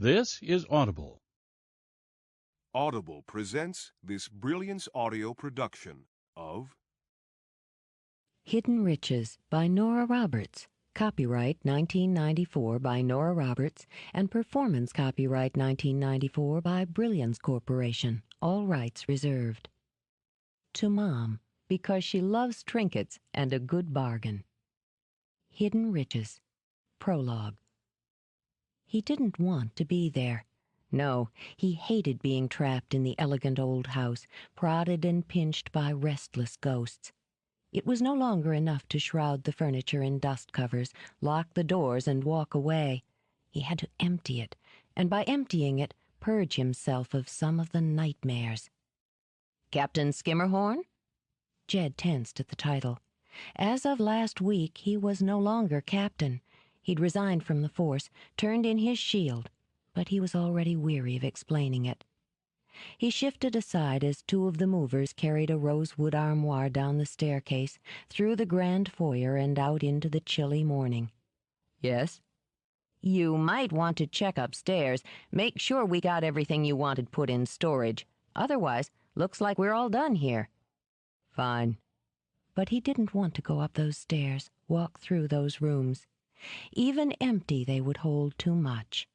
This is Audible. Audible presents this brilliant audio production of Hidden Riches by Nora Roberts. Copyright 1994 by Nora Roberts and performance copyright 1994 by Brilliance Corporation. All rights reserved. To Mom, because she loves trinkets and a good bargain. Hidden Riches. Prologue. He didn't want to be there. No, he hated being trapped in the elegant old house, prodded and pinched by restless ghosts. It was no longer enough to shroud the furniture in dust covers, lock the doors, and walk away. He had to empty it, and by emptying it, purge himself of some of the nightmares. Captain Skimmerhorn? Jed tensed at the title. As of last week, he was no longer captain. He'd resigned from the force, turned in his shield, but he was already weary of explaining it. He shifted aside as two of the movers carried a rosewood armoire down the staircase, through the grand foyer and out into the chilly morning. Yes? You might want to check upstairs. Make sure we got everything you wanted put in storage. Otherwise, looks like we're all done here. Fine. But he didn't want to go up those stairs, walk through those rooms. Even empty, they would hold too much.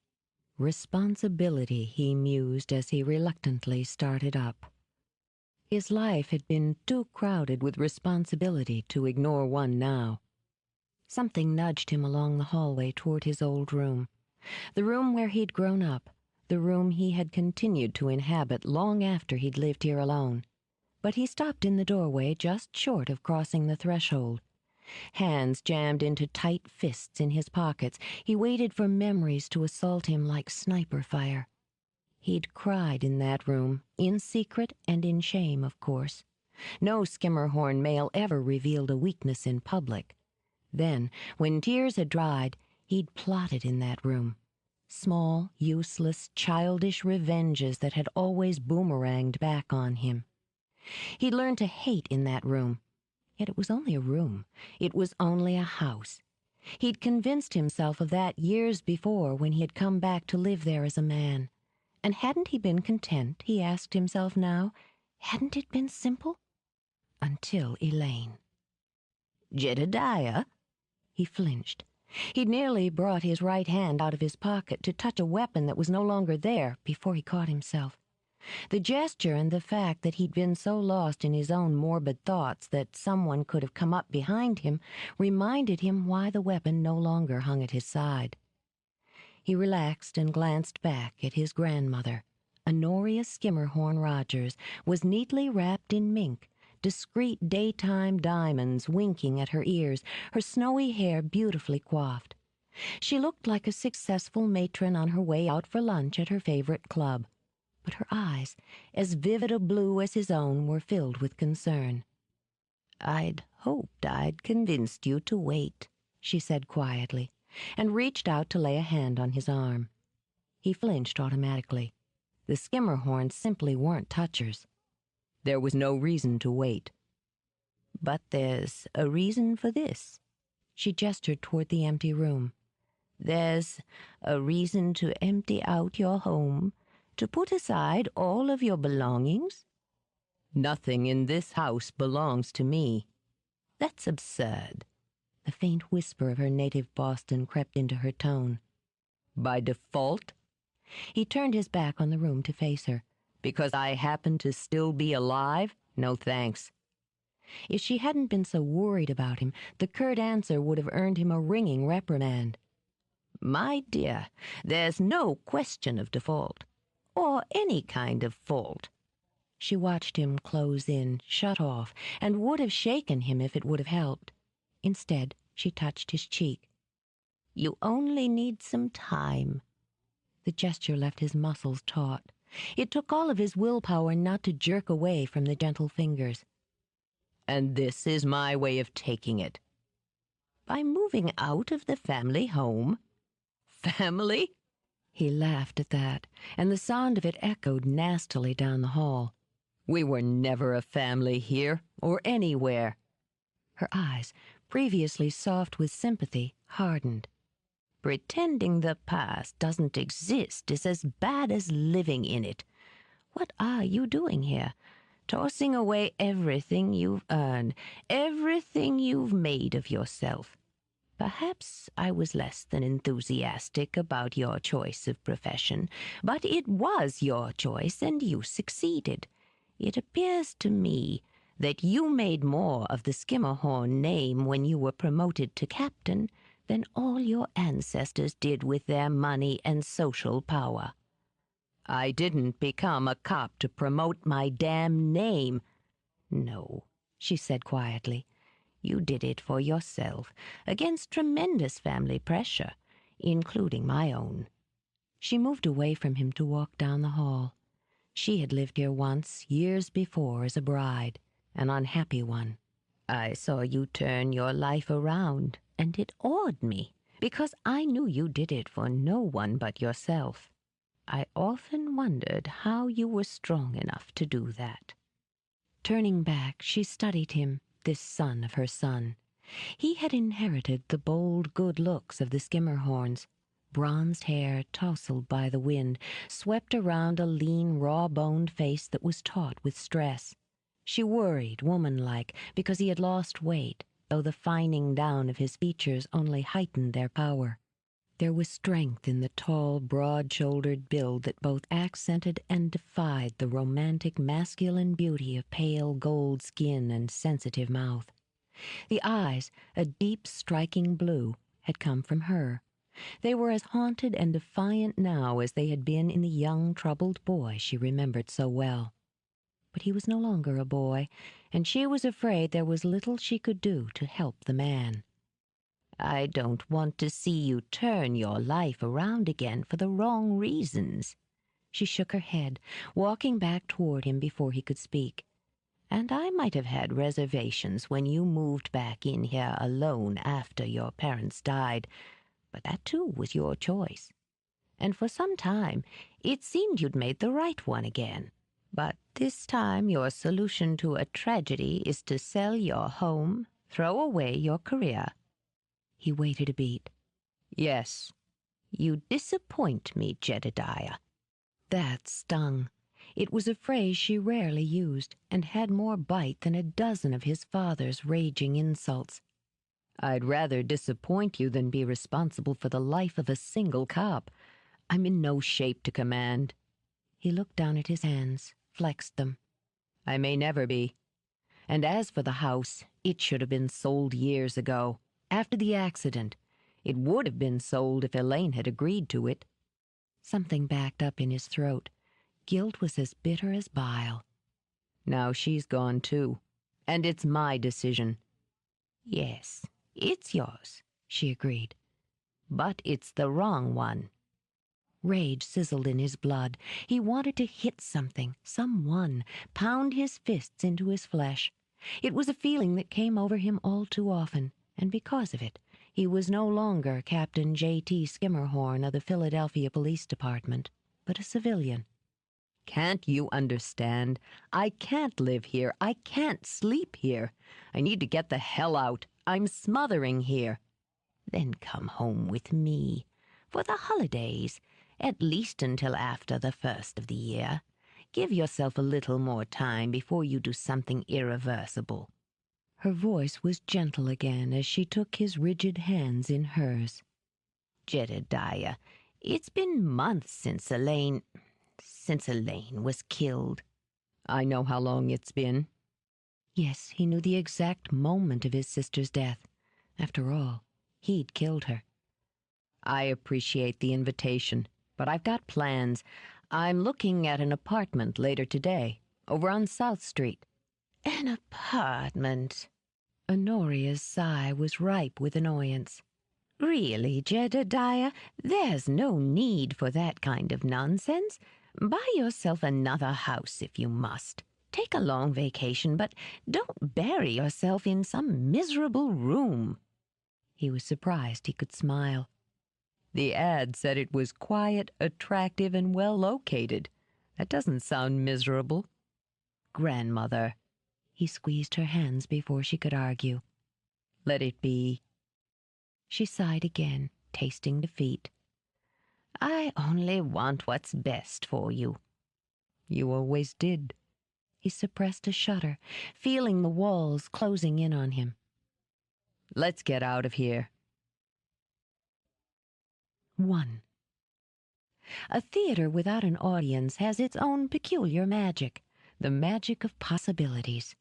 Responsibility, he mused as he reluctantly started up. His life had been too crowded with responsibility to ignore one now. Something nudged him along the hallway toward his old room. The room where he'd grown up, the room he had continued to inhabit long after he'd lived here alone. But he stopped in the doorway just short of crossing the threshold. Hands jammed into tight fists in his pockets, he waited for memories to assault him like sniper fire. He'd cried in that room, in secret and in shame, of course. No Skimmerhorn male ever revealed a weakness in public. Then, when tears had dried, he'd plotted in that room. Small, useless, childish revenges that had always boomeranged back on him. He'd learned to hate in that room. Yet it was only a room. It was only a house. He'd convinced himself of that years before when he had come back to live there as a man. And hadn't he been content, he asked himself now? Hadn't it been simple? Until Elaine. Jedediah? He flinched. He'd nearly brought his right hand out of his pocket to touch a weapon that was no longer there before he caught himself. The gesture and the fact that he'd been so lost in his own morbid thoughts that someone could have come up behind him reminded him why the weapon no longer hung at his side. He relaxed and glanced back at his grandmother. Honoria Skimmerhorn Rogers was neatly wrapped in mink, discreet daytime diamonds winking at her ears, her snowy hair beautifully coiffed. She looked like a successful matron on her way out for lunch at her favorite club. But her eyes, as vivid a blue as his own, were filled with concern. "I'd hoped I'd convinced you to wait," she said quietly, and reached out to lay a hand on his arm. He flinched automatically. The Skimmerhorns simply weren't touchers. There was no reason to wait. "But there's a reason for this." She gestured toward the empty room. "There's a reason to empty out your home, to put aside all of your belongings?" "Nothing in this house belongs to me." "That's absurd." The faint whisper of her native Boston crept into her tone. "By default?" He turned his back on the room to face her. "Because I happen to still be alive? No thanks." If she hadn't been so worried about him, the curt answer would have earned him a ringing reprimand. "My dear, there's no question of default. Or any kind of fault." She watched him close in, shut off, and would have shaken him if it would have helped. Instead, she touched his cheek. "You only need some time." The gesture left his muscles taut. It took all of his willpower not to jerk away from the gentle fingers. "And this is my way of taking it." "By moving out of the family home." "Family?" He laughed at that, and the sound of it echoed nastily down the hall. "We were never a family here, or anywhere." Her eyes, previously soft with sympathy, hardened. Pretending the past doesn't exist is as bad as living in it. What are you doing here? Tossing away everything you've earned, everything you've made of yourself. Perhaps I was less than enthusiastic about your choice of profession, but it was your choice and you succeeded. It appears to me that you made more of the Skimmerhorn name when you were promoted to captain than all your ancestors did with their money and social power. I didn't become a cop to promote my damn name. No, she said quietly. You did it for yourself, against tremendous family pressure, including my own. She moved away from him to walk down the hall. She had lived here once, years before, as a bride, an unhappy one. I saw you turn your life around, and it awed me, because I knew you did it for no one but yourself. I often wondered how you were strong enough to do that. Turning back, she studied him, this son of her son. He had inherited the bold good looks of the Skimmerhorns, bronzed hair tousled by the wind, swept around a lean, raw-boned face that was taut with stress. She worried, woman-like, because he had lost weight, though the fining down of his features only heightened their power. There was strength in the tall, broad-shouldered build that both accented and defied the romantic masculine beauty of pale gold skin and sensitive mouth. The eyes, a deep, striking blue, had come from her. They were as haunted and defiant now as they had been in the young, troubled boy she remembered so well. But he was no longer a boy, and she was afraid there was little she could do to help the man. I don't want to see you turn your life around again for the wrong reasons. She shook her head, walking back toward him before he could speak. And I might have had reservations when you moved back in here alone after your parents died, but that too was your choice. And for some time it seemed you'd made the right one again. But this time your solution to a tragedy is to sell your home, throw away your career. He waited a beat. Yes, you disappoint me, Jedediah. That stung. It was a phrase she rarely used, and had more bite than a dozen of his father's raging insults. I'd rather disappoint you than be responsible for the life of a single cop. I'm in no shape to command. He looked down at his hands, flexed them. I may never be. And as for the house, it should have been sold years ago. After the accident, it would have been sold if Elaine had agreed to it. Something backed up in his throat. Guilt was as bitter as bile. Now she's gone too, and it's my decision. Yes, it's yours, she agreed. But it's the wrong one. Rage sizzled in his blood. He wanted to hit something, someone, pound his fists into his flesh. It was a feeling that came over him all too often. And because of it, he was no longer Captain J.T. Skimmerhorn of the Philadelphia Police Department, but a civilian. Can't you understand? I can't live here. I can't sleep here. I need to get the hell out. I'm smothering here. Then come home with me. For the holidays, at least until after the first of the year. Give yourself a little more time before you do something irreversible. Her voice was gentle again as she took his rigid hands in hers. Jedediah, it's been months since Elaine was killed. I know how long it's been. Yes, he knew the exact moment of his sister's death. After all, he'd killed her. I appreciate the invitation, but I've got plans. I'm looking at an apartment later today, over on South Street. An apartment? Honoria's sigh was ripe with annoyance. Really, Jedediah, there's no need for that kind of nonsense. Buy yourself another house if you must. Take a long vacation, but don't bury yourself in some miserable room. He was surprised he could smile. The ad said it was quiet, attractive, and well located. That doesn't sound miserable. Grandmother. He squeezed her hands before she could argue. Let it be. She sighed again, tasting defeat. I only want what's best for you. You always did. He suppressed a shudder, feeling the walls closing in on him. Let's get out of here. 1. A theater without an audience has its own peculiar magic, the magic of possibilities.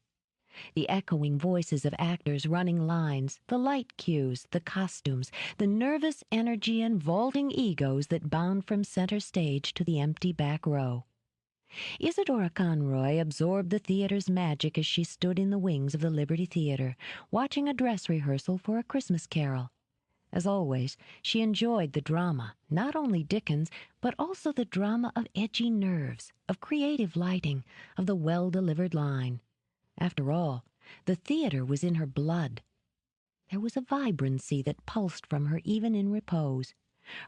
The echoing voices of actors running lines, the light cues, the costumes, the nervous energy and vaulting egos that bound from center stage to the empty back row. Isadora Conroy absorbed the theater's magic as she stood in the wings of the Liberty Theater, watching a dress rehearsal for a Christmas Carol. As always, she enjoyed the drama, not only Dickens, but also the drama of edgy nerves, of creative lighting, of the well-delivered line. After all, the theater was in her blood. There was a vibrancy that pulsed from her even in repose.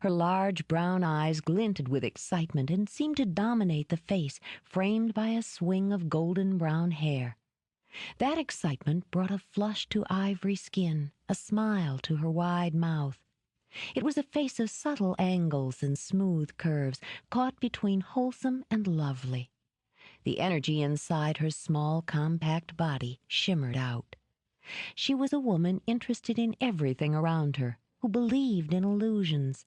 Her large brown eyes glinted with excitement and seemed to dominate the face framed by a swing of golden brown hair. That excitement brought a flush to ivory skin, a smile to her wide mouth. It was a face of subtle angles and smooth curves, caught between wholesome and lovely. The energy inside her small, compact body shimmered out. She was a woman interested in everything around her, who believed in illusions.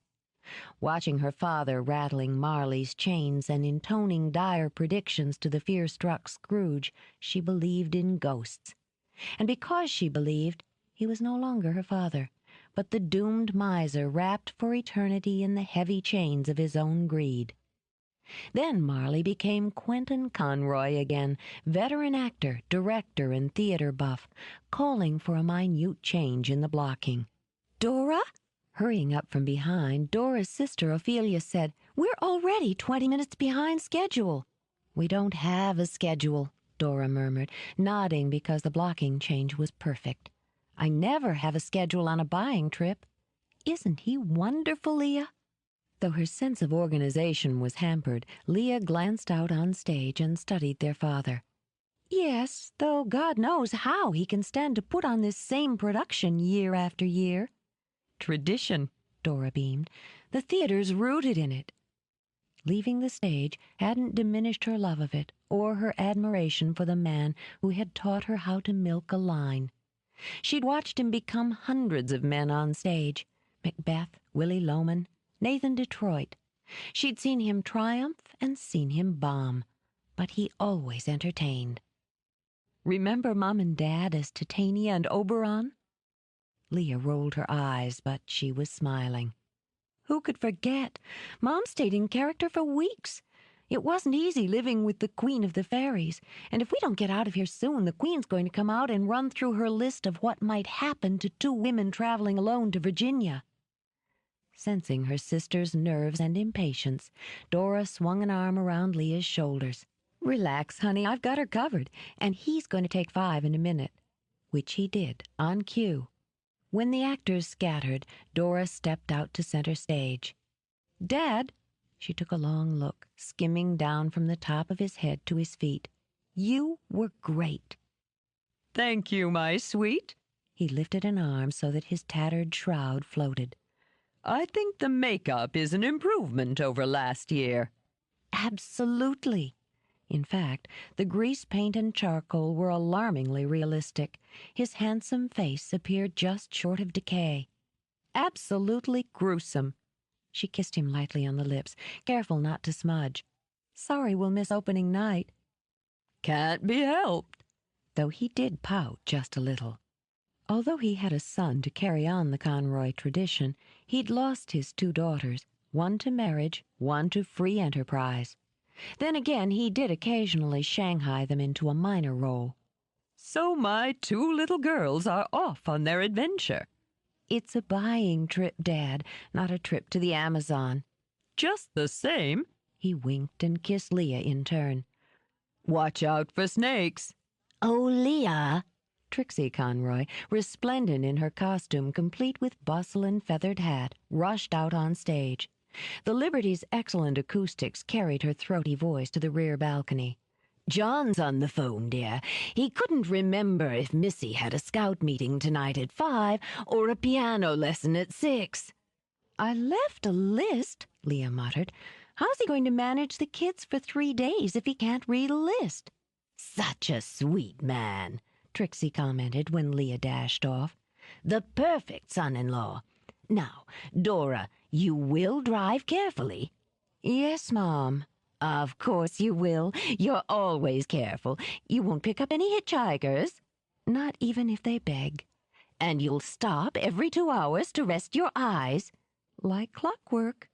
Watching her father rattling Marley's chains and intoning dire predictions to the fear-struck Scrooge, she believed in ghosts. And because she believed, he was no longer her father, but the doomed miser wrapped for eternity in the heavy chains of his own greed. Then Marley became Quentin Conroy again, veteran actor, director, and theater buff, calling for a minute change in the blocking. "Dora?" Hurrying up from behind, Dora's sister Ophelia said, "We're already 20 minutes behind schedule." "We don't have a schedule," Dora murmured, nodding because the blocking change was perfect. "I never have a schedule on a buying trip. Isn't he wonderful, Leah?" Though her sense of organization was hampered, Leah glanced out on stage and studied their father. "Yes, though God knows how he can stand to put on this same production year after year." "Tradition," Dora beamed. "The theater's rooted in it." Leaving the stage hadn't diminished her love of it or her admiration for the man who had taught her how to milk a line. She'd watched him become hundreds of men on stage: Macbeth, Willie Loman, Nathan Detroit. She'd seen him triumph and seen him bomb, but he always entertained. "Remember Mom and Dad as Titania and Oberon?" Leah rolled her eyes, but she was smiling. "Who could forget? Mom stayed in character for weeks. It wasn't easy living with the Queen of the Fairies, and if we don't get out of here soon, the Queen's going to come out and run through her list of what might happen to 2 women traveling alone to Virginia." Sensing her sister's nerves and impatience, Dora swung an arm around Leah's shoulders. "Relax, honey, I've got her covered, and he's going to take 5 in a minute." Which he did, on cue. When the actors scattered, Dora stepped out to center stage. "Dad," she took a long look, skimming down from the top of his head to his feet, "you were great." "Thank you, my sweet." He lifted an arm so that his tattered shroud floated. "I think the makeup is an improvement over last year." "Absolutely." In fact, the grease paint and charcoal were alarmingly realistic. His handsome face appeared just short of decay. "Absolutely gruesome." She kissed him lightly on the lips, careful not to smudge. "Sorry we'll miss opening night." "Can't be helped." Though he did pout just a little. Although he had a son to carry on the Conroy tradition, he'd lost his 2 daughters, one to marriage, one to free enterprise. Then again, he did occasionally Shanghai them into a minor role. "So my 2 little girls are off on their adventure." "It's a buying trip, Dad, not a trip to the Amazon." "Just the same." He winked and kissed Leah in turn. "Watch out for snakes." "Oh, Leah." Trixie Conroy, resplendent in her costume complete with bustle and feathered hat, rushed out on stage. The Liberty's excellent acoustics carried her throaty voice to the rear balcony. "John's on the phone, dear. He couldn't remember if Missy had a scout meeting tonight at 5 or a piano lesson at 6. I left a list, Leah muttered. How's he going to manage the kids for 3 days if he can't read a list? Such a sweet man, Trixie commented when Leah dashed off. The perfect son-in-law. Now, Dora, you will drive carefully. Yes, Mom. Of course you will. You're always careful. You won't pick up any hitchhikers. Not even if they beg. And you'll stop every 2 hours to rest your eyes. Like clockwork.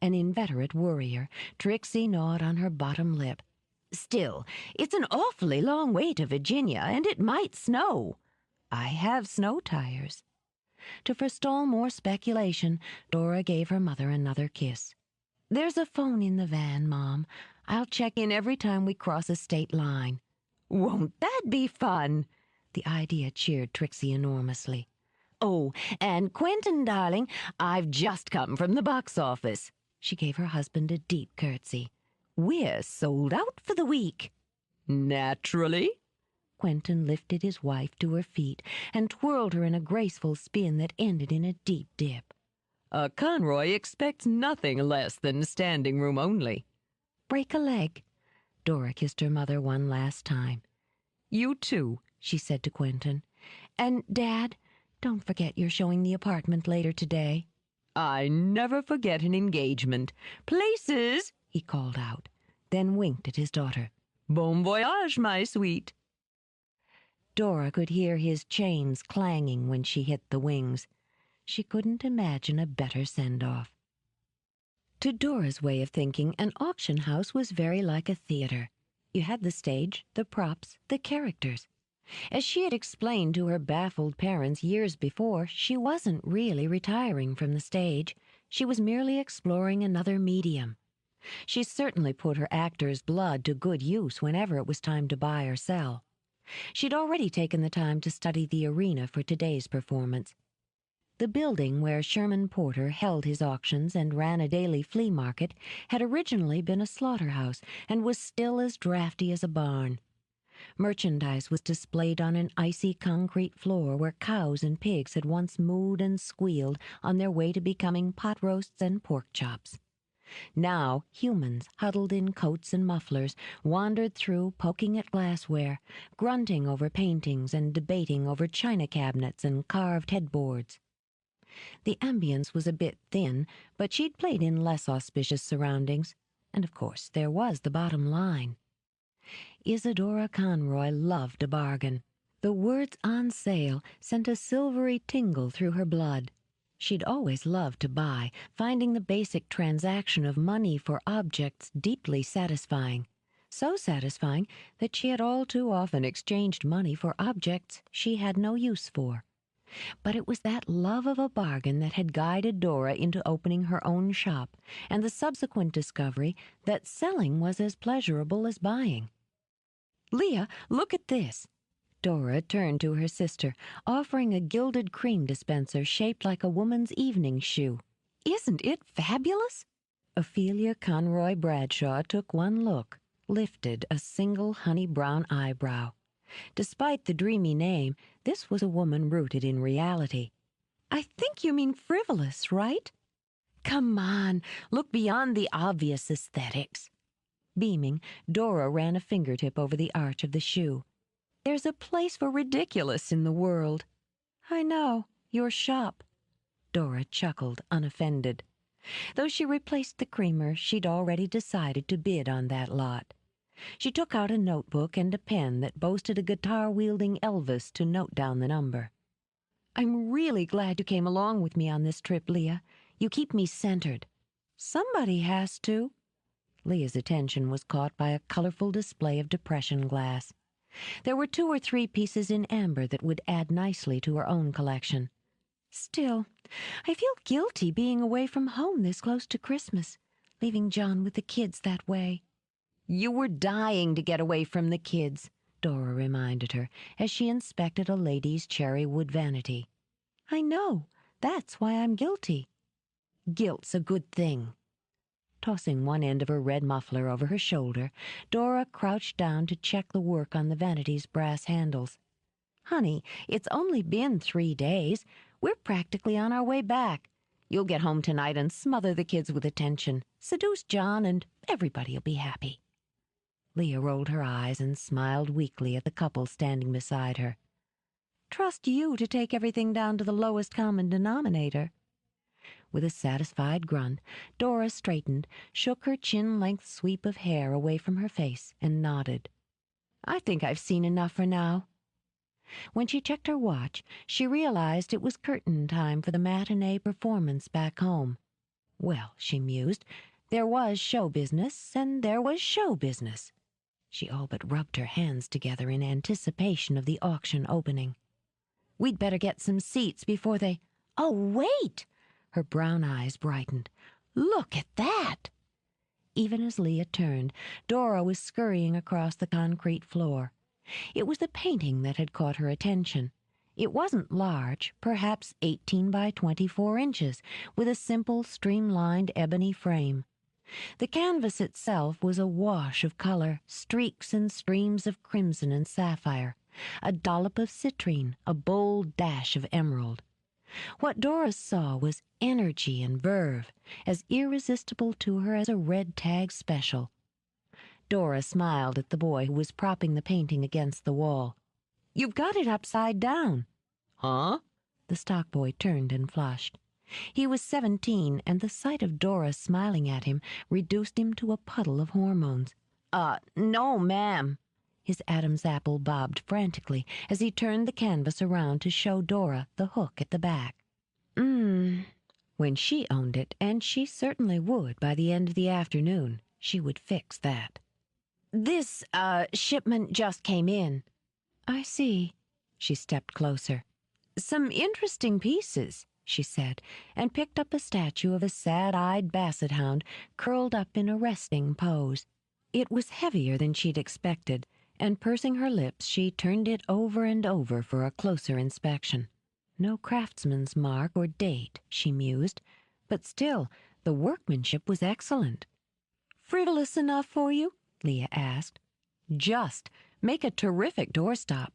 An inveterate worrier, Trixie gnawed on her bottom lip. Still, it's an awfully long way to Virginia, and it might snow. I have snow tires. To forestall more speculation, Dora gave her mother another kiss. There's a phone in the van, Mom. I'll check in every time we cross a state line. Won't that be fun? The idea cheered Trixie enormously. Oh, and Quentin, darling, I've just come from the box office. She gave her husband a deep curtsy. We're sold out for the week. Naturally. Quentin lifted his wife to her feet and twirled her in a graceful spin that ended in a deep dip. Conroy expects nothing less than standing room only. Break a leg. Dora kissed her mother one last time. You too, she said to Quentin. And, Dad, don't forget you're showing the apartment later today. I never forget an engagement. Places, he called out, then winked at his daughter. Bon voyage, my sweet. Dora could hear his chains clanging when she hit the wings. She couldn't imagine a better send-off. To Dora's way of thinking, an auction house was very like a theater. You had the stage, the props, the characters. As she had explained to her baffled parents years before, she wasn't really retiring from the stage. She was merely exploring another medium. She certainly put her actor's blood to good use whenever it was time to buy or sell. She'd already taken the time to study the arena for today's performance. The building where Sherman Porter held his auctions and ran a daily flea market had originally been a slaughterhouse and was still as drafty as a barn. Merchandise was displayed on an icy concrete floor where cows and pigs had once mooed and squealed on their way to becoming pot roasts and pork chops. Now humans, huddled in coats and mufflers, wandered through, poking at glassware, grunting over paintings and debating over china cabinets and carved headboards. The ambience was a bit thin, but she'd played in less auspicious surroundings. And of course there was the bottom line. Isadora Conroy loved a bargain. The words "on sale" sent a silvery tingle through her blood. She'd always loved to buy, finding the basic transaction of money for objects deeply satisfying. So satisfying that she had all too often exchanged money for objects she had no use for. But it was that love of a bargain that had guided Dora into opening her own shop, and the subsequent discovery that selling was as pleasurable as buying. Leah, look at this. Dora turned to her sister, offering a gilded cream dispenser shaped like a woman's evening shoe. Isn't it fabulous? Ophelia Conroy Bradshaw took one look, lifted a single honey-brown eyebrow. Despite the dreamy name, this was a woman rooted in reality. I think you mean frivolous, right? Come on, look beyond the obvious aesthetics. Beaming, Dora ran a fingertip over the arch of the shoe. There's a place for ridiculous in the world. I know, your shop. Dora chuckled, unoffended. Though she replaced the creamer, she'd already decided to bid on that lot. She took out a notebook and a pen that boasted a guitar-wielding Elvis to note down the number. I'm really glad you came along with me on this trip, Leah. You keep me centered. Somebody has to. Leah's attention was caught by a colorful display of depression glass. There were 2 or 3 pieces in amber that would add nicely to her own collection. Still, I feel guilty being away from home this close to Christmas, leaving John with the kids that way. You were dying to get away from the kids, Dora reminded her as she inspected a lady's cherry wood vanity. I know. That's why I'm guilty. Guilt's a good thing. Tossing one end of her red muffler over her shoulder, Dora crouched down to check the work on the vanity's brass handles. Honey, it's only been 3 days. We're practically on our way back. You'll get home tonight and smother the kids with attention. Seduce John and everybody'll be happy." Leah rolled her eyes and smiled weakly at the couple standing beside her. "Trust you to take everything down to the lowest common denominator." With a satisfied grunt, Dora straightened, shook her chin-length sweep of hair away from her face, and nodded. "I think I've seen enough for now." When she checked her watch, she realized it was curtain time for the matinee performance back home. Well, she mused, there was show business, and there was show business. She all but rubbed her hands together in anticipation of the auction opening. "We'd better get some seats before they—" "Oh, wait!" Her brown eyes brightened. "Look at that!" Even as Leah turned, Dora was scurrying across the concrete floor. It was the painting that had caught her attention. It wasn't large, perhaps 18 by 24 inches, with a simple, streamlined ebony frame. The canvas itself was a wash of color, streaks and streams of crimson and sapphire, a dollop of citrine, a bold dash of emerald. What Dora saw was energy and verve, as irresistible to her as a red tag special. Dora smiled at the boy who was propping the painting against the wall. "You've got it upside down." "Huh?" The stock boy turned and flushed. He was 17, and the sight of Dora smiling at him reduced him to a puddle of hormones. No, ma'am." His Adam's apple bobbed frantically as he turned the canvas around to show Dora the hook at the back. When she owned it, and she certainly would by the end of the afternoon, she would fix that. "This, shipment just came in." "I see." She stepped closer. "Some interesting pieces," she said, and picked up a statue of a sad-eyed basset hound curled up in a resting pose. It was heavier than she'd expected, and pursing her lips, she turned it over and over for a closer inspection. No craftsman's mark or date, she mused, but still, the workmanship was excellent. "Frivolous enough for you?" Leah asked. "Just. Make a terrific doorstop."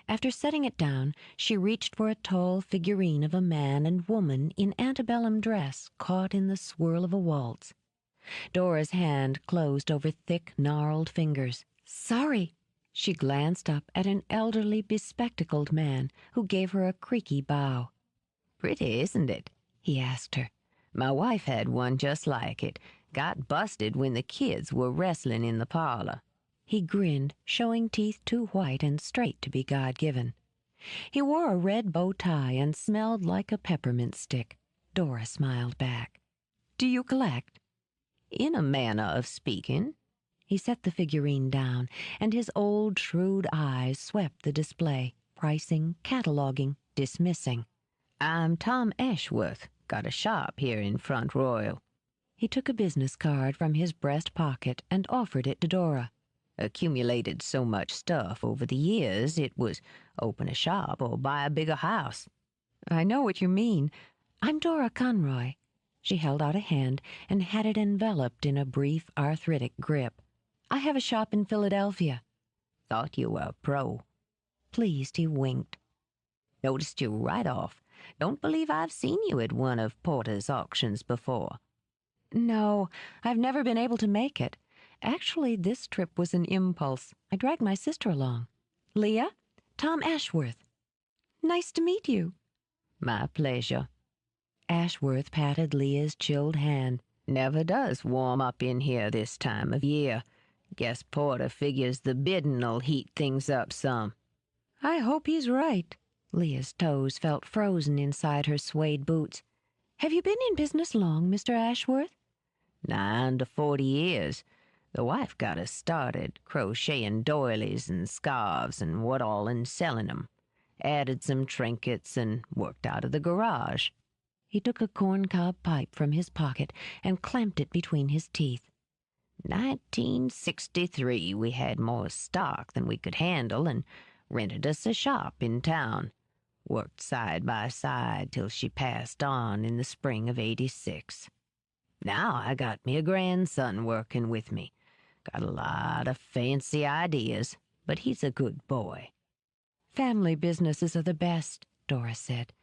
After setting it down, she reached for a tall figurine of a man and woman in antebellum dress caught in the swirl of a waltz. Dora's hand closed over thick, gnarled fingers. "Sorry." She glanced up at an elderly, bespectacled man who gave her a creaky bow. "Pretty, isn't it?" he asked her. "My wife had one just like it. Got busted when the kids were wrestling in the parlor." He grinned, showing teeth too white and straight to be God-given. He wore a red bow tie and smelled like a peppermint stick. Dora smiled back. "Do you collect?" "In a manner of speaking." He set the figurine down, and his old, shrewd eyes swept the display, pricing, cataloging, dismissing. "I'm Tom Ashworth. Got a shop here in Front Royal." He took a business card from his breast pocket and offered it to Dora. "Accumulated so much stuff over the years, it was open a shop or buy a bigger house." "I know what you mean. I'm Dora Conroy." She held out a hand and had it enveloped in a brief, arthritic grip. "I have a shop in Philadelphia." "Thought you were a pro." Pleased, he winked. "Noticed you right off. Don't believe I've seen you at one of Porter's auctions before." "No, I've never been able to make it. Actually, this trip was an impulse. I dragged my sister along. Leah, Tom Ashworth." "Nice to meet you." "My pleasure." Ashworth patted Leah's chilled hand. "Never does warm up in here this time of year. Guess Porter figures the bidding'll heat things up some." "I hope he's right." Leah's toes felt frozen inside her suede boots. "Have you been in business long, Mr. Ashworth?" "Nigh under 40 years. The wife got us started, crocheting doilies and scarves and what all and selling 'em. Added some trinkets and worked out of the garage." He took a corncob pipe from his pocket and clamped it between his teeth. 1963, we had more stock than we could handle and rented us a shop in town. Worked side by side till she passed on in the spring of '86. Now I got me a grandson working with me. Got a lot of fancy ideas, but he's a good boy." "Family businesses are the best," Dora said.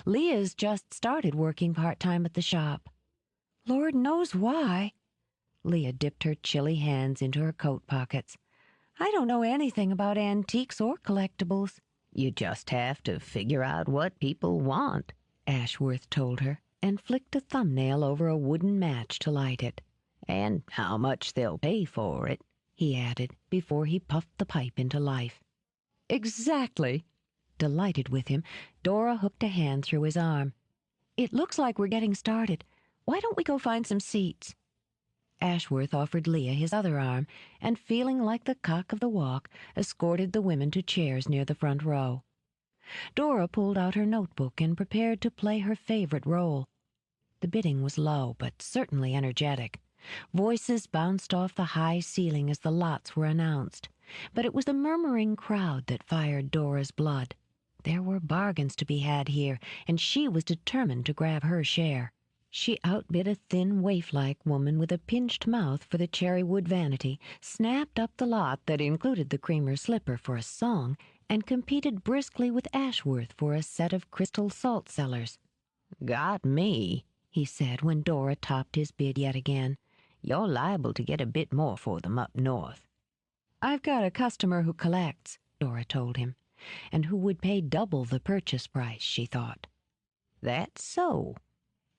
Leah's just started working part-time at the shop. Lord knows why. Leah dipped her chilly hands into her coat pockets. I don't know anything about antiques or collectibles. You just have to figure out what people want, Ashworth told her, and flicked a thumbnail over a wooden match to light it. And how much they'll pay for it, he added, before he puffed the pipe into life. Exactly. Delighted with him, Dora hooked a hand through his arm. It looks like we're getting started. Why don't we go find some seats? Ashworth offered Leah his other arm, and feeling like the cock of the walk, escorted the women to chairs near the front row. Dora pulled out her notebook and prepared to play her favorite role. The bidding was low, but certainly energetic. Voices bounced off the high ceiling as the lots were announced, but it was the murmuring crowd that fired Dora's blood. There were bargains to be had here, and she was determined to grab her share. She outbid a thin, waif-like woman with a pinched mouth for the cherry-wood vanity, snapped up the lot that included the creamer slipper for a song, and competed briskly with Ashworth for a set of crystal salt cellars. "Got me," he said when Dora topped his bid yet again. "You're liable to get a bit more for them up north." "I've got a customer who collects," Dora told him, and who would pay double the purchase price, she thought. "That's so."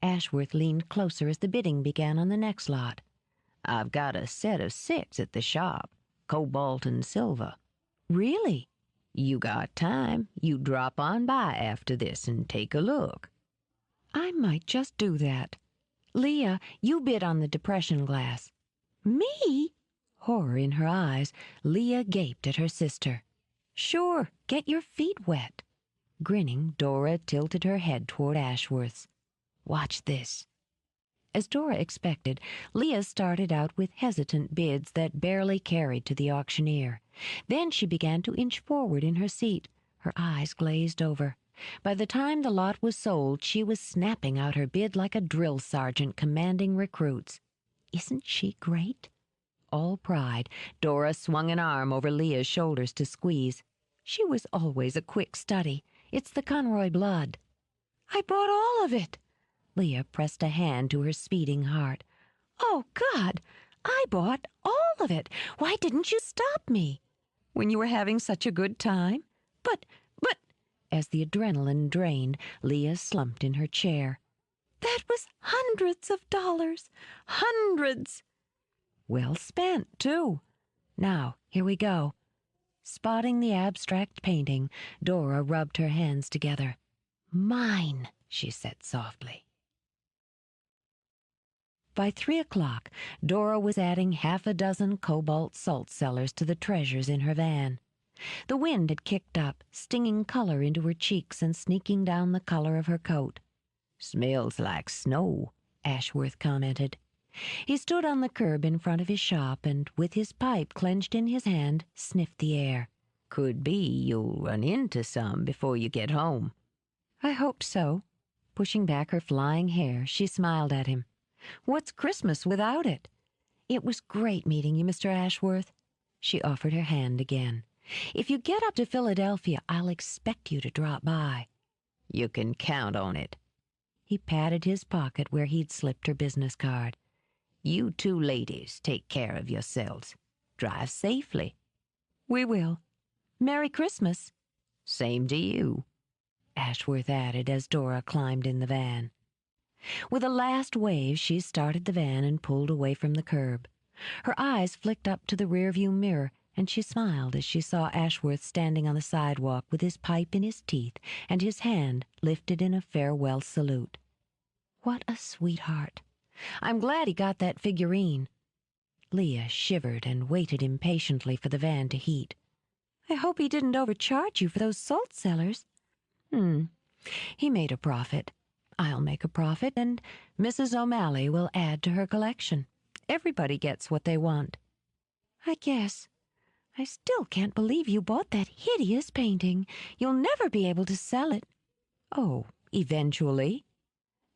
Ashworth leaned closer as the bidding began on the next lot. "I've got a set of 6 at the shop, cobalt and silver." "Really?" "You got time. You drop on by after this and take a look." "I might just do that. Leah, you bid on the depression glass." "Me?" Horror in her eyes, Leah gaped at her sister. "Sure, get your feet wet." Grinning, Dora tilted her head toward Ashworth's. "Watch this." As Dora expected, Leah started out with hesitant bids that barely carried to the auctioneer. Then she began to inch forward in her seat, her eyes glazed over. By the time the lot was sold, she was snapping out her bid like a drill sergeant commanding recruits. Isn't she great? All pride, Dora swung an arm over Leah's shoulders to squeeze. She was always a quick study. It's the Conroy blood. "I bought all of it." Leah pressed a hand to her speeding heart. "Oh, God, I bought all of it. Why didn't you stop me?" "When you were having such a good time." But, as the adrenaline drained, Leah slumped in her chair. "That was hundreds of dollars. Hundreds." "Well spent, too. Now, here we go." Spotting the abstract painting, Dora rubbed her hands together. "Mine," she said softly. By 3 o'clock, Dora was adding half a dozen cobalt salt cellars to the treasures in her van. The wind had kicked up, stinging color into her cheeks and sneaking down the collar of her coat. "Smells like snow," Ashworth commented. He stood on the curb in front of his shop and, with his pipe clenched in his hand, sniffed the air. "Could be you'll run into some before you get home." "I hoped so." Pushing back her flying hair, she smiled at him. "What's Christmas without it?" "It was great meeting you, Mr. Ashworth." She offered her hand again. "If you get up to Philadelphia, I'll expect you to drop by." "You can count on it." He patted his pocket where he'd slipped her business card. "You 2 ladies take care of yourselves. Drive safely." "We will. Merry Christmas." "Same to you," Ashworth added as Dora climbed in the van. With a last wave, she started the van and pulled away from the curb. Her eyes flicked up to the rearview mirror, and she smiled as she saw Ashworth standing on the sidewalk with his pipe in his teeth and his hand lifted in a farewell salute. What a sweetheart. I'm glad he got that figurine. Leah shivered and waited impatiently for the van to heat. I hope he didn't overcharge you for those salt cellars. He made a profit. I'll make a profit, and Mrs. O'Malley will add to her collection. Everybody gets what they want. I guess. I still can't believe you bought that hideous painting. You'll never be able to sell it. Oh, eventually.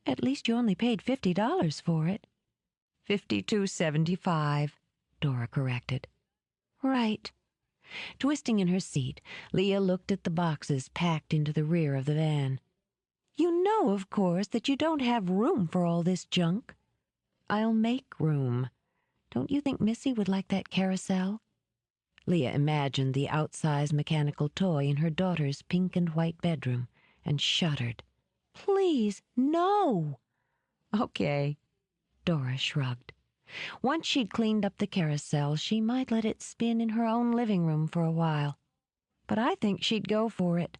At least you only paid $50 for it. $52.75, Dora corrected. Right. Twisting in her seat, Leah looked at the boxes packed into the rear of the van. know, of course, that you don't have room for all this junk." "I'll make room. Don't you think Missy would like that carousel?" Leah imagined the outsized mechanical toy in her daughter's pink and white bedroom and shuddered. "Please, no." "Okay." Dora shrugged. Once she'd cleaned up the carousel, she might let it spin in her own living room for a while. But I think she'd go for it.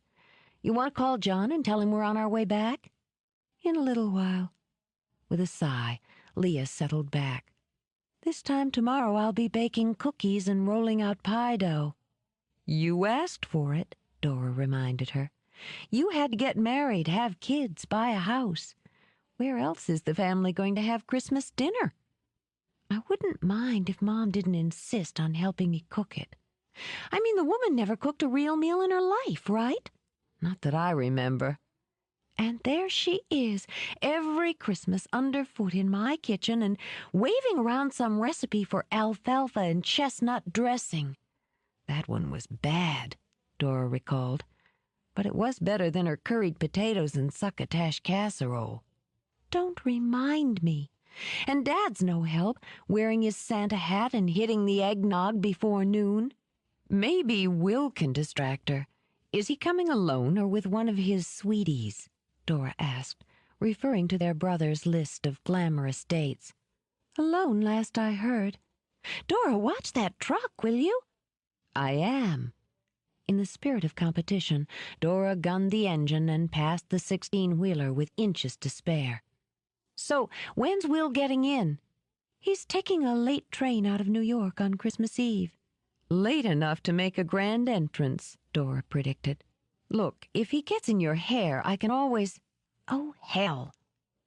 "You want to call John and tell him we're on our way back?" "In a little while." With a sigh, Leah settled back. "This time tomorrow I'll be baking cookies and rolling out pie dough." "You asked for it," Dora reminded her. "You had to get married, have kids, buy a house. Where else is the family going to have Christmas dinner?" "I wouldn't mind if Mom didn't insist on helping me cook it. I mean, the woman never cooked a real meal in her life, right?" "Not that I remember." "And there she is, every Christmas underfoot in my kitchen and waving around some recipe for alfalfa and chestnut dressing." "That one was bad," Dora recalled. "But it was better than her curried potatoes and succotash casserole." "Don't remind me. And Dad's no help, wearing his Santa hat and hitting the eggnog before noon." "Maybe Will can distract her. Is he coming alone or with one of his sweeties?" Dora asked, referring to their brother's list of glamorous dates. "Alone, last I heard. Dora, watch that truck, will you?" "I am." In the spirit of competition, Dora gunned the engine and passed the 16-wheeler with inches to spare. "So, when's Will getting in?" "He's taking a late train out of New York on Christmas Eve." "Late enough to make a grand entrance," Dora predicted. "Look, if he gets in your hair, I can always—" "Oh, hell."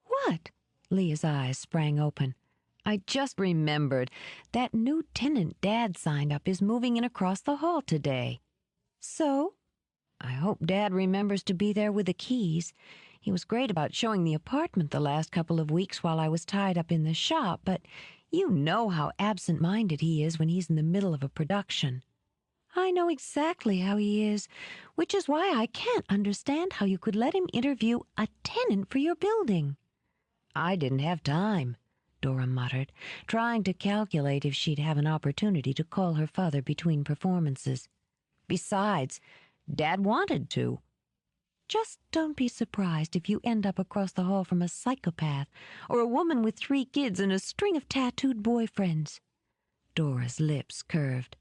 "What?" Leah's eyes sprang open. "I just remembered. That new tenant Dad signed up is moving in across the hall today." "So?" "I hope Dad remembers to be there with the keys. He was great about showing the apartment the last couple of weeks while I was tied up in the shop, but you know how absent-minded he is when he's in the middle of a production." "I know exactly how he is, which is why I can't understand how you could let him interview a tenant for your building." "I didn't have time," Dora muttered, trying to calculate if she'd have an opportunity to call her father between performances. "Besides, Dad wanted to." "Just don't be surprised if you end up across the hall from a psychopath or a woman with 3 kids and a string of tattooed boyfriends." Dora's lips curved.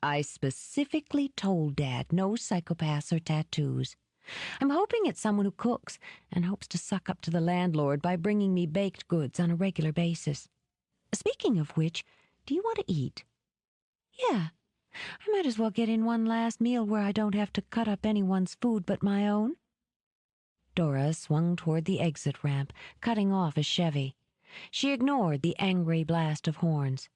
"I specifically told Dad no psychopaths or tattoos. I'm hoping it's someone who cooks and hopes to suck up to the landlord by bringing me baked goods on a regular basis. Speaking of which, do you want to eat?" "Yeah. I might as well get in one last meal where I don't have to cut up anyone's food but my own." Dora swung toward the exit ramp, cutting off a Chevy. She ignored the angry blast of horns.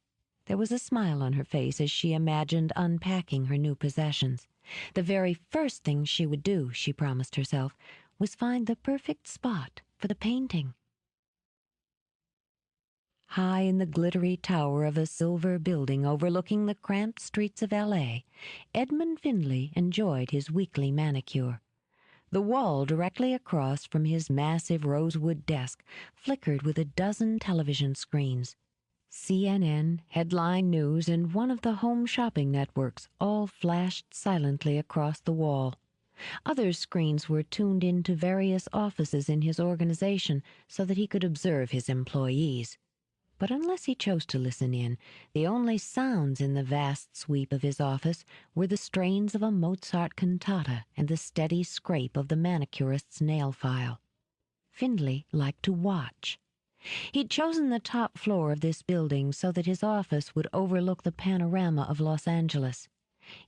There was a smile on her face as she imagined unpacking her new possessions. The very first thing she would do, she promised herself, was find the perfect spot for the painting. High in the glittery tower of a silver building overlooking the cramped streets of L.A., Edmund Findlay enjoyed his weekly manicure. The wall directly across from his massive rosewood desk flickered with a dozen television screens. CNN, Headline News, and one of the home shopping networks all flashed silently across the wall. Other screens were tuned into various offices in his organization so that he could observe his employees. But unless he chose to listen in, the only sounds in the vast sweep of his office were the strains of a Mozart cantata and the steady scrape of the manicurist's nail file. Findlay liked to watch. He'd chosen the top floor of this building so that his office would overlook the panorama of Los Angeles.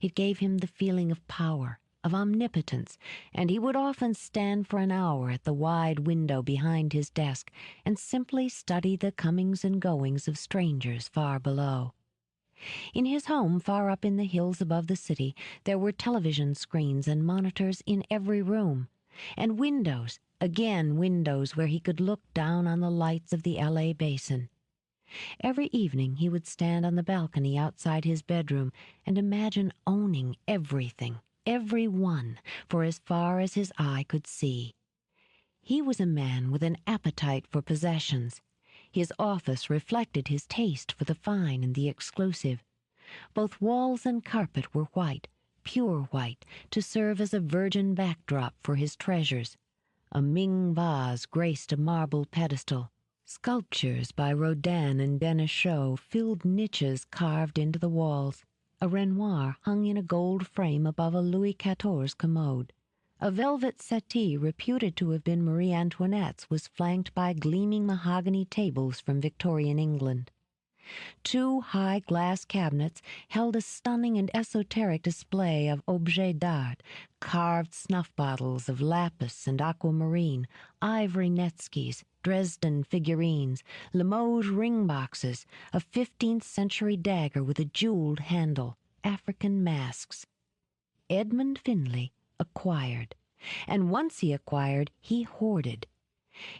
It gave him the feeling of power, of omnipotence, and he would often stand for an hour at the wide window behind his desk and simply study the comings and goings of strangers far below. In his home far up in the hills above the city, there were television screens and monitors in every room, and windows, again windows where he could look down on the lights of the L.A. basin. Every evening he would stand on the balcony outside his bedroom and imagine owning everything, every one, for as far as his eye could see. He was a man with an appetite for possessions. His office reflected his taste for the fine and the exclusive. Both walls and carpet were white, pure white, to serve as a virgin backdrop for his treasures. A Ming vase graced a marble pedestal. Sculptures by Rodin and Benichot filled niches carved into the walls. A Renoir hung in a gold frame above a Louis XIV commode. A velvet settee reputed to have been Marie Antoinette's was flanked by gleaming mahogany tables from Victorian England. Two high glass cabinets held a stunning and esoteric display of objets d'art, carved snuff bottles of lapis and aquamarine, ivory Netskis, Dresden figurines, Limoges ring boxes, a 15th-century dagger with a jeweled handle, African masks. Edmund Finlay acquired, and once he acquired, he hoarded.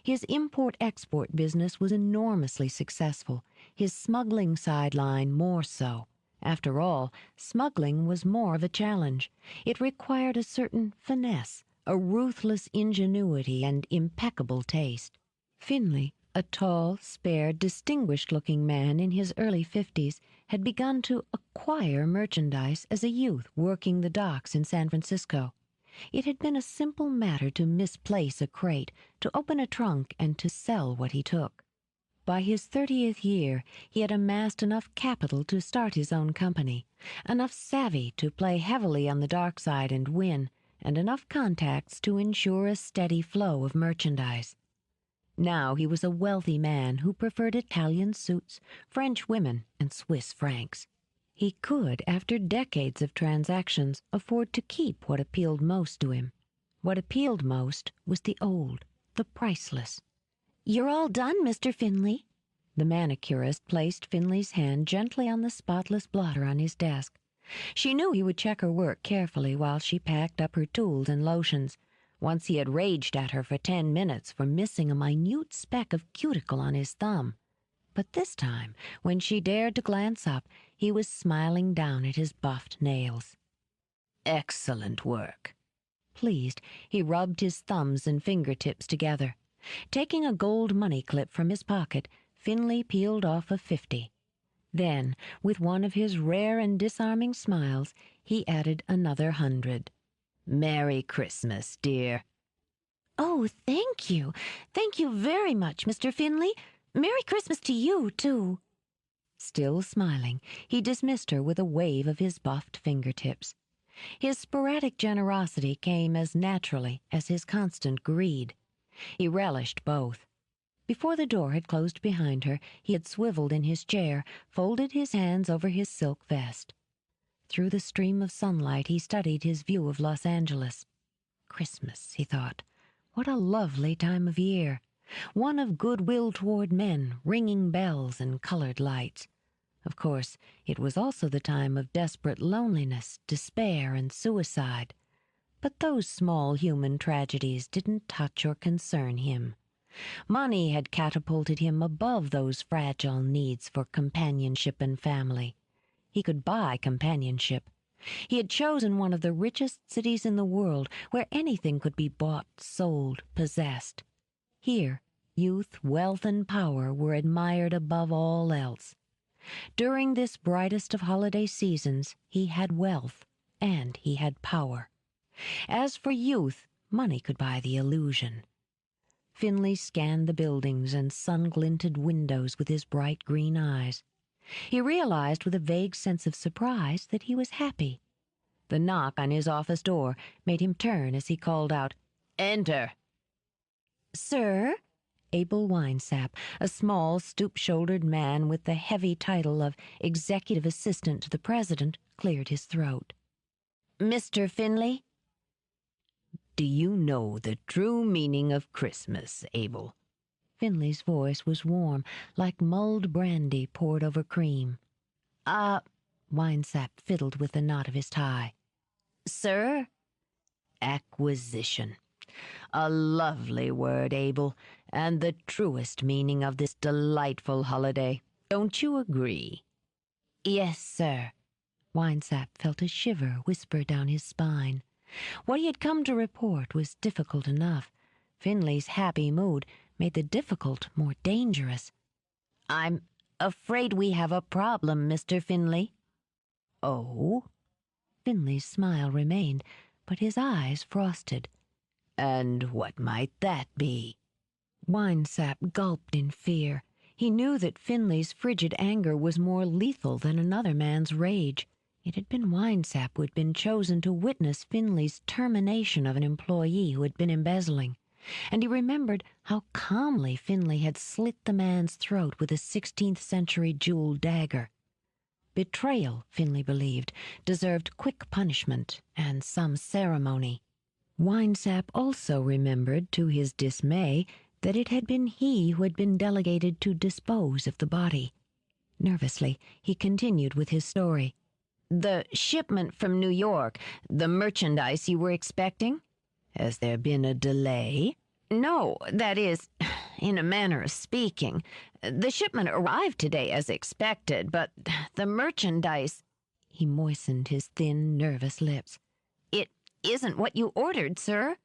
His import-export business was enormously successful, his smuggling sideline more so. After all, smuggling was more of a challenge. It required a certain finesse, a ruthless ingenuity, and impeccable taste. Finlay, a tall, spare, distinguished-looking man in his early 50s, had begun to acquire merchandise as a youth working the docks in San Francisco. It had been a simple matter to misplace a crate, to open a trunk, and to sell what he took. By his 30th year, he had amassed enough capital to start his own company, enough savvy to play heavily on the dark side and win, and enough contacts to ensure a steady flow of merchandise. Now he was a wealthy man who preferred Italian suits, French women, and Swiss francs. He could, after decades of transactions, afford to keep what appealed most to him. What appealed most was the old, the priceless. "You're all done, Mr. Finlay." The manicurist placed Finlay's hand gently on the spotless blotter on his desk. She knew he would check her work carefully while she packed up her tools and lotions. Once he had raged at her for 10 minutes for missing a minute speck of cuticle on his thumb. But this time, when she dared to glance up, he was smiling down at his buffed nails. "Excellent work." Pleased, he rubbed his thumbs and fingertips together. Taking a gold money clip from his pocket, Finlay peeled off a 50. Then, with one of his rare and disarming smiles, he added another 100. "Merry Christmas, dear." "Oh, thank you. Thank you very much, Mr. Finlay. Merry Christmas to you, too." Still smiling, he dismissed her with a wave of his buffed fingertips. His sporadic generosity came as naturally as his constant greed. He relished both. Before the door had closed behind her, he had swiveled in his chair, folded his hands over his silk vest. Through the stream of sunlight he studied his view of Los Angeles. Christmas, he thought. What a lovely time of year. One of goodwill toward men, ringing bells and colored lights. Of course, it was also the time of desperate loneliness, despair, and suicide. But those small human tragedies didn't touch or concern him. Money had catapulted him above those fragile needs for companionship and family. He could buy companionship. He had chosen one of the richest cities in the world, where anything could be bought, sold, possessed. Here, youth, wealth, and power were admired above all else. During this brightest of holiday seasons, he had wealth, and he had power. As for youth, money could buy the illusion. Finlay scanned the buildings and sun-glinted windows with his bright green eyes. He realized with a vague sense of surprise that he was happy. The knock on his office door made him turn as he called out, "Enter." "Sir?" Abel Winesap, a small, stoop-shouldered man with the heavy title of executive assistant to the president, cleared his throat. "Mr. Finlay?" "Do you know the true meaning of Christmas, Abel?" Finlay's voice was warm, like mulled brandy poured over cream. Winesap fiddled with the knot of his tie. "Sir?" "Acquisition. A lovely word, Abel, and the truest meaning of this delightful holiday. Don't you agree?" "Yes, sir." Winesap felt a shiver whisper down his spine. What he had come to report was difficult enough. Finley's happy mood made the difficult more dangerous. "I'm afraid we have a problem, Mr. Finley." "Oh?" Finley's smile remained, but his eyes frosted. "And what might that be?" Winesap gulped in fear. He knew that Finley's frigid anger was more lethal than another man's rage. It had been Winesap who had been chosen to witness Finley's termination of an employee who had been embezzling, and he remembered how calmly Finley had slit the man's throat with a 16th-century jeweled dagger. Betrayal, Finley believed, deserved quick punishment and some ceremony. Winesap also remembered, to his dismay, that it had been he who had been delegated to dispose of the body. Nervously, he continued with his story. "The shipment from New York, the merchandise you were expecting? Has there been a delay?" "No, that is, in a manner of speaking. The shipment arrived today as expected, but the merchandise—" He moistened his thin, nervous lips. "It isn't what you ordered, sir."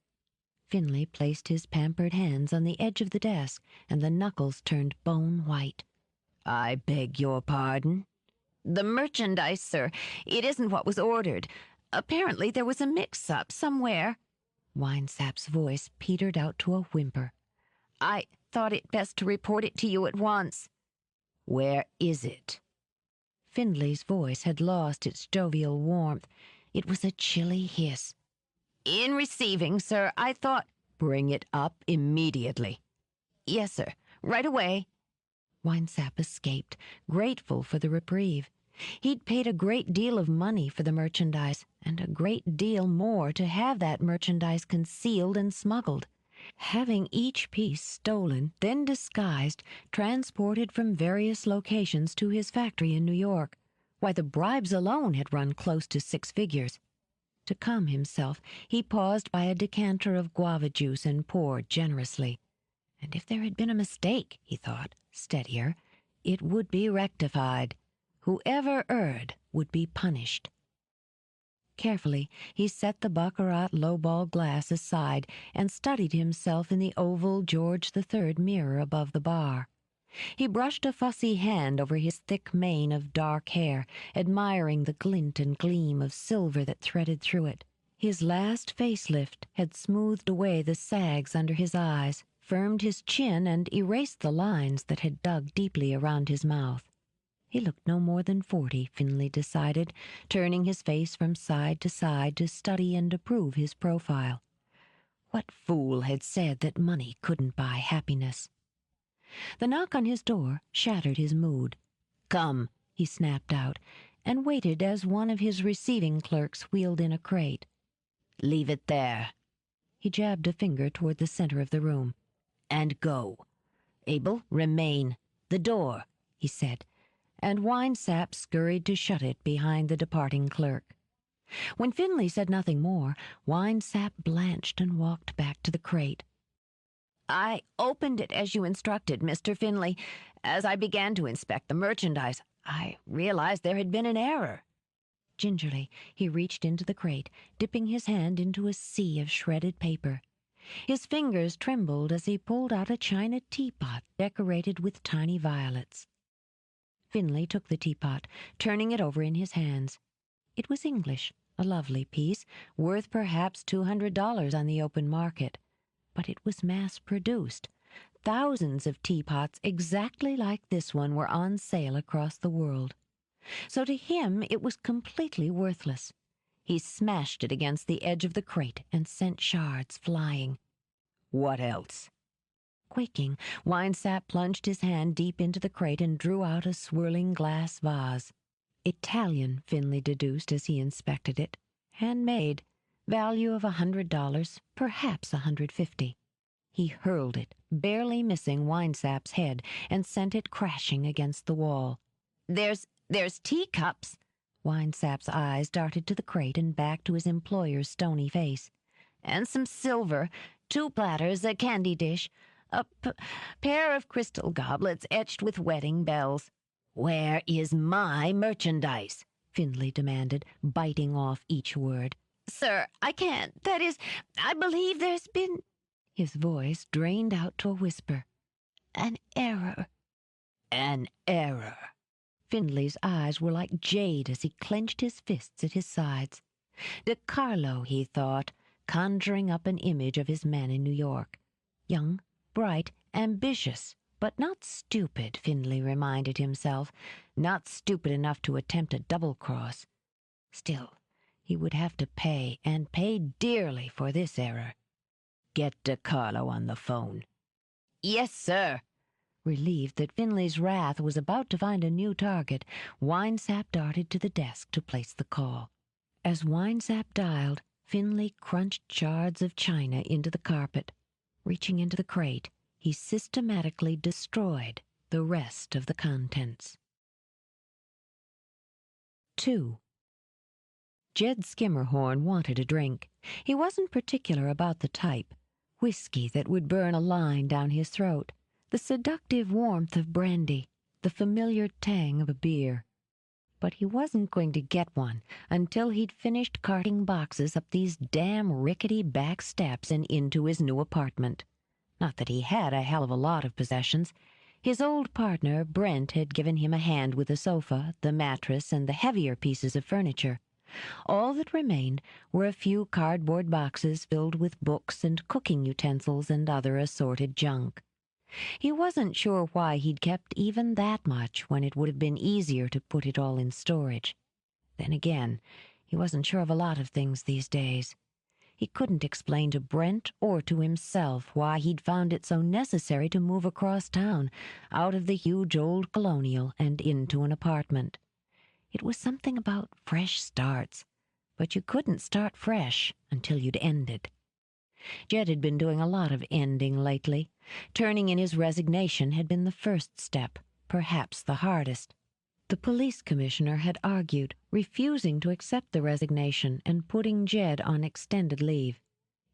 Finley placed his pampered hands on the edge of the desk, and the knuckles turned bone white. "I beg your pardon?" "The merchandise, sir. It isn't what was ordered. Apparently there was a mix-up somewhere." Winesap's voice petered out to a whimper. "I thought it best to report it to you at once." "Where is it?" Findlay's voice had lost its jovial warmth. It was a chilly hiss. "In receiving, sir. I thought—" "Bring it up immediately." "Yes, sir. Right away." Winesap escaped, grateful for the reprieve. He'd paid a great deal of money for the merchandise, and a great deal more to have that merchandise concealed and smuggled. Having each piece stolen, then disguised, transported from various locations to his factory in New York. Why, the bribes alone had run close to 6 figures. To calm himself, he paused by a decanter of guava juice and poured generously. And if there had been a mistake, he thought, steadier, it would be rectified. Whoever erred would be punished. Carefully, he set the baccarat lowball glass aside and studied himself in the oval George III mirror above the bar. He brushed a fussy hand over his thick mane of dark hair, admiring the glint and gleam of silver that threaded through it. His last facelift had smoothed away the sags under his eyes, firmed his chin, and erased the lines that had dug deeply around his mouth. He looked no more than 40, Finley decided, turning his face from side to study and approve his profile. What fool had said that money couldn't buy happiness? The knock on his door shattered his mood. "Come," he snapped out, and waited as one of his receiving clerks wheeled in a crate. "Leave it there." He jabbed a finger toward the center of the room. "And go. Abel, remain. The door," he said, and Winesap scurried to shut it behind the departing clerk. When Finley said nothing more, Winesap blanched and walked back to the crate. "I opened it as you instructed, Mr. Finley. As I began to inspect the merchandise, I realized there had been an error." Gingerly, he reached into the crate, dipping his hand into a sea of shredded paper. His fingers trembled as he pulled out a china teapot decorated with tiny violets. Finley took the teapot, turning it over in his hands. It was English, a lovely piece, worth perhaps $200 on the open market. But it was mass-produced. Thousands of teapots exactly like this one were on sale across the world. So to him it was completely worthless. He smashed it against the edge of the crate and sent shards flying. "What else?" Quaking, Winesap plunged his hand deep into the crate and drew out a swirling glass vase. Italian, Finley deduced as he inspected it. Handmade. Value of $100, perhaps $150. He hurled it, barely missing Winesap's head, and sent it crashing against the wall. There's teacups." Winesap's eyes darted to the crate and back to his employer's stony face. "And some silver, 2 platters, a candy dish, a pair of crystal goblets etched with wedding bells." "Where is my merchandise?" Finley demanded, biting off each word. "Sir, I can't. That is, I believe there's been—" His voice drained out to a whisper. "An error." An error. Findlay's eyes were like jade as he clenched his fists at his sides. De Carlo, he thought, conjuring up an image of his man in New York. Young, bright, ambitious, but not stupid, Findlay reminded himself. Not stupid enough to attempt a double-cross. Still, he would have to pay, and pay dearly for this error. Get De Carlo on the phone. Yes, sir. Relieved that Findlay's wrath was about to find a new target, Winesap darted to the desk to place the call. As Winesap dialed, Findlay crunched shards of china into the carpet. Reaching into the crate, he systematically destroyed the rest of the contents. 2. Jed Skimmerhorn wanted a drink. He wasn't particular about the type. Whiskey that would burn a line down his throat, the seductive warmth of brandy, the familiar tang of a beer. But he wasn't going to get one until he'd finished carting boxes up these damn rickety back steps and into his new apartment. Not that he had a hell of a lot of possessions. His old partner, Brent, had given him a hand with the sofa, the mattress, and the heavier pieces of furniture. All that remained were a few cardboard boxes filled with books and cooking utensils and other assorted junk. He wasn't sure why he'd kept even that much when it would have been easier to put it all in storage. Then again, he wasn't sure of a lot of things these days. He couldn't explain to Brent or to himself why he'd found it so necessary to move across town, out of the huge old colonial and into an apartment. It was something about fresh starts, but you couldn't start fresh until you'd ended. Jed had been doing a lot of ending lately. Turning in his resignation had been the first step, perhaps the hardest. The police commissioner had argued, refusing to accept the resignation and putting Jed on extended leave.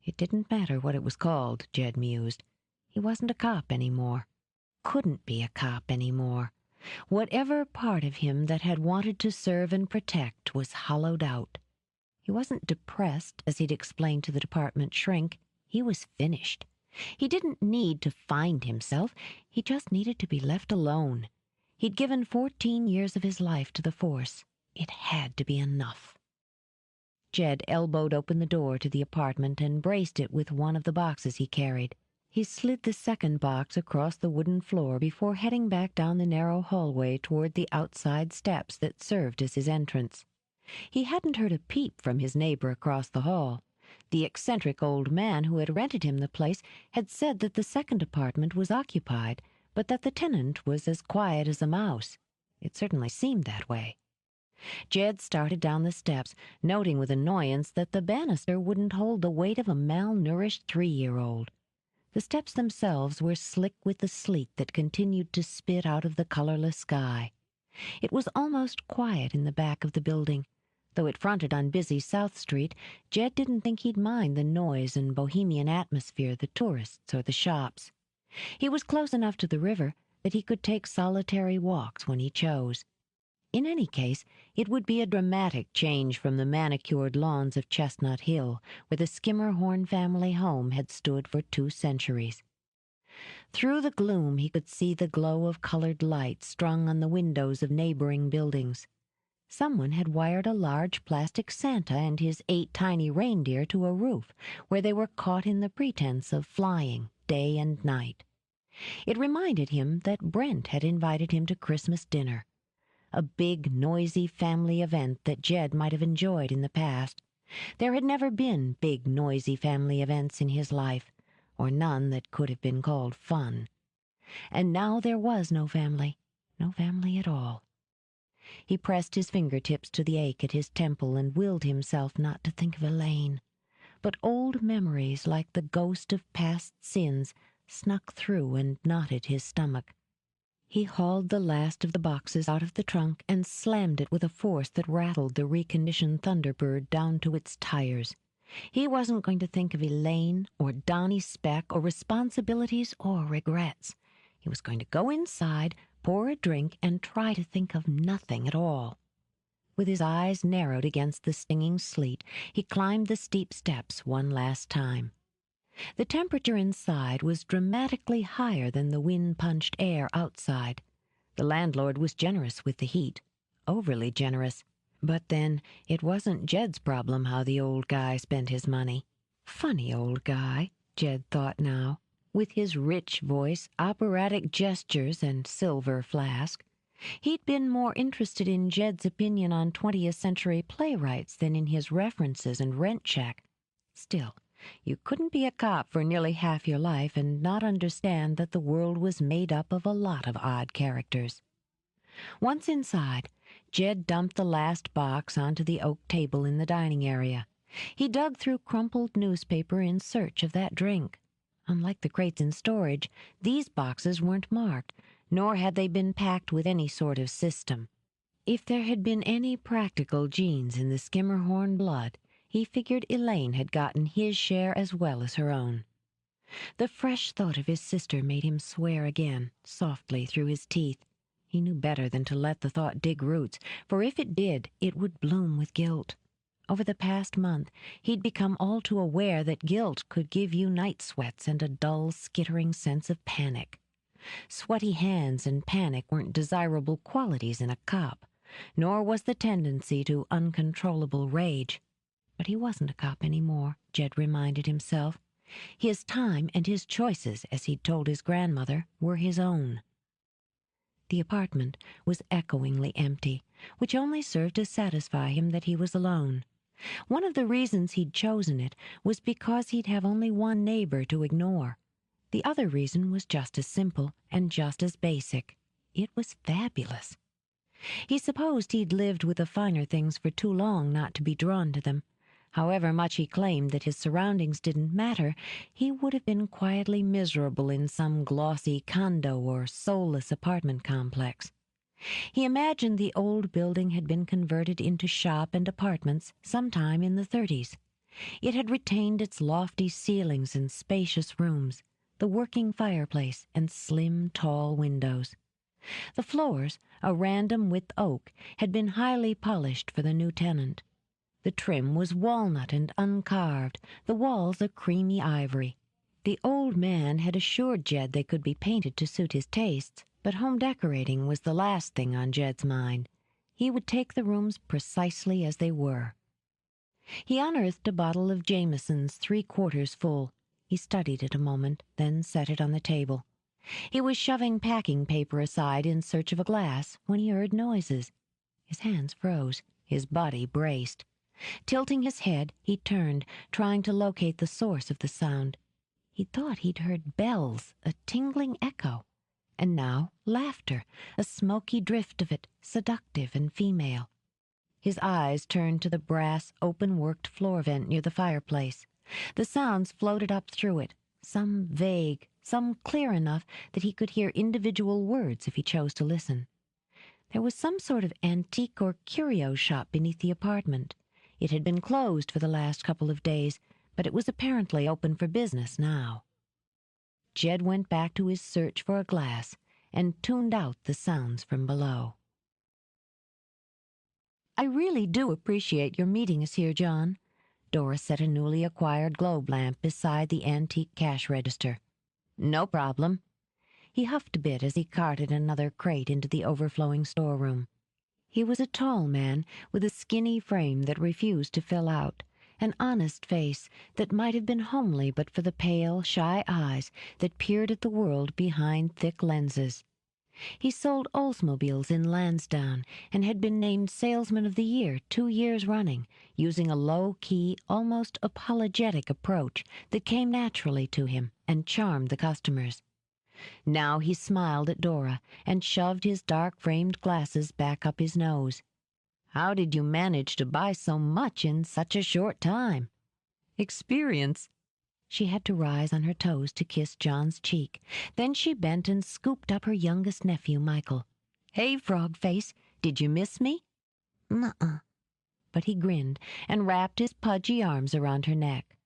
It didn't matter what it was called, Jed mused. He wasn't a cop anymore. Couldn't be a cop anymore. Whatever part of him that had wanted to serve and protect was hollowed out. He wasn't depressed, as he'd explained to the department shrink. He was finished. He didn't need to find himself. He just needed to be left alone. He'd given 14 years of his life to the force. It had to be enough. Jed elbowed open the door to the apartment and braced it with one of the boxes he carried. He slid the second box across the wooden floor before heading back down the narrow hallway toward the outside steps that served as his entrance. He hadn't heard a peep from his neighbor across the hall. The eccentric old man who had rented him the place had said that the second apartment was occupied, but that the tenant was as quiet as a mouse. It certainly seemed that way. Jed started down the steps, noting with annoyance that the banister wouldn't hold the weight of a malnourished 3-year-old. The steps themselves were slick with the sleet that continued to spit out of the colorless sky. It was almost quiet in the back of the building. Though it fronted on busy South Street, Jed didn't think he'd mind the noise and bohemian atmosphere, the tourists or the shops. He was close enough to the river that he could take solitary walks when he chose. In any case, it would be a dramatic change from the manicured lawns of Chestnut Hill, where the Skimmerhorn family home had stood for 2 centuries. Through the gloom he could see the glow of colored lights strung on the windows of neighboring buildings. Someone had wired a large plastic Santa and his 8 tiny reindeer to a roof, where they were caught in the pretense of flying day and night. It reminded him that Brent had invited him to Christmas dinner, a big, noisy family event that Jed might have enjoyed in the past. There had never been big, noisy family events in his life, or none that could have been called fun. And now there was no family at all. He pressed his fingertips to the ache at his temple and willed himself not to think of Elaine. But old memories, like the ghost of past sins, snuck through and knotted his stomach. He hauled the last of the boxes out of the trunk and slammed it with a force that rattled the reconditioned Thunderbird down to its tires. He wasn't going to think of Elaine or Donnie Speck or responsibilities or regrets. He was going to go inside, pour a drink, and try to think of nothing at all. With his eyes narrowed against the stinging sleet, he climbed the steep steps one last time. The temperature inside was dramatically higher than the wind-punched air outside. The landlord was generous with the heat, overly generous. But then, it wasn't Jed's problem how the old guy spent his money. Funny old guy, Jed thought now, with his rich voice, operatic gestures, and silver flask. He'd been more interested in Jed's opinion on 20th century playwrights than in his references and rent check. Still, you couldn't be a cop for nearly half your life and not understand that the world was made up of a lot of odd characters. Once inside, Jed dumped the last box onto the oak table in the dining area. He dug through crumpled newspaper in search of that drink. Unlike the crates in storage, these boxes weren't marked, nor had they been packed with any sort of system. If there had been any practical genes in the Skimmerhorn blood, he figured Elaine had gotten his share as well as her own. The fresh thought of his sister made him swear again, softly through his teeth. He knew better than to let the thought dig roots, for if it did, it would bloom with guilt. Over the past month, he'd become all too aware that guilt could give you night sweats and a dull, skittering sense of panic. Sweaty hands and panic weren't desirable qualities in a cop, nor was the tendency to uncontrollable rage. But he wasn't a cop anymore, Jed reminded himself. His time and his choices, as he'd told his grandmother, were his own. The apartment was echoingly empty, which only served to satisfy him that he was alone. One of the reasons he'd chosen it was because he'd have only one neighbor to ignore. The other reason was just as simple and just as basic. It was fabulous. He supposed he'd lived with the finer things for too long not to be drawn to them. However much he claimed that his surroundings didn't matter, he would have been quietly miserable in some glossy condo or soulless apartment complex. He imagined the old building had been converted into shop and apartments sometime in the 30s. It had retained its lofty ceilings and spacious rooms, the working fireplace and slim, tall windows. The floors, a random width oak, had been highly polished for the new tenant. The trim was walnut and uncarved, the walls a creamy ivory. The old man had assured Jed they could be painted to suit his tastes, but home decorating was the last thing on Jed's mind. He would take the rooms precisely as they were. He unearthed a bottle of Jameson's 3/4 full. He studied it a moment, then set it on the table. He was shoving packing paper aside in search of a glass when he heard noises. His hands froze, his body braced. Tilting his head, he turned, trying to locate the source of the sound. He thought he'd heard bells, a tingling echo. And now laughter, a smoky drift of it, seductive and female. His eyes turned to the brass, open-worked floor vent near the fireplace. The sounds floated up through it, some vague, some clear enough that he could hear individual words if he chose to listen. There was some sort of antique or curio shop beneath the apartment. It had been closed for the last couple of days, but it was apparently open for business now. Jed went back to his search for a glass and tuned out the sounds from below. "I really do appreciate your meeting us here, John." Dora set a newly acquired globe lamp beside the antique cash register. "No problem." He huffed a bit as he carted another crate into the overflowing storeroom. He was a tall man with a skinny frame that refused to fill out, an honest face that might have been homely but for the pale, shy eyes that peered at the world behind thick lenses. He sold Oldsmobiles in Lansdowne and had been named Salesman of the Year 2 years running, using a low-key, almost apologetic approach that came naturally to him and charmed the customers. Now he smiled at Dora and shoved his dark-framed glasses back up his nose. "How did you manage to buy so much in such a short time?" "Experience." She had to rise on her toes to kiss John's cheek. Then she bent and scooped up her youngest nephew, Michael. "Hey, Frog-Face, did you miss me?" "Nuh-uh." But he grinned and wrapped his pudgy arms around her neck.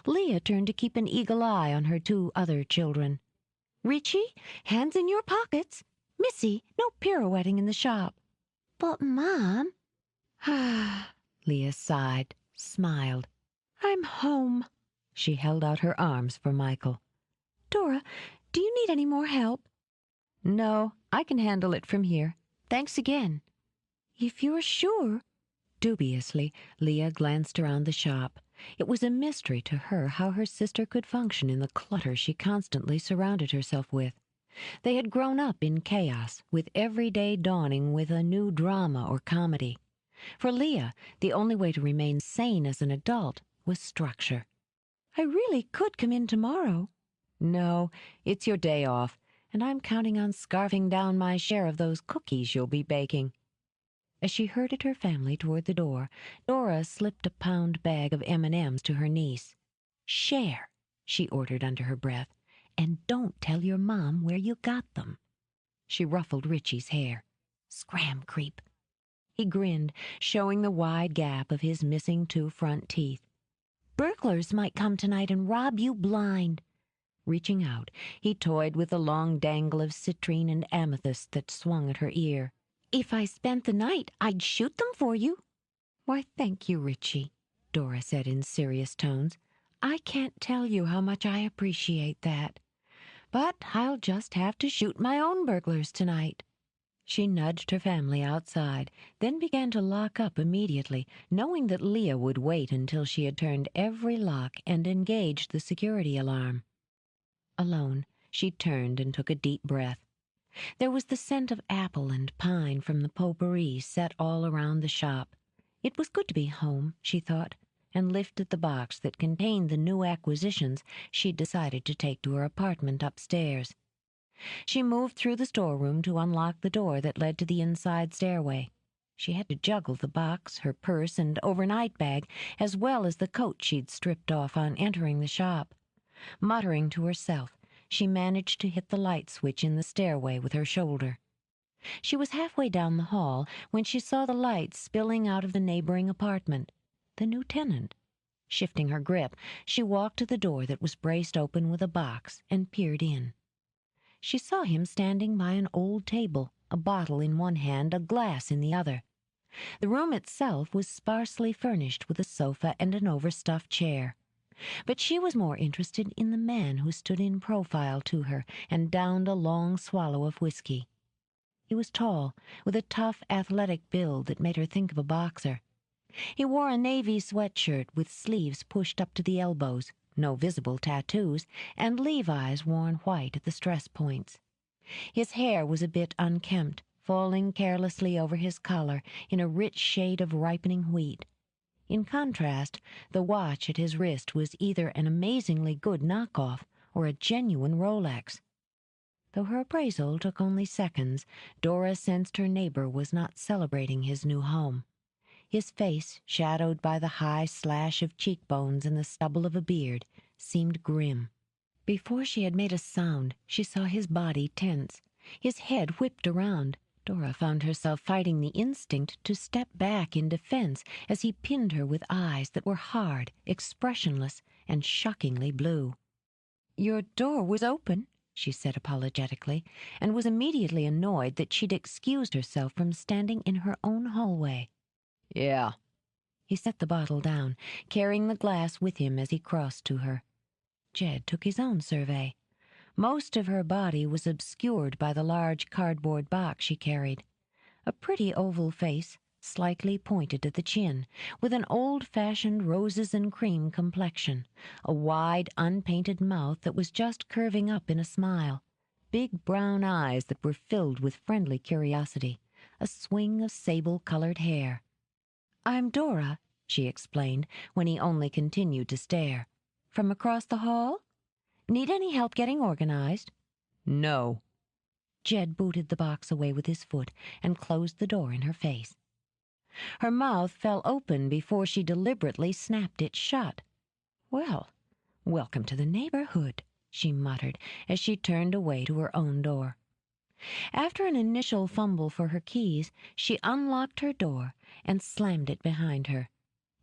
Leah turned to keep an eagle eye on her 2 other children. "Richie, hands in your pockets. Missy, no pirouetting in the shop." "But, Mom—" Leah sighed, smiled. "I'm home." She held out her arms for Michael. Dora, do you need any more help? No, I can handle it from here. Thanks again. If you're sure. Dubiously, Leah glanced around the shop. It was a mystery to her how her sister could function in the clutter she constantly surrounded herself with. They had grown up in chaos, with every day dawning with a new drama or comedy. For Leah, the only way to remain sane as an adult was structure. I really could come in tomorrow. No, it's your day off, and I'm counting on scarfing down my share of those cookies you'll be baking. As she herded her family toward the door, Nora slipped a pound bag of M&Ms to her niece. "Share," she ordered under her breath, "and don't tell your mom where you got them." She ruffled Richie's hair. "Scram, creep." He grinned, showing the wide gap of his missing 2 front teeth. "Burglars might come tonight and rob you blind." Reaching out, he toyed with the long dangle of citrine and amethyst that swung at her ear. "If I spent the night, I'd shoot them for you." "Why, thank you, Richie," Dora said in serious tones. "I can't tell you how much I appreciate that. But I'll just have to shoot my own burglars tonight." She nudged her family outside, then began to lock up immediately, knowing that Leah would wait until she had turned every lock and engaged the security alarm. Alone, she turned and took a deep breath. There was the scent of apple and pine from the potpourri set all around the shop. It was good to be home, she thought, and lifted the box that contained the new acquisitions she'd decided to take to her apartment upstairs. She moved through the storeroom to unlock the door that led to the inside stairway. She had to juggle the box, her purse, and overnight bag, as well as the coat she'd stripped off on entering the shop. Muttering to herself, she managed to hit the light switch in the stairway with her shoulder. She was halfway down the hall when she saw the light spilling out of the neighboring apartment. The new tenant. Shifting her grip, she walked to the door that was braced open with a box and peered in. She saw him standing by an old table, a bottle in one hand, a glass in the other. The room itself was sparsely furnished with a sofa and an overstuffed chair. But she was more interested in the man who stood in profile to her and downed a long swallow of whiskey. He was tall, with a tough, athletic build that made her think of a boxer. He wore a navy sweatshirt with sleeves pushed up to the elbows, no visible tattoos, and Levi's worn white at the stress points. His hair was a bit unkempt, falling carelessly over his collar in a rich shade of ripening wheat. In contrast, the watch at his wrist was either an amazingly good knockoff or a genuine Rolex. Though her appraisal took only seconds, Dora sensed her neighbor was not celebrating his new home. His face, shadowed by the high slash of cheekbones and the stubble of a beard, seemed grim. Before she had made a sound, she saw his body tense. His head whipped around. Dora found herself fighting the instinct to step back in defense as he pinned her with eyes that were hard, expressionless, and shockingly blue. "Your door was open," she said apologetically, and was immediately annoyed that she'd excused herself from standing in her own hallway. "Yeah." He set the bottle down, carrying the glass with him as he crossed to her. Jed took his own survey. Most of her body was obscured by the large cardboard box she carried. A pretty oval face, slightly pointed at the chin, with an old-fashioned roses and cream complexion, a wide, unpainted mouth that was just curving up in a smile, big brown eyes that were filled with friendly curiosity, a swing of sable-colored hair. "I'm Dora," she explained, when he only continued to stare. "From across the hall? Need any help getting organized?" "No." Jed booted the box away with his foot and closed the door in her face. Her mouth fell open before she deliberately snapped it shut. "Well, welcome to the neighborhood," she muttered as she turned away to her own door. After an initial fumble for her keys, she unlocked her door and slammed it behind her.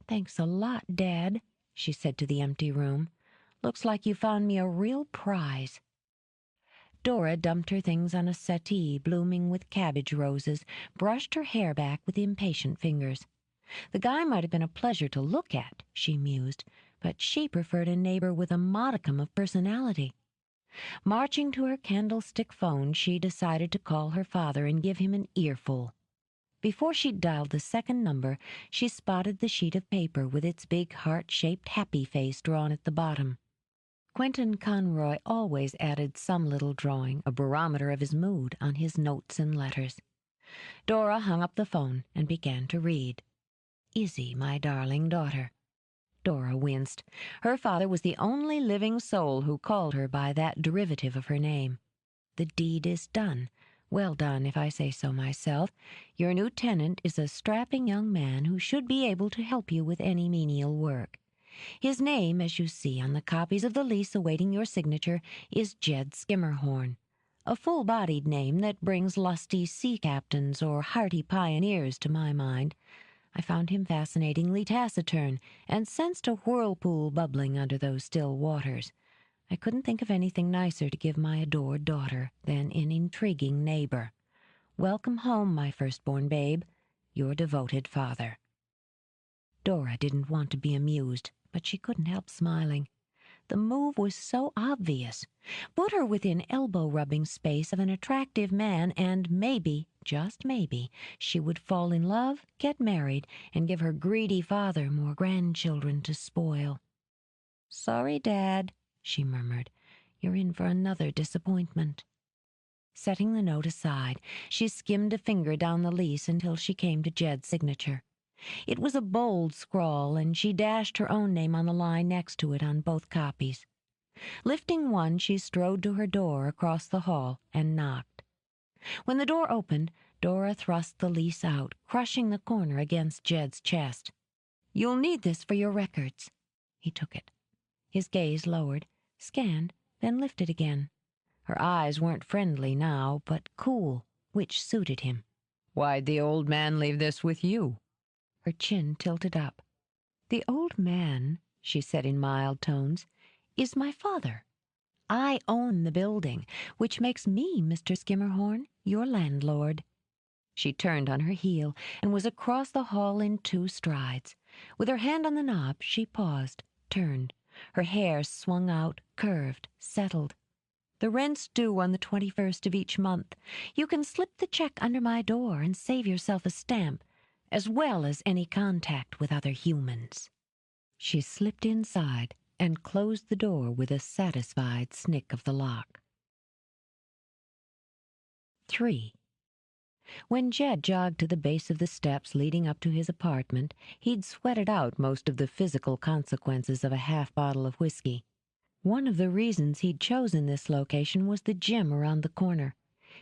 "Thanks a lot, Dad," she said to the empty room. "Looks like you found me a real prize." Dora dumped her things on a settee blooming with cabbage roses, brushed her hair back with impatient fingers. The guy might have been a pleasure to look at, she mused, but she preferred a neighbor with a modicum of personality. Marching to her candlestick phone, she decided to call her father and give him an earful. Before she dialed the second number, she spotted the sheet of paper with its big heart-shaped happy face drawn at the bottom. Quentin Conroy always added some little drawing, a barometer of his mood, on his notes and letters. Dora hung up the phone and began to read. Izzy, my darling daughter. Dora winced. Her father was the only living soul who called her by that derivative of her name. The deed is done. Well done, if I say so myself. Your new tenant is a strapping young man who should be able to help you with any menial work. His name, as you see on the copies of the lease awaiting your signature, is Jed Skimmerhorn, a full-bodied name that brings lusty sea captains or hearty pioneers to my mind. I found him fascinatingly taciturn, and sensed a whirlpool bubbling under those still waters. I couldn't think of anything nicer to give my adored daughter than an intriguing neighbor. Welcome home, my firstborn babe. Your devoted father. Dora didn't want to be amused, but she couldn't help smiling. The move was so obvious. Put her within elbow-rubbing space of an attractive man, and maybe, just maybe, she would fall in love, get married, and give her greedy father more grandchildren to spoil. "Sorry, Dad," she murmured. "You're in for another disappointment." Setting the note aside, she skimmed a finger down the lease until she came to Jed's signature. It was a bold scrawl, and she dashed her own name on the line next to it on both copies. Lifting one, she strode to her door across the hall and knocked. When the door opened, Dora thrust the lease out, crushing the corner against Jed's chest. "You'll need this for your records." He took it. His gaze lowered, scanned, then lifted again. Her eyes weren't friendly now, but cool, which suited him. "Why'd the old man leave this with you?" Her chin tilted up. "The old man," she said in mild tones, "is my father. I own the building, which makes me, Mr. Skimmerhorn, your landlord." She turned on her heel and was across the hall in 2 strides. With her hand on the knob, she paused, turned. Her hair swung out, curved, settled. "The rent's due on the 21st of each month. You can slip the check under my door and save yourself a stamp, as well as any contact with other humans." She slipped inside and closed the door with a satisfied snick of the lock. 3. When Jed jogged to the base of the steps leading up to his apartment, he'd sweated out most of the physical consequences of a half bottle of whiskey. One of the reasons he'd chosen this location was the gym around the corner.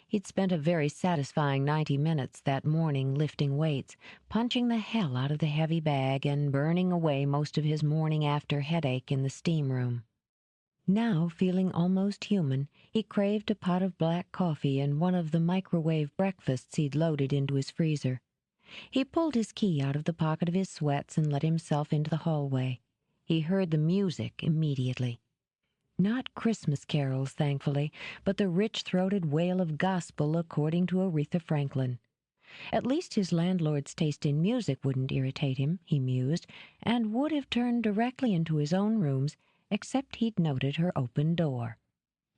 He'd spent a very satisfying 90 minutes that morning lifting weights, punching the hell out of the heavy bag, and burning away most of his morning-after headache in the steam room. Now, feeling almost human, he craved a pot of black coffee and one of the microwave breakfasts he'd loaded into his freezer. He pulled his key out of the pocket of his sweats and let himself into the hallway. He heard the music immediately. Not Christmas carols, thankfully, but the rich-throated wail of gospel according to Aretha Franklin. At least his landlord's taste in music wouldn't irritate him, he mused, and would have turned directly into his own rooms, except he'd noted her open door.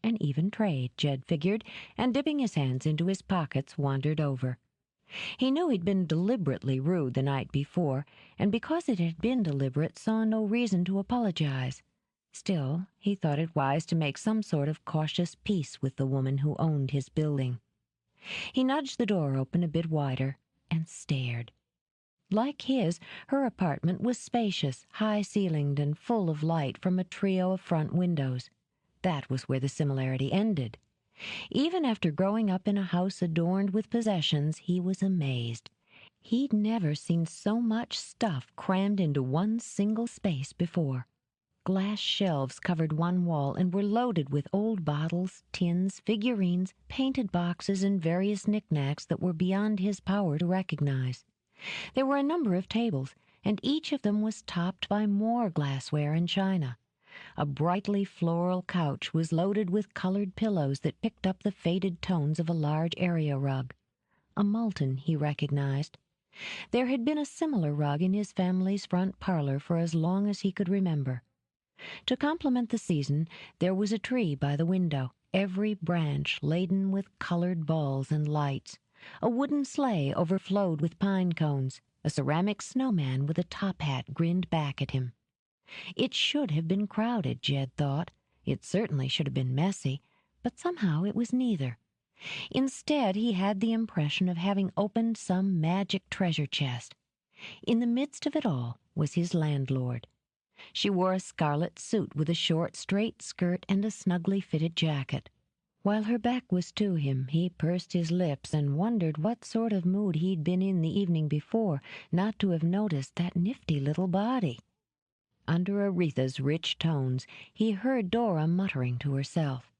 An even trade, Jed figured, and dipping his hands into his pockets, wandered over. He knew he'd been deliberately rude the night before, and because it had been deliberate, saw no reason to apologize. Still, he thought it wise to make some sort of cautious peace with the woman who owned his building. He nudged the door open a bit wider and stared. Like his, her apartment was spacious, high-ceilinged, and full of light from a trio of front windows. That was where the similarity ended. Even after growing up in a house adorned with possessions, he was amazed. He'd never seen so much stuff crammed into one single space before. Glass shelves covered one wall and were loaded with old bottles, tins, figurines, painted boxes, and various knickknacks that were beyond his power to recognize. There were a number of tables, and each of them was topped by more glassware and china. A brightly floral couch was loaded with colored pillows that picked up the faded tones of a large area rug. A Moulton, he recognized. There had been a similar rug in his family's front parlor for as long as he could remember. To complement the season, there was a tree by the window, every branch laden with colored balls and lights. A wooden sleigh overflowed with pine cones. A ceramic snowman with a top hat grinned back at him. It should have been crowded, Jed thought. It certainly should have been messy, but somehow it was neither. Instead, he had the impression of having opened some magic treasure chest. In the midst of it all was his landlord. She wore a scarlet suit with a short, straight skirt and a snugly fitted jacket. While her back was to him, he pursed his lips and wondered what sort of mood he'd been in the evening before, not to have noticed that nifty little body. Under Aretha's rich tones, he heard Dora muttering to herself.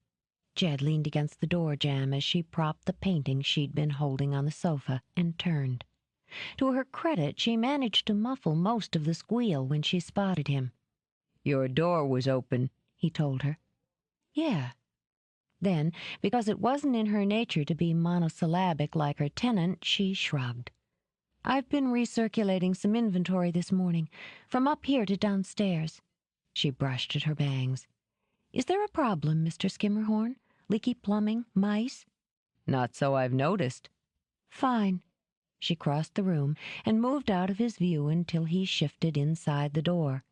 Jed leaned against the door jamb as she propped the painting she'd been holding on the sofa and turned. To her credit, she managed to muffle most of the squeal when she spotted him. "Your door was open," he told her. "Yeah." Then, because it wasn't in her nature to be monosyllabic like her tenant, she shrugged. "I've been recirculating some inventory this morning, from up here to downstairs." She brushed at her bangs. "Is there a problem, Mr. Skimmerhorn? Leaky plumbing? Mice?" "Not so I've noticed." "Fine." She crossed the room and moved out of his view until he shifted inside the door.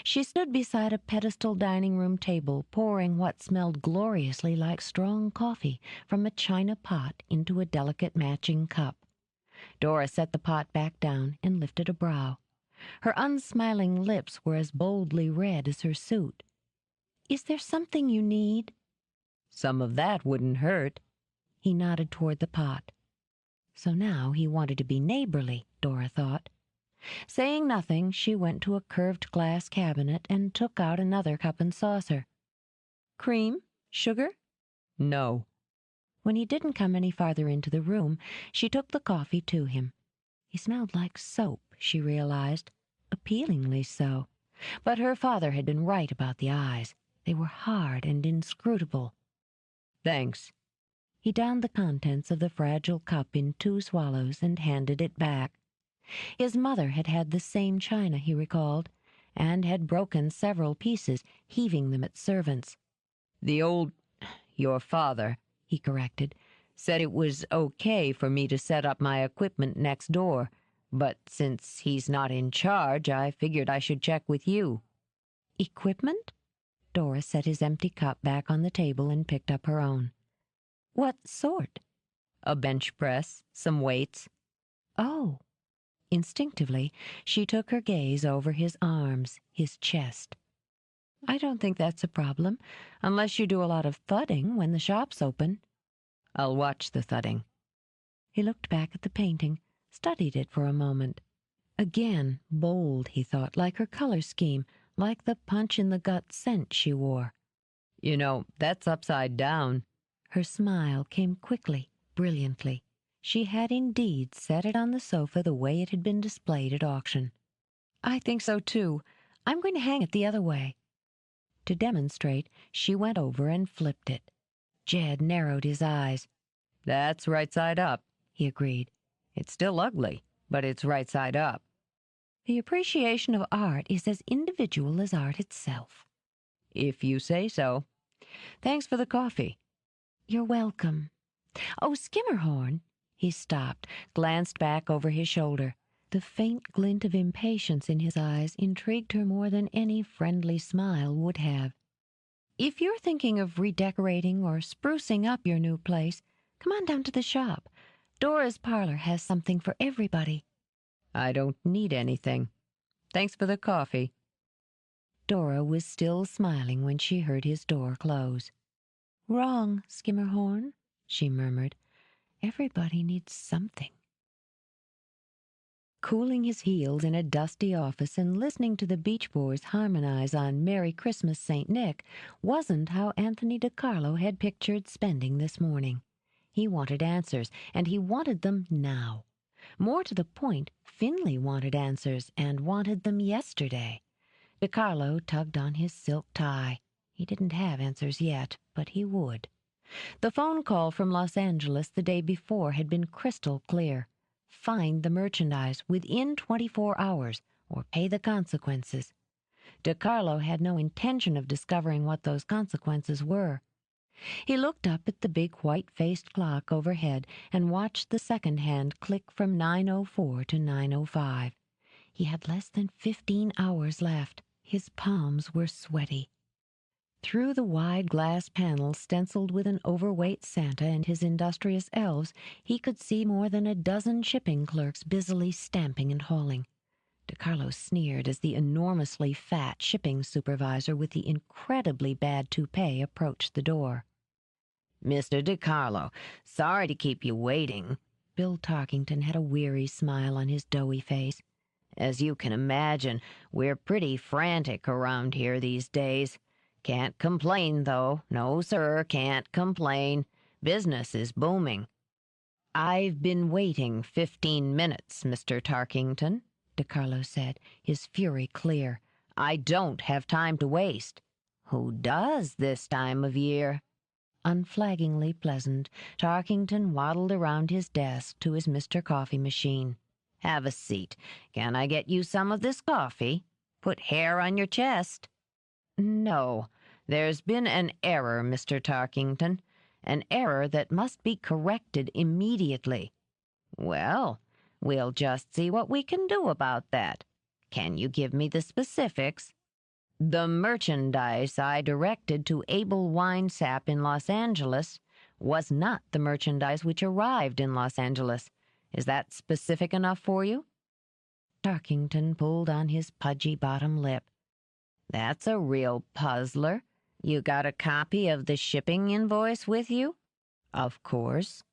She stood beside a pedestal dining room table, pouring what smelled gloriously like strong coffee from a china pot into a delicate matching cup. Dora set the pot back down and lifted a brow. Her unsmiling lips were as boldly red as her suit. "Is there something you need?" "Some of that wouldn't hurt." He nodded toward the pot. So now he wanted to be neighborly, Dora thought. Saying nothing, she went to a curved glass cabinet and took out another cup and saucer. "Cream? Sugar?" "No." When he didn't come any farther into the room, she took the coffee to him. He smelled like soap, she realized, appealingly so. But her father had been right about the eyes. They were hard and inscrutable. "Thanks." He downed the contents of the fragile cup in 2 swallows and handed it back. His mother had had the same china, he recalled, and had broken several pieces, heaving them at servants. Your father," he corrected, "said it was okay for me to set up my equipment next door, but since he's not in charge, I figured I should check with you." "Equipment?" Dora set his empty cup back on the table and picked up her own. "What sort?" "A bench press, some weights." "Oh." Instinctively, she took her gaze over his arms, his chest. "I don't think that's a problem, unless you do a lot of thudding when the shop's open." "I'll watch the thudding." He looked back at the painting, studied it for a moment. Again, bold, he thought, like her color scheme, like the punch-in-the-gut scent she wore. "You know, that's upside down." Her smile came quickly, brilliantly. She had indeed set it on the sofa the way it had been displayed at auction. "I think so, too. I'm going to hang it the other way." To demonstrate, she went over and flipped it. Jed narrowed his eyes. "That's right side up," he agreed. "It's still ugly, but it's right side up." "The appreciation of art is as individual as art itself." "If you say so. Thanks for the coffee." "You're welcome. Oh, Skimmerhorn." He stopped, glanced back over his shoulder. The faint glint of impatience in his eyes intrigued her more than any friendly smile would have. "If you're thinking of redecorating or sprucing up your new place, come on down to the shop. Dora's parlor has something for everybody." "I don't need anything. Thanks for the coffee." Dora was still smiling when she heard his door close. "Wrong, Skimmerhorn," she murmured. "Everybody needs something." Cooling his heels in a dusty office and listening to the Beach Boys harmonize on Merry Christmas, St. Nick wasn't how Anthony DiCarlo had pictured spending this morning. He wanted answers, and he wanted them now. More to the point, Finley wanted answers, and wanted them yesterday. DiCarlo tugged on his silk tie. He didn't have answers yet, but he would. The phone call from Los Angeles the day before had been crystal clear. Find the merchandise within 24 hours or pay the consequences. DeCarlo had no intention of discovering what those consequences were. He looked up at the big white-faced clock overhead and watched the second hand click from 9:04 to 9:05. He had less than 15 hours left. His palms were sweaty. Through the wide glass panels stenciled with an overweight Santa and his industrious elves, he could see more than a dozen shipping clerks busily stamping and hauling. DeCarlo sneered as the enormously fat shipping supervisor with the incredibly bad toupee approached the door. "Mr. DeCarlo, sorry to keep you waiting." Bill Tarkington had a weary smile on his doughy face. "As you can imagine, we're pretty frantic around here these days. Can't complain, though. No, sir, can't complain. Business is booming." "I've been waiting 15 minutes, Mr. Tarkington," DeCarlo said, his fury clear. "I don't have time to waste." "Who does this time of year?" Unflaggingly pleasant, Tarkington waddled around his desk to his Mr. Coffee machine. "Have a seat. Can I get you some of this coffee? Put hair on your chest." "No, there's been an error, Mr. Tarkington. An error that must be corrected immediately." "Well, we'll just see what we can do about that. Can you give me the specifics?" "The merchandise I directed to Abel Winesap in Los Angeles was not the merchandise which arrived in Los Angeles. Is that specific enough for you?" Tarkington pulled on his pudgy bottom lip. "That's a real puzzler. You got a copy of the shipping invoice with you?" "Of course."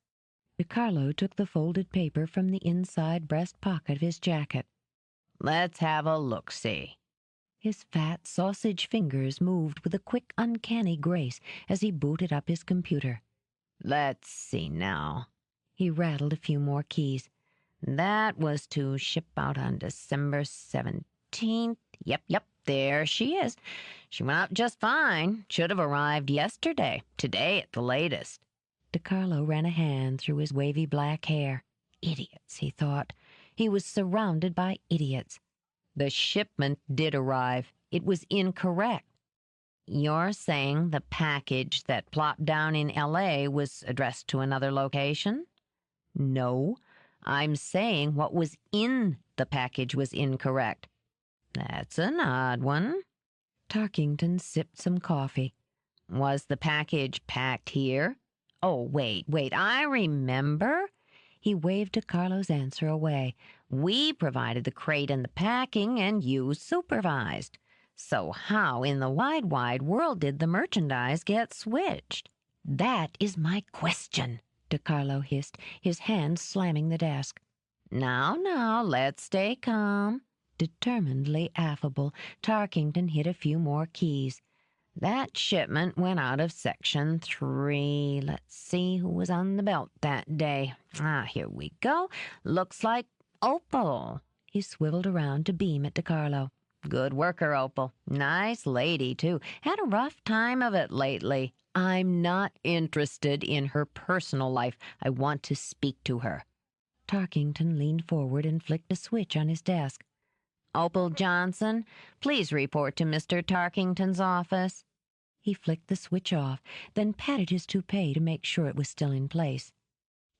DeCarlo took the folded paper from the inside breast pocket of his jacket. "Let's have a look-see." His fat sausage fingers moved with a quick, uncanny grace as he booted up his computer. "Let's see now." He rattled a few more keys. "That was to ship out on December 17th. Yep, there she is. She went out just fine. Should have arrived yesterday, today at the latest." DeCarlo ran a hand through his wavy black hair. Idiots, he thought. He was surrounded by idiots. "The shipment did arrive. It was incorrect." "You're saying the package that plopped down in L.A. was addressed to another location?" "No, I'm saying what was in the package was incorrect." "That's an odd one." Tarkington sipped some coffee. "Was the package packed here?" "Oh, wait, I remember." He waved DeCarlo's answer away. "We provided the crate and the packing, and you supervised. So how in the wide world did the merchandise get switched?" "That is my question," DeCarlo hissed, his hand slamming the desk. Now, let's stay calm." Determinedly affable, Tarkington hit a few more keys. "That shipment went out of Section 3. Let's see who was on the belt that day. Here we go. Looks like Opal." He swiveled around to beam at DeCarlo. "Good worker, Opal. Nice lady, too. Had a rough time of it lately. I'm not interested in her personal life. I want to speak to her." Tarkington leaned forward and flicked a switch on his desk. "Opal Johnson, please report to Mr. Tarkington's office." He flicked the switch off, then patted his toupee to make sure it was still in place.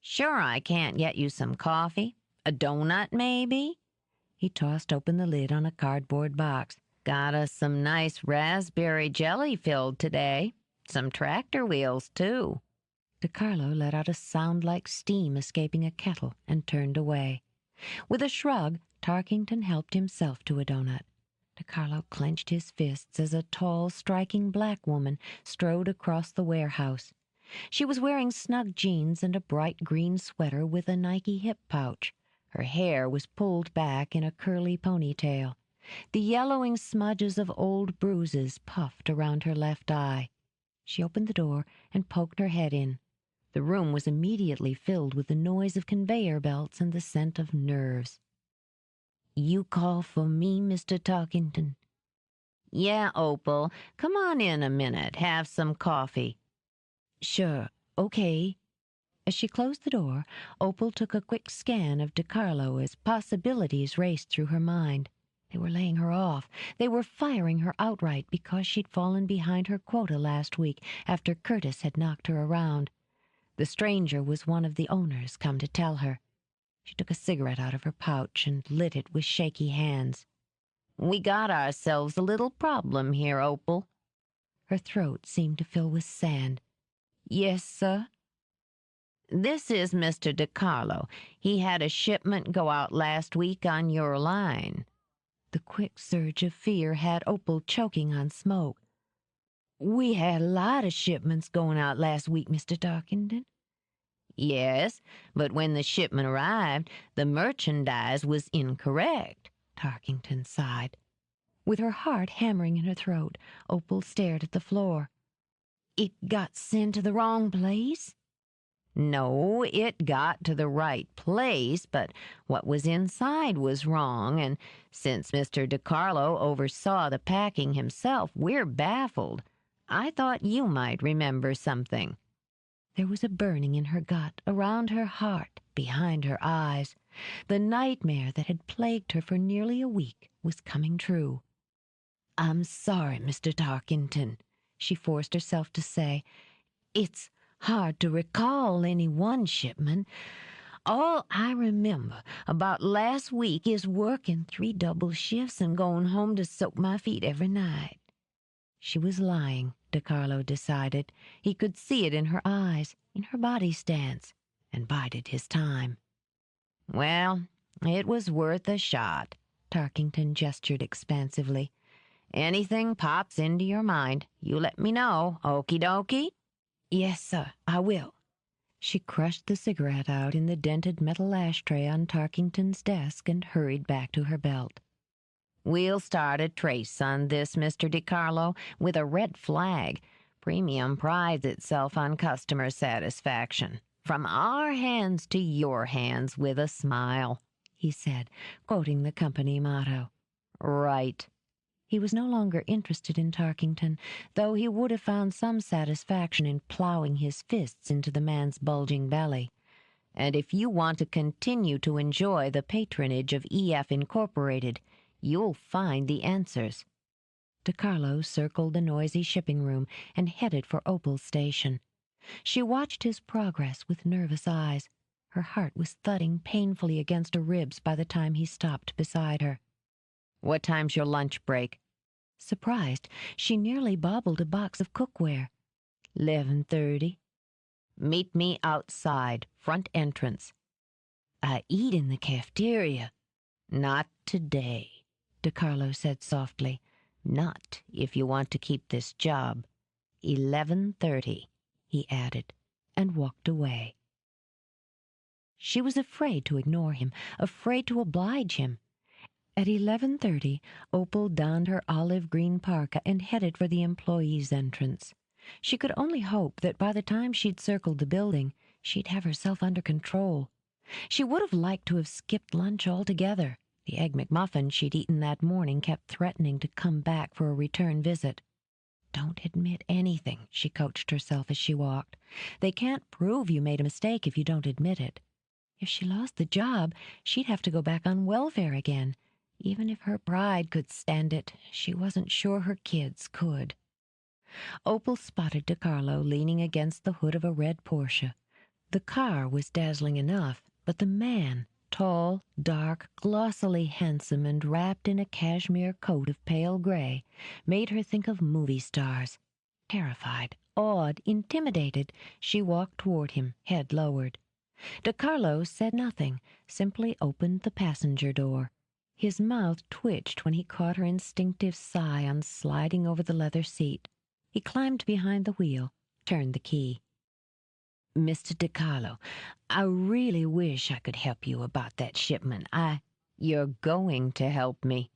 "Sure I can't get you some coffee? A donut, maybe?" He tossed open the lid on a cardboard box. "Got us some nice raspberry jelly filled today. Some tractor wheels, too." DeCarlo let out a sound like steam escaping a kettle and turned away. With a shrug, Tarkington helped himself to a donut. DeCarlo clenched his fists as a tall, striking black woman strode across the warehouse. She was wearing snug jeans and a bright green sweater with a Nike hip pouch. Her hair was pulled back in a curly ponytail. The yellowing smudges of old bruises puffed around her left eye. She opened the door and poked her head in. The room was immediately filled with the noise of conveyor belts and the scent of nerves. "You call for me, Mr. Tarkington?" "Yeah, Opal. Come on in a minute. Have some coffee." "Sure, okay." As she closed the door, Opal took a quick scan of DeCarlo as possibilities raced through her mind. They were laying her off. They were firing her outright because she'd fallen behind her quota last week after Curtis had knocked her around. The stranger was one of the owners come to tell her. She took a cigarette out of her pouch and lit it with shaky hands. "We got ourselves a little problem here, Opal." Her throat seemed to fill with sand. "Yes, sir?" "This is Mr. DiCarlo. He had a shipment go out last week on your line." The quick surge of fear had Opal choking on smoke. "We had a lot of shipments going out last week, Mr. Tarkington." "Yes, but when the shipment arrived, the merchandise was incorrect." Tarkington sighed. With her heart hammering in her throat, Opal stared at the floor. "It got sent to the wrong place?" "No, it got to the right place, but what was inside was wrong, and since Mr. DiCarlo oversaw the packing himself, we're baffled. I thought you might remember something." There was a burning in her gut, around her heart, behind her eyes. The nightmare that had plagued her for nearly a week was coming true. "I'm sorry, Mr. Tarkington," she forced herself to say. "It's hard to recall any one shipment. All I remember about last week is working 3 double shifts and going home to soak my feet every night." She was lying, DiCarlo decided. He could see it in her eyes, in her body stance, and bided his time. "Well, it was worth a shot." Tarkington gestured expansively. "Anything pops into your mind, you let me know, okie dokie?" "Yes, sir, I will." She crushed the cigarette out in the dented metal ashtray on Tarkington's desk and hurried back to her belt. "We'll start a trace on this, Mr. DiCarlo, with a red flag. Premium prides itself on customer satisfaction. From our hands to your hands with a smile," he said, quoting the company motto. "Right." He was no longer interested in Tarkington, though he would have found some satisfaction in plowing his fists into the man's bulging belly. "And if you want to continue to enjoy the patronage of EF Incorporated, you'll find the answers." DiCarlo circled the noisy shipping room and headed for Opal's station. She watched his progress with nervous eyes. Her heart was thudding painfully against her ribs by the time he stopped beside her. "What time's your lunch break?" Surprised, she nearly bobbled a box of cookware. 11:30. "Meet me outside, front entrance." "I eat in the cafeteria." "Not today," DiCarlo said softly. "Not if you want to keep this job. 11:30, he added, and walked away. She was afraid to ignore him, afraid to oblige him. At 11:30, Opal donned her olive green parka and headed for the employees' entrance. She could only hope that by the time she'd circled the building, she'd have herself under control. She would have liked to have skipped lunch altogether. The Egg McMuffin she'd eaten that morning kept threatening to come back for a return visit. "Don't admit anything," she coached herself as she walked. "They can't prove you made a mistake if you don't admit it." If she lost the job, she'd have to go back on welfare again. Even if her pride could stand it, she wasn't sure her kids could. Opal spotted DiCarlo leaning against the hood of a red Porsche. The car was dazzling enough, but the man, tall, dark, glossily handsome, and wrapped in a cashmere coat of pale gray, made her think of movie stars. Terrified, awed, intimidated, she walked toward him, head lowered. DiCarlo said nothing, simply opened the passenger door. His mouth twitched when he caught her instinctive sigh on sliding over the leather seat. He climbed behind the wheel, turned the key. "Mr. DiCarlo, I really wish I could help you about that shipment. You're going to help me."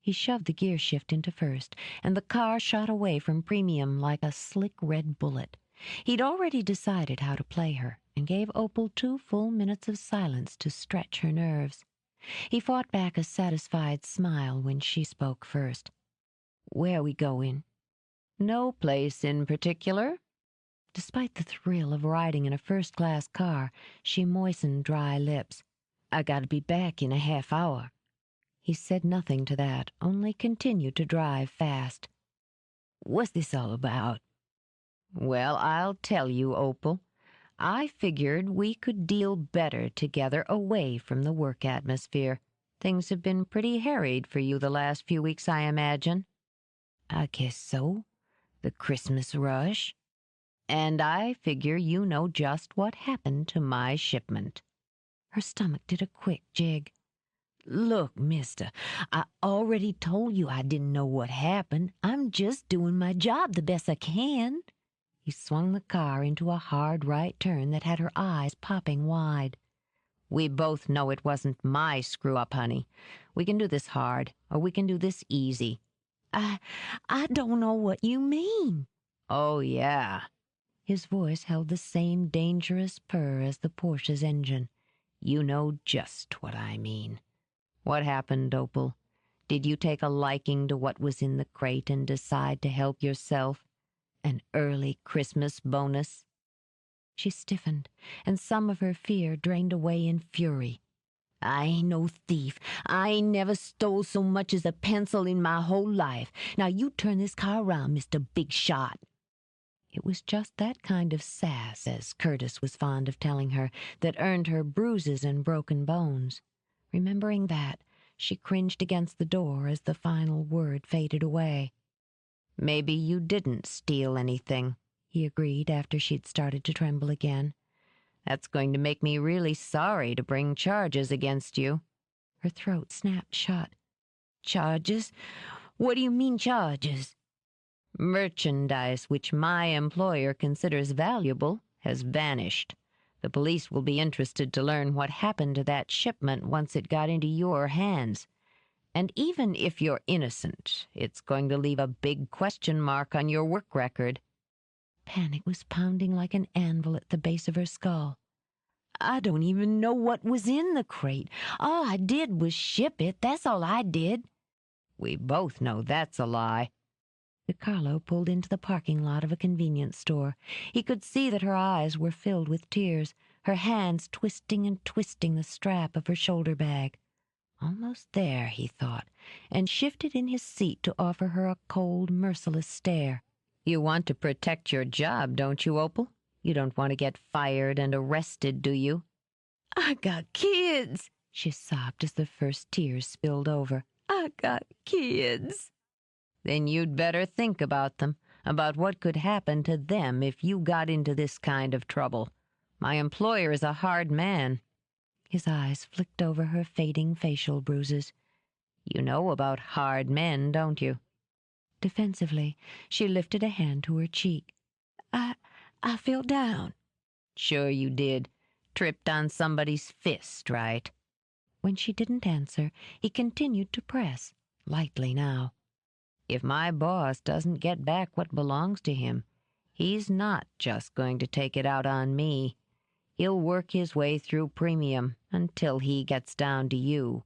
He shoved the gear shift into first, and the car shot away from Premium like a slick red bullet. He'd already decided how to play her, and gave Opal 2 full minutes of silence to stretch her nerves. He fought back a satisfied smile when she spoke first. "Where are we going?" "No place in particular." Despite the thrill of riding in a first-class car, she moistened dry lips. "I gotta be back in a half hour." He said nothing to that, only continued to drive fast. What's this all about? Well, I'll tell you, Opal. I figured we could deal better together away from the work atmosphere. Things have been pretty harried for you the last few weeks, I imagine. I guess so. The Christmas rush. And I figure you know just what happened to my shipment. Her stomach did a quick jig. Look, mister, I already told you I didn't know what happened. I'm just doing my job the best I can. He swung the car into a hard right turn that had her eyes popping wide. We both know it wasn't my screw-up, honey. We can do this hard, or we can do this easy. I don't know what you mean. Oh, yeah. His voice held the same dangerous purr as the Porsche's engine. You know just what I mean. What happened, Opal? Did you take a liking to what was in the crate and decide to help yourself? An early Christmas bonus? She stiffened, and some of her fear drained away in fury. I ain't no thief. I ain't never stole so much as a pencil in my whole life. Now you turn this car around, Mr. Big Shot. It was just that kind of sass, as Curtis was fond of telling her, that earned her bruises and broken bones. Remembering that, she cringed against the door as the final word faded away. Maybe you didn't steal anything, he agreed after she'd started to tremble again. That's going to make me really sorry to bring charges against you. Her throat snapped shut. Charges? What do you mean, charges? Merchandise which my employer considers valuable has vanished. The police will be interested to learn what happened to that shipment once it got into your hands. And even if you're innocent, it's going to leave a big question mark on your work record. Panic was pounding like an anvil at the base of her skull. I don't even know what was in the crate. All I did was ship it. That's all I did. We both know that's a lie. DiCarlo pulled into the parking lot of a convenience store. He could see that her eyes were filled with tears, her hands twisting and twisting the strap of her shoulder bag. Almost there, he thought, and shifted in his seat to offer her a cold, merciless stare. You want to protect your job, don't you, Opal? You don't want to get fired and arrested, do you? I got kids, she sobbed as the first tears spilled over. I got kids. Then you'd better think about them, about what could happen to them if you got into this kind of trouble. My employer is a hard man. His eyes flicked over her fading facial bruises. You know about hard men, don't you? Defensively, she lifted a hand to her cheek. I fell down. Sure you did. Tripped on somebody's fist, right? When she didn't answer, he continued to press, lightly now. If my boss doesn't get back what belongs to him, he's not just going to take it out on me. He'll work his way through premium until he gets down to you.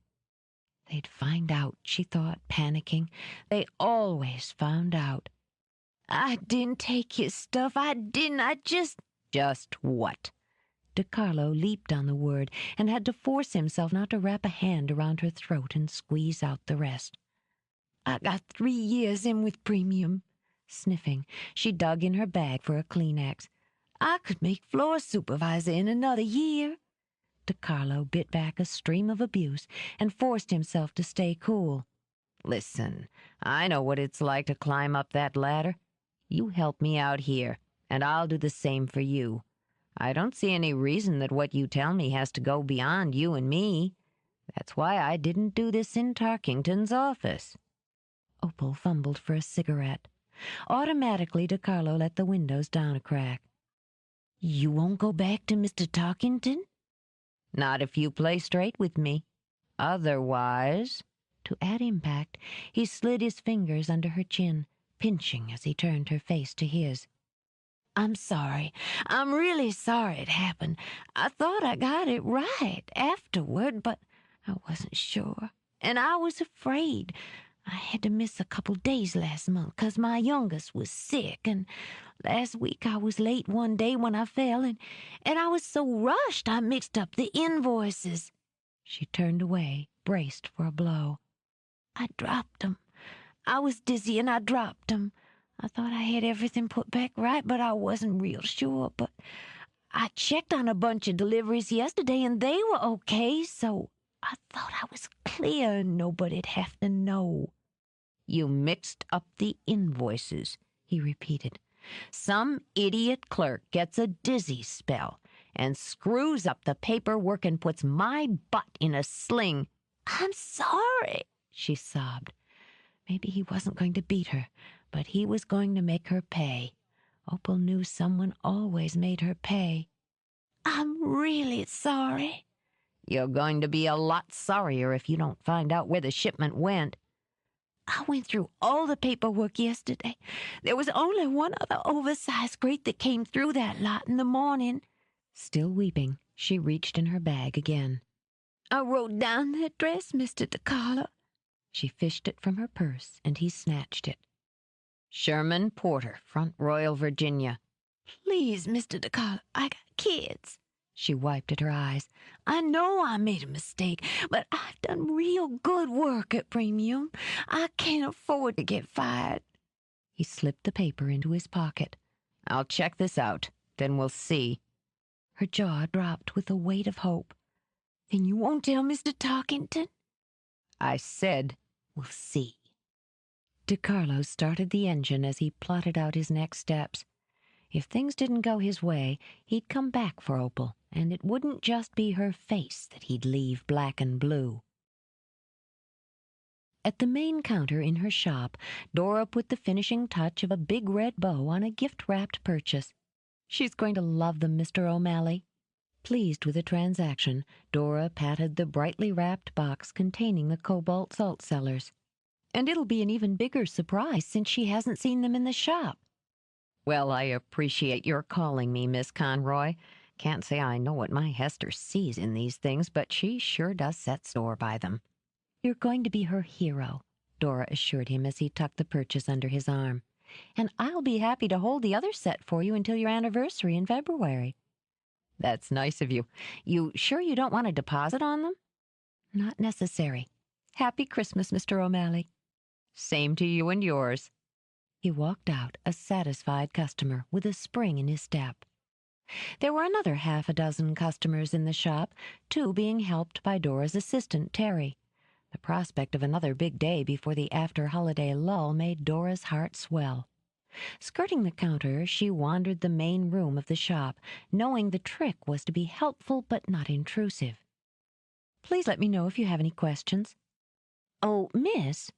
They'd find out, she thought, panicking. They always found out. I didn't take his stuff. I didn't. I just... Just what? DiCarlo leaped on the word and had to force himself not to wrap a hand around her throat and squeeze out the rest. I got 3 years in with premium. Sniffing, she dug in her bag for a Kleenex. I could make floor supervisor in another year. DiCarlo bit back a stream of abuse and forced himself to stay cool. Listen, I know what it's like to climb up that ladder. You help me out here, and I'll do the same for you. I don't see any reason that what you tell me has to go beyond you and me. That's why I didn't do this in Tarkington's office. Opal fumbled for a cigarette. Automatically, DiCarlo let the windows down a crack. You won't go back to Mr. Tarkington? Not if you play straight with me. Otherwise... To add impact, he slid his fingers under her chin, pinching as he turned her face to his. I'm sorry. I'm really sorry it happened. I thought I got it right afterward, but I wasn't sure. And I was afraid. I had to miss a couple days last month 'cause my youngest was sick, and last week I was late one day when I fell, and I was so rushed I mixed up the invoices. She turned away, braced for a blow. I dropped 'em. I was dizzy and I dropped 'em. I thought I had everything put back right, but I wasn't real sure. But I checked on a bunch of deliveries yesterday and they were okay, so I thought I was clear and nobody'd have to know. You mixed up the invoices, he repeated. Some idiot clerk gets a dizzy spell and screws up the paperwork and puts my butt in a sling. I'm sorry, she sobbed. Maybe he wasn't going to beat her, but he was going to make her pay. Opal knew someone always made her pay. I'm really sorry. You're going to be a lot sorrier if you don't find out where the shipment went. I went through all the paperwork yesterday. There was only one other oversized crate that came through that lot in the morning. Still weeping, she reached in her bag again. I wrote down the address, Mr. DeCarlo. She fished it from her purse, and he snatched it. Sherman Porter, Front Royal, Virginia. Please, Mr. DeCarlo, I got kids. She wiped at her eyes. I know I made a mistake, but I've done real good work at Premium. I can't afford to get fired. He slipped the paper into his pocket. I'll check this out, then we'll see. Her jaw dropped with the weight of hope. Then you won't tell Mr. Tarkington? I said we'll see. DeCarlo started the engine as he plotted out his next steps. If things didn't go his way, he'd come back for Opal, and it wouldn't just be her face that he'd leave black and blue. At the main counter in her shop, Dora put the finishing touch of a big red bow on a gift-wrapped purchase. She's going to love them, Mr. O'Malley. Pleased with the transaction, Dora patted the brightly wrapped box containing the cobalt salt cellars. And it'll be an even bigger surprise since she hasn't seen them in the shop. Well, I appreciate your calling me, Miss Conroy. Can't say I know what my Hester sees in these things, but she sure does set store by them. You're going to be her hero, Dora assured him as he tucked the purchase under his arm. And I'll be happy to hold the other set for you until your anniversary in February. That's nice of you. You sure you don't want a deposit on them? Not necessary. Happy Christmas, Mr. O'Malley. Same to you and yours. He walked out, a satisfied customer, with a spring in his step. There were another half a dozen customers in the shop, 2 being helped by Dora's assistant, Terry. The prospect of another big day before the after-holiday lull made Dora's heart swell. Skirting the counter, she wandered the main room of the shop, knowing the trick was to be helpful but not intrusive. Please let me know if you have any questions. Oh, miss.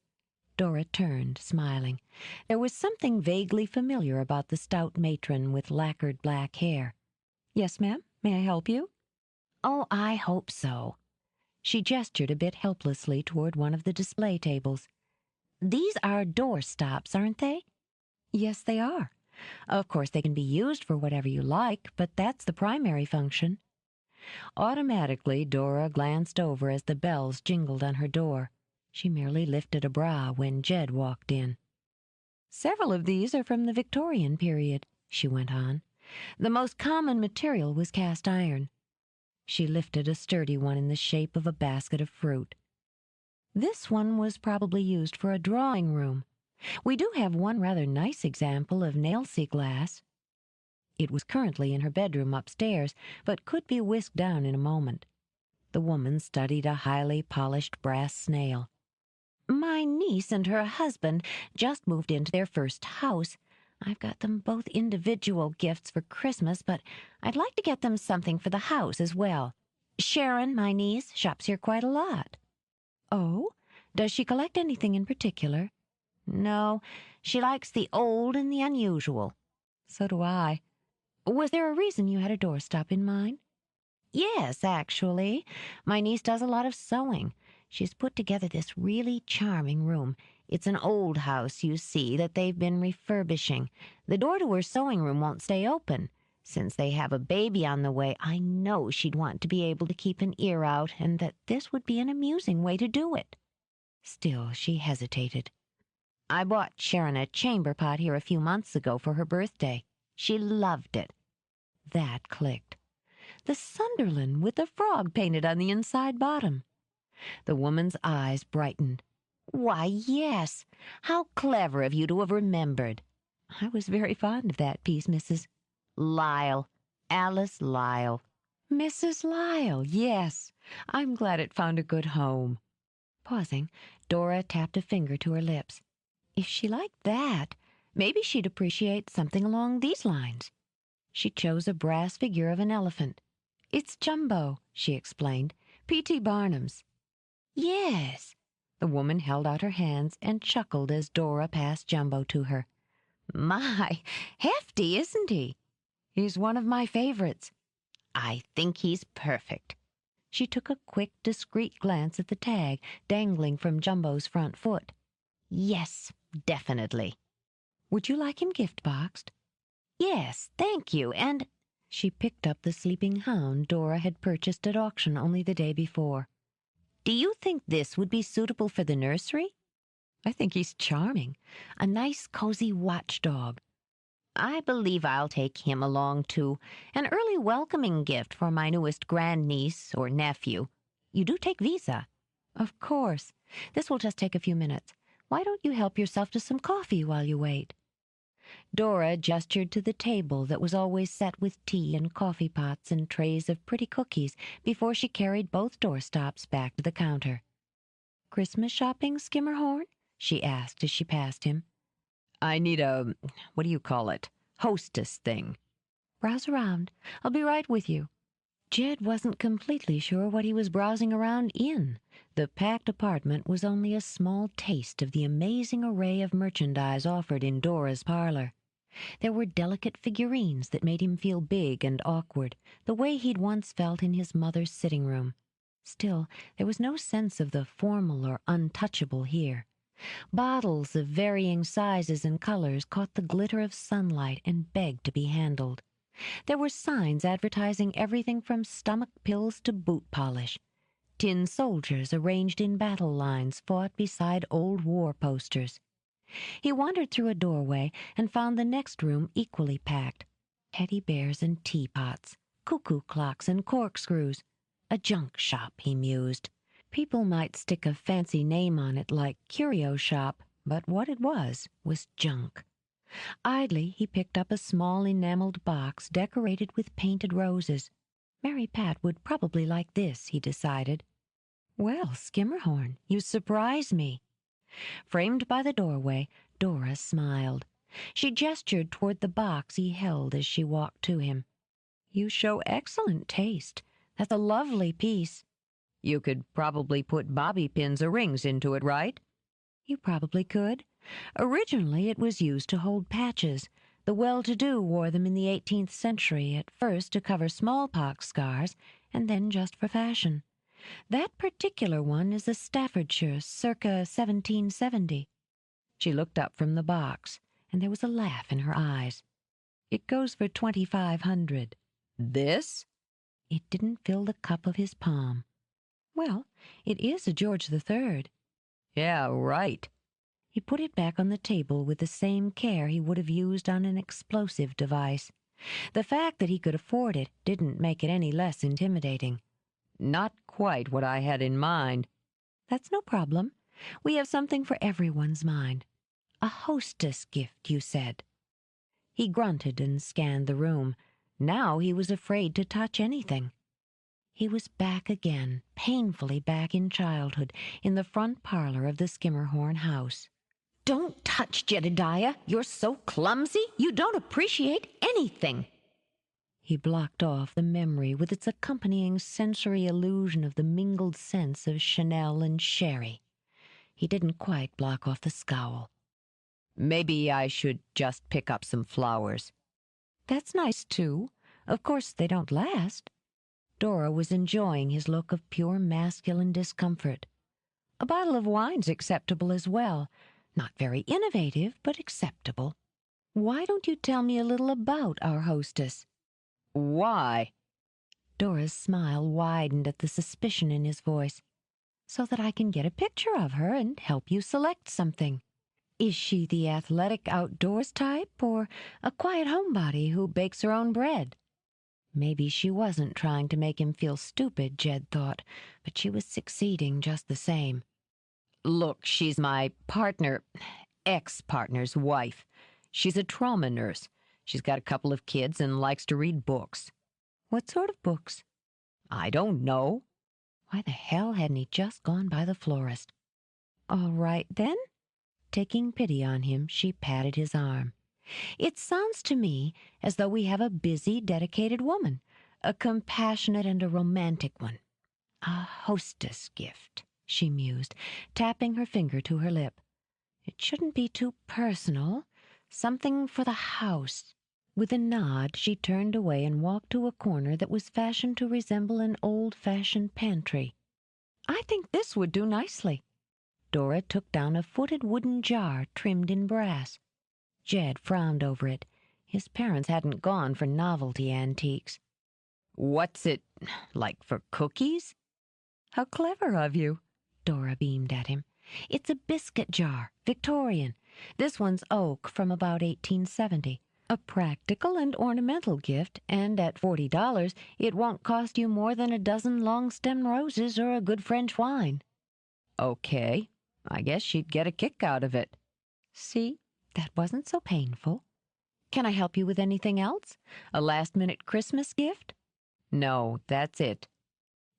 Dora turned, smiling. There was something vaguely familiar about the stout matron with lacquered black hair. Yes, ma'am. May I help you? Oh, I hope so. She gestured a bit helplessly toward one of the display tables. These are door stops, aren't they? Yes, they are. Of course, they can be used for whatever you like, but that's the primary function. Automatically, Dora glanced over as the bells jingled on her door. She merely lifted a brow when Jed walked in. Several of these are from the Victorian period, she went on. The most common material was cast iron. She lifted a sturdy one in the shape of a basket of fruit. This one was probably used for a drawing room. We do have one rather nice example of nailsea glass. It was currently in her bedroom upstairs, but could be whisked down in a moment. The woman studied a highly polished brass snail. My niece and her husband just moved into their first house. I've got them both individual gifts for Christmas, but I'd like to get them something for the house as well. Sharon, my niece, shops here quite a lot. Oh? Does she collect anything in particular? No, she likes the old and the unusual. So do I. Was there a reason you had a doorstop in mind? Yes, actually. My niece does a lot of sewing. She's put together this really charming room. It's an old house, you see, that they've been refurbishing. The door to her sewing room won't stay open. Since they have a baby on the way, I know she'd want to be able to keep an ear out, and that this would be an amusing way to do it. Still, she hesitated. I bought Sharon a chamber pot here a few months ago for her birthday. She loved it. That clicked. The Sunderland with the frog painted on the inside bottom. The woman's eyes brightened. Why, yes. How clever of you to have remembered. I was very fond of that piece, Mrs. Lyle. Alice Lyle. Mrs. Lyle, yes. I'm glad it found a good home. Pausing, Dora tapped a finger to her lips. If she liked that, maybe she'd appreciate something along these lines. She chose a brass figure of an elephant. It's Jumbo, she explained. P.T. Barnum's. Yes. The woman held out her hands and chuckled as Dora passed Jumbo to her. My, hefty, isn't he? He's one of my favorites. I think he's perfect. She took a quick, discreet glance at the tag dangling from Jumbo's front foot. Yes, definitely. Would you like him gift-boxed? Yes, thank you, and... She picked up the sleeping hound Dora had purchased at auction only the day before. Do you think this would be suitable for the nursery? I think he's charming. A nice, cozy watchdog. I believe I'll take him along, too. An early welcoming gift for my newest grandniece or nephew. You do take Visa? Of course. This will just take a few minutes. Why don't you help yourself to some coffee while you wait? Dora gestured to the table that was always set with tea and coffee pots and trays of pretty cookies before she carried both doorstops back to the counter. "Christmas shopping, Skimmerhorn?" she asked as she passed him. I need a, what do you call it, hostess thing. Browse around. I'll be right with you. Jed wasn't completely sure what he was browsing around in. The packed apartment was only a small taste of the amazing array of merchandise offered in Dora's parlor. There were delicate figurines that made him feel big and awkward, the way he'd once felt in his mother's sitting room. Still, there was no sense of the formal or untouchable here. Bottles of varying sizes and colors caught the glitter of sunlight and begged to be handled. There were signs advertising everything from stomach pills to boot polish. Tin soldiers arranged in battle lines fought beside old war posters. He wandered through a doorway and found the next room equally packed. Teddy bears and teapots, cuckoo clocks and corkscrews. A junk shop, he mused. People might stick a fancy name on it like curio shop, but what it was junk. Idly, he picked up a small enameled box decorated with painted roses. Mary Pat would probably like this, he decided. Well, Skimmerhorn, you surprise me. Framed by the doorway, Dora smiled. She gestured toward the box he held as she walked to him. You show excellent taste. That's a lovely piece. You could probably put bobby pins or rings into it, right? You probably could. Originally, it was used to hold patches. The well-to-do wore them in the 18th century, at first to cover smallpox scars, and then just for fashion. That particular one is a Staffordshire, circa 1770. She looked up from the box, and there was a laugh in her eyes. It goes for 2,500. This? It didn't fill the cup of his palm. Well, it is a George III. Yeah, right. He put it back on the table with the same care he would have used on an explosive device. The fact that he could afford it didn't make it any less intimidating. Not quite what I had in mind. That's no problem. We have something for everyone's mind. A hostess gift, you said. He grunted and scanned the room. Now he was afraid to touch anything. He was back again, painfully back in childhood, in the front parlor of the Skimmerhorn house. Don't touch, Jedediah. You're so clumsy, you don't appreciate anything. He blocked off the memory with its accompanying sensory illusion of the mingled scents of Chanel and sherry. He didn't quite block off the scowl. Maybe I should just pick up some flowers. That's nice, too. Of course, they don't last. Dora was enjoying his look of pure masculine discomfort. A bottle of wine's acceptable as well. Not very innovative, but acceptable. Why don't you tell me a little about our hostess? Why? Dora's smile widened at the suspicion in his voice. So that I can get a picture of her and help you select something. Is she the athletic outdoors type, or a quiet homebody who bakes her own bread? Maybe she wasn't trying to make him feel stupid, Jed thought, but she was succeeding just the same. Look, she's my ex-partner's wife. She's a trauma nurse. She's got a couple of kids and likes to read books. What sort of books? I don't know. Why the hell hadn't he just gone by the florist? All right, then. Taking pity on him, she patted his arm. It sounds to me as though we have a busy, dedicated woman, a compassionate and a romantic one. A hostess gift, she mused, tapping her finger to her lip. It shouldn't be too personal. Something for the house. With a nod, she turned away and walked to a corner that was fashioned to resemble an old-fashioned pantry. I think this would do nicely. Dora took down a footed wooden jar trimmed in brass. Jed frowned over it. His parents hadn't gone for novelty antiques. What's it, like for cookies? How clever of you, Dora beamed at him. It's a biscuit jar, Victorian. This one's oak from about 1870. A practical and ornamental gift, and at $40, it won't cost you more than a dozen long-stem roses or a good French wine. Okay, I guess she'd get a kick out of it. See, that wasn't so painful. Can I help you with anything else? A last-minute Christmas gift? No, that's it.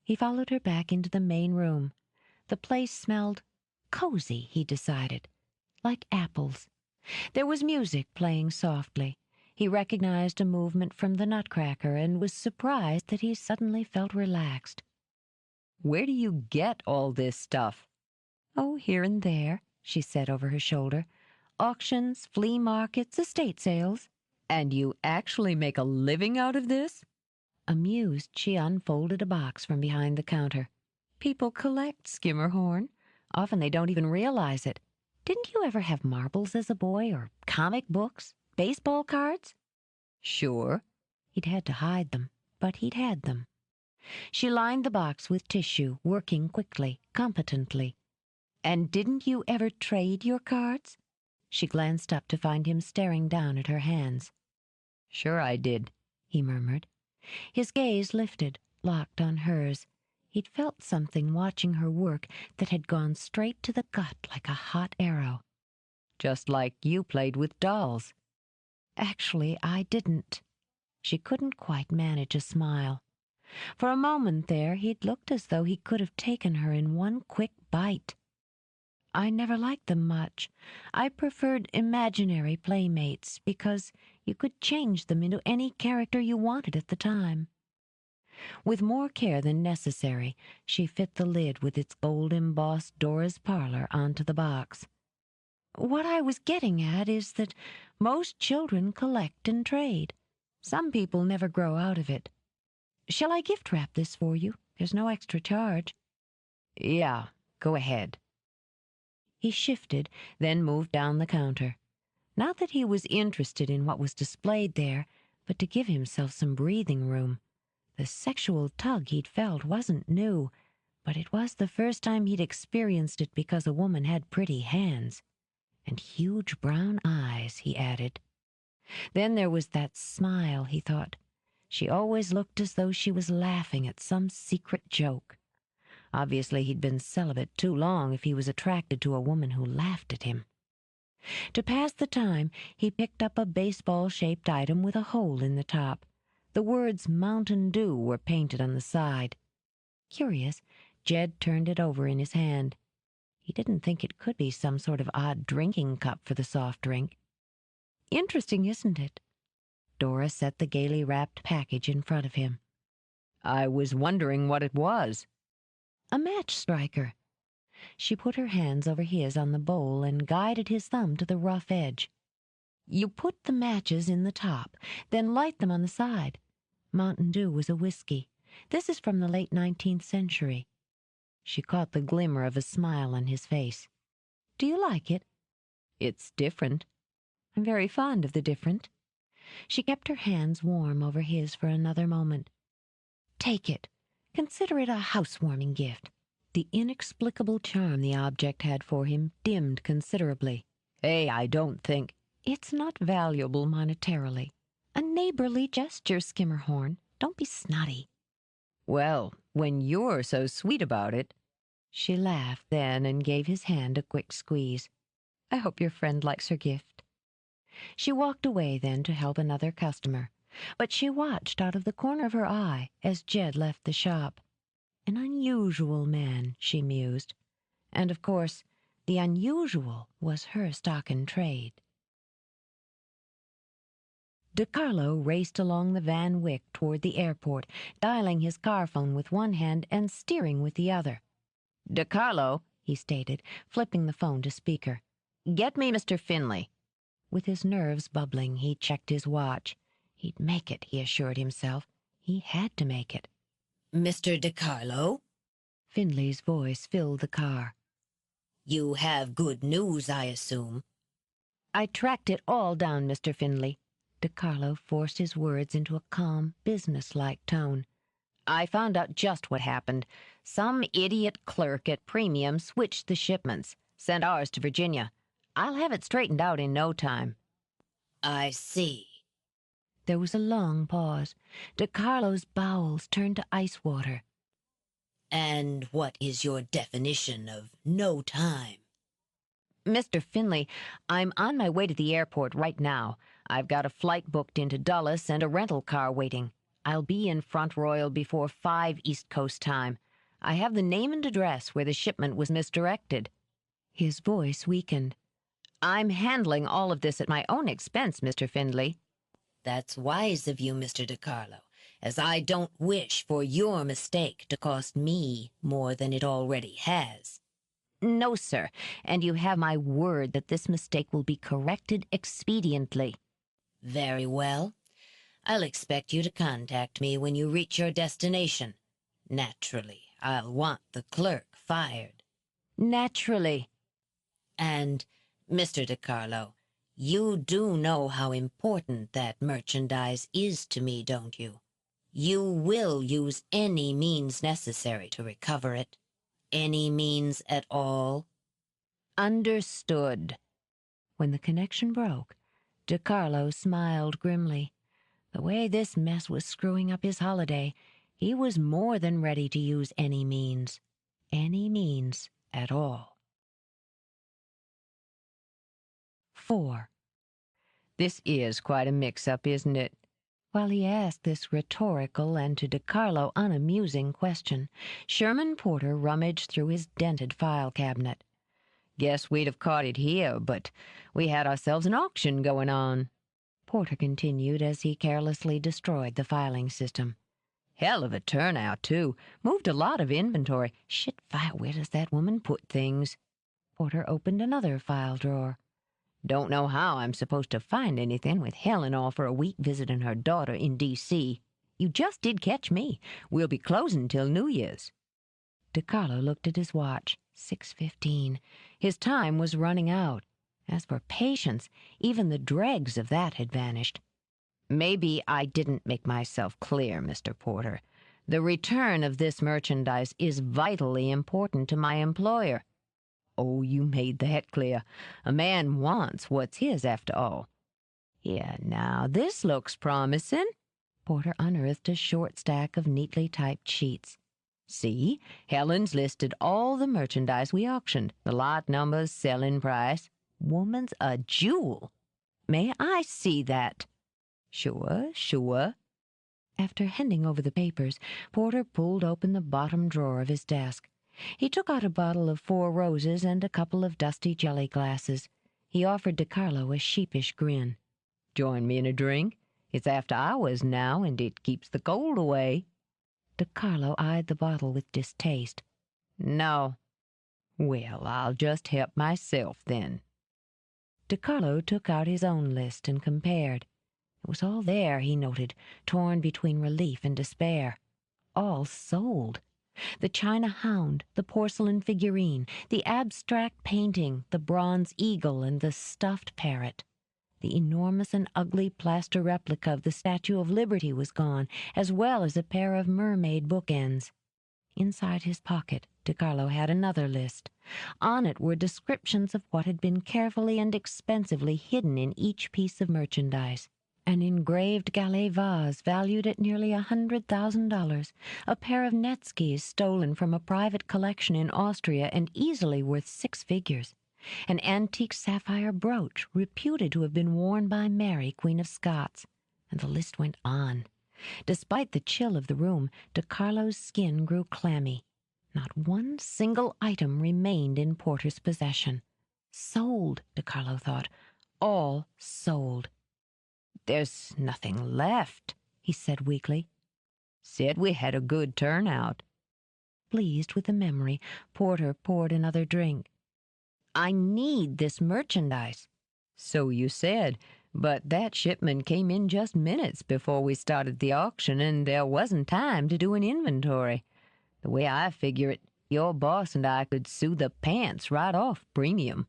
He followed her back into the main room. The place smelled cozy, he decided, like apples. There was music playing softly. He recognized a movement from the Nutcracker and was surprised that he suddenly felt relaxed. Where do you get all this stuff? Oh, here and there, she said over her shoulder. Auctions, flea markets, estate sales. And you actually make a living out of this? Amused, she unfolded a box from behind the counter. People collect Skimmerhorn. Often they don't even realize it. Didn't you ever have marbles as a boy, or comic books, baseball cards? Sure. He'd had to hide them, but he'd had them. She lined the box with tissue, working quickly, competently. And didn't you ever trade your cards? She glanced up to find him staring down at her hands. Sure I did, he murmured. His gaze lifted, locked on hers. He'd felt something watching her work that had gone straight to the gut like a hot arrow. Just like you played with dolls. Actually, I didn't. She couldn't quite manage a smile. For a moment there, he'd looked as though he could have taken her in one quick bite. I never liked them much. I preferred imaginary playmates because you could change them into any character you wanted at the time. With more care than necessary, she fit the lid with its gold-embossed Dora's Parlor onto the box. What I was getting at is that most children collect and trade. Some people never grow out of it. Shall I gift wrap this for you? There's no extra charge. Yeah, go ahead. He shifted, then moved down the counter. Not that he was interested in what was displayed there, but to give himself some breathing room. The sexual tug he'd felt wasn't new, but it was the first time he'd experienced it because a woman had pretty hands. And huge brown eyes, he added. Then there was that smile, he thought. She always looked as though she was laughing at some secret joke. Obviously he'd been celibate too long if he was attracted to a woman who laughed at him. To pass the time, he picked up a baseball-shaped item with a hole in the top. The words Mountain Dew were painted on the side. Curious, Jed turned it over in his hand. He didn't think it could be some sort of odd drinking cup for the soft drink. Interesting, isn't it? Dora set the gaily wrapped package in front of him. I was wondering what it was. A match striker. She put her hands over his on the bowl and guided his thumb to the rough edge. You put the matches in the top, then light them on the side. Mountain Dew was a whiskey. This is from the late 19th century. She caught the glimmer of a smile on his face. Do you like it? It's different. I'm very fond of the different. She kept her hands warm over his for another moment. Take it. Consider it a housewarming gift. The inexplicable charm the object had for him dimmed considerably. Hey, I don't think... It's not valuable monetarily. A neighborly gesture, Skimmerhorn. Don't be snotty. Well, when you're so sweet about it... She laughed then and gave his hand a quick squeeze. "I hope your friend likes her gift." She walked away then to help another customer, but she watched out of the corner of her eye as Jed left the shop. An unusual man, she mused, and of course the unusual was her stock in trade. DeCarlo raced along the Van Wyck toward the airport, dialing his car phone with one hand and steering with the other. "DeCarlo," he stated, flipping the phone to speaker. "Get me Mr. Finley." With his nerves bubbling, he checked his watch. He'd make it, he assured himself. He had to make it. "Mr. DeCarlo?" Finley's voice filled the car. "You have good news, I assume." "I tracked it all down, Mr. Finley." DeCarlo forced his words into a calm, businesslike tone. "I found out just what happened. Some idiot clerk at Premium switched the shipments, sent ours to Virginia. I'll have it straightened out in no time." "I see." There was a long pause. DeCarlo's bowels turned to ice water. "And what is your definition of no time?" "Mr. Finley, I'm on my way to the airport right now. I've got a flight booked into Dulles and a rental car waiting. I'll be in Front Royal before 5 East Coast time. I have the name and address where the shipment was misdirected." His voice weakened. "I'm handling all of this at my own expense, Mr. Findlay." "That's wise of you, Mr. DeCarlo, as I don't wish for your mistake to cost me more than it already has." "No, sir, and you have my word that this mistake will be corrected expediently." "Very well. I'll expect you to contact me when you reach your destination. Naturally, I'll want the clerk fired." "Naturally." "And, Mr. DeCarlo, you do know how important that merchandise is to me, don't you? You will use any means necessary to recover it. Any means at all?" "Understood." When the connection broke, DeCarlo smiled grimly. The way this mess was screwing up his holiday, he was more than ready to use any means at all. 4. This is quite a mix-up, isn't it? While he asked this rhetorical and to DeCarlo unamusing question, Sherman Porter rummaged through his dented file cabinet. "Guess we'd have caught it here, but we had ourselves an auction going on," Porter continued as he carelessly destroyed the filing system. "Hell of a turnout, too. Moved a lot of inventory. Shit fire, where does that woman put things?" Porter opened another file drawer. "Don't know how I'm supposed to find anything with Helen off for a week visiting her daughter in D.C. You just did catch me. We'll be closing till New Year's." DeCarlo looked at his watch. 6:15. His time was running out. As for patience, even the dregs of that had vanished. "Maybe I didn't make myself clear, Mr. Porter. The return of this merchandise is vitally important to my employer." "Oh, you made that clear. A man wants what's his after all." "Here, now, this looks promising." Porter unearthed a short stack of neatly typed sheets. "See, Helen's listed all the merchandise we auctioned, the lot numbers, selling price. Woman's a jewel. May I see that?" "Sure, sure." After handing over the papers, Porter pulled open the bottom drawer of his desk. He took out a bottle of 4 Roses and a couple of dusty jelly glasses. He offered DeCarlo a sheepish grin. "Join me in a drink? It's after hours now, and it keeps the cold away." DeCarlo eyed the bottle with distaste. "No." "Well, I'll just help myself, then." DeCarlo took out his own list and compared. It was all there, he noted, torn between relief and despair. All sold. The china hound, the porcelain figurine, the abstract painting, the bronze eagle, and the stuffed parrot. The enormous and ugly plaster replica of the Statue of Liberty was gone, as well as a pair of mermaid bookends. Inside his pocket, DeCarlo had another list. On it were descriptions of what had been carefully and expensively hidden in each piece of merchandise. an engraved Gallet vase valued at nearly $100,000, a pair of net skis stolen from a private collection in Austria and easily worth 6 figures, an antique sapphire brooch reputed to have been worn by Mary, Queen of Scots, and the list went on. Despite the chill of the room, DeCarlo's skin grew clammy. Not one single item remained in Porter's possession. Sold, DeCarlo thought. All sold. "There's nothing left," he said weakly. "Said we had a good turnout." Pleased with the memory, Porter poured another drink. "I need this merchandise." "So you said, but that shipment came in just minutes before we started the auction, and there wasn't time to do an inventory. The way I figure it, your boss and I could sue the pants right off premium."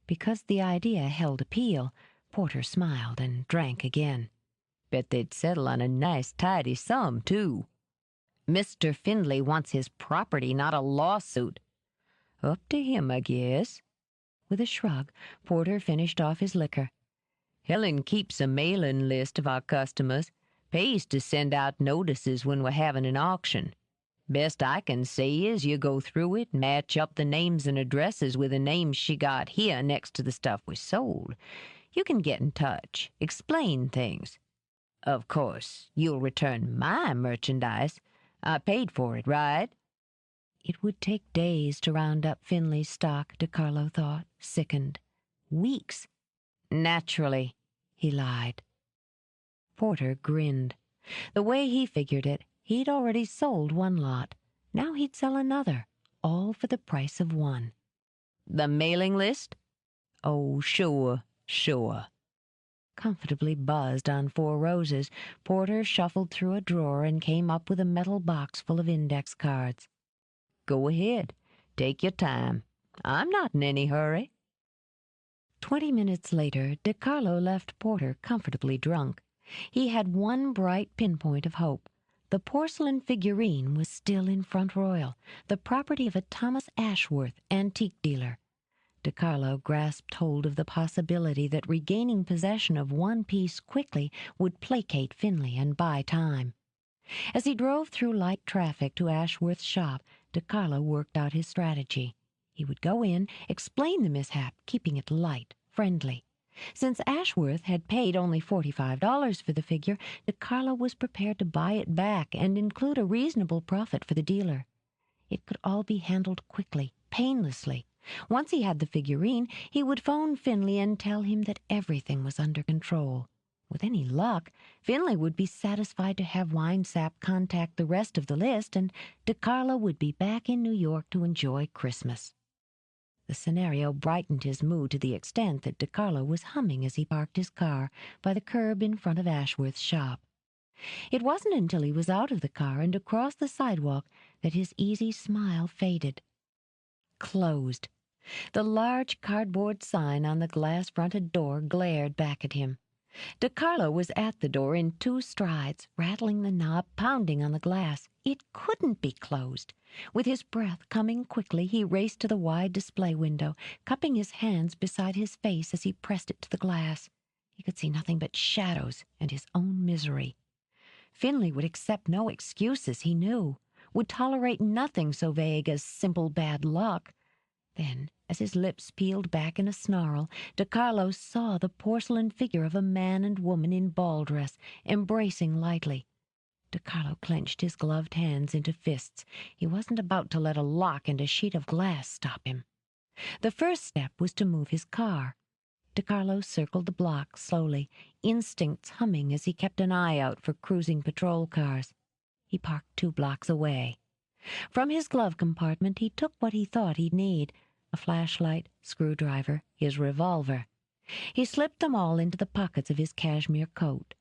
Because the idea held appeal, Porter smiled and drank again. "Bet they'd settle on a nice, tidy sum, too." "Mr. Findlay wants his property, not a lawsuit." "Up to him, I guess." With a shrug, Porter finished off his liquor. "Helen keeps a mailing list of our customers, pays to send out notices when we're having an auction. Best I can say is you go through it, match up the names and addresses with the names she got here next to the stuff we sold. You can get in touch, explain things. Of course, you'll return my merchandise. I paid for it, right?" It would take days to round up Findlay's stock, DeCarlo thought, sickened. Weeks. "Naturally," he lied. Porter grinned. The way he figured it, he'd already sold one lot. Now he'd sell another, all for the price of one. "The mailing list?" "Oh, sure. Comfortably buzzed on 4 roses, Porter shuffled through a drawer and came up with a metal box full of index cards. "Go ahead. Take your time. I'm not in any hurry." 20 minutes later, DeCarlo left Porter comfortably drunk. He had one bright pinpoint of hope. The porcelain figurine was still in Front Royal, the property of a Thomas Ashworth antique dealer. DeCarlo grasped hold of the possibility that regaining possession of one piece quickly would placate Findlay and buy time. As he drove through light traffic to Ashworth's shop, DeCarlo worked out his strategy. He would go in, explain the mishap, keeping it light, friendly. Since Ashworth had paid only $45 for the figure, DeCarlo was prepared to buy it back and include a reasonable profit for the dealer. It could all be handled quickly, painlessly. Once he had the figurine, he would phone Findlay and tell him that everything was under control. With any luck, Findlay would be satisfied to have Winesap contact the rest of the list, and DeCarlo would be back in New York to enjoy Christmas. The scenario brightened his mood to the extent that DeCarlo was humming as he parked his car by the curb in front of Ashworth's shop. It wasn't until he was out of the car and across the sidewalk that his easy smile faded. Closed. The large cardboard sign on the glass-fronted door glared back at him. DeCarlo was at the door in 2 strides, rattling the knob, pounding on the glass. It couldn't be closed. With his breath coming quickly, he raced to the wide display window, cupping his hands beside his face as he pressed it to the glass. He could see nothing but shadows and his own misery. Findlay would accept no excuses, he knew, would tolerate nothing so vague as simple bad luck. Then, as his lips peeled back in a snarl, DeCarlo saw the porcelain figure of a man and woman in ball dress, embracing lightly. DeCarlo clenched his gloved hands into fists. He wasn't about to let a lock and a sheet of glass stop him. The first step was to move his car. DeCarlo circled the block slowly, instincts humming as he kept an eye out for cruising patrol cars. He parked 2 blocks away. From his glove compartment he took what he thought he'd need: a flashlight, screwdriver, his revolver. He slipped them all into the pockets of his cashmere coat.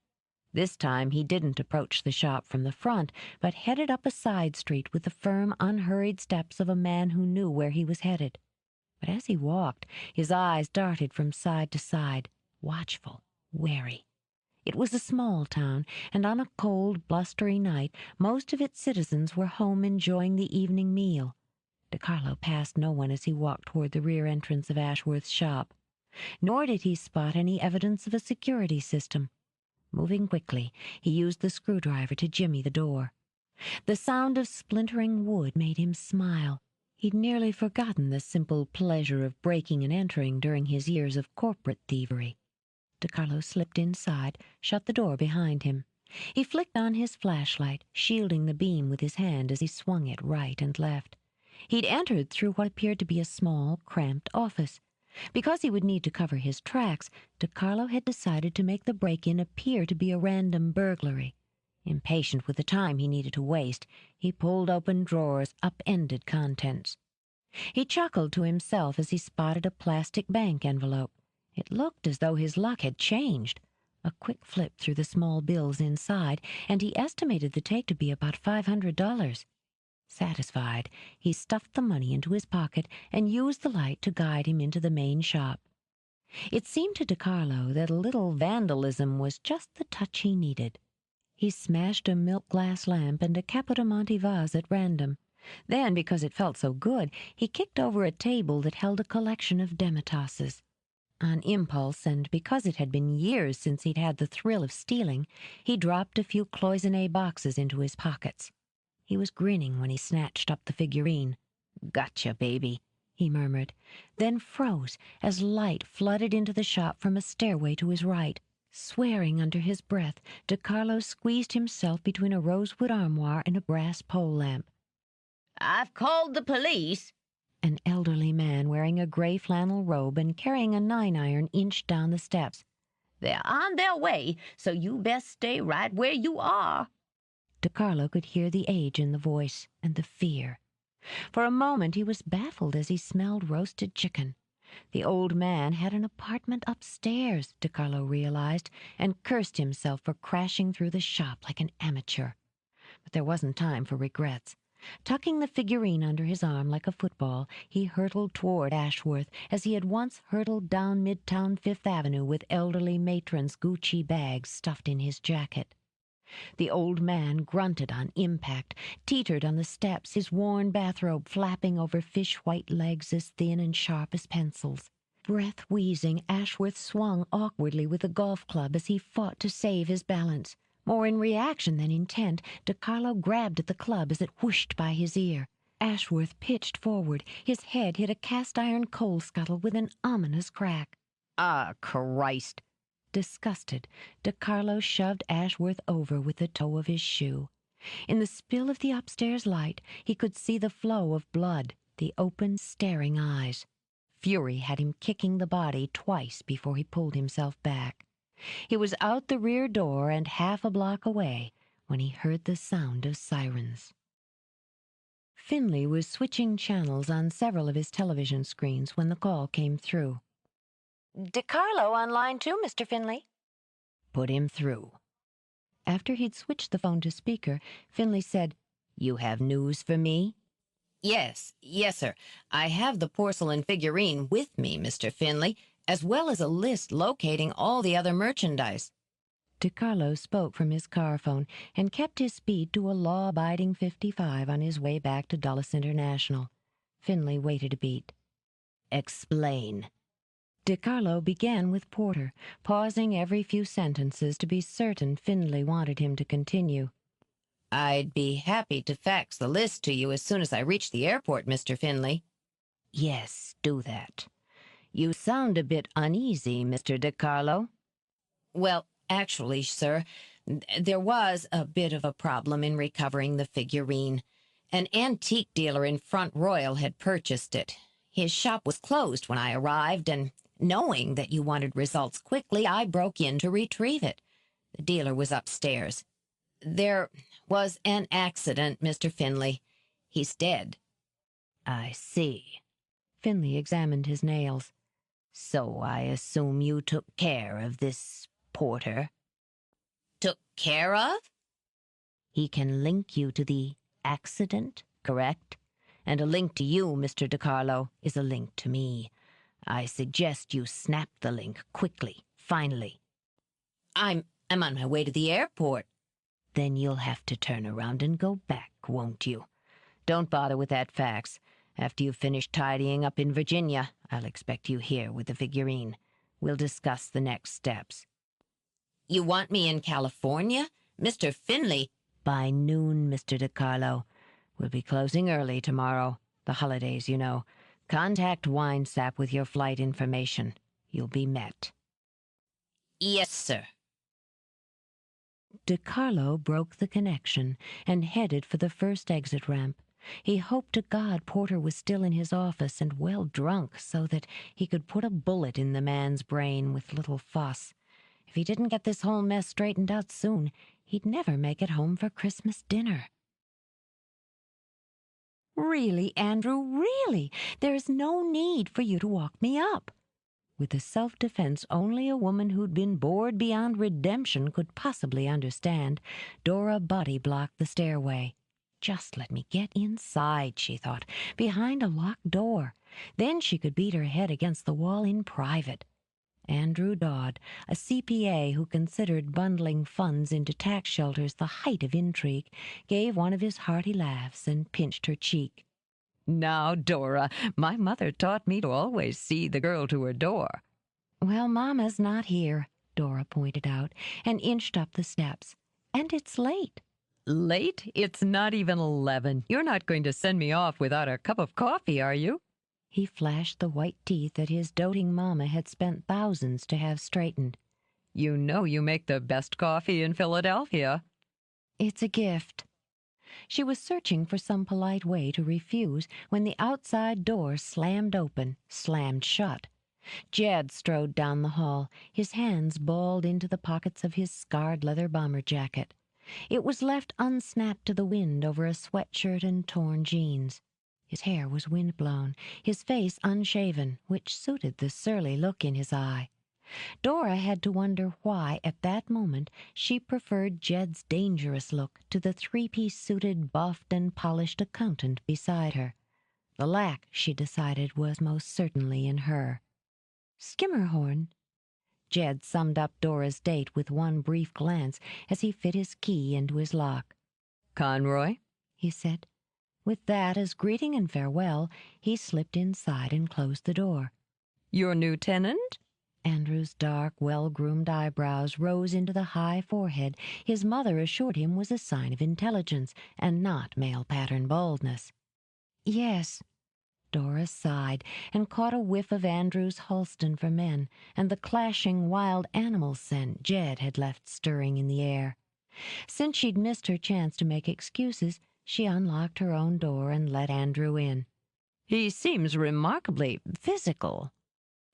This time he didn't approach the shop from the front, but headed up a side street with the firm, unhurried steps of a man who knew where he was headed. But as he walked, his eyes darted from side to side, watchful, wary. It was a small town, and on a cold, blustery night, most of its citizens were home enjoying the evening meal. DeCarlo passed no one as he walked toward the rear entrance of Ashworth's shop. Nor did he spot any evidence of a security system. Moving quickly, he used the screwdriver to jimmy the door. The sound of splintering wood made him smile. He'd nearly forgotten the simple pleasure of breaking and entering during his years of corporate thievery. DeCarlo slipped inside, shut the door behind him. He flicked on his flashlight, shielding the beam with his hand as he swung it right and left. He'd entered through what appeared to be a small, cramped office. Because he would need to cover his tracks, DeCarlo had decided to make the break-in appear to be a random burglary. Impatient with the time he needed to waste, he pulled open drawers, upended contents. He chuckled to himself as he spotted a plastic bank envelope. It looked as though his luck had changed. A quick flip through the small bills inside, and he estimated the take to be about $500. Satisfied, he stuffed the money into his pocket and used the light to guide him into the main shop. It seemed to DeCarlo that a little vandalism was just the touch he needed. He smashed a milk glass lamp and a Capodimonte vase at random. Then, because it felt so good, he kicked over a table that held a collection of demitosses. On impulse, and because it had been years since he'd had the thrill of stealing, he dropped a few cloisonné boxes into his pockets. He was grinning when he snatched up the figurine. "Gotcha, baby," he murmured, then froze as light flooded into the shop from a stairway to his right. Swearing under his breath, DeCarlo squeezed himself between a rosewood armoire and a brass pole lamp. "I've called the police." An elderly man wearing a gray flannel robe and carrying a 9-iron inched down the steps. "They're on their way, so you best stay right where you are." DeCarlo could hear the age in the voice and the fear. For a moment he was baffled as he smelled roasted chicken. The old man had an apartment upstairs, DeCarlo realized, and cursed himself for crashing through the shop like an amateur. But there wasn't time for regrets. Tucking the figurine under his arm like a football, he hurtled toward Ashworth as he had once hurtled down Midtown Fifth Avenue with elderly matrons' Gucci bags stuffed in his jacket. The old man grunted on impact, teetered on the steps, his worn bathrobe flapping over fish-white legs as thin and sharp as pencils. Breath-wheezing, Ashworth swung awkwardly with the golf club as he fought to save his balance. More in reaction than intent, DeCarlo grabbed at the club as it whooshed by his ear. Ashworth pitched forward. His head hit a cast-iron coal scuttle with an ominous crack. "Ah, Christ." Disgusted, DeCarlo shoved Ashworth over with the toe of his shoe. In the spill of the upstairs light, he could see the flow of blood, the open, staring eyes. Fury had him kicking the body twice before he pulled himself back. He was out the rear door and half a block away when he heard the sound of sirens. Finley was switching channels on several of his television screens when the call came through. "DeCarlo on line 2, Mr. Finley." Put him through. After he'd switched the phone to speaker, Finley said, "You have news for me?" Yes, sir. I have the porcelain figurine with me, Mr. Finley, as well as a list locating all the other merchandise." DeCarlo spoke from his car phone and kept his speed to a law-abiding 55 on his way back to Dulles International. Finley waited a beat. "Explain." DeCarlo began with Porter, pausing every few sentences to be certain Finley wanted him to continue. "I'd be happy to fax the list to you as soon as I reach the airport, Mr. Finley." "Yes, do that." "You sound a bit uneasy, Mr. DeCarlo." "Well, actually, sir, there was a bit of a problem in recovering the figurine. An antique dealer in Front Royal had purchased it. His shop was closed when I arrived, and knowing that you wanted results quickly, I broke in to retrieve it. The dealer was upstairs. There was an accident, Mr. Finley. He's dead." "I see." Finley examined his nails. "So I assume you took care of this Porter?" "Took care of?" "He can link you to the accident, correct? And a link to you, Mr. DeCarlo, is a link to me. I suggest you snap the link quickly, finally." I'm on my way to the airport." "Then you'll have to turn around and go back, won't you? Don't bother with that fax. After you've finished tidying up in Virginia, I'll expect you here with the figurine. We'll discuss the next steps." You want me in California? Mr. Finley. By noon, Mr. DiCarlo. We'll be closing early tomorrow. The holidays, you know. Contact WineSap with your flight information. You'll be met. Yes, sir. DiCarlo broke the connection and headed for the first exit ramp. He hoped to God Porter was still in his office and well drunk so that he could put a bullet in the man's brain with little fuss. If he didn't get this whole mess straightened out soon, he'd never make it home for Christmas dinner. Really, Andrew, really, there's no need for you to walk me up. With a self-defense only a woman who'd been bored beyond redemption could possibly understand, Dora body-blocked the stairway. Just let me get inside, she thought, behind a locked door. Then she could beat her head against the wall in private. Andrew Dodd, a CPA who considered bundling funds into tax shelters the height of intrigue, gave one of his hearty laughs and pinched her cheek. "Now, Dora, my mother taught me to always see the girl to her door." "Well, Mama's not here," Dora pointed out, and inched up the steps. "And it's late." "Late? It's not even 11. You're not going to send me off without a cup of coffee, are you?" He flashed the white teeth that his doting Mama had spent thousands to have straightened. "You know you make the best coffee in Philadelphia." "It's a gift." She was searching for some polite way to refuse when the outside door slammed open, slammed shut. Jed strode down the hall, his hands balled into the pockets of his scarred leather bomber jacket. It was left unsnapped to the wind over a sweatshirt and torn jeans. His hair was wind-blown, his face unshaven, which suited the surly look in his eye. Dora had to wonder why, at that moment, she preferred Jed's dangerous look to the three-piece suited, buffed, and polished accountant beside her. The lack, she decided, was most certainly in her. "Skimmerhorn." Jed summed up Dora's date with one brief glance as he fit his key into his lock. "Conroy," he said. With that as greeting and farewell, he slipped inside and closed the door. "Your new tenant?" Andrew's dark, well-groomed eyebrows rose into the high forehead his mother assured him was a sign of intelligence and not male-pattern baldness. "Yes." Dora sighed and caught a whiff of Andrew's Halston for Men and the clashing wild animal scent Jed had left stirring in the air. Since she'd missed her chance to make excuses, she unlocked her own door and let Andrew in. "He seems remarkably physical."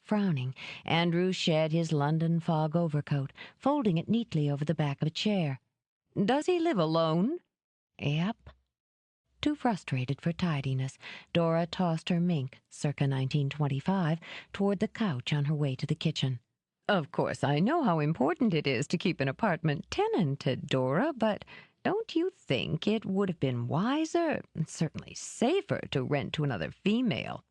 Frowning, Andrew shed his London fog overcoat, folding it neatly over the back of a chair. "Does he live alone?" "Yep." Too frustrated for tidiness, Dora tossed her mink, circa 1925, toward the couch on her way to the kitchen. "Of course, I know how important it is to keep an apartment tenanted, Dora, but don't you think it would have been wiser, certainly safer, to rent to another female?"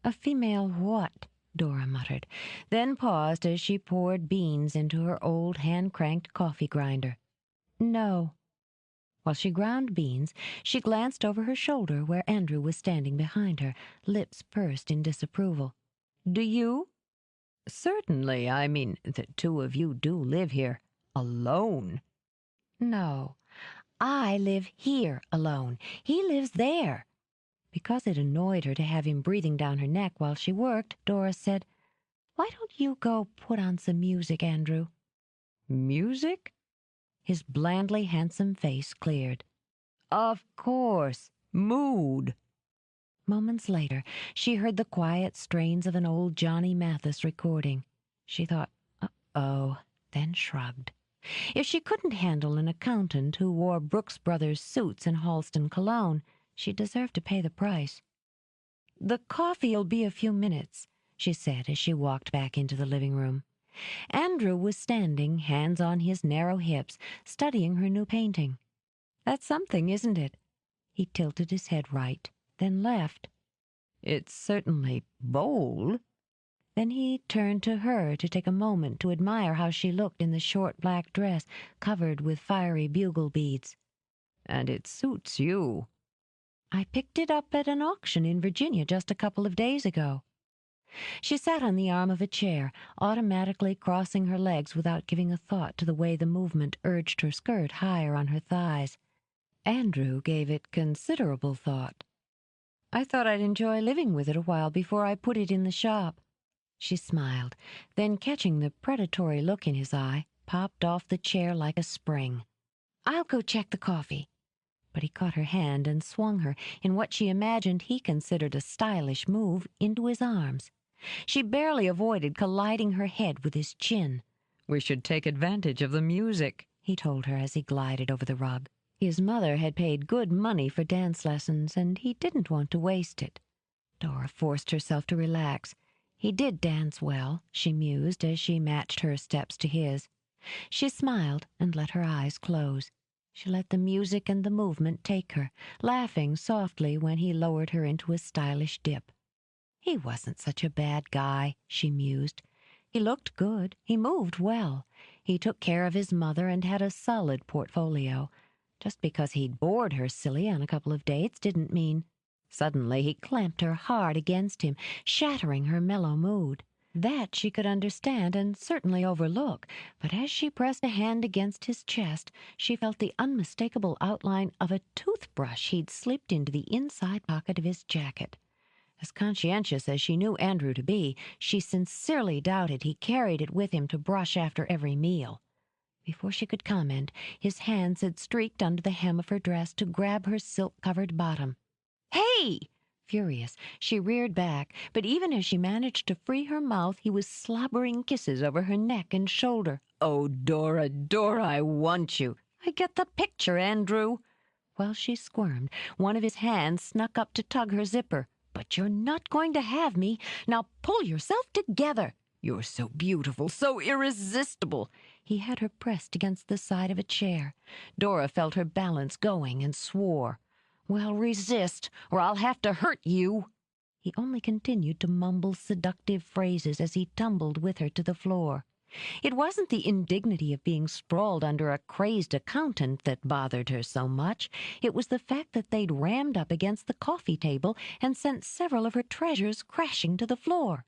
"A female what?" Dora muttered, then paused as she poured beans into her old hand-cranked coffee grinder. "No." While she ground beans, she glanced over her shoulder where Andrew was standing behind her, lips pursed in disapproval. "Do you?" "Certainly. I mean, the two of you do live here alone." "No. I live here alone. He lives there." Because it annoyed her to have him breathing down her neck while she worked, Dora said, "Why don't you go put on some music, Andrew?" "Music?" His blandly handsome face cleared. "Of course. Mood." Moments later, she heard the quiet strains of an old Johnny Mathis recording. She thought, uh-oh, then shrugged. If she couldn't handle an accountant who wore Brooks Brothers suits and Halston cologne, she deserved to pay the price. "The coffee'll be a few minutes," she said as she walked back into the living room. Andrew was standing, hands on his narrow hips, studying her new painting. "That's something, isn't it?" He tilted his head right, then left. "It's certainly bold." Then he turned to her to take a moment to admire how she looked in the short black dress covered with fiery bugle beads. "And it suits you." "I picked it up at an auction in Virginia just a couple of days ago." She sat on the arm of a chair, automatically crossing her legs without giving a thought to the way the movement urged her skirt higher on her thighs. Andrew gave it considerable thought. "I thought I'd enjoy living with it a while before I put it in the shop." She smiled, then catching the predatory look in his eye, popped off the chair like a spring. "I'll go check the coffee." But he caught her hand and swung her, in what she imagined he considered a stylish move, into his arms. She barely avoided colliding her head with his chin. "We should take advantage of the music," he told her as he glided over the rug. His mother had paid good money for dance lessons, and he didn't want to waste it. Dora forced herself to relax. He did dance well, she mused as she matched her steps to his. She smiled and let her eyes close. She let the music and the movement take her, laughing softly when he lowered her into a stylish dip. He wasn't such a bad guy, she mused. He looked good, he moved well, he took care of his mother and had a solid portfolio. Just because he'd bored her silly on a couple of dates didn't mean... Suddenly he clamped her hard against him, shattering her mellow mood. That she could understand and certainly overlook, but as she pressed a hand against his chest, she felt the unmistakable outline of a toothbrush he'd slipped into the inside pocket of his jacket. As conscientious as she knew Andrew to be, she sincerely doubted he carried it with him to brush after every meal. Before she could comment, his hands had streaked under the hem of her dress to grab her silk-covered bottom. "Hey!" Furious, she reared back, but even as she managed to free her mouth, he was slobbering kisses over her neck and shoulder. "Oh, Dora, Dora, I want you." "I get the picture, Andrew." While she squirmed, one of his hands snuck up to tug her zipper. "But you're not going to have me. Now pull yourself together." "You're so beautiful, so irresistible." He had her pressed against the side of a chair. Dora felt her balance going and swore. "Well, resist, or I'll have to hurt you." He only continued to mumble seductive phrases as he tumbled with her to the floor. It wasn't the indignity of being sprawled under a crazed accountant that bothered her so much. It was the fact that they'd rammed up against the coffee table and sent several of her treasures crashing to the floor.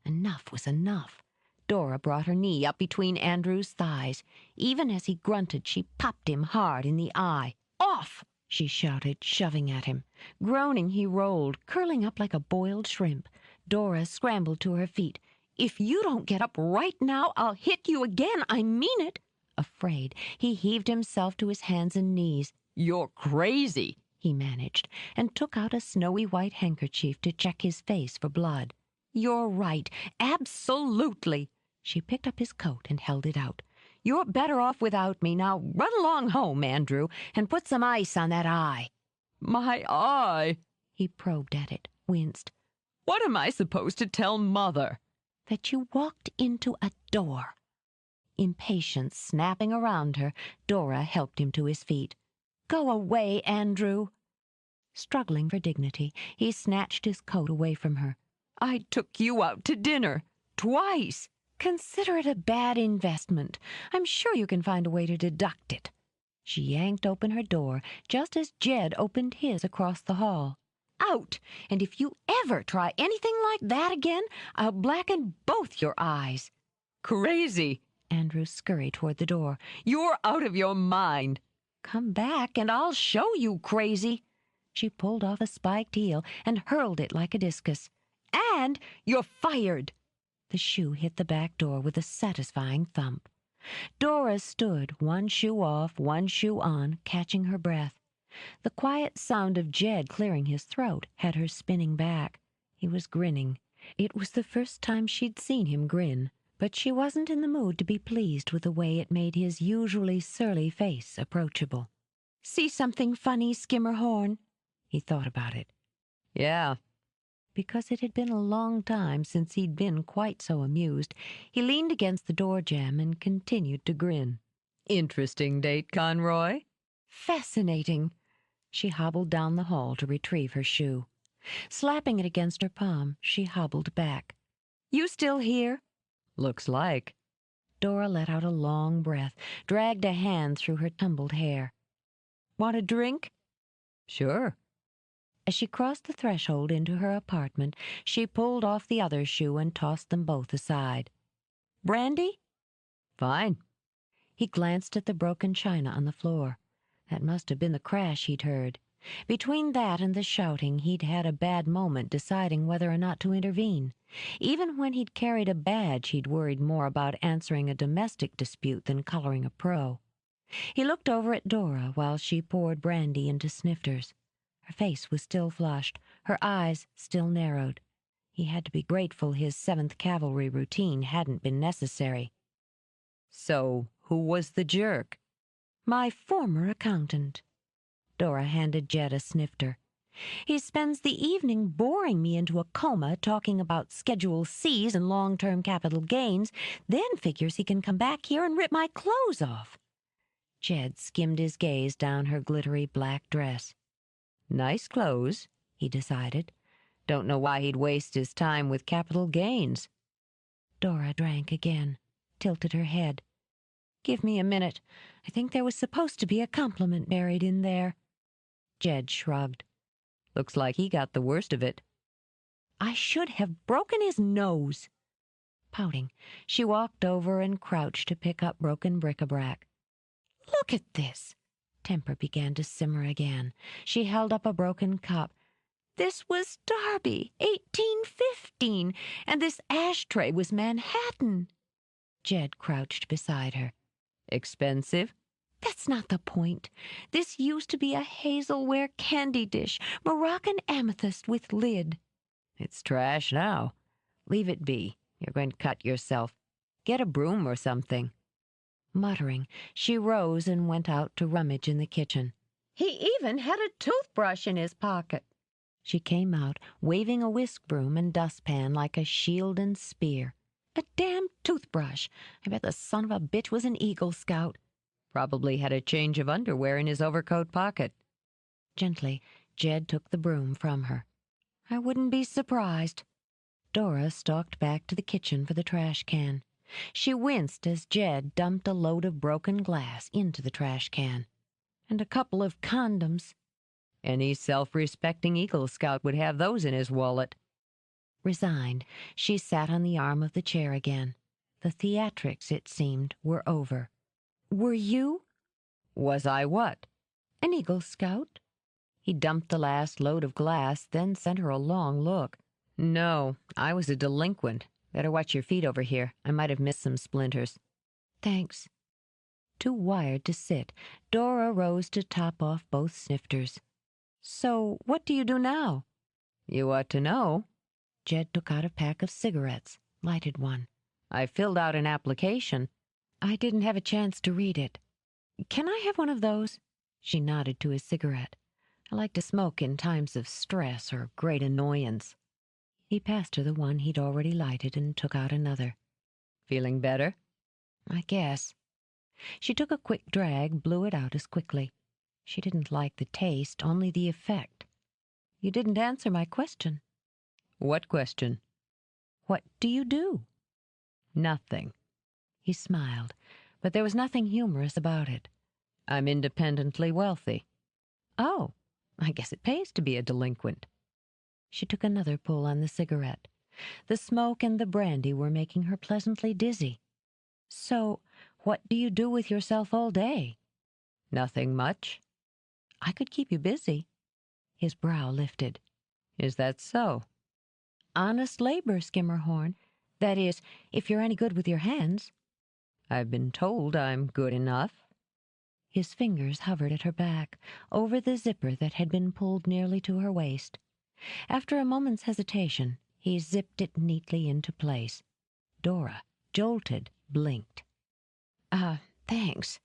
Enough was enough. Dora brought her knee up between Andrew's thighs. Even as he grunted, she popped him hard in the eye. "Off!" she shouted, shoving at him. Groaning, he rolled, curling up like a boiled shrimp. Dora scrambled to her feet. "If you don't get up right now, I'll hit you again. I mean it." Afraid, he heaved himself to his hands and knees. "You're crazy," he managed, and took out a snowy white handkerchief to check his face for blood. "You're right. Absolutely." She picked up his coat and held it out. "You're better off without me. Now run along home, Andrew, and put some ice on that eye." "My eye?" He probed at it, winced. "What am I supposed to tell Mother?" "That you walked into a door." Impatience snapping around her, Dora helped him to his feet. "Go away, Andrew." Struggling for dignity, he snatched his coat away from her. "I took you out to dinner. Twice. Consider it a bad investment. I'm sure you can find a way to deduct it." She yanked open her door just as Jed opened his across the hall. "Out! And if you ever try anything like that again, I'll blacken both your eyes." "Crazy!" Andrew scurried toward the door. "You're out of your mind." "Come back and I'll show you crazy." She pulled off a spiked heel and hurled it like a discus. "And you're fired." The shoe hit the back door with a satisfying thump. Dora stood, one shoe off, one shoe on, catching her breath. The quiet sound of Jed clearing his throat had her spinning back. He was grinning. It was the first time she'd seen him grin, but she wasn't in the mood to be pleased with the way it made his usually surly face approachable. "See something funny, Skimmerhorn?" He thought about it. "Yeah." Because it had been a long time since he'd been quite so amused, he leaned against the door jamb and continued to grin. "Interesting date, Conroy?" "Fascinating." She hobbled down the hall to retrieve her shoe. Slapping it against her palm, she hobbled back. "You still here?" "Looks like." Dora let out a long breath, dragged a hand through her tumbled hair. "Want a drink?" "Sure." As she crossed the threshold into her apartment, she pulled off the other shoe and tossed them both aside. "Brandy?" "Fine." He glanced at the broken china on the floor. That must have been the crash he'd heard. Between that and the shouting, he'd had a bad moment deciding whether or not to intervene. Even when he'd carried a badge, he'd worried more about answering a domestic dispute than coloring a pro. He looked over at Dora while she poured brandy into snifters. Her face was still flushed, her eyes still narrowed. He had to be grateful his 7th Cavalry routine hadn't been necessary. "So, who was the jerk?" "My former accountant." Dora handed Jed a snifter. "He spends the evening boring me into a coma talking about Schedule C's and long-term capital gains, then figures he can come back here and rip my clothes off." Jed skimmed his gaze down her glittery black dress. "Nice clothes," he decided. "Don't know why he'd waste his time with capital gains." Dora drank again, tilted her head. "Give me a minute. I think there was supposed to be a compliment buried in there." Jed shrugged. "Looks like he got the worst of it." "I should have broken his nose." Pouting, she walked over and crouched to pick up broken bric-a-brac. "Look at this." Temper began to simmer again. She held up a broken cup. "This was Derby, 1815, and this ashtray was Manhattan." Jed crouched beside her. "Expensive?" "That's not the point. This used to be a hazelware candy dish, Moroccan amethyst with lid." "It's trash now. Leave it be. You're going to cut yourself. Get a broom or something." Muttering, she rose and went out to rummage in the kitchen. "He even had a toothbrush in his pocket." She came out, waving a whisk broom and dustpan like a shield and spear. "A damn toothbrush! I bet the son of a bitch was an Eagle Scout." Probably had a change of underwear in his overcoat pocket. Gently, Jed took the broom from her. "I wouldn't be surprised." Dora stalked back to the kitchen for the trash can. She winced as Jed dumped a load of broken glass into the trash can. "And a couple of condoms." Any self-respecting Eagle Scout would have those in his wallet. Resigned, she sat on the arm of the chair again. The theatrics, it seemed, were over. "Were you?" Was I what? "An Eagle Scout." He dumped the last load of glass, then sent her a long look. "No, I was a delinquent. Better watch your feet over here. I might have missed some splinters." "Thanks." Too wired to sit, Dora rose to top off both snifters. "So what do you do now?" "You ought to know." Jed took out a pack of cigarettes, lighted one. "I filled out an application." "I didn't have a chance to read it. Can I have one of those?" She nodded to his cigarette. "I like to smoke in times of stress or great annoyance." He passed her the one he'd already lighted and took out another. "Feeling better?" "I guess." She took a quick drag, blew it out as quickly. She didn't like the taste, only the effect. "You didn't answer my question." "What question?" "What do you do?" "Nothing." He smiled, but there was nothing humorous about it. "I'm independently wealthy." "Oh, I guess it pays to be a delinquent." She took another pull on the cigarette. The smoke and the brandy were making her pleasantly dizzy. "So, what do you do with yourself all day?" "Nothing much." "I could keep you busy." His brow lifted. "Is that so?" "Honest labor, Skimmerhorn. That is, if you're any good with your hands." "I've been told I'm good enough." His fingers hovered at her back, over the zipper that had been pulled nearly to her waist. After a moment's hesitation, he zipped it neatly into place. Dora, jolted, blinked. Thanks.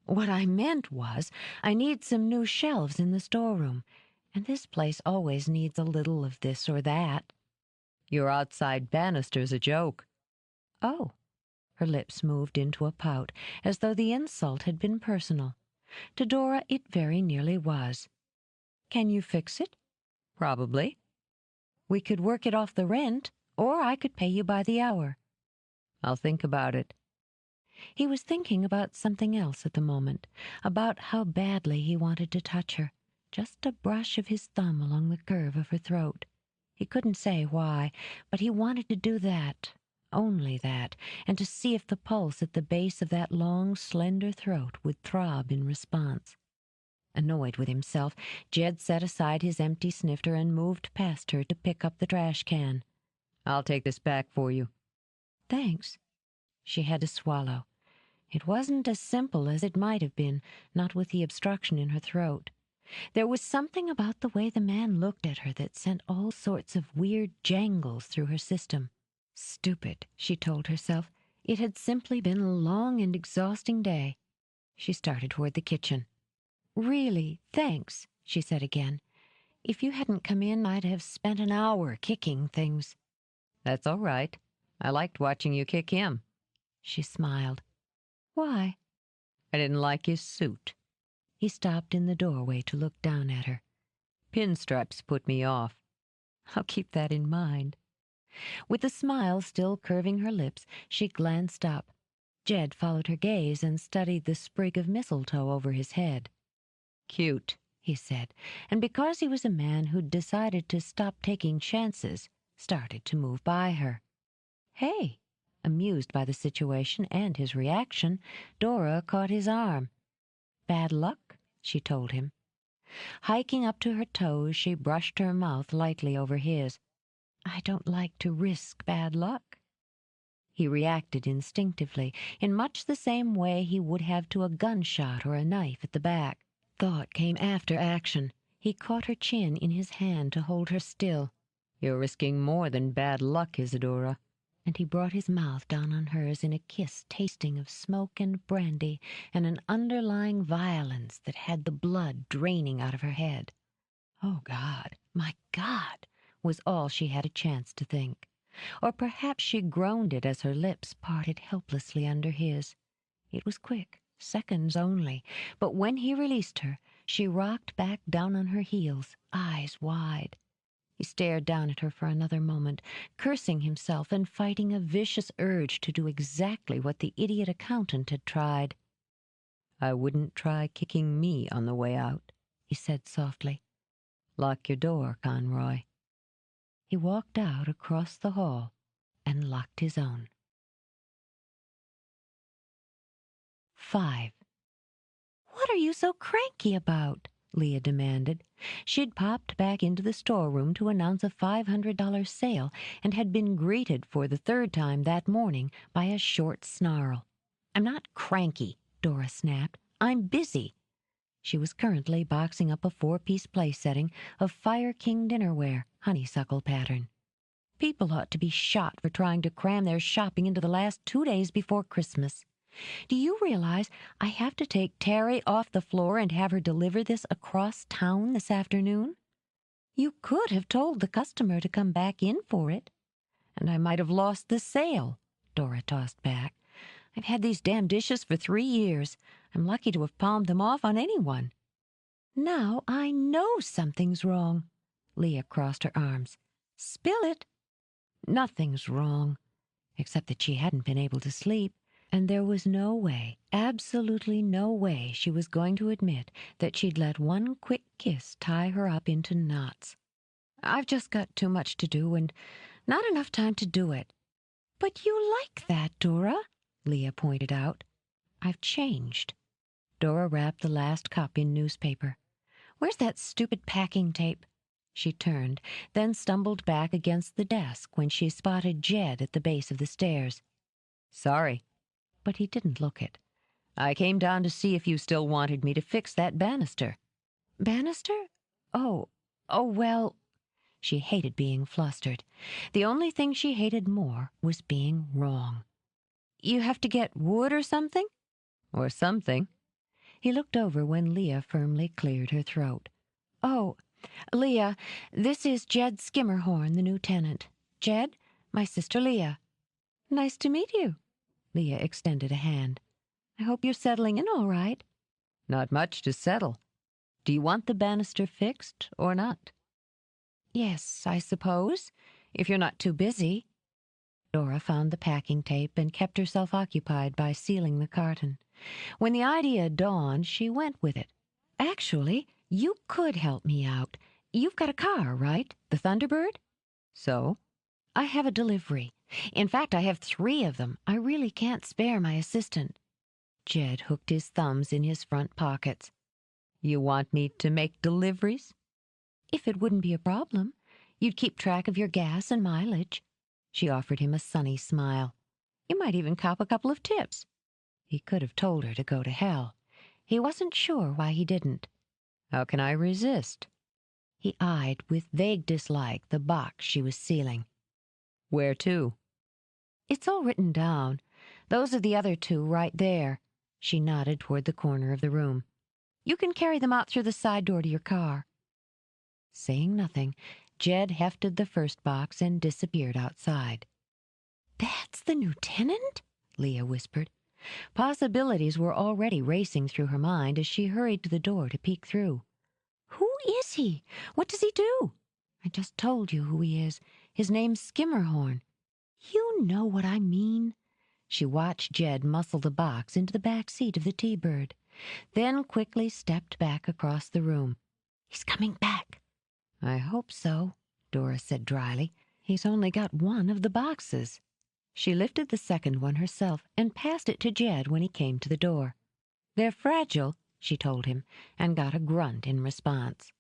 What I meant was, I need some new shelves in the storeroom, and this place always needs a little of this or that." "Your outside banister's a joke." "Oh." Her lips moved into a pout, as though the insult had been personal. To Dora, it very nearly was. "Can you fix it?" "Probably." "We could work it off the rent, or I could pay you by the hour." "I'll think about it." He was thinking about something else at the moment, about how badly he wanted to touch her, just a brush of his thumb along the curve of her throat. He couldn't say why, but he wanted to do that, only that, and to see if the pulse at the base of that long, slender throat would throb in response. Annoyed with himself, Jed set aside his empty snifter and moved past her to pick up the trash can. "I'll take this back for you." "Thanks." She had to swallow. It wasn't as simple as it might have been, not with the obstruction in her throat. There was something about the way the man looked at her that sent all sorts of weird jangles through her system. Stupid, she told herself. It had simply been a long and exhausting day. She started toward the kitchen. "Really, thanks," she said again. "If you hadn't come in, I'd have spent an hour kicking things." "That's all right. I liked watching you kick him." She smiled. "Why?" "I didn't like his suit." He stopped in the doorway to look down at her. "Pinstripes put me off." "I'll keep that in mind." With a smile still curving her lips, she glanced up. Jed followed her gaze and studied the sprig of mistletoe over his head. "Cute," he said, and because he was a man who'd decided to stop taking chances, started to move by her. "Hey!" Amused by the situation and his reaction, Dora caught his arm. "Bad luck?" she told him. Hiking up to her toes, she brushed her mouth lightly over his. "I don't like to risk bad luck." He reacted instinctively, in much the same way he would have to a gunshot or a knife at the back. Thought came after action. He caught her chin in his hand to hold her still. "You're risking more than bad luck, Isadora." And he brought his mouth down on hers in a kiss tasting of smoke and brandy and an underlying violence that had the blood draining out of her head. "Oh, God, my God," was all she had a chance to think. Or perhaps she groaned it as her lips parted helplessly under his. It was quick, seconds only, but when he released her, she rocked back down on her heels, eyes wide. He stared down at her for another moment, cursing himself and fighting a vicious urge to do exactly what the idiot accountant had tried. "I wouldn't try kicking me on the way out," he said softly. "Lock your door, Conroy." He walked out across the hall and locked his own. 5. "What are you so cranky about?" Leah demanded. She'd popped back into the storeroom to announce a $500 sale and had been greeted for the third time that morning by a short snarl. "I'm not cranky," Dora snapped. "I'm busy." She was currently boxing up a 4-piece place setting of Fire King dinnerware, honeysuckle pattern. People ought to be shot for trying to cram their shopping into the last 2 days before Christmas. "Do you realize I have to take Terry off the floor and have her deliver this across town this afternoon?" "You could have told the customer to come back in for it." "And I might have lost the sale," Dora tossed back. "I've had these damn dishes for 3 years. I'm lucky to have palmed them off on anyone." "Now I know something's wrong." Leah crossed her arms. "Spill it." Nothing's wrong, except that she hadn't been able to sleep. And there was no way, absolutely no way she was going to admit that she'd let one quick kiss tie her up into knots. "I've just got too much to do and not enough time to do it." "But you like that, Dora," Leah pointed out. "I've changed." Dora wrapped the last cup in newspaper. "Where's that stupid packing tape?" She turned, then stumbled back against the desk when she spotted Jed at the base of the stairs. "Sorry." But he didn't look it. "I came down to see if you still wanted me to fix that banister." "Banister? Oh, well." She hated being flustered. The only thing she hated more was being wrong. "You have to get wood or something?" "Or something." He looked over when Leah firmly cleared her throat. "Oh, Leah, this is Jed Skimmerhorn, the new tenant. Jed, my sister Leah." "Nice to meet you." Leah extended a hand. "I hope you're settling in all right." "Not much to settle. Do you want the banister fixed or not?" "Yes, I suppose, if you're not too busy." Dora found the packing tape and kept herself occupied by sealing the carton. When the idea dawned, she went with it. "Actually, You could help me out. You've got a car, right? The Thunderbird? So? I have a delivery. In fact, I have 3 of them. I really can't spare my assistant. Jed hooked his thumbs in his front pockets. You want me to make deliveries? If it wouldn't be a problem. You'd keep track of your gas and mileage. She offered him a sunny smile. You might even cop a couple of tips. He could have told her to go to hell. He wasn't sure why he didn't. How can I resist? He eyed with vague dislike the box she was sealing. Where to? It's all written down. Those are the other 2 right there. She nodded toward the corner of the room. You can carry them out through the side door to your car. Saying nothing, Jed hefted the first box and disappeared outside. That's the lieutenant? Leah whispered. Possibilities were already racing through her mind as she hurried to the door to peek through. Who is he? What does he do? I just told you who he is. His name's Skimmerhorn. You know what I mean. She watched Jed muscle the box into the back seat of the T-Bird, then quickly stepped back across the room. He's coming back. I hope so, Dora said dryly. He's only got 1 of the boxes. She lifted the second one herself and passed it to Jed when he came to the door. They're fragile, she told him, and got a grunt in response.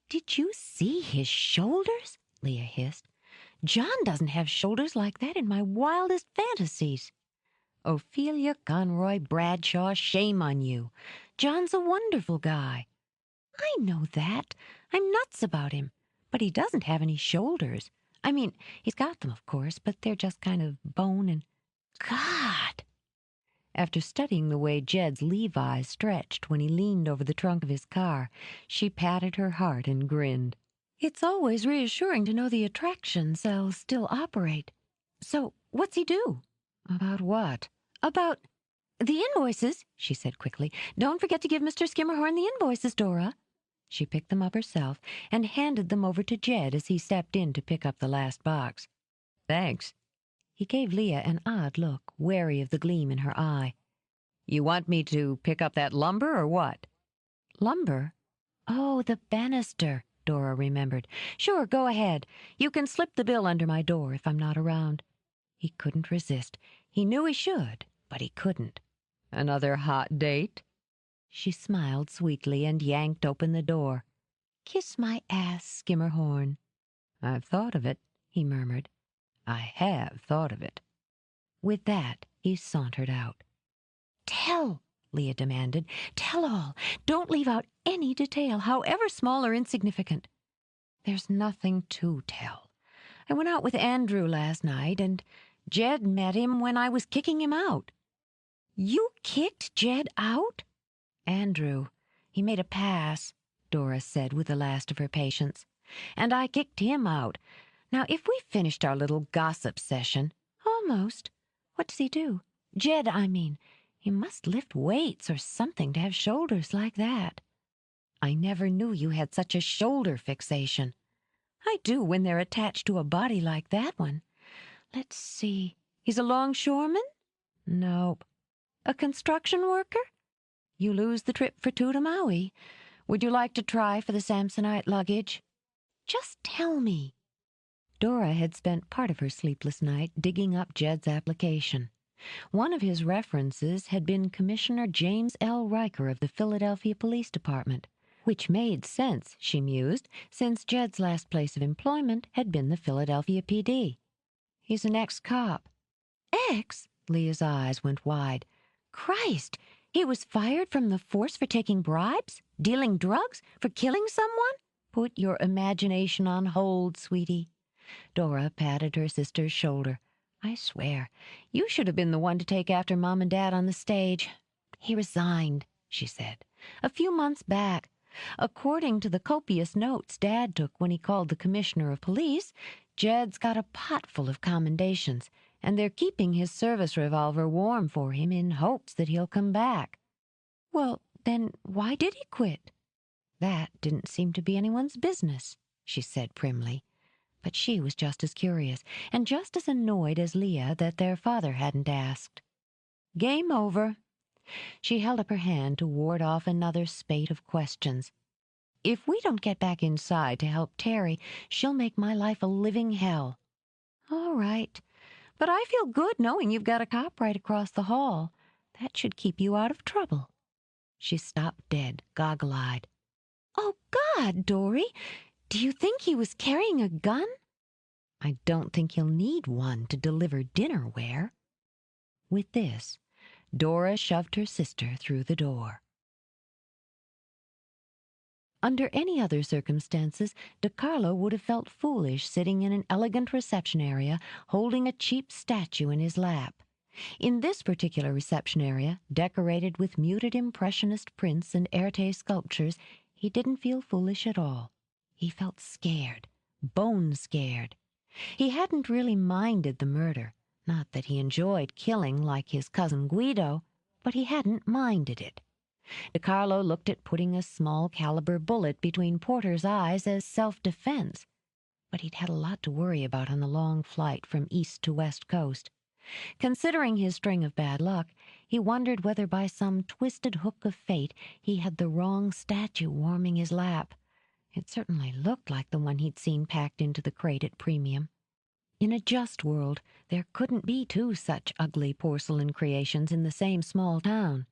Did you see his shoulders? Leah hissed. John doesn't have shoulders like that in my wildest fantasies. Ophelia Conroy Bradshaw, shame on you. John's a wonderful guy. I know that. I'm nuts about him. But he doesn't have any shoulders. I mean, he's got them, of course, but they're just kind of bone and... God! After studying the way Jed's Levi's stretched when he leaned over the trunk of his car, she patted her heart and grinned. It's always reassuring to know the attraction cells still operate. So, what's he do? About what? About the invoices, she said quickly. Don't forget to give Mr. Skimmerhorn the invoices, Dora. She picked them up herself and handed them over to Jed as he stepped in to pick up the last box. Thanks. He gave Leah an odd look, wary of the gleam in her eye. You want me to pick up that lumber or what? Lumber? Oh, the banister, Dora remembered. Sure, go ahead. You can slip the bill under my door if I'm not around. He couldn't resist. He knew he should, but he couldn't. Another hot date? She smiled sweetly and yanked open the door. Kiss my ass, Skimmerhorn. I've thought of it, he murmured. I have thought of it. With that, he sauntered out. Tell, Leah demanded. Tell all. Don't leave out any detail, however small or insignificant. There's nothing to tell. I went out with Andrew last night, and Jed met him when I was kicking him out. You kicked Jed out? Andrew. He made a pass, Dora said with the last of her patience. And I kicked him out. Now, if we finished our little gossip session... Almost. What does he do? Jed, I mean. He must lift weights or something to have shoulders like that. I never knew you had such a shoulder fixation. I do when they're attached to a body like that one. Let's see. He's a longshoreman? Nope. A construction worker? You lose the trip for 2 to Maui. Would you like to try for the Samsonite luggage? Just tell me. Dora had spent part of her sleepless night digging up Jed's application. One of his references had been Commissioner James L. Riker of the Philadelphia Police Department, which made sense, she mused, since Jed's last place of employment had been the Philadelphia PD. He's an ex-cop. Ex? Leah's eyes went wide. Christ! He was fired from the force for taking bribes? Dealing drugs? For killing someone? Put your imagination on hold, sweetie. Dora patted her sister's shoulder. I swear, you should have been the one to take after Mom and Dad on the stage. He resigned, she said, a few months back. According to the copious notes Dad took when he called the commissioner of police, Jed's got a pot full of commendations, and they're keeping his service revolver warm for him in hopes that he'll come back. Well, then why did he quit? That didn't seem to be anyone's business, she said primly. But she was just as curious, and just as annoyed as Leah that their father hadn't asked. Game over. She held up her hand to ward off another spate of questions. If we don't get back inside to help Terry, she'll make my life a living hell." "All right. But I feel good knowing you've got a cop right across the hall. That should keep you out of trouble." She stopped dead, goggle-eyed. "Oh, God, Dory! Do you think he was carrying a gun?" "I don't think he'll need one to deliver dinnerware." With this, Dora shoved her sister through the door. Under any other circumstances, DeCarlo would have felt foolish sitting in an elegant reception area holding a cheap statue in his lap. In this particular reception area, decorated with muted impressionist prints and Erte sculptures, he didn't feel foolish at all. He felt scared, bone scared. He hadn't really minded the murder. Not that he enjoyed killing like his cousin Guido, but he hadn't minded it. DeCarlo looked at putting a small-caliber bullet between Porter's eyes as self-defense, but he'd had a lot to worry about on the long flight from east to west coast. Considering his string of bad luck, he wondered whether by some twisted hook of fate he had the wrong statue warming his lap. It certainly looked like the one he'd seen packed into the crate at Premium. In a just world, there couldn't be two such ugly porcelain creations in the same small town.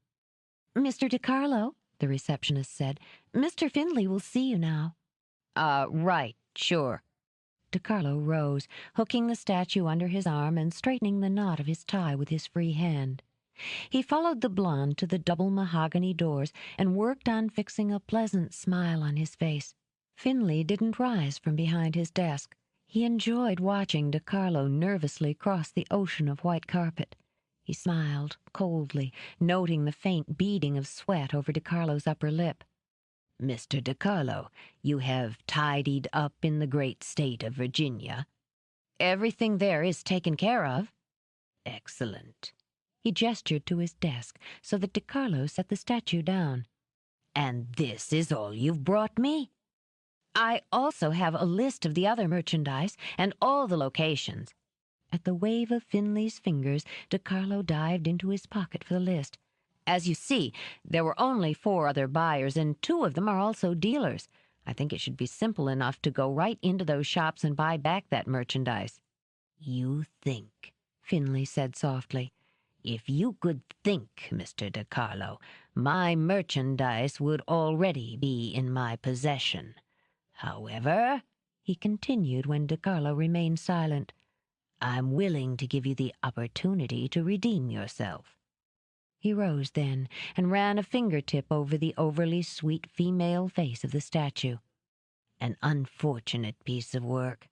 "Mr. DeCarlo," the receptionist said, "Mr. Findlay will see you now." Right, sure." DeCarlo rose, hooking the statue under his arm and straightening the knot of his tie with his free hand. He followed the blonde to the double mahogany doors and worked on fixing a pleasant smile on his face. Findlay didn't rise from behind his desk. He enjoyed watching DeCarlo nervously cross the ocean of white carpet. He smiled coldly, noting the faint beading of sweat over DeCarlo's upper lip. "Mr. DeCarlo, you have tidied up in the great state of Virginia?" "Everything there is taken care of." "Excellent." He gestured to his desk so that DeCarlo set the statue down. "And this is all you've brought me?" "I also have a list of the other merchandise and all the locations." At the wave of Findlay's fingers, DeCarlo dived into his pocket for the list. "As you see, there were only 4 other buyers, and 2 of them are also dealers. I think it should be simple enough to go right into those shops and buy back that merchandise." "You think," Findlay said softly. "If you could think, Mr. DeCarlo, my merchandise would already be in my possession. However," he continued when DeCarlo remained silent, "I'm willing to give you the opportunity to redeem yourself." He rose then and ran a fingertip over the overly sweet female face of the statue. "An unfortunate piece of work.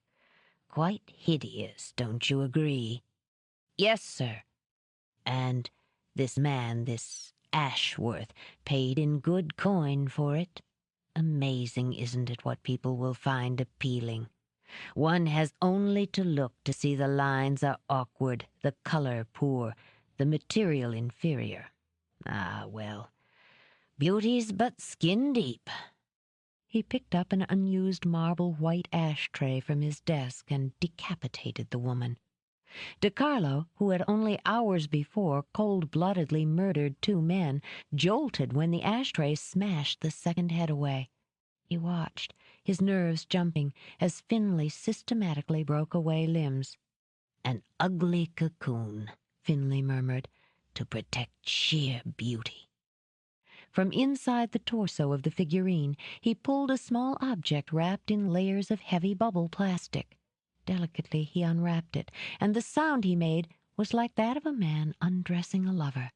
Quite hideous, don't you agree?" "Yes, sir." "And this man, this Ashworth, paid in good coin for it? Amazing, isn't it, what people will find appealing? One has only to look to see the lines are awkward, the color poor, the material inferior. Ah, well, beauty's but skin deep." He picked up an unused marble white ashtray from his desk and decapitated the woman. DeCarlo, who had only hours before cold-bloodedly murdered 2 men, jolted when the ashtray smashed the second head away. He watched, his nerves jumping, as Findlay systematically broke away limbs. "An ugly cocoon," Findlay murmured, "to protect sheer beauty." From inside the torso of the figurine, he pulled a small object wrapped in layers of heavy bubble plastic. Delicately he unwrapped it, and the sound he made was like that of a man undressing a lover.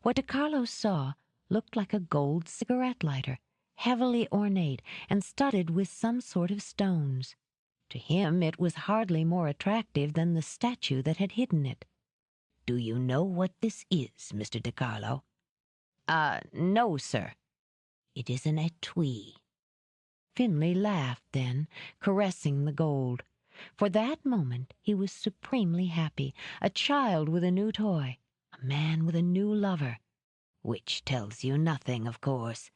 What DeCarlo saw looked like a gold cigarette lighter, heavily ornate and studded with some sort of stones. To him it was hardly more attractive than the statue that had hidden it. "Do you know what this is, Mr. DeCarlo?" No, sir." "It is an etui." Findlay laughed then, caressing the gold. For that moment he was supremely happy, a child with a new toy, a man with a new lover. "Which tells you nothing, of course.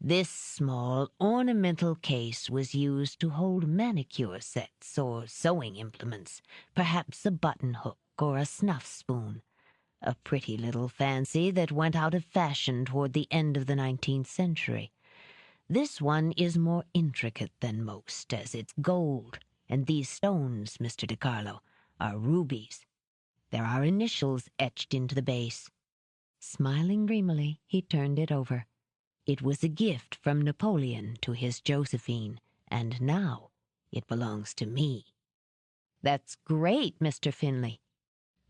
This small ornamental case was used to hold manicure sets or sewing implements, perhaps a button hook or a snuff spoon. A pretty little fancy that went out of fashion toward the end of the 19th century. This one is more intricate than most, as it's gold, and these stones, Mr. DiCarlo, are rubies. There are initials etched into the base." Smiling dreamily, he turned it over. It was a gift from Napoleon to his Josephine, and now it belongs to me. "That's great, Mr. Finley."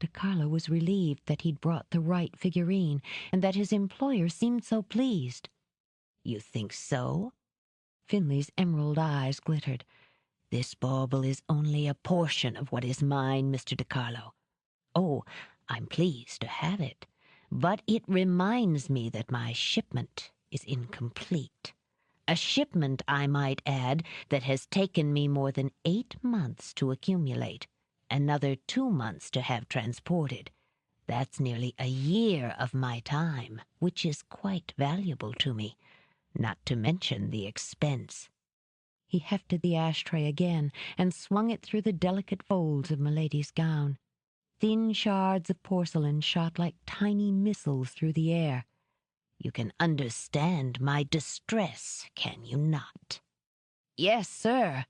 DiCarlo was relieved that he'd brought the right figurine, and that his employer seemed so pleased. "You think so?" Finley's emerald eyes glittered. "This bauble is only a portion of what is mine, Mr. DiCarlo. Oh, I'm pleased to have it, but it reminds me that my shipment is incomplete. A shipment, I might add, that has taken me more than 8 months to accumulate, another 2 months to have transported. That's nearly a year of my time, which is quite valuable to me, not to mention the expense." He hefted the ashtray again and swung it through the delicate folds of Milady's gown. Thin shards of porcelain shot like tiny missiles through the air. "You can understand my distress, can you not?" "Yes, sir."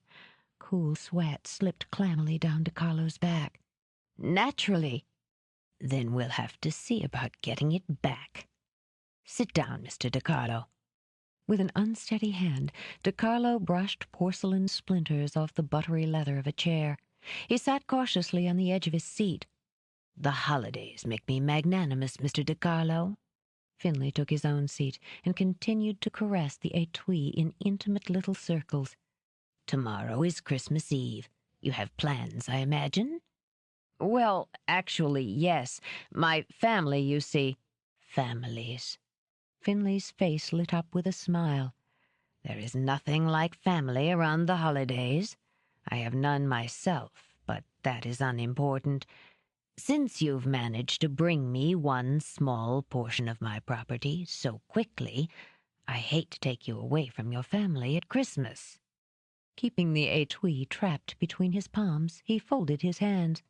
Cool sweat slipped clammily down DiCarlo's back. "Naturally." "Then we'll have to see about getting it back. Sit down, Mr. DiCarlo." With an unsteady hand, DiCarlo brushed porcelain splinters off the buttery leather of a chair. He sat cautiously on the edge of his seat. "The holidays make me magnanimous, Mr. DiCarlo." Finley took his own seat and continued to caress the étui in intimate little circles. "Tomorrow is Christmas Eve. You have plans, I imagine?" "Well, actually, yes. My family, you see." "Families." Finley's face lit up with a smile. "There is nothing like family around the holidays. I have none myself, but that is unimportant. Since you've managed to bring me one small portion of my property so quickly, I hate to take you away from your family at Christmas." Keeping the étui trapped between his palms, he folded his hands.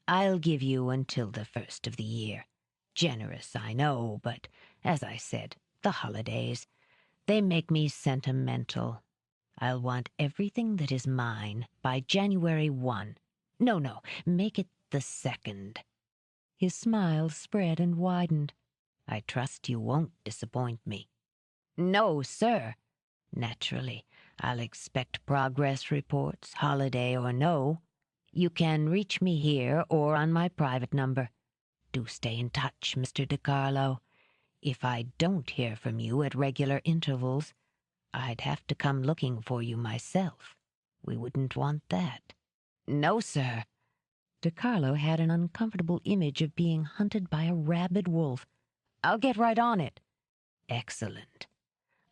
"I'll give you until the 1st of the year. Generous, I know, but, as I said, the holidays. They make me sentimental. I'll want everything that is mine by January 1. No, make it the 2nd. His smile spread and widened. "I trust you won't disappoint me." "No, sir." "Naturally, I'll expect progress reports, holiday or no. You can reach me here or on my private number. Do stay in touch, Mr. DiCarlo. If I don't hear from you at regular intervals, I'd have to come looking for you myself. We wouldn't want that." "No, sir." DiCarlo had an uncomfortable image of being hunted by a rabid wolf. "I'll get right on it." "Excellent.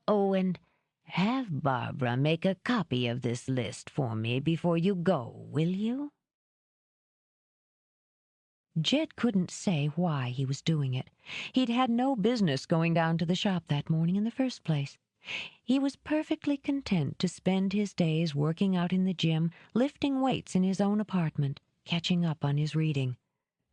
Oh, and have Barbara make a copy of this list for me before you go, will you?" Jed couldn't say why he was doing it. He'd had no business going down to the shop that morning in the first place. He was perfectly content to spend his days working out in the gym, lifting weights in his own apartment, catching up on his reading.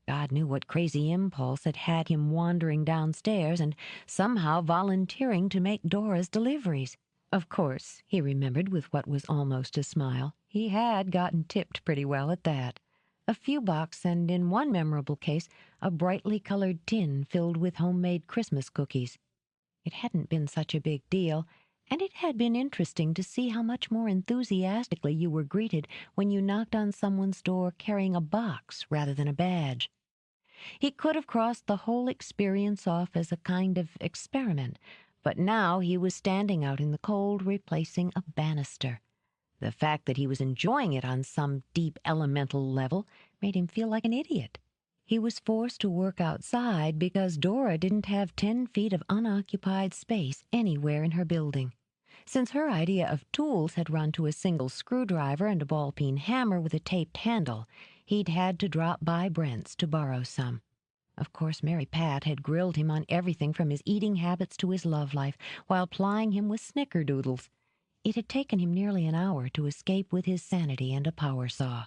God knew what crazy impulse had had him wandering downstairs and somehow volunteering to make Dora's deliveries. Of course, he remembered with what was almost a smile, he had gotten tipped pretty well at that. A few bucks, and in one memorable case, a brightly colored tin filled with homemade Christmas cookies. It hadn't been such a big deal, and it had been interesting to see how much more enthusiastically you were greeted when you knocked on someone's door carrying a box rather than a badge. He could have crossed the whole experience off as a kind of experiment, but now he was standing out in the cold replacing a banister. The fact that he was enjoying it on some deep elemental level made him feel like an idiot. He was forced to work outside because Dora didn't have 10 feet of unoccupied space anywhere in her building. Since her idea of tools had run to a single screwdriver and a ball-peen hammer with a taped handle, he'd had to drop by Brent's to borrow some. Of course, Mary Pat had grilled him on everything from his eating habits to his love life, while plying him with snickerdoodles. It had taken him nearly an hour to escape with his sanity and a power saw.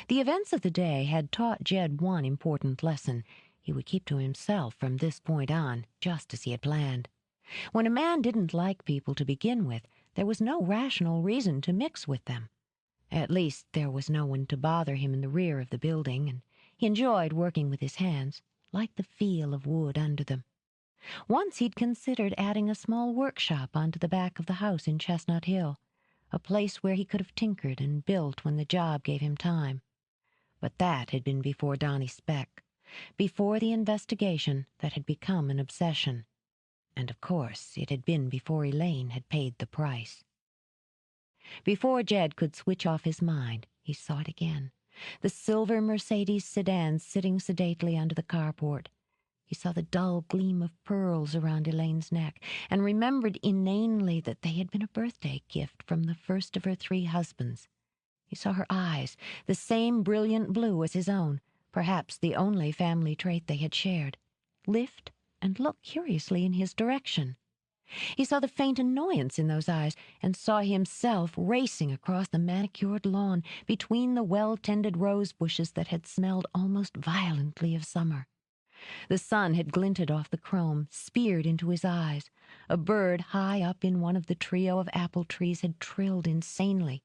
The events of the day had taught Jed one important lesson. He would keep to himself from this point on, just as he had planned. When a man didn't like people to begin with, there was no rational reason to mix with them. At least there was no one to bother him in the rear of the building, and he enjoyed working with his hands, liked the feel of wood under them. Once he'd considered adding a small workshop onto the back of the house in Chestnut Hill, a place where he could have tinkered and built when the job gave him time. But that had been before Donnie Speck, before the investigation that had become an obsession. And of course it had been before Elaine had paid the price. Before Jed could switch off his mind, he saw it again. The silver Mercedes sedan sitting sedately under the carport. He saw the dull gleam of pearls around Elaine's neck, and remembered inanely that they had been a birthday gift from the first of her 3 husbands. He saw her eyes, the same brilliant blue as his own, perhaps the only family trait they had shared, lift and look curiously in his direction. He saw the faint annoyance in those eyes, and saw himself racing across the manicured lawn between the well-tended rose bushes that had smelled almost violently of summer. The sun had glinted off the chrome, speared into his eyes. A bird high up in one of the trio of apple trees had trilled insanely.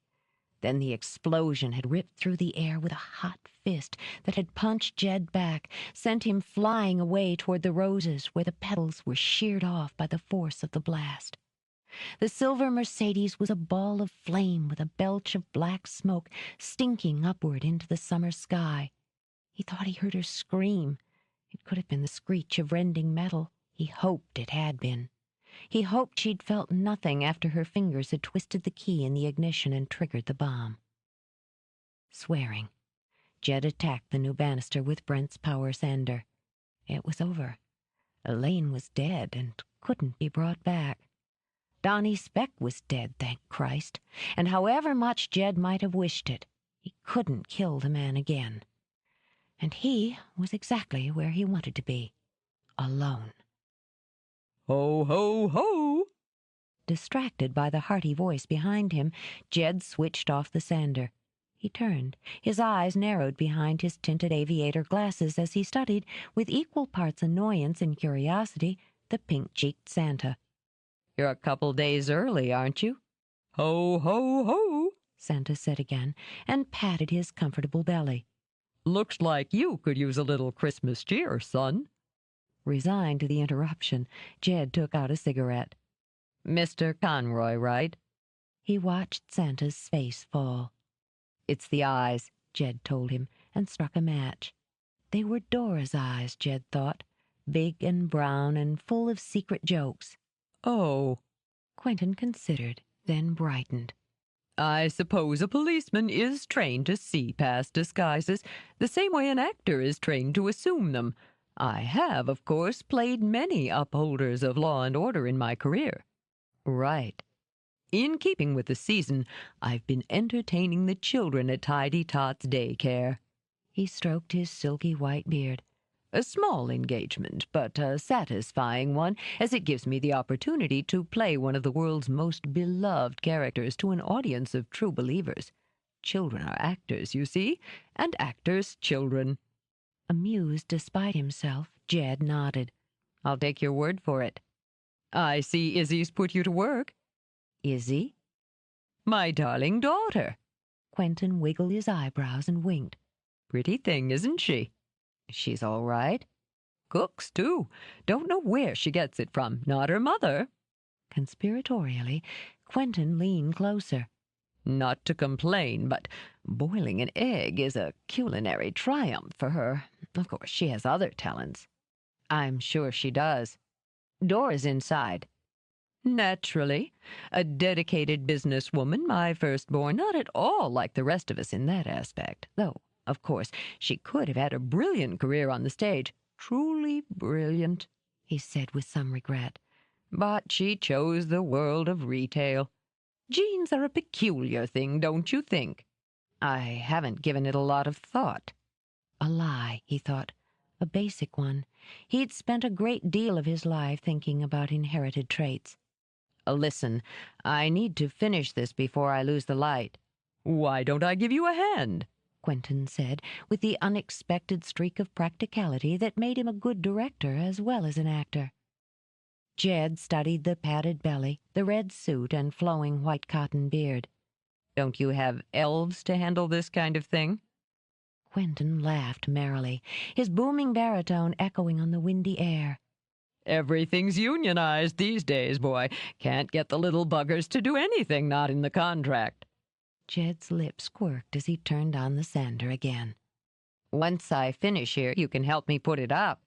Then the explosion had ripped through the air with a hot fist that had punched Jed back, sent him flying away toward the roses where the petals were sheared off by the force of the blast. The silver Mercedes was a ball of flame with a belch of black smoke stinking upward into the summer sky. He thought he heard her scream. It could have been the screech of rending metal. He hoped it had been. He hoped she'd felt nothing after her fingers had twisted the key in the ignition and triggered the bomb. Swearing, Jed attacked the new banister with Brent's power sander. It was over. Elaine was dead and couldn't be brought back. Donnie Speck was dead, thank Christ, and however much Jed might have wished it, he couldn't kill the man again. And he was exactly where he wanted to be, alone. Ho, ho, ho! Distracted by the hearty voice behind him, Jed switched off the sander. He turned, his eyes narrowed behind his tinted aviator glasses as he studied, with equal parts annoyance and curiosity, the pink-cheeked Santa. You're a couple days early, aren't you? Ho, ho, ho! Santa said again, and patted his comfortable belly. Looks like you could use a little Christmas cheer, son. Resigned to the interruption, Jed took out a cigarette. Mr. Conroy, right? He watched Santa's face fall. It's the eyes, Jed told him, and struck a match. They were Dora's eyes, Jed thought, big and brown and full of secret jokes. Oh. Quentin considered, then brightened. I suppose a policeman is trained to see past disguises, the same way an actor is trained to assume them. I have, of course, played many upholders of law and order in my career. Right. In keeping with the season, I've been entertaining the children at Tidy Tot's daycare. He stroked his silky white beard. A small engagement, but a satisfying one, as it gives me the opportunity to play one of the world's most beloved characters to an audience of true believers. Children are actors, you see, and actors children. Amused despite himself, Jed nodded. I'll take your word for it. I see Izzy's put you to work. Izzy? My darling daughter. Quentin wiggled his eyebrows and winked. Pretty thing, isn't she? She's all right. Cooks, too. Don't know where she gets it from. Not her mother. Conspiratorially, Quentin leaned closer. Not to complain, but boiling an egg is a culinary triumph for her. Of course, she has other talents. I'm sure she does. Dora's inside. Naturally. A dedicated businesswoman, my firstborn, not at all like the rest of us in that aspect, though, of course, she could have had a brilliant career on the stage. Truly brilliant, he said with some regret. But she chose the world of retail. Genes are a peculiar thing, don't you think? I haven't given it a lot of thought. A lie, he thought. A basic one. He'd spent a great deal of his life thinking about inherited traits. Listen, I need to finish this before I lose the light. Why don't I give you a hand? Quentin said, with the unexpected streak of practicality that made him a good director as well as an actor. Jed studied the padded belly, the red suit, and flowing white cotton beard. Don't you have elves to handle this kind of thing? Quentin laughed merrily, his booming baritone echoing on the windy air. Everything's unionized these days, boy. Can't get the little buggers to do anything not in the contract. Jed's lips quirked as he turned on the sander again. Once I finish here, you can help me put it up.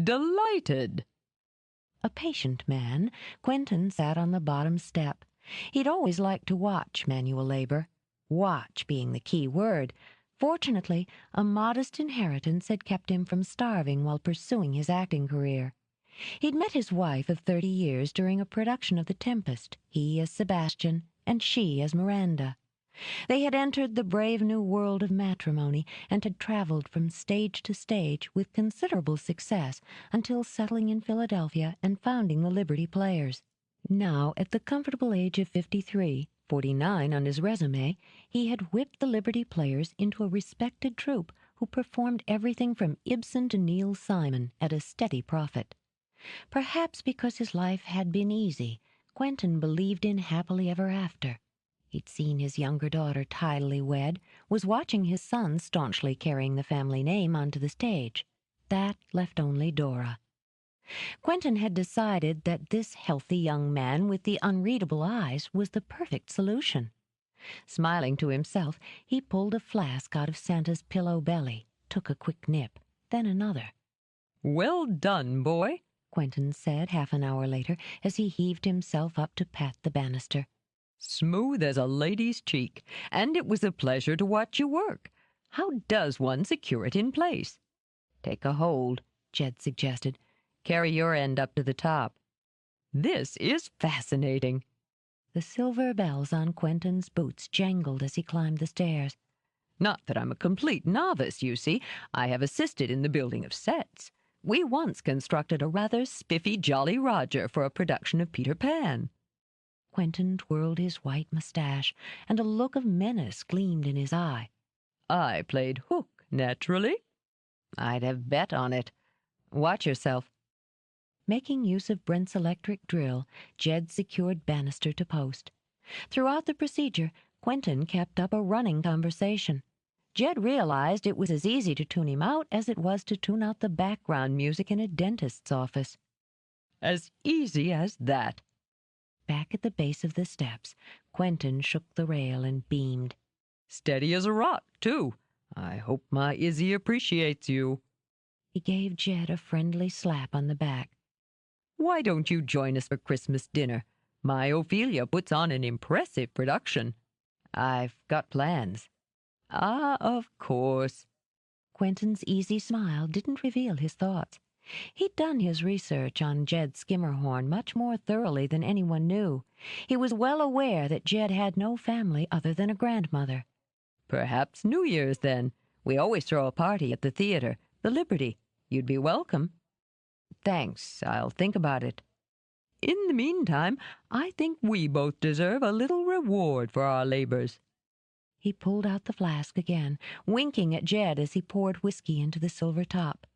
Delighted. A patient man, Quentin sat on the bottom step. He'd always liked to watch manual labor, watch being the key word. Fortunately, a modest inheritance had kept him from starving while pursuing his acting career. He'd met his wife of 30 years during a production of The Tempest, he as Sebastian and she as Miranda. They had entered the brave new world of matrimony and had traveled from stage to stage with considerable success until settling in Philadelphia and founding the Liberty Players. Now, at the comfortable age of 53, 49 on his resume, he had whipped the Liberty Players into a respected troupe who performed everything from Ibsen to Neil Simon at a steady profit. Perhaps because his life had been easy, Quentin believed in happily ever after. He'd seen his younger daughter tidily wed, was watching his son staunchly carrying the family name onto the stage. That left only Dora. Quentin had decided that this healthy young man with the unreadable eyes was the perfect solution. Smiling to himself, he pulled a flask out of Santa's pillow belly, took a quick nip, then another. Well done, boy, Quentin said half an hour later as he heaved himself up to pat the banister. Smooth as a lady's cheek, and it was a pleasure to watch you work. How does one secure it in place? Take a hold, Jed suggested. Carry your end up to the top. This is fascinating. The silver bells on Quentin's boots jangled as he climbed the stairs. Not that I'm a complete novice, you see. I have assisted in the building of sets. We once constructed a rather spiffy Jolly Roger for a production of Peter Pan. Quentin twirled his white mustache, and a look of menace gleamed in his eye. I played Hook, naturally. I'd have bet on it. Watch yourself. Making use of Brent's electric drill, Jed secured banister to post. Throughout the procedure, Quentin kept up a running conversation. Jed realized it was as easy to tune him out as it was to tune out the background music in a dentist's office. As easy as that. Back at the base of the steps, Quentin shook the rail and beamed. Steady as a rock, too. I hope my Izzy appreciates you. He gave Jed a friendly slap on the back. Why don't you join us for Christmas dinner? My Ophelia puts on an impressive production. I've got plans. Ah, of course. Quentin's easy smile didn't reveal his thoughts. He'd done his research on Jed Skimmerhorn much more thoroughly than anyone knew. He was well aware that Jed had no family other than a grandmother. Perhaps New Year's, then. We always throw a party at the theater, the Liberty. You'd be welcome. Thanks, I'll think about it. In the meantime, I think we both deserve a little reward for our labors. He pulled out the flask again, winking at Jed as he poured whiskey into the silver top.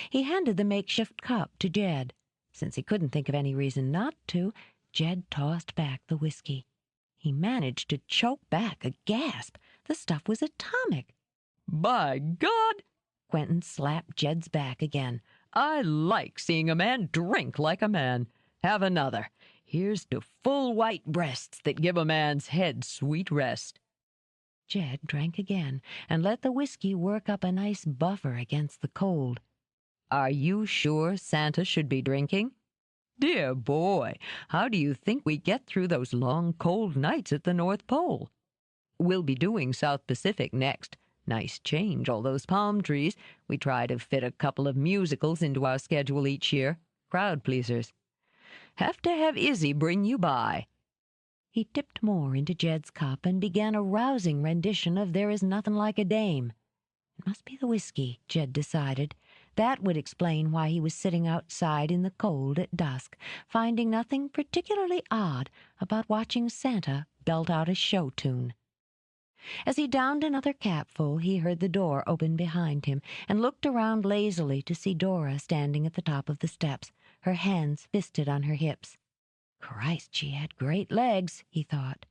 He handed the makeshift cup to Jed. Since he couldn't think of any reason not to, Jed tossed back the whiskey. He managed to choke back a gasp. The stuff was atomic. By God! Quentin slapped Jed's back again. I like seeing a man drink like a man. Have another. Here's to full white breasts that give a man's head sweet rest. Jed drank again and let the whiskey work up a nice buffer against the cold. Are you sure Santa should be drinking? Dear boy, how do you think we get through those long, cold nights at the North Pole? We'll be doing South Pacific next. Nice change, all those palm trees. We try to fit a couple of musicals into our schedule each year. Crowd pleasers. Have to have Izzy bring you by. He dipped more into Jed's cup and began a rousing rendition of There Is Nothing Like a Dame. It must be the whiskey, Jed decided. That would explain why he was sitting outside in the cold at dusk, finding nothing particularly odd about watching Santa belt out a show tune. As he downed another capful, he heard the door open behind him and looked around lazily to see Dora standing at the top of the steps, her hands fisted on her hips. Christ, she had great legs, he thought.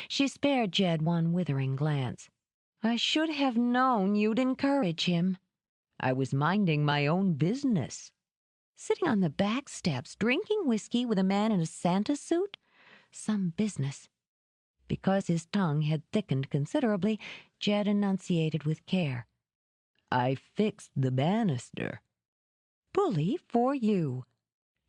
She spared Jed one withering glance. I should have known you'd encourage him. I was minding my own business. Sitting on the back steps, drinking whiskey with a man in a Santa suit? Some business. Because his tongue had thickened considerably, Jed enunciated with care. I fixed the banister. Bully for you.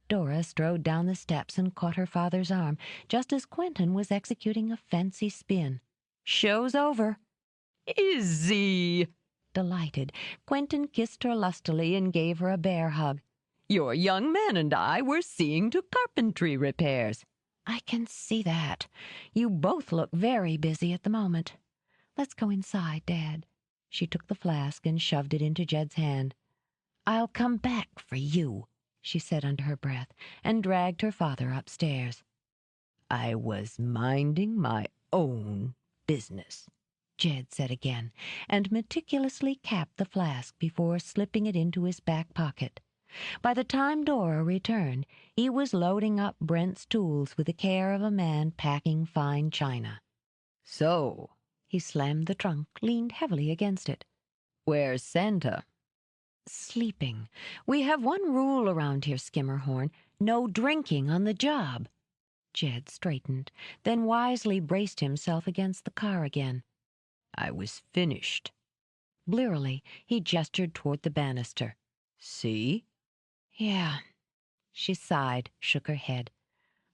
Dora strode down the steps and caught her father's arm, just as Quentin was executing a fancy spin. Show's over. Izzy! Delighted, Quentin kissed her lustily and gave her a bear hug. Your young man and I were seeing to carpentry repairs. I can see that. You both look very busy at the moment. Let's go inside, Dad. She took the flask and shoved it into Jed's hand. I'll come back for you, she said under her breath, and dragged her father upstairs. I was minding my own business, Jed said again, and meticulously capped the flask before slipping it into his back pocket. By the time Dora returned, he was loading up Brent's tools with the care of a man packing fine china. So, he slammed the trunk, leaned heavily against it. Where's Santa? Sleeping. We have one rule around here, Skimmerhorn. No drinking on the job. Jed straightened, then wisely braced himself against the car again. I was finished. Blearily, he gestured toward the banister. See? Yeah. She sighed, shook her head.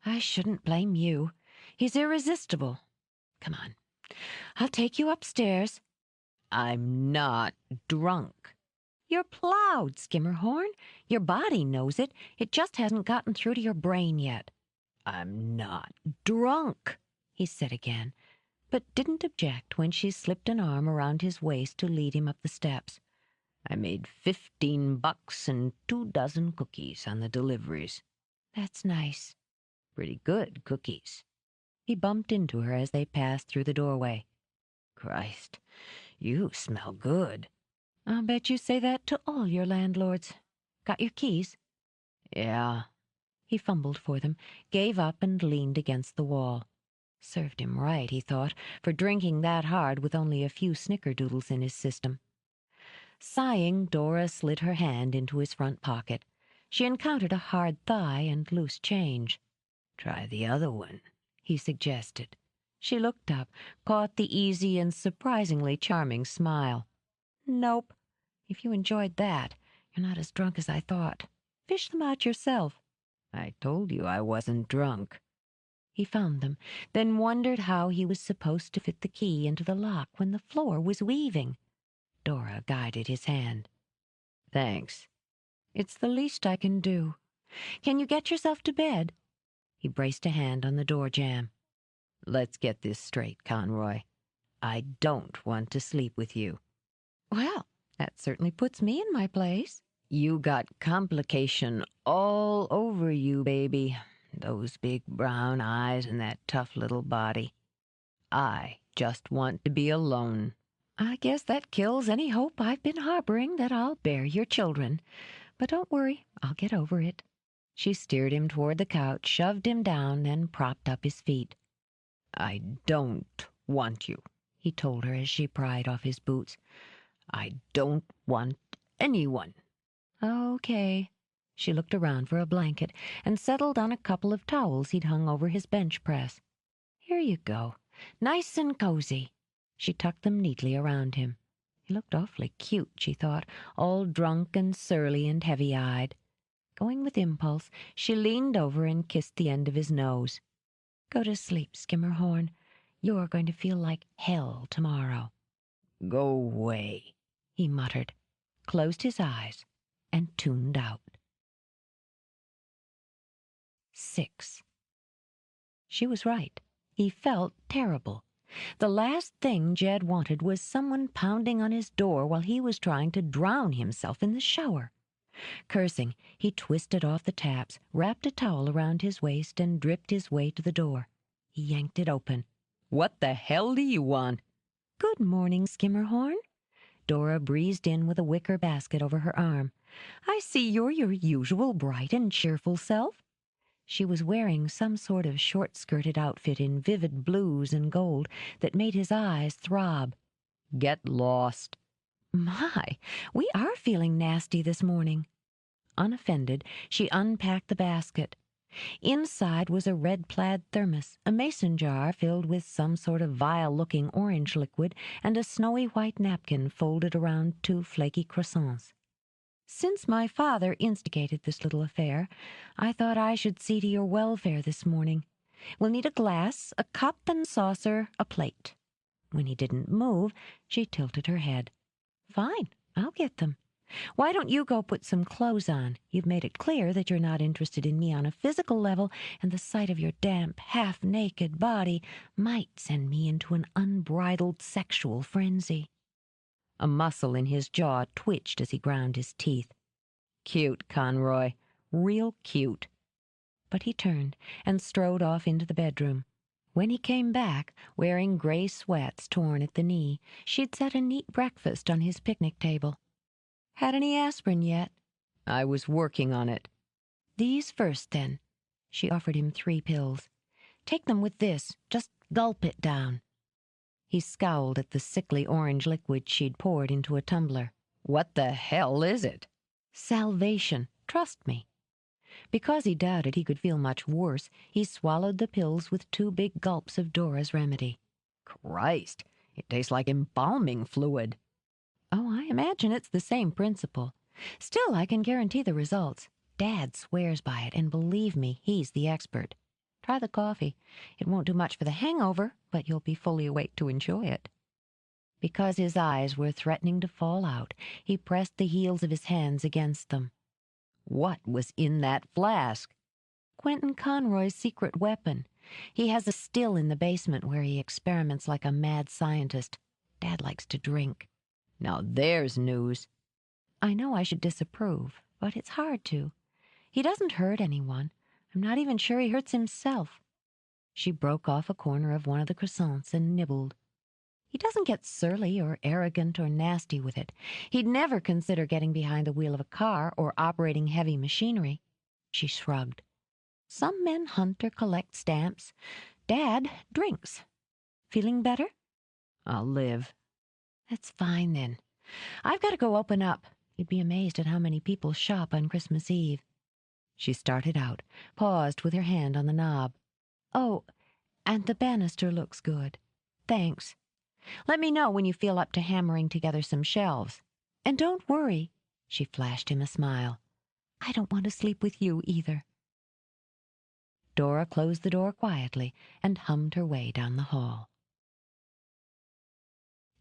I shouldn't blame you. He's irresistible. Come on. I'll take you upstairs. I'm not drunk. You're plowed, Skimmerhorn. Your body knows it. It just hasn't gotten through to your brain yet. I'm not drunk, he said again, but didn't object when she slipped an arm around his waist to lead him up the steps. I made $15 and 24 cookies on the deliveries. That's nice. Pretty good cookies. He bumped into her as they passed through the doorway. Christ, you smell good. I'll bet you say that to all your landlords. Got your keys? Yeah. He fumbled for them, gave up and leaned against the wall. Served him right, he thought, for drinking that hard with only a few snickerdoodles in his system. Sighing, Dora slid her hand into his front pocket. She encountered a hard thigh and loose change. Try the other one, he suggested. She looked up, caught the easy and surprisingly charming smile. Nope. If you enjoyed that, you're not as drunk as I thought. Fish them out yourself. I told you I wasn't drunk. He found them, then wondered how he was supposed to fit the key into the lock when the floor was weaving. Dora guided his hand. Thanks. It's the least I can do. Can you get yourself to bed? He braced a hand on the door jamb. Let's get this straight, Conroy. I don't want to sleep with you. Well, that certainly puts me in my place. You got complication all over you, baby. Those big brown eyes and that tough little body. I just want to be alone. I guess that kills any hope I've been harboring that I'll bear your children. But don't worry, I'll get over it. She steered him toward the couch, shoved him down, then propped up his feet. I don't want you, he told her as she pried off his boots. I don't want anyone. Okay. She looked around for a blanket and settled on a couple of towels he'd hung over his bench press. Here you go. Nice and cozy. She tucked them neatly around him. He looked awfully cute, she thought, all drunk and surly and heavy-eyed. Going with impulse, she leaned over and kissed the end of his nose. Go to sleep, Skimmerhorn. You're going to feel like hell tomorrow. Go away, he muttered, closed his eyes, and tuned out. 6. She was right. He felt terrible. The last thing Jed wanted was someone pounding on his door while he was trying to drown himself in the shower. Cursing, he twisted off the taps, wrapped a towel around his waist, and dripped his way to the door. He yanked it open. What the hell do you want? Good morning, Skimmerhorn. Dora breezed in with a wicker basket over her arm. I see you're your usual bright and cheerful self. She was wearing some sort of short-skirted outfit in vivid blues and gold that made his eyes throb. Get lost. My, we are feeling nasty this morning. Unoffended, she unpacked the basket. Inside was a red plaid thermos, a mason jar filled with some sort of vile-looking orange liquid, and a snowy white napkin folded around 2 flaky croissants. Since my father instigated this little affair, I thought I should see to your welfare this morning. We'll need a glass, a cup and saucer, a plate. When he didn't move, she tilted her head. Fine, I'll get them. Why don't you go put some clothes on? You've made it clear that you're not interested in me on a physical level, and the sight of your damp, half-naked body might send me into an unbridled sexual frenzy. A muscle in his jaw twitched as he ground his teeth. Cute, Conroy. Real cute. But he turned and strode off into the bedroom. When he came back, wearing gray sweats torn at the knee, she'd set a neat breakfast on his picnic table. Had any aspirin yet? I was working on it. These first, then. She offered him 3 pills. Take them with this. Just gulp it down. He scowled at the sickly orange liquid she'd poured into a tumbler. What the hell is it? Salvation. Trust me. Because he doubted he could feel much worse, he swallowed the pills with 2 big gulps of Dora's remedy. Christ, it tastes like embalming fluid. Oh, I imagine it's the same principle. Still, I can guarantee the results. Dad swears by it, and believe me, he's the expert. Try the coffee. It won't do much for the hangover, but you'll be fully awake to enjoy it. Because his eyes were threatening to fall out, he pressed the heels of his hands against them. What was in that flask? Quentin Conroy's secret weapon. He has a still in the basement where he experiments like a mad scientist. Dad likes to drink. Now there's news. I know I should disapprove, but it's hard to. He doesn't hurt anyone. I'm not even sure he hurts himself. She broke off a corner of one of the croissants and nibbled. He doesn't get surly or arrogant or nasty with it. He'd never consider getting behind the wheel of a car or operating heavy machinery. She shrugged. Some men hunt or collect stamps. Dad drinks. Feeling better? I'll live. That's fine, then. I've got to go open up. You'd be amazed at how many people shop on Christmas Eve. She started out, paused with her hand on the knob. Oh, and the banister looks good. Thanks. Let me know when you feel up to hammering together some shelves. And don't worry, she flashed him a smile. I don't want to sleep with you either. Dora closed the door quietly and hummed her way down the hall.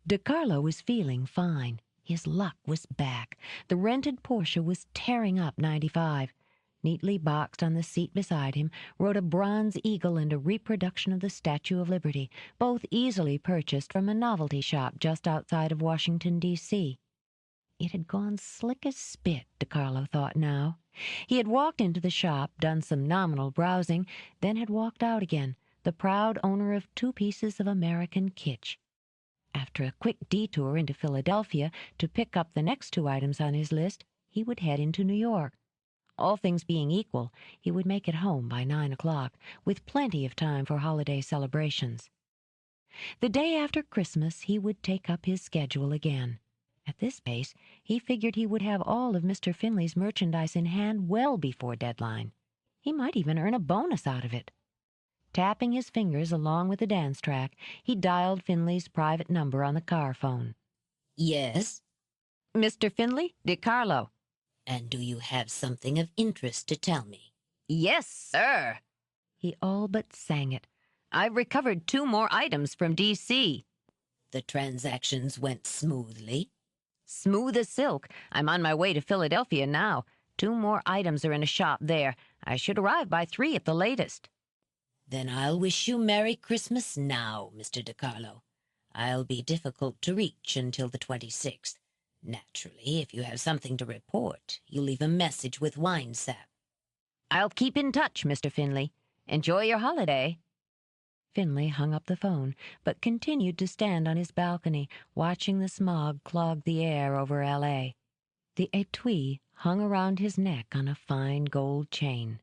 DeCarlo was feeling fine. His luck was back. The rented Porsche was tearing up 95. Neatly boxed on the seat beside him rode a bronze eagle and a reproduction of the Statue of Liberty, both easily purchased from a novelty shop just outside of Washington, D.C. It had gone slick as spit, DeCarlo thought now. He had walked into the shop, done some nominal browsing, then had walked out again, the proud owner of 2 pieces of American kitsch. After a quick detour into Philadelphia to pick up the next 2 items on his list, he would head into New York. All things being equal, he would make it home by 9 o'clock, with plenty of time for holiday celebrations. The day after Christmas, he would take up his schedule again. At this pace, he figured he would have all of Mr. Finley's merchandise in hand well before deadline. He might even earn a bonus out of it. Tapping his fingers along with the dance track, he dialed Finley's private number on the car phone. Yes? Mr. Finley, DeCarlo. And do you have something of interest to tell me? Yes, sir. He all but sang it. I've recovered 2 more items from D.C. The transactions went smoothly? Smooth as silk. I'm on my way to Philadelphia now. 2 more items are in a shop there. I should arrive by 3 at the latest. Then I'll wish you Merry Christmas now, Mr. DeCarlo. I'll be difficult to reach until the 26th. Naturally, if you have something to report, you'll leave a message with Winesap. I'll keep in touch, Mr. Finley. Enjoy your holiday. Finley hung up the phone, but continued to stand on his balcony, watching the smog clog the air over L.A. The étui hung around his neck on a fine gold chain.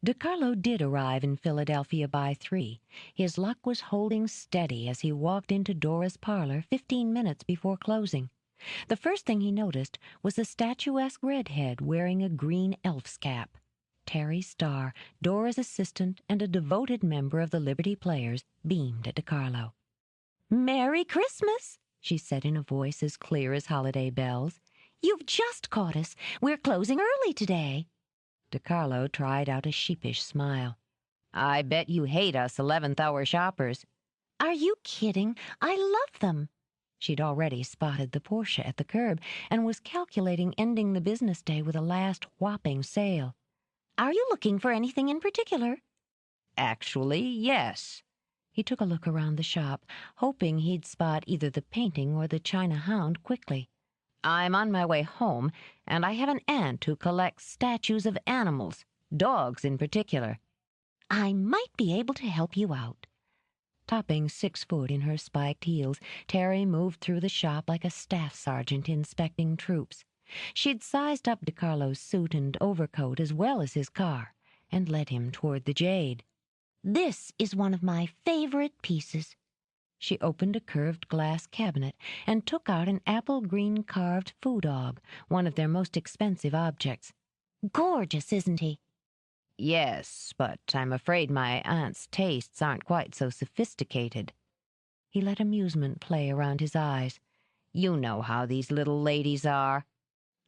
DeCarlo did arrive in Philadelphia by 3. His luck was holding steady as he walked into Dora's parlor 15 minutes before closing. The first thing he noticed was a statuesque redhead wearing a green elf's cap. Terry Starr, Dora's assistant and a devoted member of the Liberty Players, beamed at DeCarlo. "Merry Christmas," she said in a voice as clear as holiday bells. "You've just caught us. We're closing early today." DeCarlo tried out a sheepish smile. "I bet you hate us 11th-hour shoppers." "Are you kidding? I love them." She'd already spotted the Porsche at the curb and was calculating ending the business day with a last whopping sale. "Are you looking for anything in particular?" Actually, yes. He took a look around the shop, hoping he'd spot either the painting or the China hound quickly. I'm on my way home, and I have an aunt who collects statues of animals, dogs in particular. "I might be able to help you out." Topping 6 foot in her spiked heels, Terry moved through the shop like a staff sergeant inspecting troops. She'd sized up DeCarlo's suit and overcoat as well as his car, and led him toward the jade. "This is one of my favorite pieces." She opened a curved glass cabinet and took out an apple-green carved foo dog, one of their most expensive objects. "Gorgeous, isn't he?" Yes, but I'm afraid my aunt's tastes aren't quite so sophisticated. He let amusement play around his eyes. You know how these little ladies are.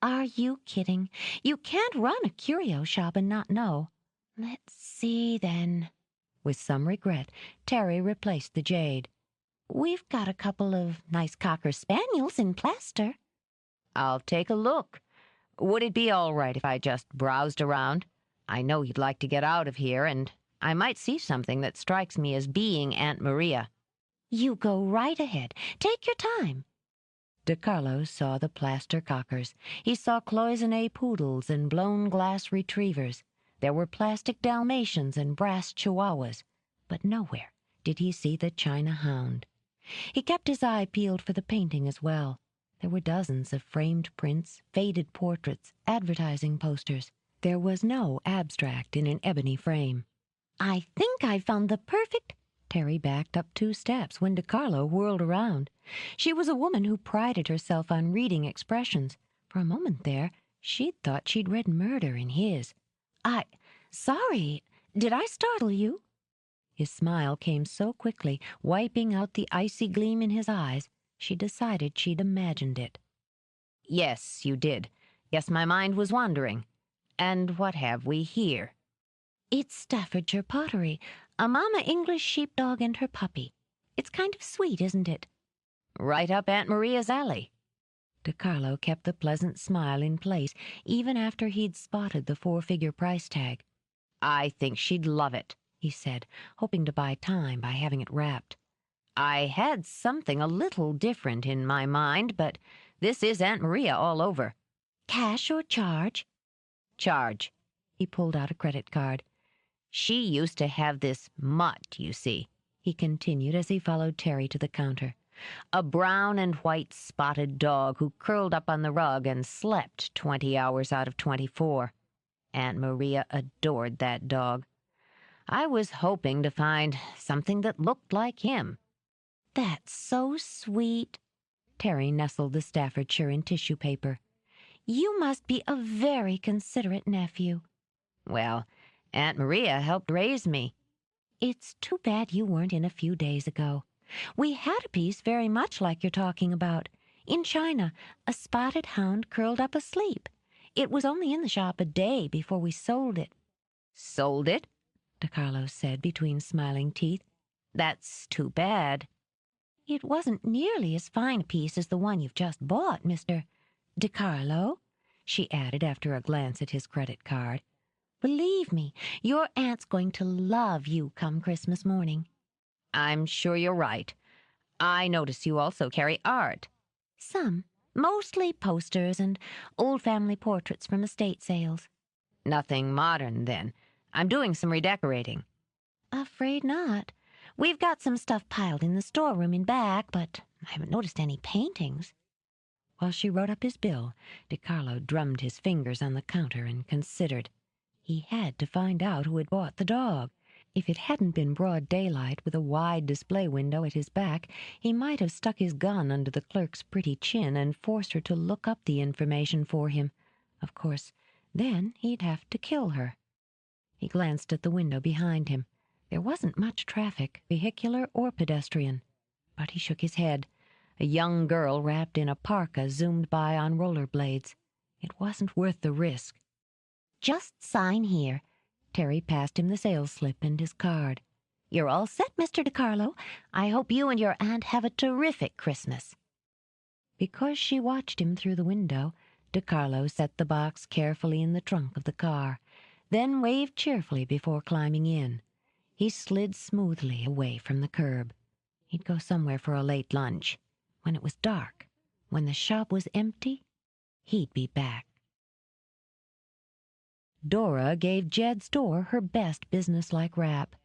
"Are you kidding? You can't run a curio shop and not know." "Let's see, then." With some regret, Terry replaced the jade. "We've got a couple of nice Cocker Spaniels in plaster." I'll take a look. Would it be all right if I just browsed around? I know you'd like to get out of here, and I might see something that strikes me as being Aunt Maria." "You go right ahead. Take your time." DeCarlo saw the plaster cockers. He saw cloisonné poodles and blown glass retrievers. There were plastic Dalmatians and brass Chihuahuas, but nowhere did he see the China hound. He kept his eye peeled for the painting as well. There were dozens of framed prints, faded portraits, advertising posters. There was no abstract in an ebony frame. "I think I found the perfect—" Terry backed up 2 steps when DeCarlo whirled around. She was a woman who prided herself on reading expressions. For a moment there, she'd thought she'd read murder in his. Sorry, did I startle you?" His smile came so quickly, wiping out the icy gleam in his eyes, she decided she'd imagined it. Yes, you did. Guess my mind was wandering. And what have we here? "It's Staffordshire pottery, a Mama English sheepdog and her puppy. It's kind of sweet, isn't it?" Right up Aunt Maria's alley. DeCarlo kept the pleasant smile in place even after he'd spotted the 4-figure price tag. I think she'd love it, he said, hoping to buy time by having it wrapped. I had something a little different in my mind, but this is Aunt Maria all over. "Cash or charge?" Charge. He pulled out a credit card. She used to have this mutt, you see, he continued as he followed Terry to the counter. A brown and white spotted dog who curled up on the rug and slept 20 hours out of 24. Aunt Maria adored that dog. I was hoping to find something that looked like him. "That's so sweet." Terry nestled the Staffordshire in tissue paper. "You must be a very considerate nephew." Well, Aunt Maria helped raise me. "It's too bad you weren't in a few days ago. We had a piece very much like you're talking about. In China, a spotted hound curled up asleep. It was only in the shop a day before we sold it." "Sold it?" DeCarlo said between smiling teeth. "That's too bad." "It wasn't nearly as fine a piece as the one you've just bought, Mr. DeCarlo," she added after a glance at his credit card. "Believe me, your aunt's going to love you come Christmas morning." I'm sure you're right. I notice you also carry art. "Some. Mostly posters and old family portraits from estate sales." Nothing modern, then. I'm doing some redecorating." Afraid not. We've got some stuff piled in the storeroom in back, but I haven't noticed any paintings. While she wrote up his bill, DiCarlo drummed his fingers on the counter and considered. He had to find out who had bought the dog. If it hadn't been broad daylight with a wide display window at his back, he might have stuck his gun under the clerk's pretty chin and forced her to look up the information for him. Of course, then he'd have to kill her. He glanced at the window behind him. There wasn't much traffic, vehicular or pedestrian. But he shook his head. A young girl wrapped in a parka zoomed by on rollerblades. It wasn't worth the risk. Just sign here. Terry passed him the sales slip and his card. You're all set, Mr. DiCarlo. I hope you and your aunt have a terrific Christmas. Because she watched him through the window, DiCarlo set the box carefully in the trunk of the car, then waved cheerfully before climbing in. He slid smoothly away from the curb. He'd go somewhere for a late lunch. When it was dark, when the shop was empty, he'd be back. Dora gave Jed's door her best businesslike rap.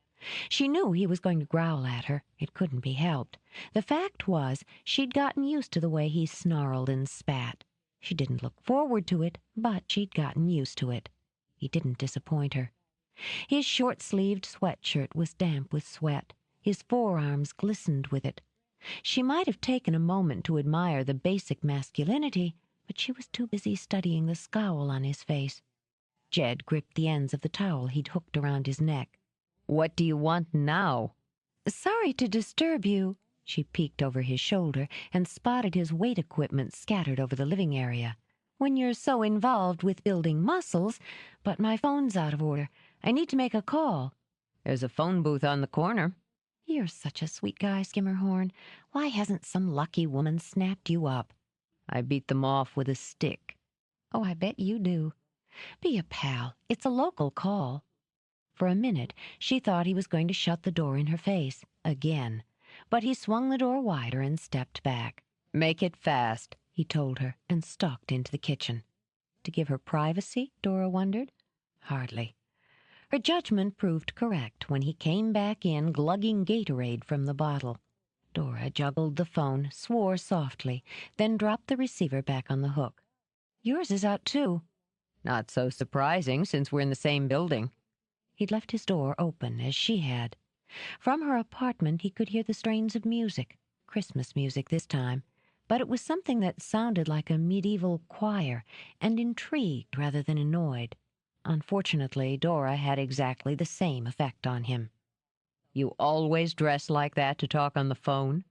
She knew he was going to growl at her. It couldn't be helped. The fact was, she'd gotten used to the way he snarled and spat. She didn't look forward to it, but she'd gotten used to it. He didn't disappoint her. His short-sleeved sweatshirt was damp with sweat. His forearms glistened with it. She might have taken a moment to admire the basic masculinity, but she was too busy studying the scowl on his face. Jed gripped the ends of the towel he'd hooked around his neck. What do you want now? Sorry to disturb you. She peeked over his shoulder and spotted his weight equipment scattered over the living area. When you're so involved with building muscles, but my phone's out of order. I need to make a call. There's a phone booth on the corner. You're such a sweet guy, Skimmerhorn. Why hasn't some lucky woman snapped you up? I beat them off with a stick. Oh, I bet you do. Be a pal. It's a local call. For a minute, she thought he was going to shut the door in her face, again. But he swung the door wider and stepped back. Make it fast, he told her, and stalked into the kitchen. To give her privacy, Dora wondered? Hardly. Her judgment proved correct when he came back in, glugging Gatorade from the bottle. Dora juggled the phone, swore softly, then dropped the receiver back on the hook. Yours is out, too. Not so surprising, since we're in the same building. He'd left his door open, as she had. From her apartment he could hear the strains of music, Christmas music this time, but it was something that sounded like a medieval choir, and intrigued rather than annoyed. Unfortunately, Dora had exactly the same effect on him. You always dress like that to talk on the phone?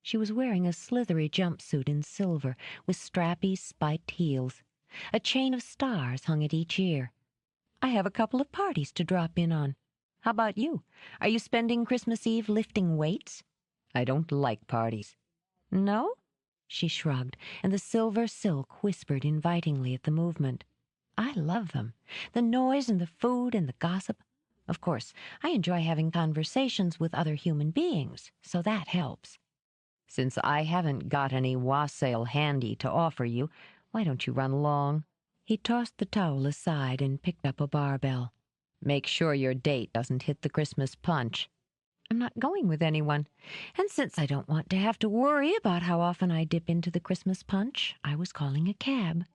She was wearing a slithery jumpsuit in silver, with strappy, spiked heels. A chain of stars hung at each ear. I have a couple of parties to drop in on. How about you? Are you spending Christmas Eve lifting weights? I don't like parties. No? She shrugged, and the silver silk whispered invitingly at the movement. I love them. The noise and the food and the gossip. Of course, I enjoy having conversations with other human beings, so that helps. Since I haven't got any wassail handy to offer you, why don't you run along? He tossed the towel aside and picked up a barbell. Make sure your date doesn't hit the Christmas punch. I'm not going with anyone. And since I don't want to have to worry about how often I dip into the Christmas punch, I was calling a cab.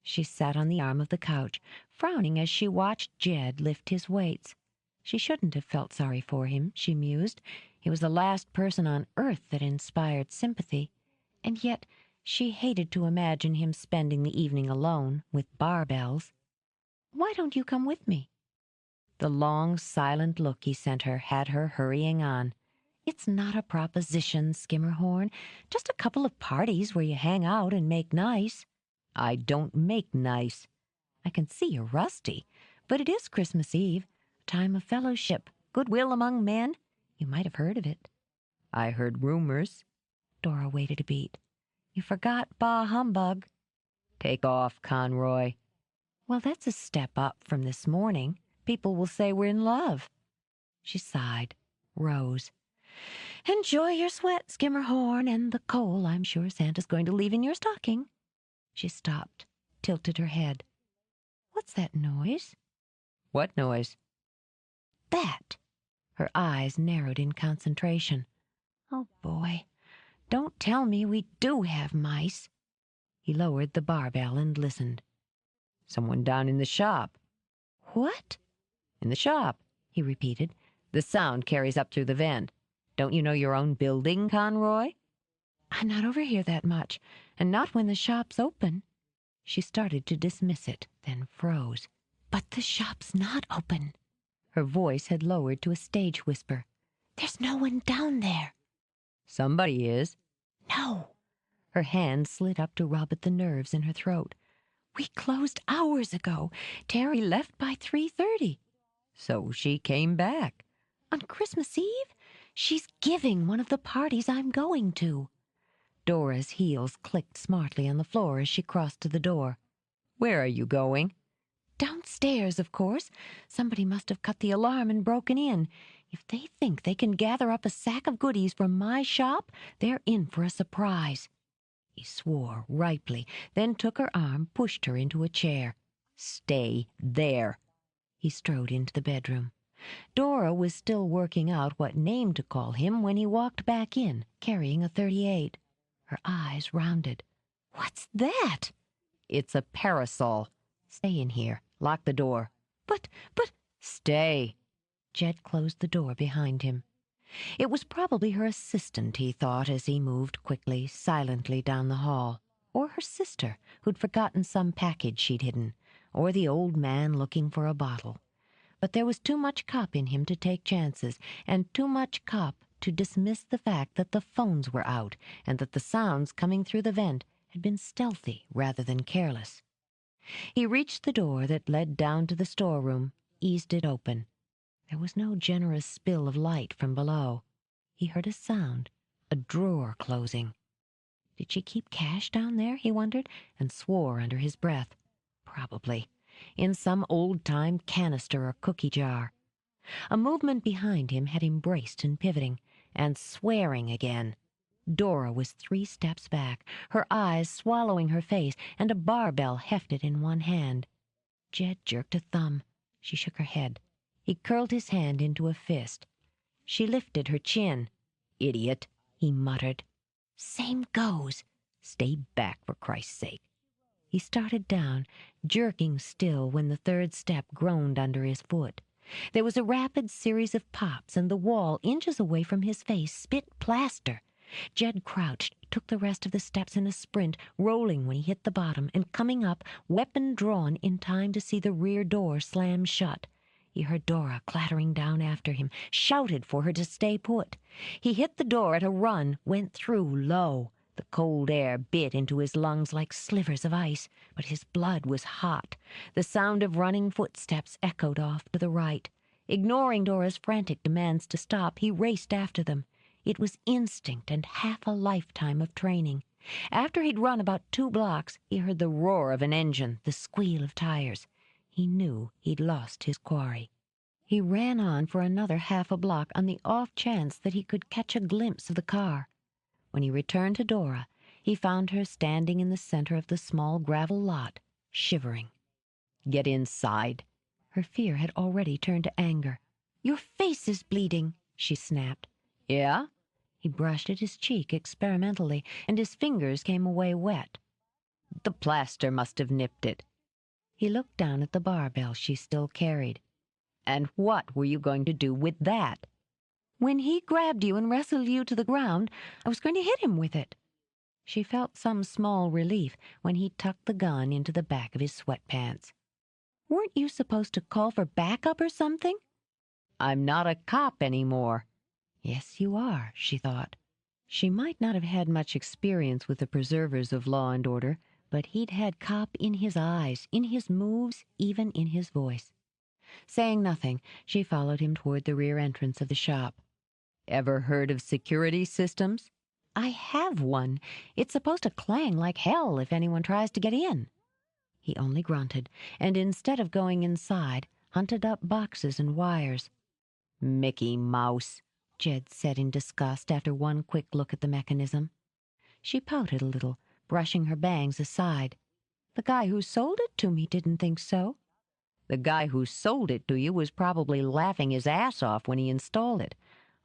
She sat on the arm of the couch, frowning as she watched Jed lift his weights. She shouldn't have felt sorry for him, she mused. He was the last person on earth that inspired sympathy. And yet she hated to imagine him spending the evening alone with barbells. Why don't you come with me? The long, silent look he sent her had her hurrying on. It's not a proposition, Skimmerhorn. Just a couple of parties where you hang out and make nice. I don't make nice. I can see you're rusty, but it is Christmas Eve, a time of fellowship, goodwill among men. You might have heard of it. I heard rumors. Dora waited a beat. You forgot bah humbug. Take off, Conroy. Well, that's a step up from this morning. People will say we're in love. She sighed, rose. Enjoy your sweat, Skimmerhorn, and the coal I'm sure Santa's going to leave in your stocking. She stopped, tilted her head. What's that noise? What noise? That. Her eyes narrowed in concentration. "Oh, boy, don't tell me we do have mice." He lowered the barbell and listened. "Someone down in the shop." "What?" "In the shop," he repeated. "The sound carries up through the vent. Don't you know your own building, Conroy?" "I'm not over here that much, and not when the shop's open." She started to dismiss it, then froze. "But the shop's not open." Her voice had lowered to a stage whisper. "There's no one down there." "Somebody is." "No." Her hand slid up to rub at the nerves in her throat. "We closed hours ago. Terry left by 3:30. "So she came back." "On Christmas Eve? She's giving one of the parties I'm going to." Dora's heels clicked smartly on the floor as she crossed to the door. "Where are you going?" "Downstairs, of course. Somebody must have cut the alarm and broken in. If they think they can gather up a sack of goodies from my shop, they're in for a surprise." He swore ripely, then took her arm, pushed her into a chair. "Stay there." He strode into the bedroom. Dora was still working out what name to call him when he walked back in, carrying a .38. Her eyes rounded. "What's that?" "It's a parasol. Stay in here. Lock the door." But... "Stay." Jed closed the door behind him. It was probably her assistant, he thought, as he moved quickly, silently down the hall. Or her sister, who'd forgotten some package she'd hidden. Or the old man looking for a bottle. But there was too much cop in him to take chances, and too much cop to dismiss the fact that the phones were out, and that the sounds coming through the vent had been stealthy rather than careless. He reached the door that led down to the storeroom, eased it open. There was no generous spill of light from below. He heard a sound, a drawer closing. Did she keep cash down there, he wondered, and swore under his breath. Probably. In some old-time canister or cookie jar. A movement behind him had him braced and pivoting, and swearing again. Dora was 3 steps back, her eyes swallowing her face, and a barbell hefted in one hand. Jed jerked a thumb. She shook her head. He curled his hand into a fist. She lifted her chin. "Idiot," he muttered. "Same goes." "Stay back, for Christ's sake." He started down, jerking still when the 3rd step groaned under his foot. There was a rapid series of pops, and the wall, inches away from his face, spit plaster. Jed crouched, took the rest of the steps in a sprint, rolling when he hit the bottom, and coming up, weapon drawn, in time to see the rear door slam shut. He heard Dora clattering down after him, shouted for her to stay put. He hit the door at a run, went through low. The cold air bit into his lungs like slivers of ice, but his blood was hot. The sound of running footsteps echoed off to the right. Ignoring Dora's frantic demands to stop, he raced after them. It was instinct and half a lifetime of training. After he'd run about 2 blocks, he heard the roar of an engine, the squeal of tires. He knew he'd lost his quarry. He ran on for another half a block on the off chance that he could catch a glimpse of the car. When he returned to Dora, he found her standing in the center of the small gravel lot, shivering. "Get inside." Her fear had already turned to anger. "Your face is bleeding," she snapped. "Yeah?" He brushed at his cheek experimentally, and his fingers came away wet. "The plaster must have nipped it." He looked down at the barbell she still carried. "And what were you going to do with that?" "When he grabbed you and wrestled you to the ground, I was going to hit him with it." She felt some small relief when he tucked the gun into the back of his sweatpants. "Weren't you supposed to call for backup or something?" "I'm not a cop anymore." "Yes, you are," she thought. She might not have had much experience with the preservers of law and order, but he'd had cop in his eyes, in his moves, even in his voice. Saying nothing, she followed him toward the rear entrance of the shop. "Ever heard of security systems?" "I have one. It's supposed to clang like hell if anyone tries to get in." He only grunted, and instead of going inside, hunted up boxes and wires. "Mickey Mouse," Jed said in disgust after one quick look at the mechanism. She pouted a little, brushing her bangs aside. "The guy who sold it to me didn't think so." The guy who sold it to you was probably laughing his ass off when he installed it.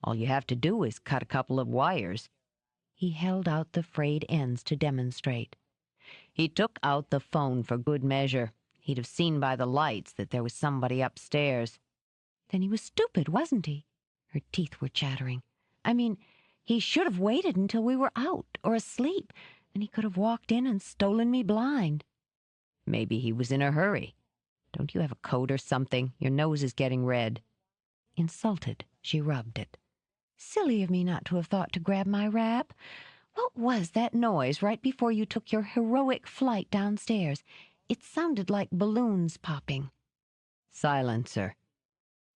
All you have to do is cut a couple of wires." He held out the frayed ends to demonstrate. "He took out the phone for good measure. He'd have seen by the lights that there was somebody upstairs." Then he was stupid, wasn't he? Her teeth were chattering. I mean, he should have waited until we were out or asleep, and he could have walked in and stolen me blind. Maybe he was in a hurry. Don't you have a coat or something? Your nose is getting red." Insulted, she rubbed it. Silly of me not to have thought to grab my wrap. What was that noise right before you took your heroic flight downstairs? It sounded like balloons popping. "Silencer."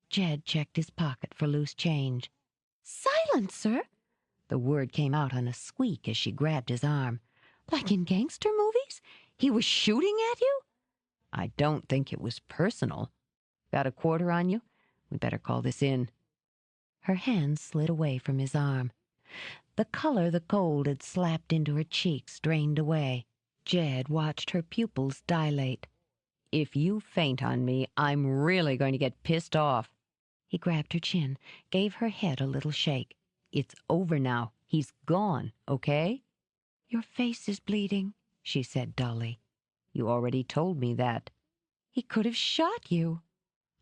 Jed checked his pocket for loose change. "Silencer?" The word came out on a squeak as she grabbed his arm. "Like in gangster movies? He was shooting at you?" "I don't think it was personal. Got a quarter on you? We better call this in." Her hand slid away from his arm. The color the cold had slapped into her cheeks drained away. Jed watched her pupils dilate. "If you faint on me, I'm really going to get pissed off." He grabbed her chin, gave her head a little shake. "It's over now. He's gone, okay?" "Your face is bleeding," she said dully. "You already told me that." "He could have shot you."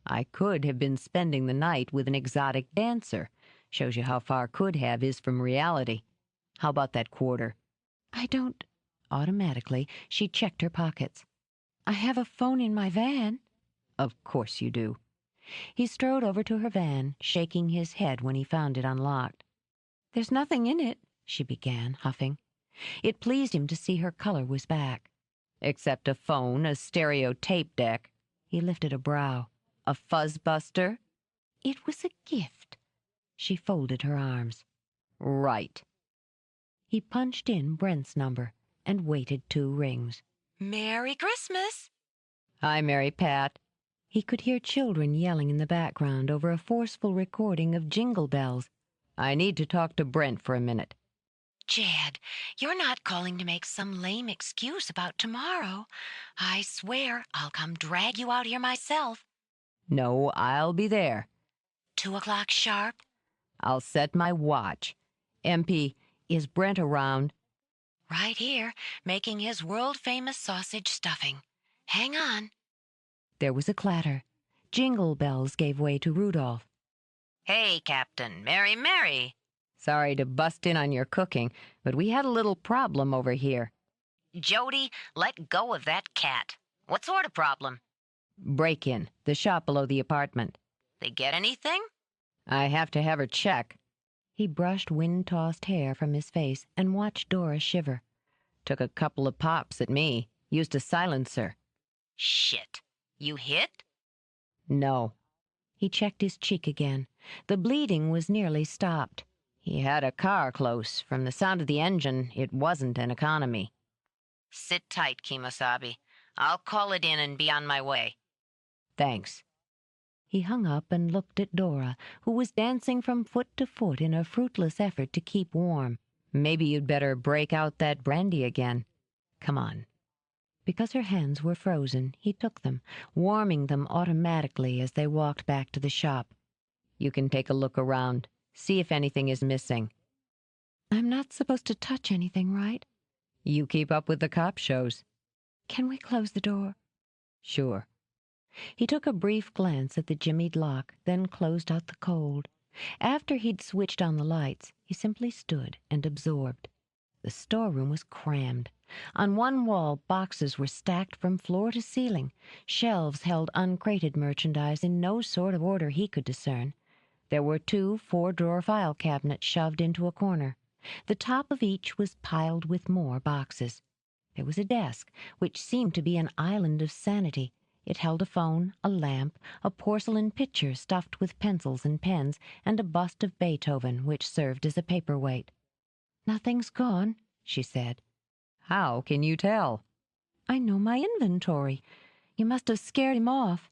"I could have been spending the night with an exotic dancer. Shows you how far could have is from reality. How about that quarter?" "I don't—" Automatically, she checked her pockets. "I have a phone in my van." "Of course you do." He strode over to her van, shaking his head when he found it unlocked. "There's nothing in it," she began, huffing. It pleased him to see her color was back. "Except a phone, a stereo tape deck." He lifted a brow. "A fuzzbuster?" "It was a gift." She folded her arms. "Right." He punched in Brent's number and waited 2 rings. "Merry Christmas!" "Hi, Mary Pat." He could hear children yelling in the background over a forceful recording of Jingle Bells. "I need to talk to Brent for a minute." "Jed, you're not calling to make some lame excuse about tomorrow. I swear I'll come drag you out here myself." "No, I'll be there." 2 o'clock sharp?" "I'll set my watch. MP, is Brent around?" "Right here, making his world-famous sausage stuffing. Hang on." There was a clatter. Jingle Bells gave way to Rudolph. "Hey, Captain, Mary, Mary." "Sorry to bust in on your cooking, but we had a little problem over here." "Jody, let go of that cat. What sort of problem? "Break-in, the shop below the apartment." They get anything?" "I have to have her check." He brushed wind-tossed hair from his face and watched Dora shiver. "Took a couple of pops at me. Used a silencer." "Shit. You hit?" "No." He checked his cheek again. The bleeding was nearly stopped. "He had a car close. From the sound of the engine, it wasn't an economy." "Sit tight, Kimosabe. I'll call it in and be on my way." "Thanks." He hung up and looked at Dora, who was dancing from foot to foot in a fruitless effort to keep warm. "Maybe you'd better break out that brandy again. Come on." Because her hands were frozen, he took them, warming them automatically as they walked back to the shop. "You can take a look around. See if anything is missing." "I'm not supposed to touch anything, right?" "You keep up with the cop shows." "Can we close the door?" "Sure." He took a brief glance at the jimmied lock, then closed out the cold. After he'd switched on the lights, he simply stood and absorbed. The storeroom was crammed. On one wall, boxes were stacked from floor to ceiling. Shelves held uncrated merchandise in no sort of order he could discern. There were 2 4-drawer file cabinets shoved into a corner. The top of each was piled with more boxes. There was a desk, which seemed to be an island of sanity. It held a phone, a lamp, a porcelain pitcher stuffed with pencils and pens, and a bust of Beethoven, which served as a paperweight. "Nothing's gone," she said. "How can you tell?" "I know my inventory. You must have scared him off."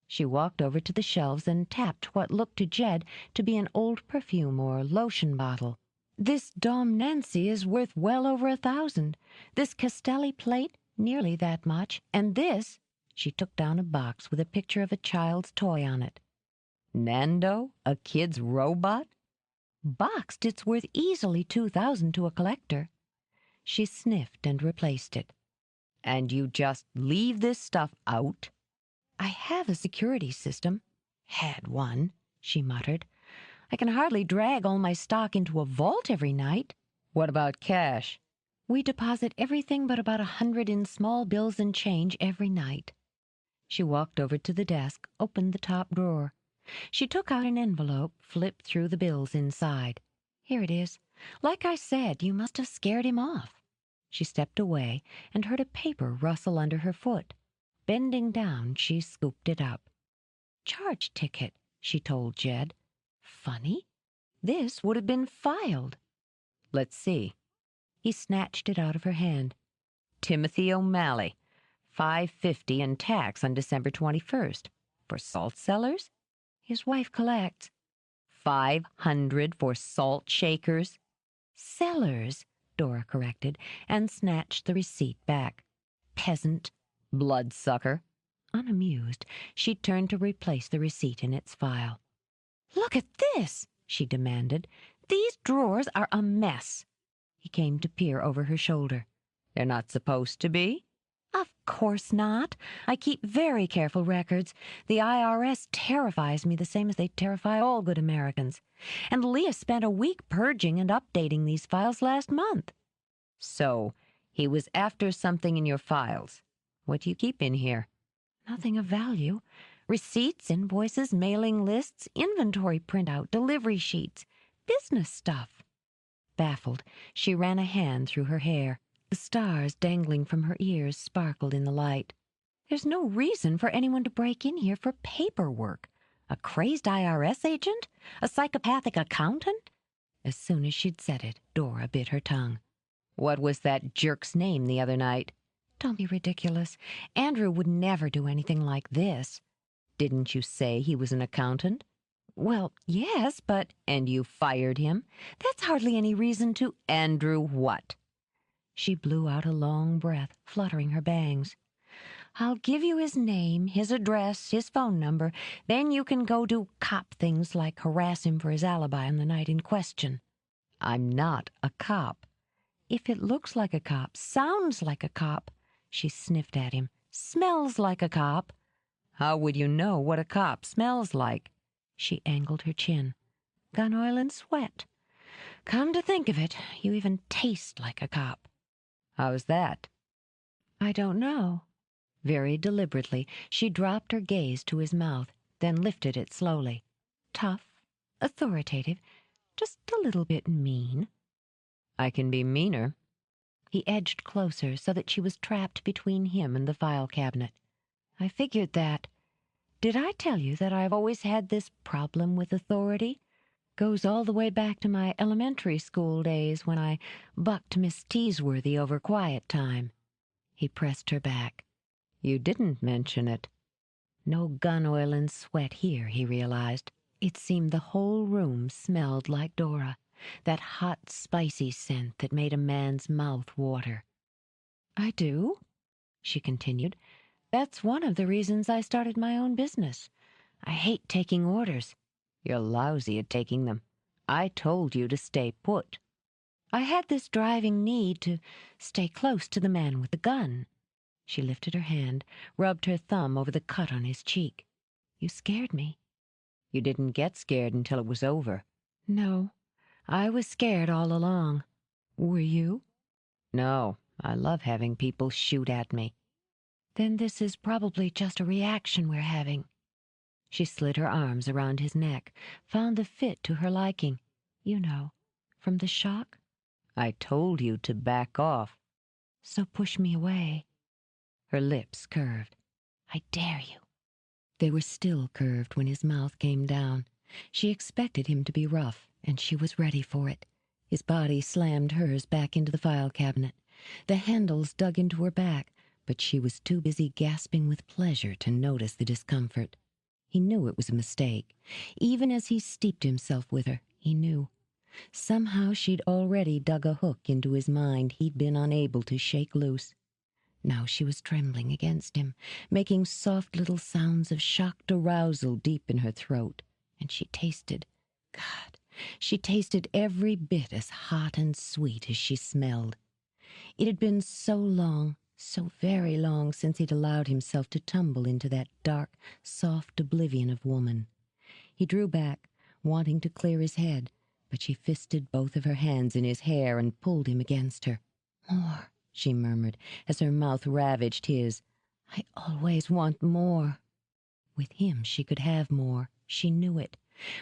She walked over to the shelves and tapped what looked to Jed to be an old perfume or lotion bottle. "This Dom Nancy is worth well over 1,000. This Castelli plate, nearly that much. And this," She took down a box with a picture of a child's toy on it. Nando, a kid's robot? Boxed, it's worth easily $2,000 to a collector. She sniffed and replaced it. And you just leave this stuff out? I have a security system. Had one, she muttered. I can hardly drag all my stock into a vault every night. What about cash? We deposit everything but about 100 in small bills and change every night. She walked over to the desk, opened the top drawer. She took out an envelope, flipped through the bills inside. Here it is. Like I said, you must have scared him off. She stepped away and heard a paper rustle under her foot. Bending down, she scooped it up. Charge ticket, she told Jed. Funny. This would have been filed. Let's see. He snatched it out of her hand. Timothy O'Malley, $5.50 in tax on December 21st. For salt cellars? His wife collects. $500 for salt shakers? Cellars, Dora corrected, and snatched the receipt back. Peasant. Bloodsucker. Unamused, she turned to replace the receipt in its file. Look at this, she demanded. These drawers are a mess. He came to peer over her shoulder. They're not supposed to be? Of course not. I keep very careful records. The IRS terrifies me the same as they terrify all good Americans. And Leah spent a week purging and updating these files last month. So, he was after something in your files. What do you keep in here? Nothing of value. Receipts, invoices, mailing lists, inventory printout, delivery sheets, business stuff. Baffled, she ran a hand through her hair. The stars dangling from her ears sparkled in the light. There's no reason for anyone to break in here for paperwork. A crazed IRS agent? A psychopathic accountant? As soon as she'd said it, Dora bit her tongue. What was that jerk's name the other night? Don't be ridiculous. Andrew would never do anything like this. Didn't you say he was an accountant? Well, yes, but... And you fired him? That's hardly any reason to... Andrew what? She blew out a long breath, fluttering her bangs. I'll give you his name, his address, his phone number. Then you can go do cop things like harass him for his alibi on the night in question. I'm not a cop. If it looks like a cop, sounds like a cop, she sniffed at him, smells like a cop. How would you know what a cop smells like? She angled her chin. Gun oil and sweat. Come to think of it, you even taste like a cop. How's that? I don't know. Very deliberately, she dropped her gaze to his mouth, then lifted it slowly. Tough, authoritative, just a little bit mean. I can be meaner. He edged closer so that she was trapped between him and the file cabinet. I figured that. Did I tell you that I've always had this problem with authority? Goes all the way back to my elementary school days when I bucked Miss Teasworthy over quiet time. He pressed her back. You didn't mention it. No gun oil and sweat here, he realized. It seemed the whole room smelled like Dora, that hot, spicy scent that made a man's mouth water. I do, she continued. That's one of the reasons I started my own business. I hate taking orders. You're lousy at taking them. I told you to stay put. I had this driving need to stay close to the man with the gun. She lifted her hand, rubbed her thumb over the cut on his cheek. You scared me. You didn't get scared until it was over. No, I was scared all along. Were you? No, I love having people shoot at me. Then this is probably just a reaction we're having. She slid her arms around his neck, found the fit to her liking. You know, from the shock. I told you to back off. So push me away. Her lips curved. I dare you. They were still curved when his mouth came down. She expected him to be rough, and she was ready for it. His body slammed hers back into the file cabinet. The handles dug into her back, but she was too busy gasping with pleasure to notice the discomfort. He knew it was a mistake. Even as he steeped himself with her, he knew. Somehow she'd already dug a hook into his mind he'd been unable to shake loose. Now she was trembling against him, making soft little sounds of shocked arousal deep in her throat. And she tasted, God, she tasted every bit as hot and sweet as she smelled. It had been so long, so very long, since he'd allowed himself to tumble into that dark, soft oblivion of woman. He drew back, wanting to clear his head, but she fisted both of her hands in his hair and pulled him against her. "More," she murmured, as her mouth ravaged his. "I always want more." With him she could have more. She knew it.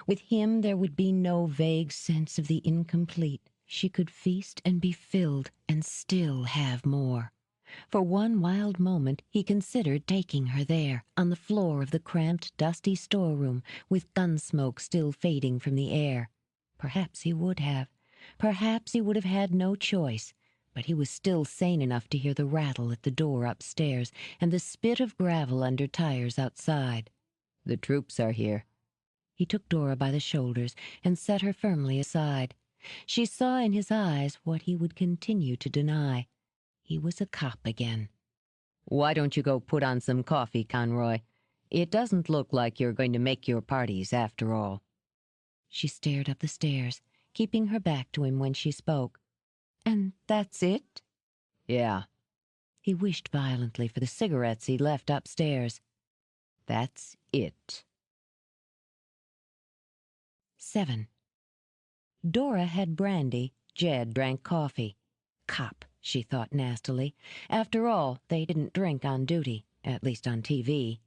With him there would be no vague sense of the incomplete. She could feast and be filled and still have more. For one wild moment he considered taking her there, on the floor of the cramped, dusty storeroom, with gun smoke still fading from the air. Perhaps he would have. Perhaps he would have had no choice. But he was still sane enough to hear the rattle at the door upstairs and the spit of gravel under tires outside. "The troops are here." He took Dora by the shoulders and set her firmly aside. She saw in his eyes what he would continue to deny. He was a cop again. "Why don't you go put on some coffee, Conroy? It doesn't look like you're going to make your parties after all." She stared up the stairs, keeping her back to him when she spoke. "And that's it?" "Yeah." He wished violently for the cigarettes he'd left upstairs. "That's it." 7. Dora had brandy. Jed drank coffee. Cop, she thought nastily. After all, they didn't drink on duty, at least on TV.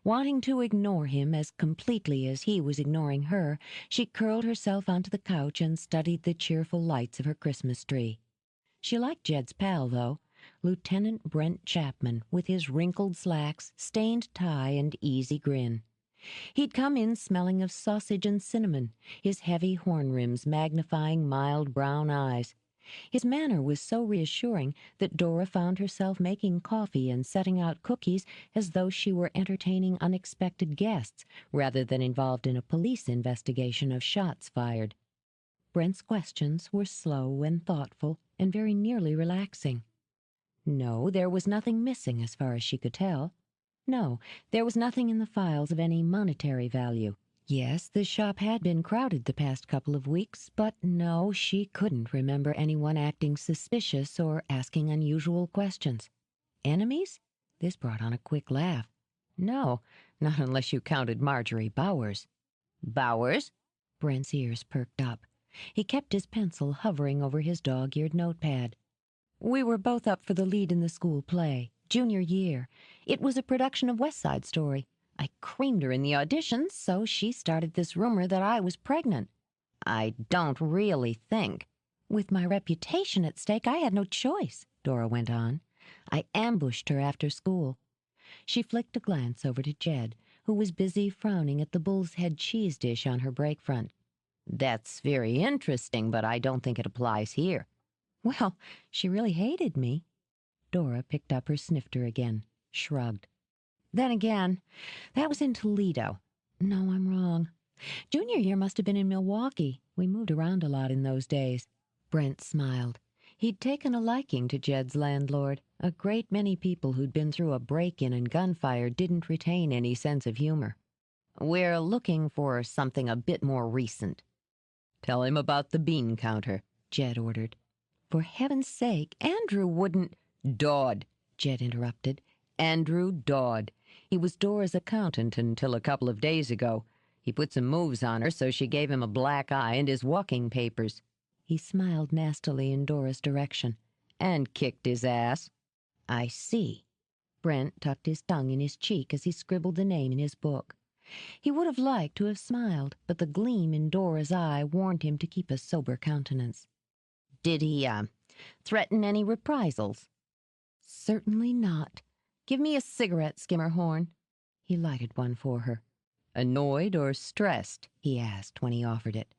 Wanting to ignore him as completely as he was ignoring her, she curled herself onto the couch and studied the cheerful lights of her Christmas tree. She liked Jed's pal, though, Lieutenant Brent Chapman, with his wrinkled slacks, stained tie, and easy grin. He'd come in smelling of sausage and cinnamon, his heavy horn rims magnifying mild brown eyes. His manner was so reassuring that Dora found herself making coffee and setting out cookies as though she were entertaining unexpected guests rather than involved in a police investigation of shots fired. Brent's questions were slow and thoughtful and very nearly relaxing. No, there was nothing missing as far as she could tell. No, there was nothing in the files of any monetary value. Yes, the shop had been crowded the past couple of weeks, but no, she couldn't remember anyone acting suspicious or asking unusual questions. Enemies? This brought on a quick laugh. No, not unless you counted Marjorie Bowers. Bowers? Brent's ears perked up. He kept his pencil hovering over his dog-eared notepad. "We were both up for the lead in the school play, junior year. It was a production of West Side Story. I creamed her in the auditions, so she started this rumor that I was pregnant. I don't really think." "With my reputation at stake, I had no choice," Dora went on. "I ambushed her after school." She flicked a glance over to Jed, who was busy frowning at the bull's head cheese dish on her brake front. "That's very interesting, but I don't think it applies here." "Well, she really hated me." Dora picked up her snifter again, shrugged. "Then again, that was in Toledo. No, I'm wrong. Junior year must have been in Milwaukee. We moved around a lot in those days." Brent smiled. He'd taken a liking to Jed's landlord. A great many people who'd been through a break-in and gunfire didn't retain any sense of humor. "We're looking for something a bit more recent." "Tell him about the bean counter," Jed ordered. "For heaven's sake, Andrew wouldn't—" "Dodd," Jed interrupted. "Andrew Dodd. He was Dora's accountant until a couple of days ago. He put some moves on her, so she gave him a black eye and his walking papers." He smiled nastily in Dora's direction. "And kicked his ass." "I see." Brent tucked his tongue in his cheek as he scribbled the name in his book. He would have liked to have smiled, but the gleam in Dora's eye warned him to keep a sober countenance. "Did he, threaten any reprisals?" "Certainly not. Give me a cigarette, Skimmerhorn." He lighted one for her. "Annoyed or stressed?" he asked when he offered it.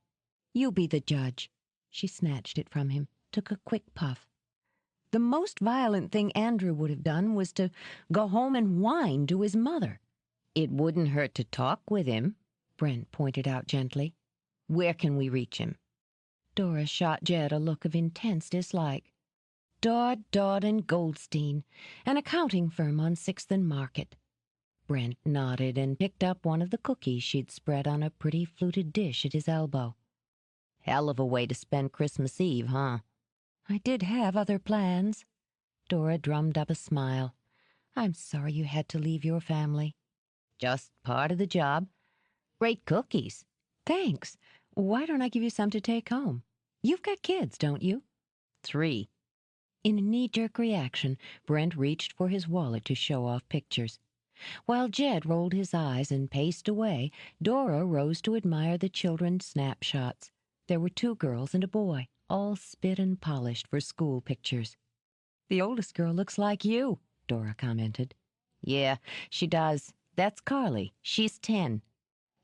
"You be the judge." She snatched it from him, took a quick puff. "The most violent thing Andrew would have done was to go home and whine to his mother." "It wouldn't hurt to talk with him," Brent pointed out gently. "Where can we reach him?" Dora shot Jed a look of intense dislike. Dodd and Goldstein, an accounting firm on 6th and Market. Brent nodded and picked up one of the cookies she'd spread on a pretty fluted dish at his elbow. Hell of a way to spend Christmas Eve, huh? I did have other plans. Dora drummed up a smile. I'm sorry you had to leave your family. Just part of the job. Great cookies. Thanks. Why don't I give you some to take home? You've got kids, don't you? 3. In a knee-jerk reaction, Brent reached for his wallet to show off pictures. While Jed rolled his eyes and paced away, Dora rose to admire the children's snapshots. There were 2 girls and a boy, all spit and polished for school pictures. The oldest girl looks like you, Dora commented. Yeah, she does. That's Carly. She's 10.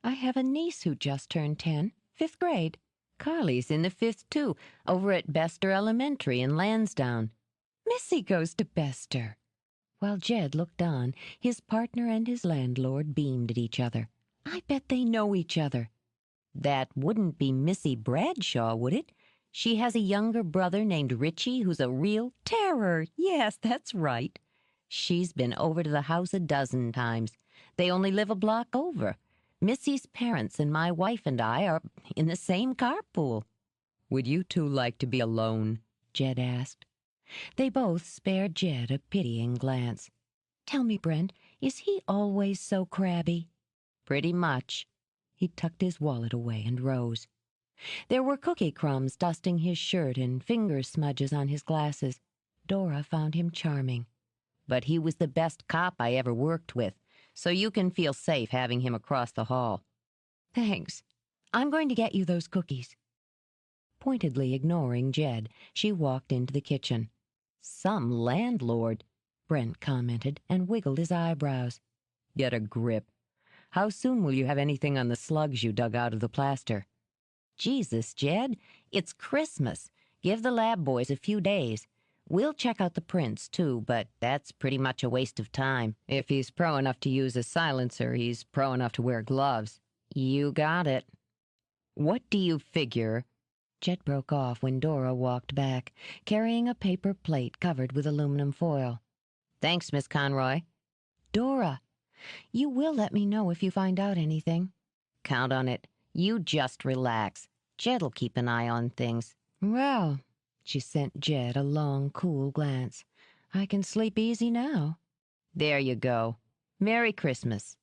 I have a niece who just turned 10, 5th grade. Carly's in the 5th, too, over at Bester Elementary in Lansdowne. Missy goes to Bester. While Jed looked on, his partner and his landlord beamed at each other. I bet they know each other. That wouldn't be Missy Bradshaw, would it? She has a younger brother named Richie who's a real terror. Yes, that's right. She's been over to the house a dozen times. They only live a block over. Missy's parents and my wife and I are in the same carpool. Would you 2 like to be alone? Jed asked. They both spared Jed a pitying glance. Tell me, Brent, is he always so crabby? Pretty much. He tucked his wallet away and rose. There were cookie crumbs dusting his shirt and finger smudges on his glasses. Dora found him charming. But he was the best cop I ever worked with, so you can feel safe having him across the hall. Thanks. I'm going to get you those cookies. Pointedly ignoring Jed, she walked into the kitchen. Some landlord, Brent commented and wiggled his eyebrows. Get a grip. How soon will you have anything on the slugs you dug out of the plaster? Jesus, Jed, it's Christmas. Give the lab boys a few days. We'll check out the prints, too, but that's pretty much a waste of time. If he's pro enough to use a silencer, he's pro enough to wear gloves. You got it. What do you figure? Jed broke off when Dora walked back, carrying a paper plate covered with aluminum foil. Thanks, Miss Conroy. Dora, you will let me know if you find out anything. Count on it. You just relax. Jed'll keep an eye on things. Well, she sent Jed a long, cool glance. I can sleep easy now. There you go. Merry Christmas.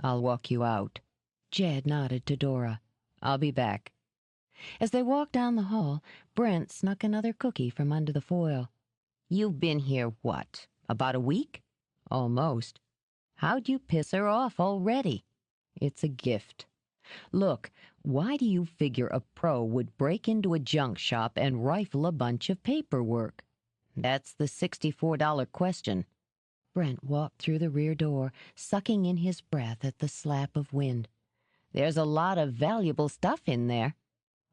I'll walk you out. Jed nodded to Dora. I'll be back. As they walked down the hall, Brent snuck another cookie from under the foil. You've been here, what, about a week? Almost. How'd you piss her off already? It's a gift. Look, why do you figure a pro would break into a junk shop and rifle a bunch of paperwork? That's the $64 question. Brent walked through the rear door, sucking in his breath at the slap of wind. There's a lot of valuable stuff in there.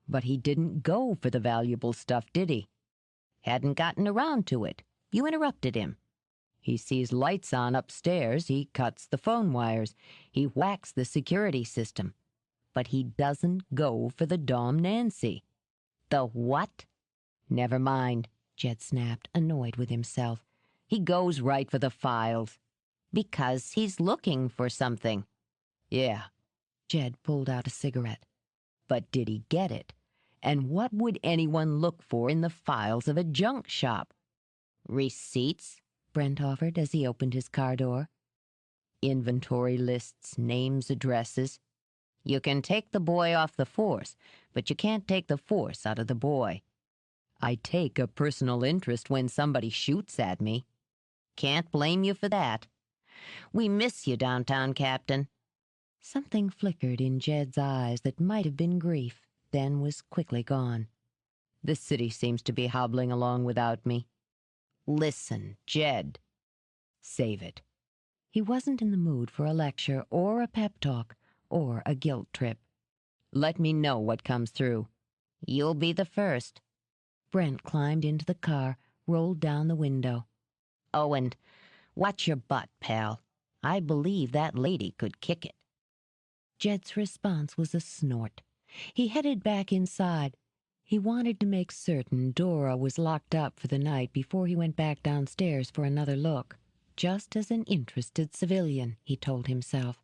But he didn't go for the valuable stuff, did he? Hadn't gotten around to it. You interrupted him. He sees lights on upstairs, he cuts the phone wires, he whacks the security system. But he doesn't go for the Dom Nancy. The what? Never mind, Jed snapped, annoyed with himself. He goes right for the files. Because he's looking for something. Yeah. Jed pulled out a cigarette. But did he get it? And what would anyone look for in the files of a junk shop? Receipts, Brent offered as he opened his car door. Inventory lists, names, addresses. You can take the boy off the force, but you can't take the force out of the boy. I take a personal interest when somebody shoots at me. Can't blame you for that. We miss you, downtown Captain. Something flickered in Jed's eyes that might have been grief, then was quickly gone. The city seems to be hobbling along without me. Listen, Jed. Save it. He wasn't in the mood for a lecture or a pep talk or a guilt trip. Let me know what comes through. You'll be the first. Brent climbed into the car, rolled down the window. Oh, and watch your butt, pal. I believe that lady could kick it. Jed's response was a snort. He headed back inside. He wanted to make certain Dora was locked up for the night before he went back downstairs for another look. Just as an interested civilian, he told himself.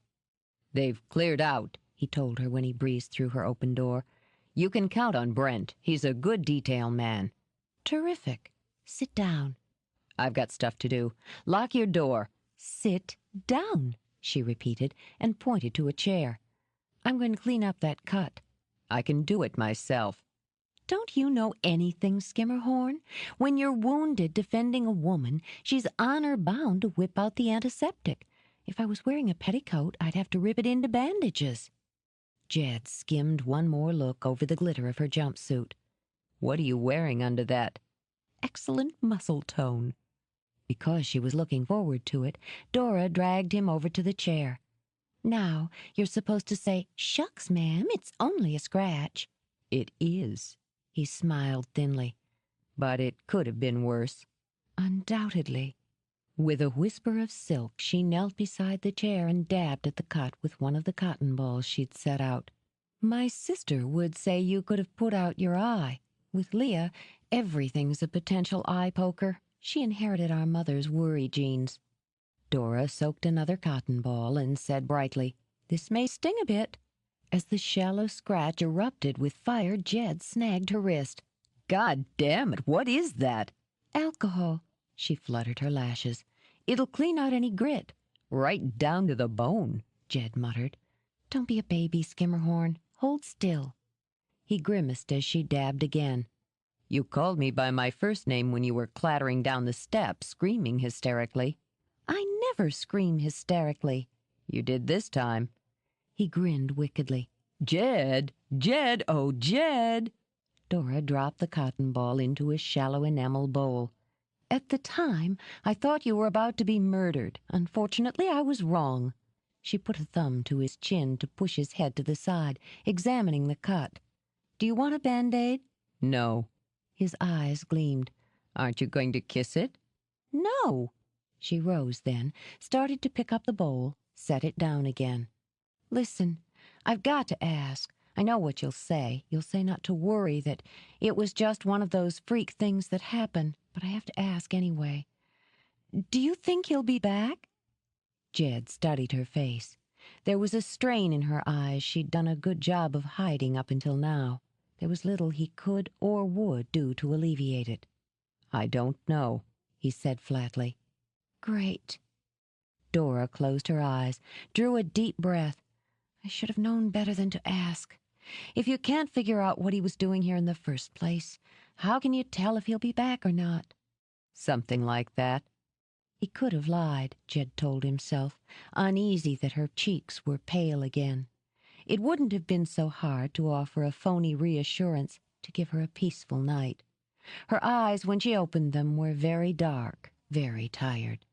"They've cleared out," he told her when he breezed through her open door. "You can count on Brent. He's a good detail man." "Terrific. Sit down." "I've got stuff to do. Lock your door." "Sit down," she repeated, and pointed to a chair. "I'm going to clean up that cut." "I can do it myself." "Don't you know anything, Skimmerhorn? When you're wounded defending a woman, she's honor bound to whip out the antiseptic. If I was wearing a petticoat, I'd have to rip it into bandages." Jed skimmed one more look over the glitter of her jumpsuit. "What are you wearing under that?" "Excellent muscle tone." Because she was looking forward to it, Dora dragged him over to the chair. "Now, you're supposed to say, 'Shucks, ma'am, it's only a scratch.'" "It is." He smiled thinly. "But it could have been worse." "Undoubtedly." With a whisper of silk, she knelt beside the chair and dabbed at the cut with one of the cotton balls she'd set out. "My sister would say you could have put out your eye. With Leah, everything's a potential eye poker. She inherited our mother's worry genes." Dora soaked another cotton ball and said brightly, "This may sting a bit." As the shallow scratch erupted with fire, Jed snagged her wrist. "God damn it, what is that?" "Alcohol." She fluttered her lashes. "It'll clean out any grit." "Right down to the bone," Jed muttered. "Don't be a baby, Skimmerhorn. Hold still." He grimaced as she dabbed again. "You called me by my first name when you were clattering down the steps, screaming hysterically." "I never scream hysterically." "You did this time." He grinned wickedly. "Jed! Jed! Oh, Jed!" Dora dropped the cotton ball into a shallow enamel bowl. "At the time, I thought you were about to be murdered. Unfortunately, I was wrong." She put a thumb to his chin to push his head to the side, examining the cut. "Do you want a Band-Aid?" "No." His eyes gleamed. "Aren't you going to kiss it?" "No." She rose then, started to pick up the bowl, set it down again. "Listen, I've got to ask. I know what you'll say. You'll say not to worry, that it was just one of those freak things that happen, but I have to ask anyway. Do you think he'll be back?" Jed studied her face. There was a strain in her eyes she'd done a good job of hiding up until now. There was little he could or would do to alleviate it. "I don't know," he said flatly. "Great." Dora closed her eyes, drew a deep breath. "I should have known better than to ask. If you can't figure out what he was doing here in the first place, how can you tell if he'll be back or not?" "Something like that." He could have lied, Jed told himself, uneasy that her cheeks were pale again. It wouldn't have been so hard to offer a phony reassurance to give her a peaceful night. Her eyes, when she opened them, were very dark, very tired.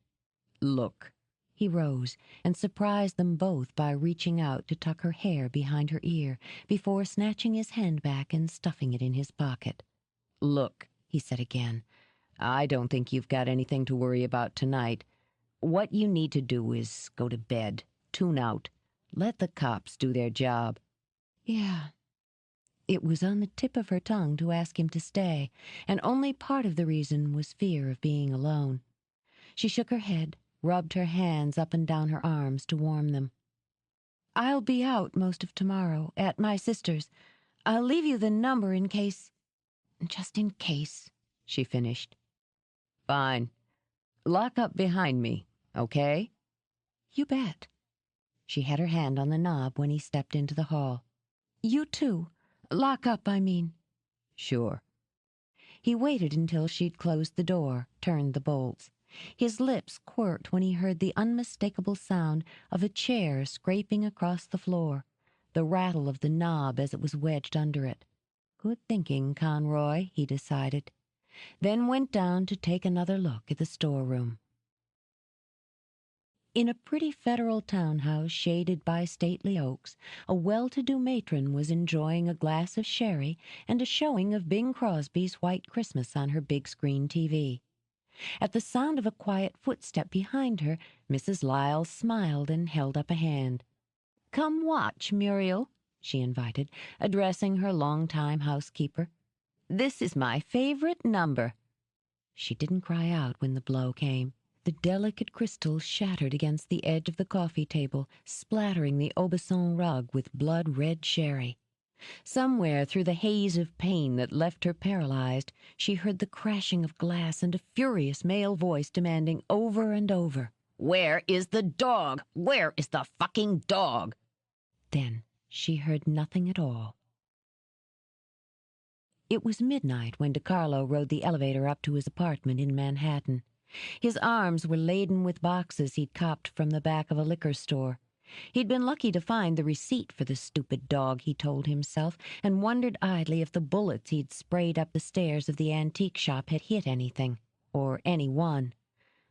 "Look." He rose and surprised them both by reaching out to tuck her hair behind her ear before snatching his hand back and stuffing it in his pocket. "Look," he said again, "I don't think you've got anything to worry about tonight. What you need to do is go to bed, tune out, let the cops do their job." "Yeah." It was on the tip of her tongue to ask him to stay, and only part of the reason was fear of being alone. She shook her head, rubbed her hands up and down her arms to warm them. "I'll be out most of tomorrow, at my sister's. I'll leave you the number in case... just in case," she finished. "Fine. Lock up behind me, okay?" "You bet." She had her hand on the knob when he stepped into the hall. "You too. Lock up, I mean." "Sure." He waited until she'd closed the door, turned the bolts. His lips quirked when he heard the unmistakable sound of a chair scraping across the floor, the rattle of the knob as it was wedged under it. Good thinking, Conroy, he decided, then went down to take another look at the storeroom. In a pretty federal townhouse shaded by stately oaks, a well-to-do matron was enjoying a glass of sherry and a showing of Bing Crosby's White Christmas on her big-screen TV. At the sound of a quiet footstep behind her, Mrs. Lyle smiled and held up a hand. "Come watch, Muriel," she invited, addressing her long-time housekeeper. This is my favorite number." She didn't cry out when the blow came. The delicate crystal shattered against the edge of the coffee table, splattering the Aubusson rug with blood-red sherry. Somewhere through the haze of pain that left her paralyzed, she heard the crashing of glass and a furious male voice demanding over and over, "Where is the dog? Where is the fucking dog?" Then she heard nothing at all. It was midnight when DiCarlo rode the elevator up to his apartment in Manhattan. His arms were laden with boxes he'd copped from the back of a liquor store. He'd been lucky to find the receipt for the stupid dog, he told himself, and wondered idly if the bullets he'd sprayed up the stairs of the antique shop had hit anything, or anyone.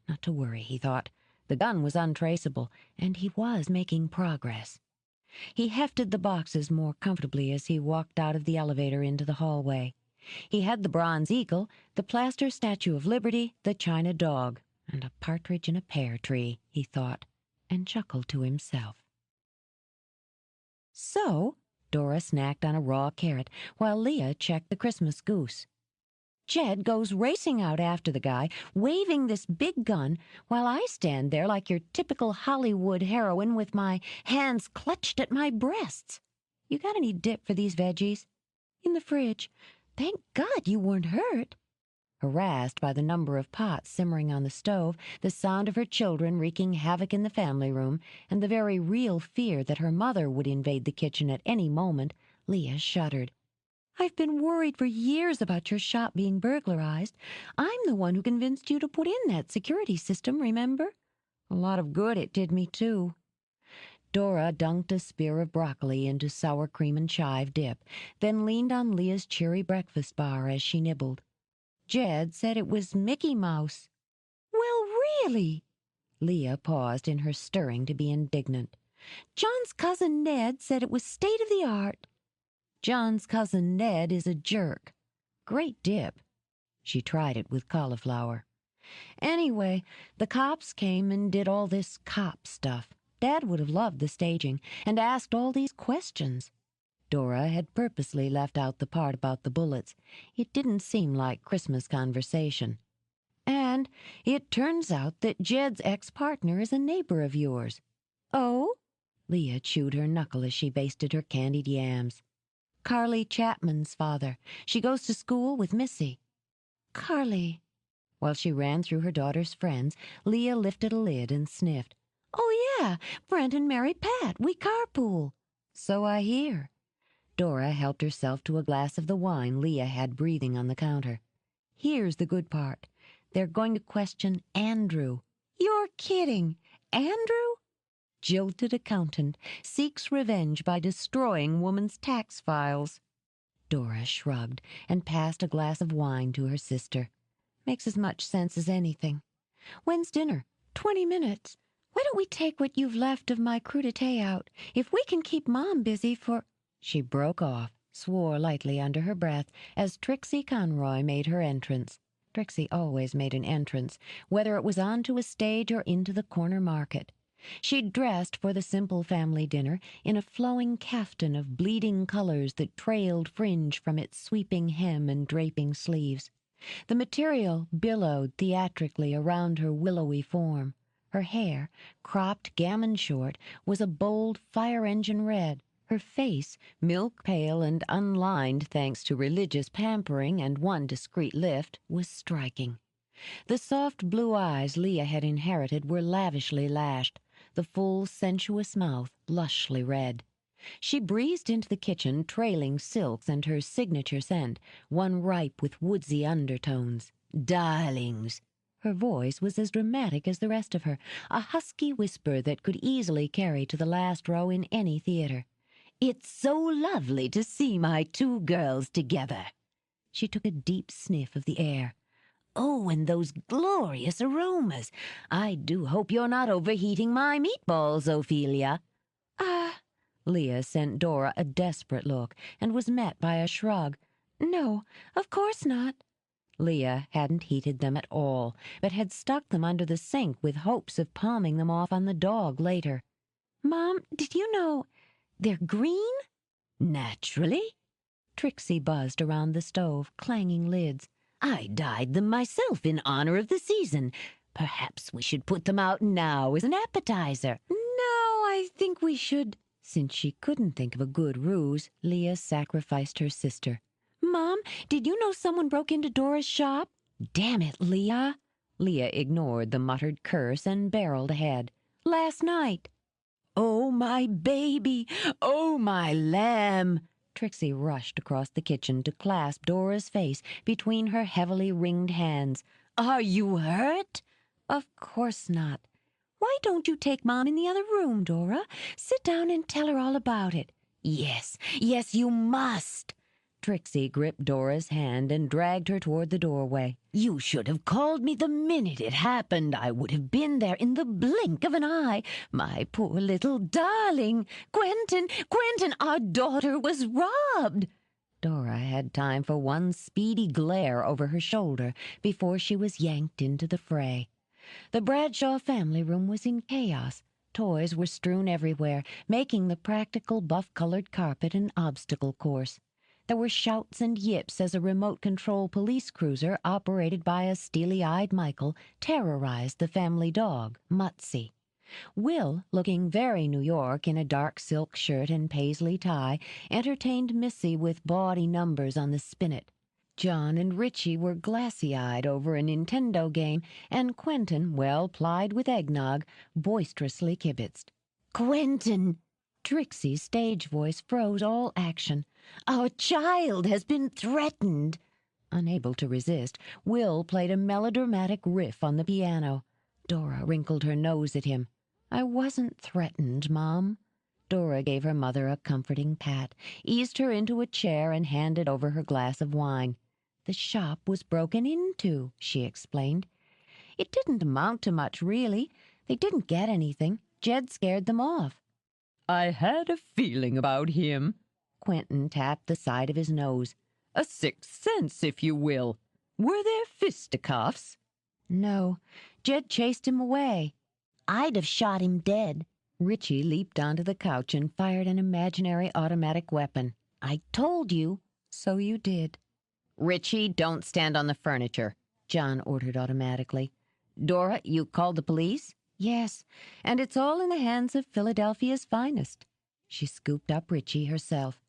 Not to worry, he thought. The gun was untraceable, and he was making progress. He hefted the boxes more comfortably as he walked out of the elevator into the hallway. He had the bronze eagle, the plaster Statue of Liberty, the china dog, and a partridge in a pear tree, he thought, and chuckled to himself. So, Dora snacked on a raw carrot while Leah checked the Christmas goose. Jed goes racing out after the guy, waving this big gun, while I stand there like your typical Hollywood heroine with my hands clutched at my breasts. You got any dip for these veggies? In the fridge. Thank God you weren't hurt. Harassed by the number of pots simmering on the stove, the sound of her children wreaking havoc in the family room, and the very real fear that her mother would invade the kitchen at any moment, Leah shuddered. I've been worried for years about your shop being burglarized. I'm the one who convinced you to put in that security system, remember? A lot of good it did me, too. Dora dunked a spear of broccoli into sour cream and chive dip, then leaned on Leah's cherry breakfast bar as she nibbled. Jed said it was Mickey Mouse. Well, really? Leah paused in her stirring to be indignant. John's cousin Ned said it was state-of-the-art. John's cousin Ned is a jerk. Great dip. She tried it with cauliflower. Anyway, the cops came and did all this cop stuff. Dad would have loved the staging and asked all these questions. Dora had purposely left out the part about the bullets. It didn't seem like Christmas conversation. And it turns out that Jed's ex-partner is a neighbor of yours. Oh? Leah chewed her knuckle as she basted her candied yams. Carly Chapman's father. She goes to school with Missy. Carly. While she ran through her daughter's friends, Leah lifted a lid and sniffed. Oh, yeah, Brent and Mary Pat. We carpool. So I hear. Dora helped herself to a glass of the wine Leah had breathing on the counter. Here's the good part. They're going to question Andrew. You're kidding. Andrew? Jilted accountant seeks revenge by destroying woman's tax files. Dora shrugged and passed a glass of wine to her sister. Makes as much sense as anything. When's dinner? 20 minutes. Why don't we take what you've left of my crudité out? If we can keep Mom busy for... She broke off, swore lightly under her breath as Trixie Conroy made her entrance. Trixie always made an entrance, whether it was onto a stage or into the corner market. She'd dressed for the simple family dinner in a flowing caftan of bleeding colors that trailed fringe from its sweeping hem and draping sleeves. The material billowed theatrically around her willowy form. Her hair, cropped gammon short, was a bold fire-engine red. Her face, milk-pale and unlined thanks to religious pampering and one discreet lift, was striking. The soft blue eyes Leah had inherited were lavishly lashed, the full, sensuous mouth lushly red. She breezed into the kitchen trailing silks and her signature scent, one ripe with woodsy undertones. Darlings! Her voice was as dramatic as the rest of her, a husky whisper that could easily carry to the last row in any theater. It's so lovely to see my two girls together. She took a deep sniff of the air. Oh, and those glorious aromas. I do hope you're not overheating my meatballs, Ophelia. Leah sent Dora a desperate look and was met by a shrug. No, of course not. Leah hadn't heated them at all, but had stuck them under the sink with hopes of palming them off on the dog later. Mom, did you know they're green? Naturally. Trixie buzzed around the stove, clanging lids. I dyed them myself in honor of the season. Perhaps we should put them out now as an appetizer. No, I think we should. Since she couldn't think of a good ruse, Leah sacrificed her sister. Mom, did you know someone broke into Dora's shop? Damn it, Leah. Leah ignored the muttered curse and barreled ahead. Last night. Oh, my baby! Oh, my lamb! Trixie rushed across the kitchen to clasp Dora's face between her heavily ringed hands. Are you hurt? Of course not. Why don't you take Mom in the other room, Dora? Sit down and tell her all about it. Yes, yes, you must. Trixie gripped Dora's hand and dragged her toward the doorway. You should have called me the minute it happened. I would have been there in the blink of an eye. My poor little darling. Quentin, our daughter was robbed. Dora had time for one speedy glare over her shoulder before she was yanked into the fray. The Bradshaw family room was in chaos. Toys were strewn everywhere, making the practical buff-colored carpet an obstacle course. There were shouts and yips as a remote-control police cruiser operated by a steely-eyed Michael terrorized the family dog, Mutsy. Will, looking very New York in a dark silk shirt and paisley tie, entertained Missy with bawdy numbers on the spinet. John and Richie were glassy-eyed over a Nintendo game, and Quentin, well plied with eggnog, boisterously kibitzed. Quentin! Trixie's stage voice froze all action. Our child has been threatened. Unable to resist, Will played a melodramatic riff on the piano. Dora wrinkled her nose at him. I wasn't threatened, Mom. Dora gave her mother a comforting pat, eased her into a chair, and handed over her glass of wine. The shop was broken into, she explained. It didn't amount to much, really. They didn't get anything. Jed scared them off. I had a feeling about him. Quentin tapped the side of his nose. A sixth sense, if you will. Were there fisticuffs? No. Jed chased him away. I'd have shot him dead. Richie leaped onto the couch and fired an imaginary automatic weapon. I told you. So you did. Richie, don't stand on the furniture, John ordered automatically. Dora, you called the police? Yes, and it's all in the hands of Philadelphia's finest. She scooped up Richie herself.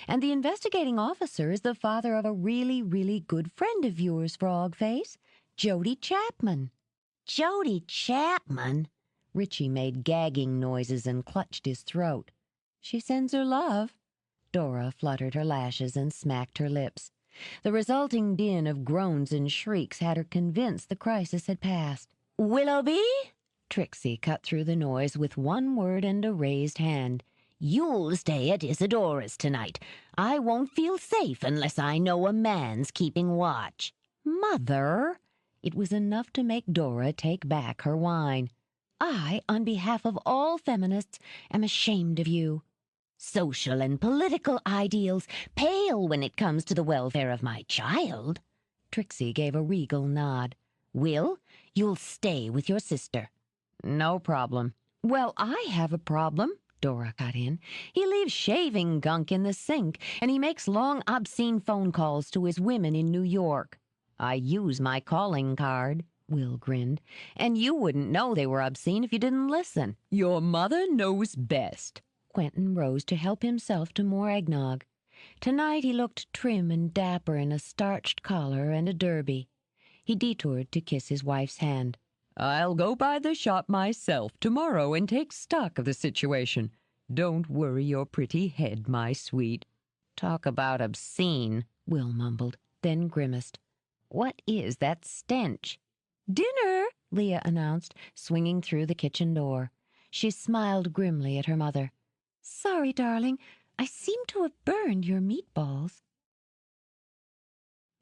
And the investigating officer is the father of a really, really good friend of yours, Frogface, Jody Chapman. Jody Chapman? Richie made gagging noises and clutched his throat. She sends her love. Dora fluttered her lashes and smacked her lips. The resulting din of groans and shrieks had her convinced the crisis had passed. Willoughby? Trixie cut through the noise with one word and a raised hand. You'll stay at Isadora's tonight. I won't feel safe unless I know a man's keeping watch. Mother! It was enough to make Dora take back her whine. I, on behalf of all feminists, am ashamed of you. Social and political ideals pale when it comes to the welfare of my child. Trixie gave a regal nod. Will, you'll stay with your sister. No problem. Well, I have a problem, Dora cut in. He leaves shaving gunk in the sink, and he makes long, obscene phone calls to his women in New York. I use my calling card, Will grinned, and you wouldn't know they were obscene if you didn't listen. Your mother knows best. Quentin rose to help himself to more eggnog. Tonight he looked trim and dapper in a starched collar and a derby. He detoured to kiss his wife's hand. I'll go by the shop myself tomorrow and take stock of the situation. Don't worry your pretty head, my sweet. Talk about obscene, Will mumbled, then grimaced. What is that stench? Dinner, Leah announced, swinging through the kitchen door. She smiled grimly at her mother. Sorry, darling. I seem to have burned your meatballs.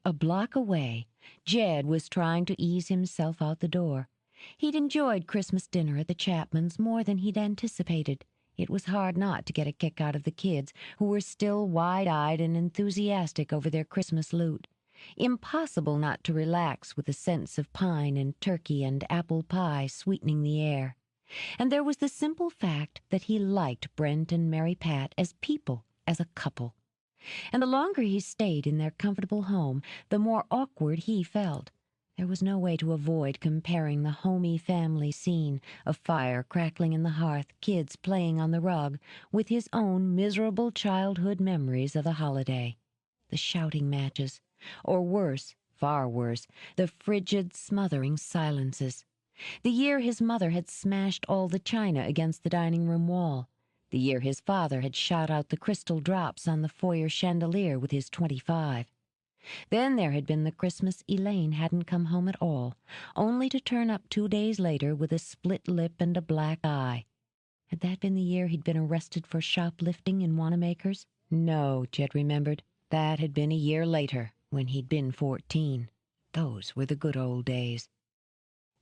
A block away, Jed was trying to ease himself out the door. He'd enjoyed Christmas dinner at the Chapmans more than he'd anticipated. It was hard not to get a kick out of the kids, who were still wide-eyed and enthusiastic over their Christmas loot. Impossible not to relax with a sense of pine and turkey and apple pie sweetening the air. And there was the simple fact that he liked Brent and Mary Pat as people, as a couple. And the longer he stayed in their comfortable home, the more awkward he felt. There was no way to avoid comparing the homey family scene of fire crackling in the hearth, kids playing on the rug, with his own miserable childhood memories of the holiday. The shouting matches, or worse, far worse, the frigid, smothering silences. The year his mother had smashed all the china against the dining-room wall. The year his father had shot out the crystal drops on the foyer chandelier with his .25. Then there had been the Christmas Elaine hadn't come home at all, only to turn up 2 days later with a split lip and a black eye. Had that been the year he'd been arrested for shoplifting in Wanamaker's? No, Jed remembered. That had been a year later, when he'd been 14. Those were the good old days.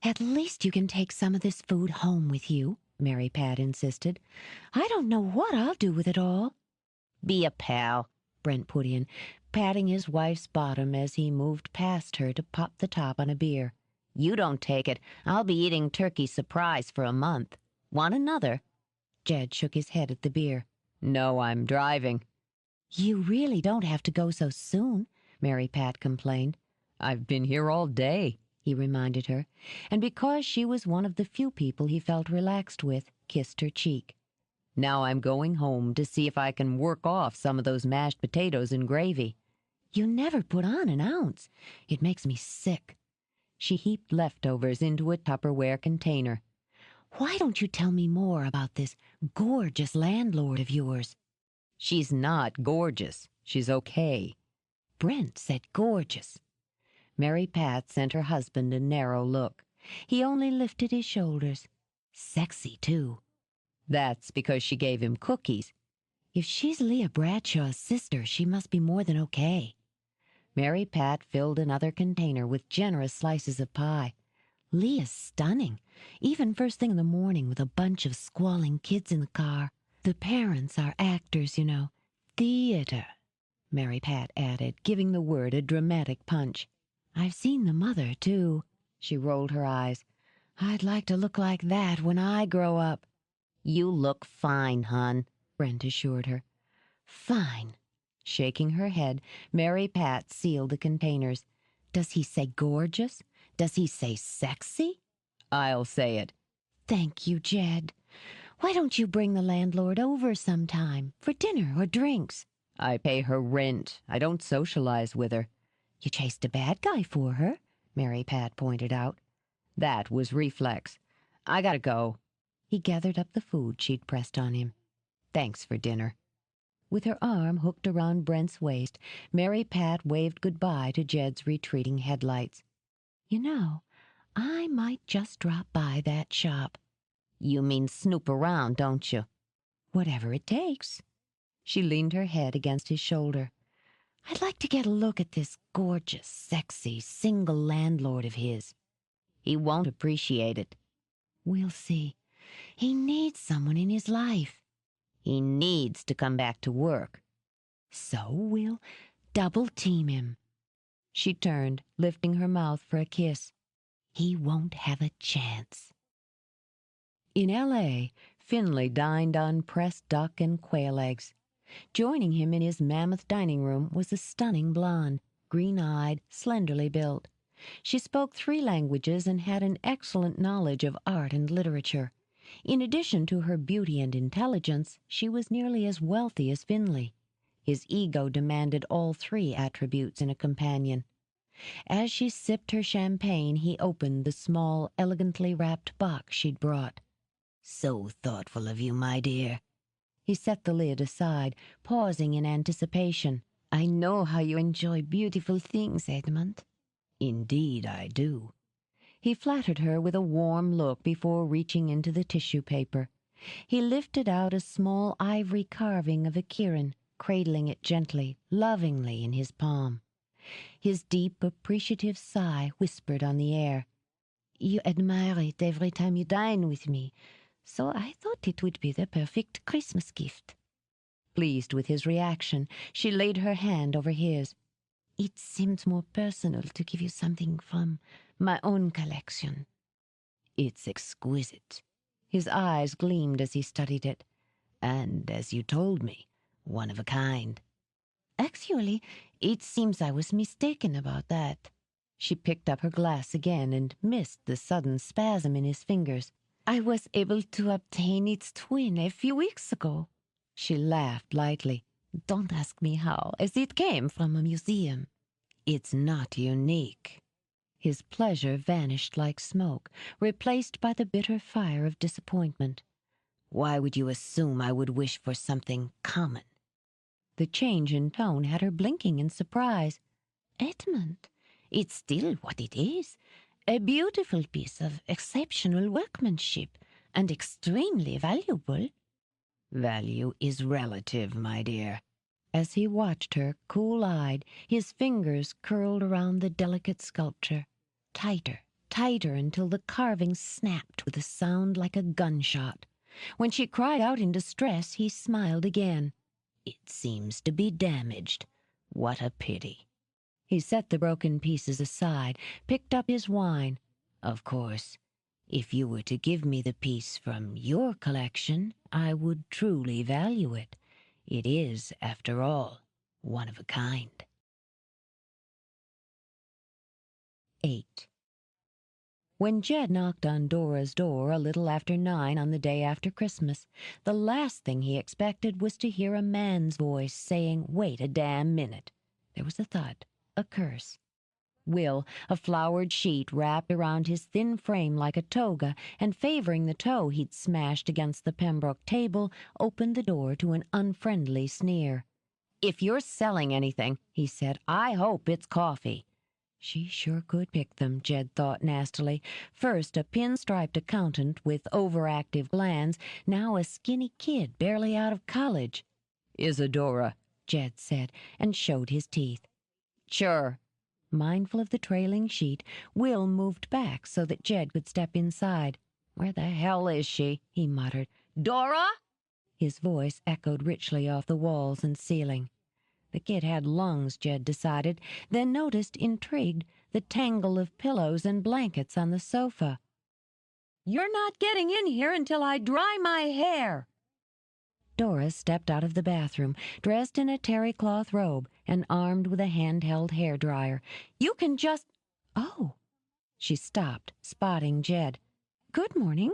"At least you can take some of this food home with you," Mary Pat insisted. "I don't know what I'll do with it all." Be a pal, Brent put in, patting his wife's bottom as he moved past her to pop the top on a beer. You don't take it. I'll be eating turkey surprise for a month. Want another? Jed shook his head at the beer. No, I'm driving. You really don't have to go so soon, Mary Pat complained. I've been here all day, he reminded her, and because she was one of the few people he felt relaxed with, kissed her cheek. Now I'm going home to see if I can work off some of those mashed potatoes and gravy. You never put on an ounce. It makes me sick. She heaped leftovers into a Tupperware container. Why don't you tell me more about this gorgeous landlord of yours? She's not gorgeous. She's okay. Brent said gorgeous. Mary Pat sent her husband a narrow look. He only lifted his shoulders. Sexy, too. That's because she gave him cookies. If she's Leah Bradshaw's sister, she must be more than okay. Mary Pat filled another container with generous slices of pie. Leah's stunning, even first thing in the morning with a bunch of squalling kids in the car. The parents are actors, you know. Theater, Mary Pat added, giving the word a dramatic punch. I've seen the mother, too. She rolled her eyes. I'd like to look like that when I grow up. You look fine, hon, Brent assured her. Fine. Shaking her head, Mary Pat sealed the containers. Does he say gorgeous? Does he say sexy? I'll say it. Thank you, Jed. Why don't you bring the landlord over sometime, for dinner or drinks? I pay her rent. I don't socialize with her. You chased a bad guy for her, Mary Pat pointed out. That was reflex. I gotta go. He gathered up the food she'd pressed on him. Thanks for dinner. With her arm hooked around Brent's waist, Mary Pat waved goodbye to Jed's retreating headlights. You know, I might just drop by that shop. You mean snoop around, don't you? Whatever it takes. She leaned her head against his shoulder. I'd like to get a look at this gorgeous, sexy, single landlord of his. He won't appreciate it. We'll see. He needs someone in his life. He needs to come back to work. So we'll double-team him. She turned, lifting her mouth for a kiss. He won't have a chance. In L.A., Finley dined on pressed duck and quail eggs. Joining him in his mammoth dining room was a stunning blonde, green-eyed, slenderly built. She spoke 3 languages and had an excellent knowledge of art and literature. In addition to her beauty and intelligence, she was nearly as wealthy as Finley. His ego demanded all 3 attributes in a companion. As she sipped her champagne, he opened the small, elegantly wrapped box she'd brought. So thoughtful of you, my dear. He set the lid aside, pausing in anticipation. I know how you enjoy beautiful things, Edmund. Indeed I do. He flattered her with a warm look before reaching into the tissue paper. He lifted out a small ivory carving of a Kirin, cradling it gently, lovingly in his palm. His deep, appreciative sigh whispered on the air. You admire it every time you dine with me, so I thought it would be the perfect Christmas gift. Pleased with his reaction, she laid her hand over his. It seemed more personal to give you something from my own collection. It's exquisite. His eyes gleamed as he studied it. And, as you told me, one of a kind. Actually, it seems I was mistaken about that. She picked up her glass again and missed the sudden spasm in his fingers. I was able to obtain its twin a few weeks ago. She laughed lightly. Don't ask me how, as it came from a museum. It's not unique. His pleasure vanished like smoke, replaced by the bitter fire of disappointment. Why would you assume I would wish for something common? The change in tone had her blinking in surprise. Edmund, it's still what it is. A beautiful piece of exceptional workmanship, and extremely valuable. Value is relative, my dear. As he watched her, cool-eyed, his fingers curled around the delicate sculpture. Tighter, tighter, until the carving snapped with a sound like a gunshot. When she cried out in distress, he smiled again. It seems to be damaged. What a pity. He set the broken pieces aside, picked up his wine. Of course, if you were to give me the piece from your collection, I would truly value it. It is, after all, one of a kind. 8. When Jed knocked on Dora's door a little after 9 on the day after Christmas, the last thing he expected was to hear a man's voice saying, "Wait a damn minute." There was a thud, a curse. Will, a flowered sheet wrapped around his thin frame like a toga and favoring the toe he'd smashed against the Pembroke table, opened the door to an unfriendly sneer. "If you're selling anything," he said, "I hope it's coffee." She sure could pick them, Jed thought nastily. First a pinstriped accountant with overactive glands, now a skinny kid barely out of college. "Isadora," Jed said, and showed his teeth. "Sure." Mindful of the trailing sheet, Will moved back so that Jed could step inside. "Where the hell is she?" he muttered. "Dora?" His voice echoed richly off the walls and ceiling. The kid had lungs, Jed decided, then noticed, intrigued, the tangle of pillows and blankets on the sofa. "You're not getting in here until I dry my hair." Dora stepped out of the bathroom, dressed in a terry cloth robe and armed with a handheld hairdryer. "You can just—" "Oh." She stopped, spotting Jed. "Good morning."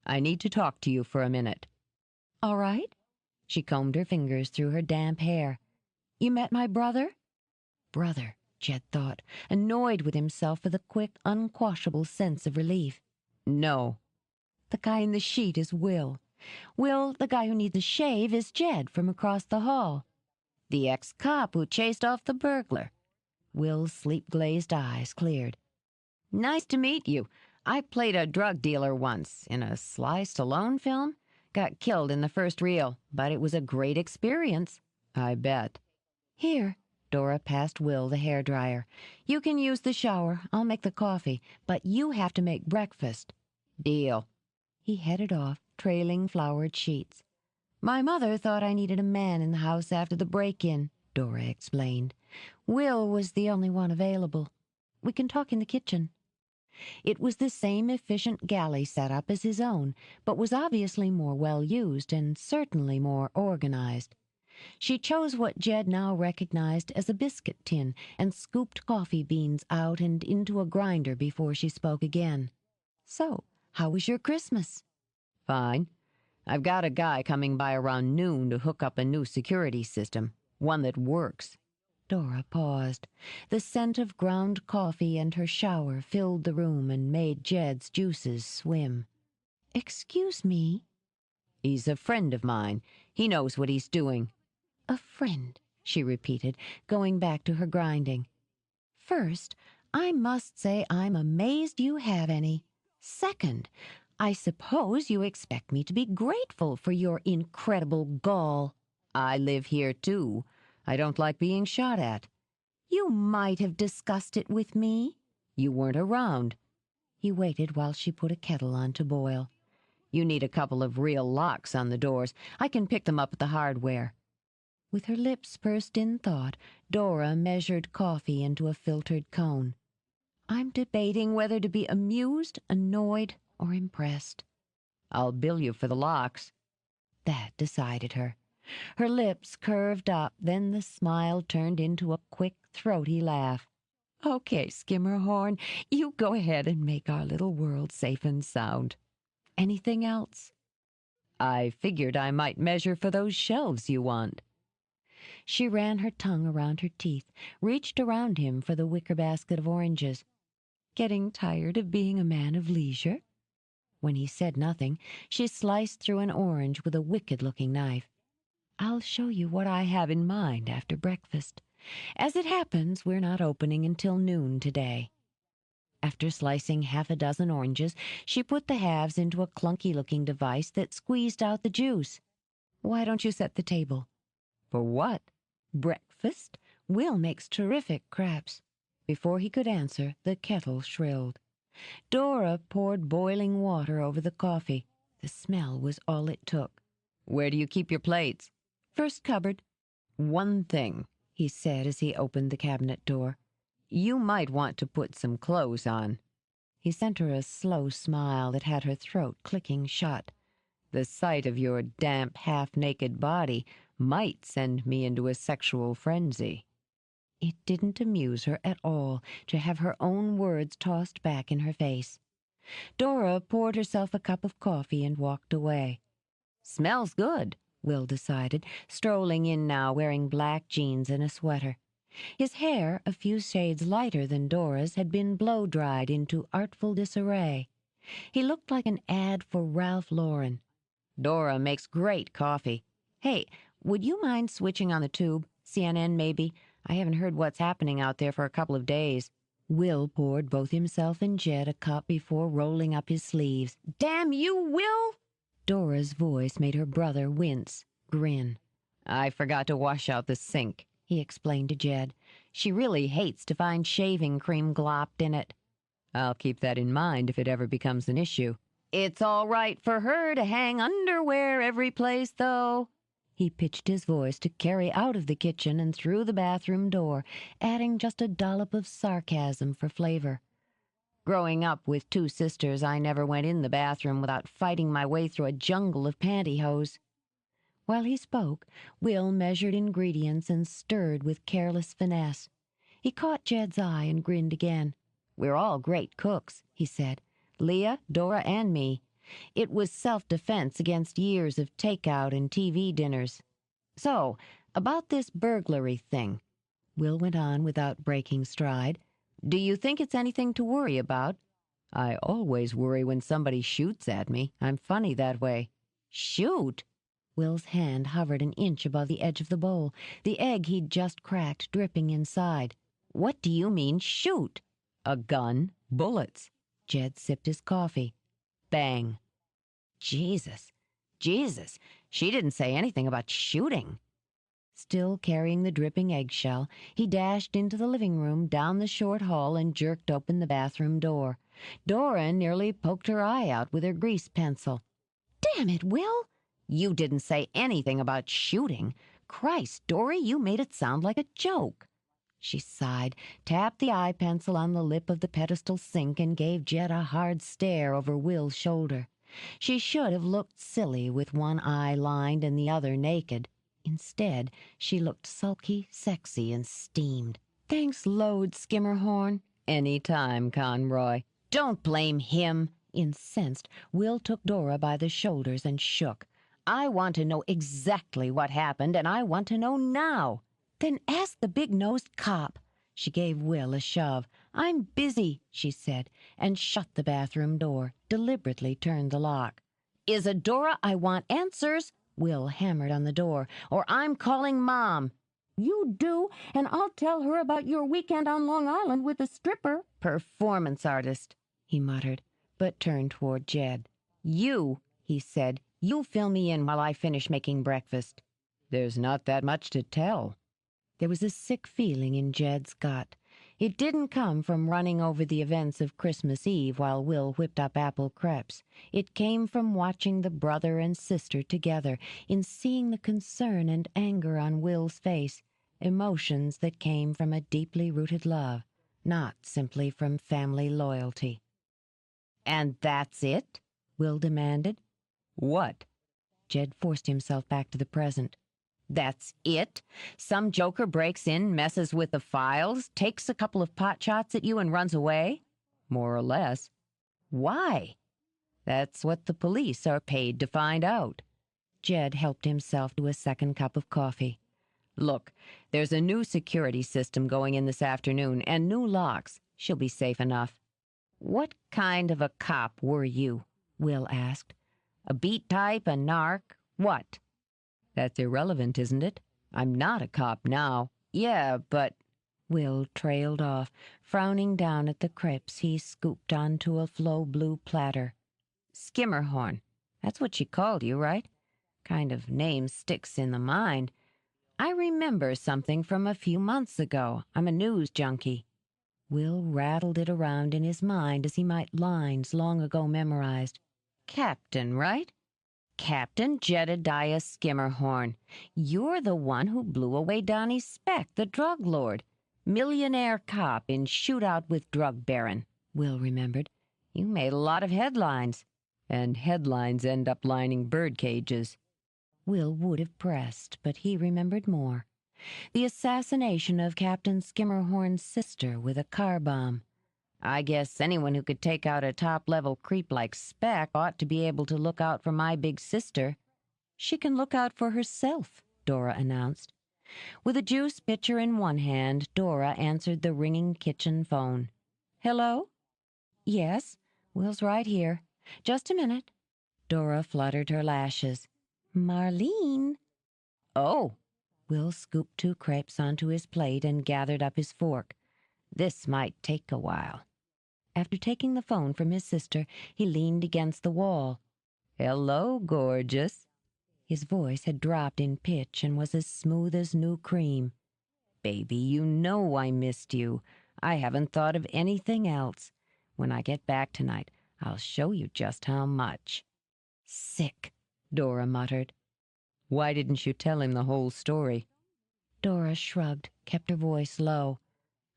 "I need to talk to you for a minute." "All right." She combed her fingers through her damp hair. "You met my brother?" Brother, Jed thought, annoyed with himself for the quick, unquashable sense of relief. "No." "The guy in the sheet is Will. Will, the guy who needs a shave, is Jed from across the hall. The ex-cop who chased off the burglar." Will's sleep-glazed eyes cleared. "Nice to meet you. I played a drug dealer once in a Sly Stallone film. Got killed in the first reel, but it was a great experience." "I bet." "Here." Dora passed Will the hairdryer. "You can use the shower. I'll make the coffee, but you have to make breakfast." "Deal." He headed off, trailing flowered sheets. "My mother thought I needed a man in the house after the break-in," Dora explained. "Will was the only one available. We can talk in the kitchen." It was the same efficient galley setup as his own, but was obviously more well-used and certainly more organized. She chose what Jed now recognized as a biscuit tin and scooped coffee beans out and into a grinder before she spoke again. "So, how was your Christmas?" "Fine. I've got a guy coming by around noon to hook up a new security system, one that works." Dora paused. The scent of ground coffee and her shower filled the room and made Jed's juices swim. "Excuse me?" "He's a friend of mine. He knows what he's doing." "A friend," she repeated, going back to her grinding. "First, I must say I'm amazed you have any. Second, I suppose you expect me to be grateful for your incredible gall." "I live here, too. I don't like being shot at." "You might have discussed it with me." "You weren't around." He waited while she put a kettle on to boil. "You need a couple of real locks on the doors. I can pick them up at the hardware." With her lips pursed in thought, Dora measured coffee into a filtered cone. "I'm debating whether to be amused, annoyed, or impressed." "I'll bill you for the locks." That decided her. Her lips curved up, then the smile turned into a quick, throaty laugh. "Okay, Skimmerhorn, you go ahead and make our little world safe and sound. Anything else?" "I figured I might measure for those shelves you want." She ran her tongue around her teeth, reached around him for the wicker basket of oranges. "Getting tired of being a man of leisure?" When he said nothing, she sliced through an orange with a wicked-looking knife. "I'll show you what I have in mind after breakfast. As it happens, we're not opening until noon today." After slicing half a dozen oranges, she put the halves into a clunky-looking device that squeezed out the juice. "Why don't you set the table?" "For what?" "Breakfast. Will makes terrific crepes." Before he could answer, the kettle shrilled. Dora poured boiling water over the coffee. The smell was all it took. "Where do you keep your plates?" "First cupboard." "One thing," he said as he opened the cabinet door. "You might want to put some clothes on." He sent her a slow smile that had her throat clicking shut. "The sight of your damp, half-naked body might send me into a sexual frenzy." It didn't amuse her at all to have her own words tossed back in her face. Dora poured herself a cup of coffee and walked away. "Smells good," Will decided, strolling in now wearing black jeans and a sweater. His hair, a few shades lighter than Dora's, had been blow-dried into artful disarray. He looked like an ad for Ralph Lauren. "Dora makes great coffee. Hey, would you mind switching on the tube? CNN, maybe? I haven't heard what's happening out there for a couple of days." Will poured both himself and Jed a cup before rolling up his sleeves. "Damn you, Will!" Dora's voice made her brother wince, grin. "I forgot to wash out the sink," he explained to Jed. "She really hates to find shaving cream glopped in it." "I'll keep that in mind if it ever becomes an issue." "It's all right for her to hang underwear every place, though." He pitched his voice to carry out of the kitchen and through the bathroom door, adding just a dollop of sarcasm for flavor. "Growing up with two sisters, I never went in the bathroom without fighting my way through a jungle of pantyhose." While he spoke, Will measured ingredients and stirred with careless finesse. He caught Jed's eye and grinned again. "We're all great cooks," he said. "Leah, Dora, and me. It was self-defense against years of takeout and TV dinners. So, about this burglary thing," Will went on without breaking stride. "Do you think it's anything to worry about?" "I always worry when somebody shoots at me. I'm funny that way." "Shoot?" Will's hand hovered an inch above the edge of the bowl, the egg he'd just cracked dripping inside. "What do you mean, shoot?" "A gun, bullets." Jed sipped his coffee. Bang. Jesus, Jesus, she didn't say anything about shooting." Still carrying the dripping eggshell, he dashed into the living room, down the short hall, and jerked open the bathroom door. Dora nearly poked her eye out with her grease pencil. "Damn it, Will! You didn't say anything about shooting. Christ, Dory, you made it sound like a joke." She sighed, tapped the eye pencil on the lip of the pedestal sink, and gave Jed a hard stare over Will's shoulder. She should have looked silly with one eye lined and the other naked. Instead, she looked sulky, sexy, and steamed. "Thanks loads, Skimmerhorn." "Any time, Conroy." "Don't blame him." Incensed, Will took Dora by the shoulders and shook. "I want to know exactly what happened, and I want to know now." "Then ask the big-nosed cop." She gave Will a shove. "I'm busy," she said, and shut the bathroom door, deliberately turned the lock. "Isadora, I want answers." Will hammered on the door. "Or I'm calling Mom." "You do, and I'll tell her about your weekend on Long Island with the stripper." "Performance artist," he muttered, but turned toward Jed. "You," he said, "you fill me in while I finish making breakfast." "There's not that much to tell." There was a sick feeling in Jed's gut. It didn't come from running over the events of Christmas Eve while Will whipped up apple crepes. It came from watching the brother and sister together, in seeing the concern and anger on Will's face, emotions that came from a deeply rooted love, not simply from family loyalty. "And that's it?" Will demanded. "What?" Jed forced himself back to the present. That's it? Some joker breaks in, messes with the files, takes a couple of pot shots at you and runs away? More or less. Why? That's what the police are paid to find out. Jed helped himself to a second cup of coffee. Look, there's a new security system going in this afternoon and new locks. She'll be safe enough. What kind of a cop were you? Will asked. A beat type, a narc, what? That's irrelevant, isn't it? I'm not a cop now. Yeah, but... Will trailed off, frowning down at the crepes he scooped onto a flow blue platter. Skimmerhorn. That's what she called you, right? Kind of name sticks in the mind. I remember something from a few months ago. I'm a news junkie. Will rattled it around in his mind as he might lines long ago memorized. Captain, right? Captain Jedediah Skimmerhorn. You're the one who blew away Donnie Speck, the drug lord. Millionaire cop in shootout with drug baron. Will remembered. You made a lot of headlines. And headlines end up lining bird cages. Will would have pressed, but he remembered more. The assassination of Captain Skimmerhorn's sister with a car bomb. I guess anyone who could take out a top-level creep like Speck ought to be able to look out for my big sister. She can look out for herself, Dora announced. With a juice pitcher in one hand, Dora answered the ringing kitchen phone. Hello? Yes, Will's right here. Just a minute. Dora fluttered her lashes. Marlene. Oh. Will scooped 2 crepes onto his plate and gathered up his fork. This might take a while. After taking the phone from his sister, he leaned against the wall. Hello, gorgeous. His voice had dropped in pitch and was as smooth as new cream. Baby, you know I missed you. I haven't thought of anything else. When I get back tonight, I'll show you just how much. Sick, Dora muttered. Why didn't you tell him the whole story? Dora shrugged, kept her voice low.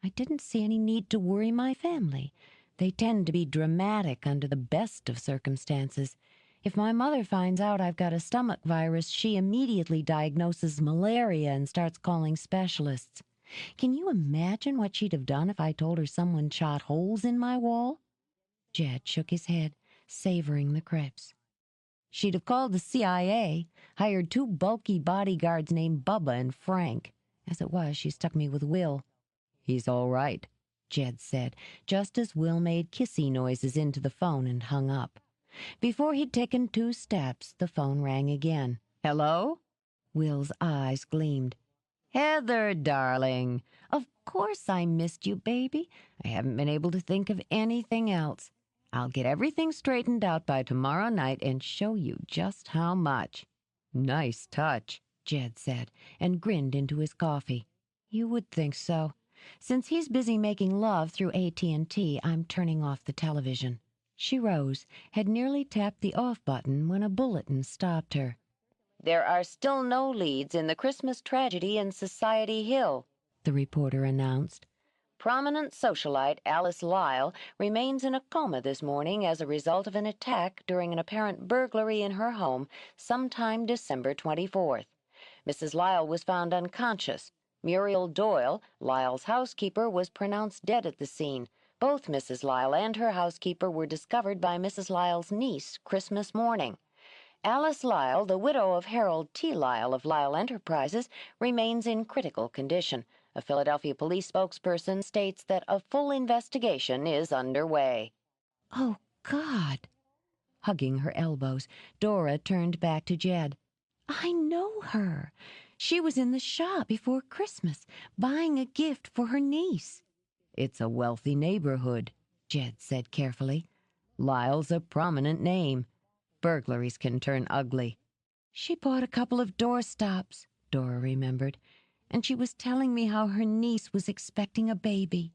I didn't see any need to worry my family. They tend to be dramatic under the best of circumstances. If my mother finds out I've got a stomach virus, she immediately diagnoses malaria and starts calling specialists. Can you imagine what she'd have done if I told her someone shot holes in my wall? Jed shook his head, savoring the crepes. She'd have called the CIA, hired 2 bulky bodyguards named Bubba and Frank. As it was, she stuck me with Will. He's all right, Jed said, just as Will made kissy noises into the phone and hung up. Before he'd taken 2 steps, the phone rang again. Hello? Will's eyes gleamed. Heather, darling. Of course I missed you, baby. I haven't been able to think of anything else. I'll get everything straightened out by tomorrow night and show you just how much. Nice touch, Jed said, and grinned into his coffee. You would think so. Since he's busy making love through AT&T, I'm turning off the television. She rose, had nearly tapped the off button when a bulletin stopped her. There are still no leads in the Christmas tragedy in Society Hill, the reporter announced. Prominent socialite Alice Lyle remains in a coma this morning as a result of an attack during an apparent burglary in her home sometime December 24th. Mrs. Lyle was found unconscious. Muriel Doyle, Lyle's housekeeper, was pronounced dead at the scene. Both Mrs. Lyle and her housekeeper were discovered by Mrs. Lyle's niece Christmas morning. Alice Lyle, the widow of Harold T. Lyle of Lyle Enterprises, remains in critical condition. A Philadelphia police spokesperson states that a full investigation is underway. Oh, God! Hugging her elbows, Dora turned back to Jed. I know her. She was in the shop before Christmas, buying a gift for her niece. It's a wealthy neighborhood, Jed said carefully. Lyle's a prominent name. Burglaries can turn ugly. She bought a couple of doorstops, Dora remembered, and she was telling me how her niece was expecting a baby.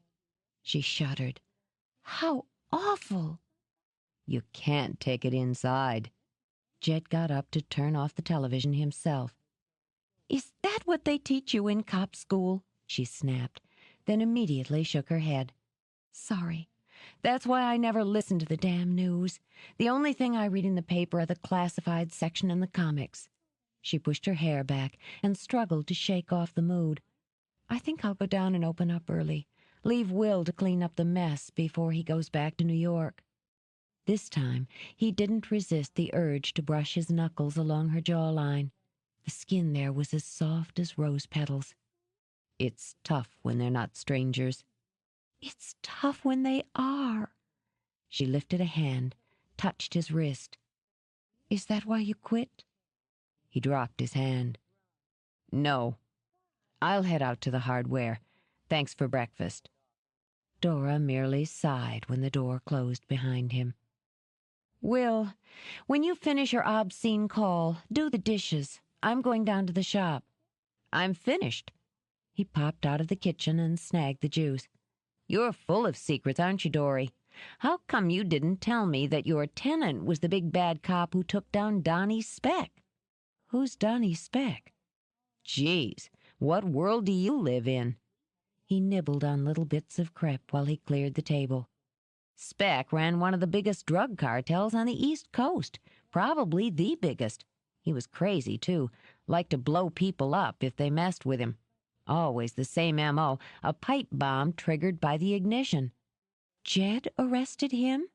She shuddered. How awful! You can't take it inside. Jed got up to turn off the television himself. Is that what they teach you in cop school? She snapped, then immediately shook her head. Sorry. That's why I never listen to the damn news. The only thing I read in the paper are the classified section and the comics. She pushed her hair back and struggled to shake off the mood. I think I'll go down and open up early. Leave Will to clean up the mess before he goes back to New York. This time, he didn't resist the urge to brush his knuckles along her jawline. The skin there was as soft as rose petals. It's tough when they're not strangers. It's tough when they are. She lifted a hand, touched his wrist. Is that why you quit? He dropped his hand. No. I'll head out to the hardware. Thanks for breakfast. Dora merely sighed when the door closed behind him. Will, when you finish your obscene call, do the dishes. I'm going down to the shop. I'm finished. He popped out of the kitchen and snagged the juice. You're full of secrets, aren't you, Dory? How come you didn't tell me that your tenant was the big bad cop who took down Donnie Speck? Who's Donnie Speck? Geez, what world do you live in? He nibbled on little bits of crepe while he cleared the table. Speck ran one of the biggest drug cartels on the East Coast, probably the biggest. He was crazy, too, liked to blow people up if they messed with him. Always the same M.O., a pipe bomb triggered by the ignition. Jed arrested him?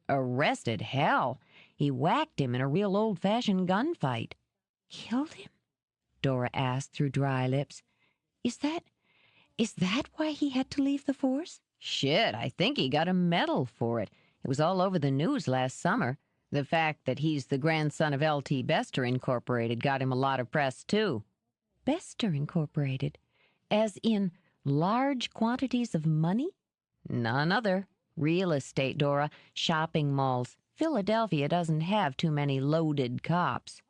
Arrested? Hell! He whacked him in a real old-fashioned gunfight. Killed him? Dora asked through dry lips. Is that why he had to leave the force? Shit, I think he got a medal for it. It was all over the news last summer. The fact that he's the grandson of L.T. Bester Incorporated got him a lot of press, too. Bester Incorporated? As in large quantities of money? None other. Real estate, Dora. Shopping malls. Philadelphia doesn't have too many loaded cops.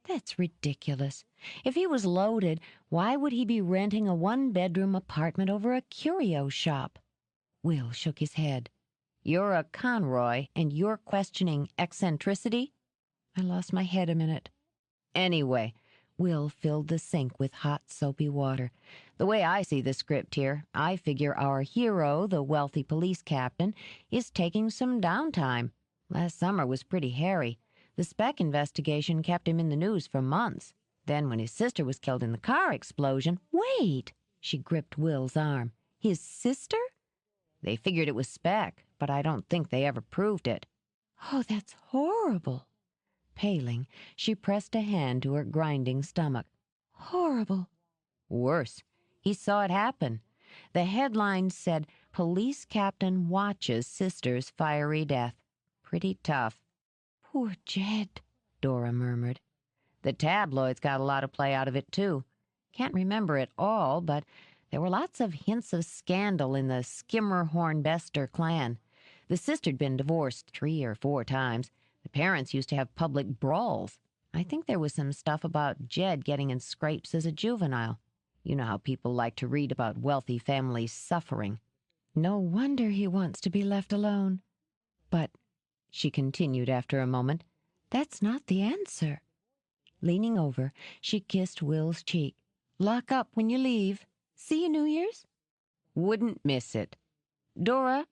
That's ridiculous. If he was loaded, why would he be renting a one-bedroom apartment over a curio shop? Will shook his head. You're a Conroy, and you're questioning eccentricity? I lost my head a minute. Anyway, Will filled the sink with hot, soapy water. The way I see the script here, I figure our hero, the wealthy police captain, is taking some downtime. Last summer was pretty hairy. The Speck investigation kept him in the news for months. Then when his sister was killed in the car explosion... Wait! She gripped Will's arm. His sister? They figured it was Speck, but I don't think they ever proved it. Oh, that's horrible. Paling, she pressed a hand to her grinding stomach. Horrible. Worse. He saw it happen. The headline said, Police Captain Watches Sister's Fiery Death. Pretty tough. Poor Jed, Dora murmured. The tabloids got a lot of play out of it, too. Can't remember it all, but there were lots of hints of scandal in the Skimmerhorn-Bester clan. The sister'd been divorced 3 or 4 times. The parents used to have public brawls. I think there was some stuff about Jed getting in scrapes as a juvenile. You know how people like to read about wealthy families suffering. No wonder he wants to be left alone. But, she continued after a moment, that's not the answer. Leaning over, she kissed Will's cheek. Lock up when you leave. See you New Year's? Wouldn't miss it. Dora?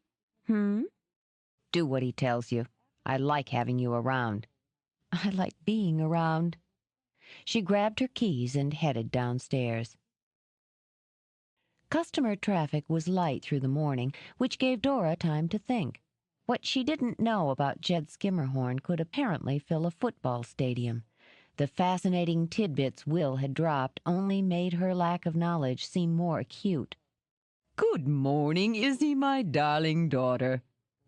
Do what he tells you. I like having you around. I like being around. She grabbed her keys and headed downstairs. Customer traffic was light through the morning, which gave Dora time to think. What she didn't know about Jed Skimmerhorn could apparently fill a football stadium. The fascinating tidbits Will had dropped only made her lack of knowledge seem more acute. Good morning, Izzy, my darling daughter.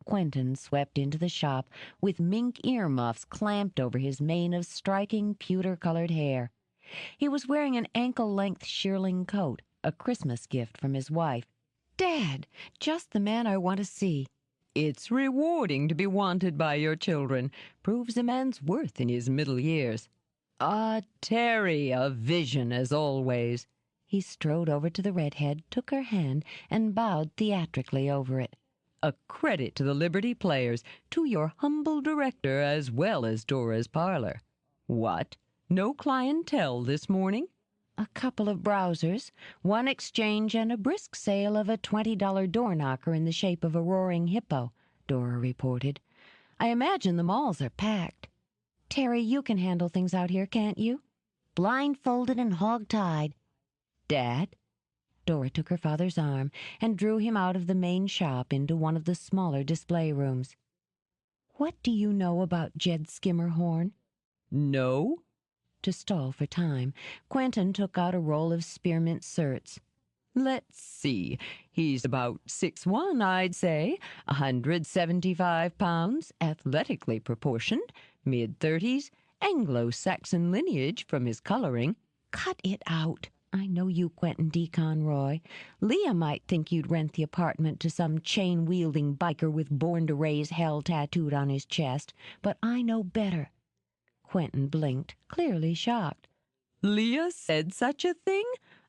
Quentin swept into the shop with mink earmuffs clamped over his mane of striking pewter-colored hair. He was wearing an ankle-length shearling coat, a Christmas gift from his wife. Dad, just the man I want to see. It's rewarding to be wanted by your children. Proves a man's worth in his middle years. Ah, Terry, a vision as always. He strode over to the redhead, took her hand, and bowed theatrically over it. A credit to the Liberty Players, to your humble director as well as Dora's parlor. What? No clientele this morning? A couple of browsers, one exchange, and a brisk sale of a $20 door knocker in the shape of a roaring hippo, Dora reported. I imagine the malls are packed. Terry, you can handle things out here, can't you? blindfolded and hog-tied. Dad? Dora took her father's arm and drew him out of the main shop into one of the smaller display rooms. What do you know about Jed Skimmerhorn? No? To stall for time, Quentin took out a roll of spearmint certs. Let's see. He's about 6'1", I'd say, 175 pounds, athletically proportioned, mid-30s, Anglo-Saxon lineage from his coloring. Cut it out. I know you, Quentin D. Conroy. Leah might think you'd rent the apartment to some chain-wielding biker with Born to Raise Hell tattooed on his chest, but I know better. Quentin blinked, clearly shocked. Leah said such a thing?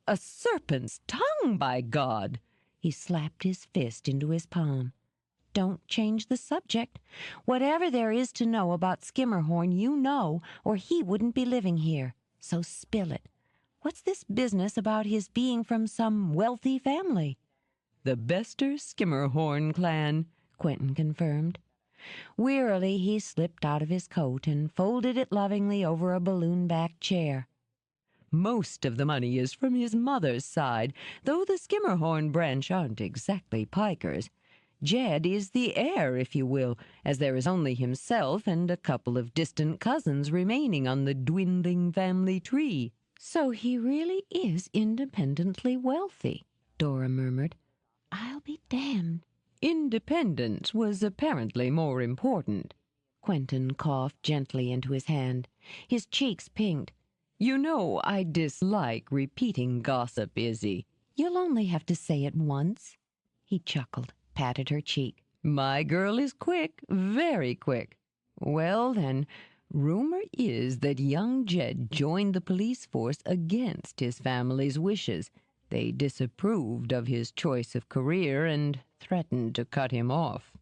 A serpent's tongue, by God! He slapped his fist into his palm. Don't change the subject. Whatever there is to know about Skimmerhorn, you know, or he wouldn't be living here. So spill it. What's this business about his being from some wealthy family? The Bester Skimmerhorn clan, Quentin confirmed. Wearily, he slipped out of his coat and folded it lovingly over a balloon-backed chair. Most of the money is from his mother's side, though the Skimmerhorn branch aren't exactly pikers. Jed is the heir, if you will, as there is only himself and a couple of distant cousins remaining on the dwindling family tree. So he really is independently wealthy, Dora murmured. I'll be damned. Independence was apparently more important. Quentin coughed gently into his hand. His cheeks pinked. You know I dislike repeating gossip, Izzy. You'll only have to say it once. He chuckled, patted her cheek. My girl is quick, very quick. Well, then, rumor is that young Jed joined the police force against his family's wishes. They disapproved of his choice of career and threatened to cut him off.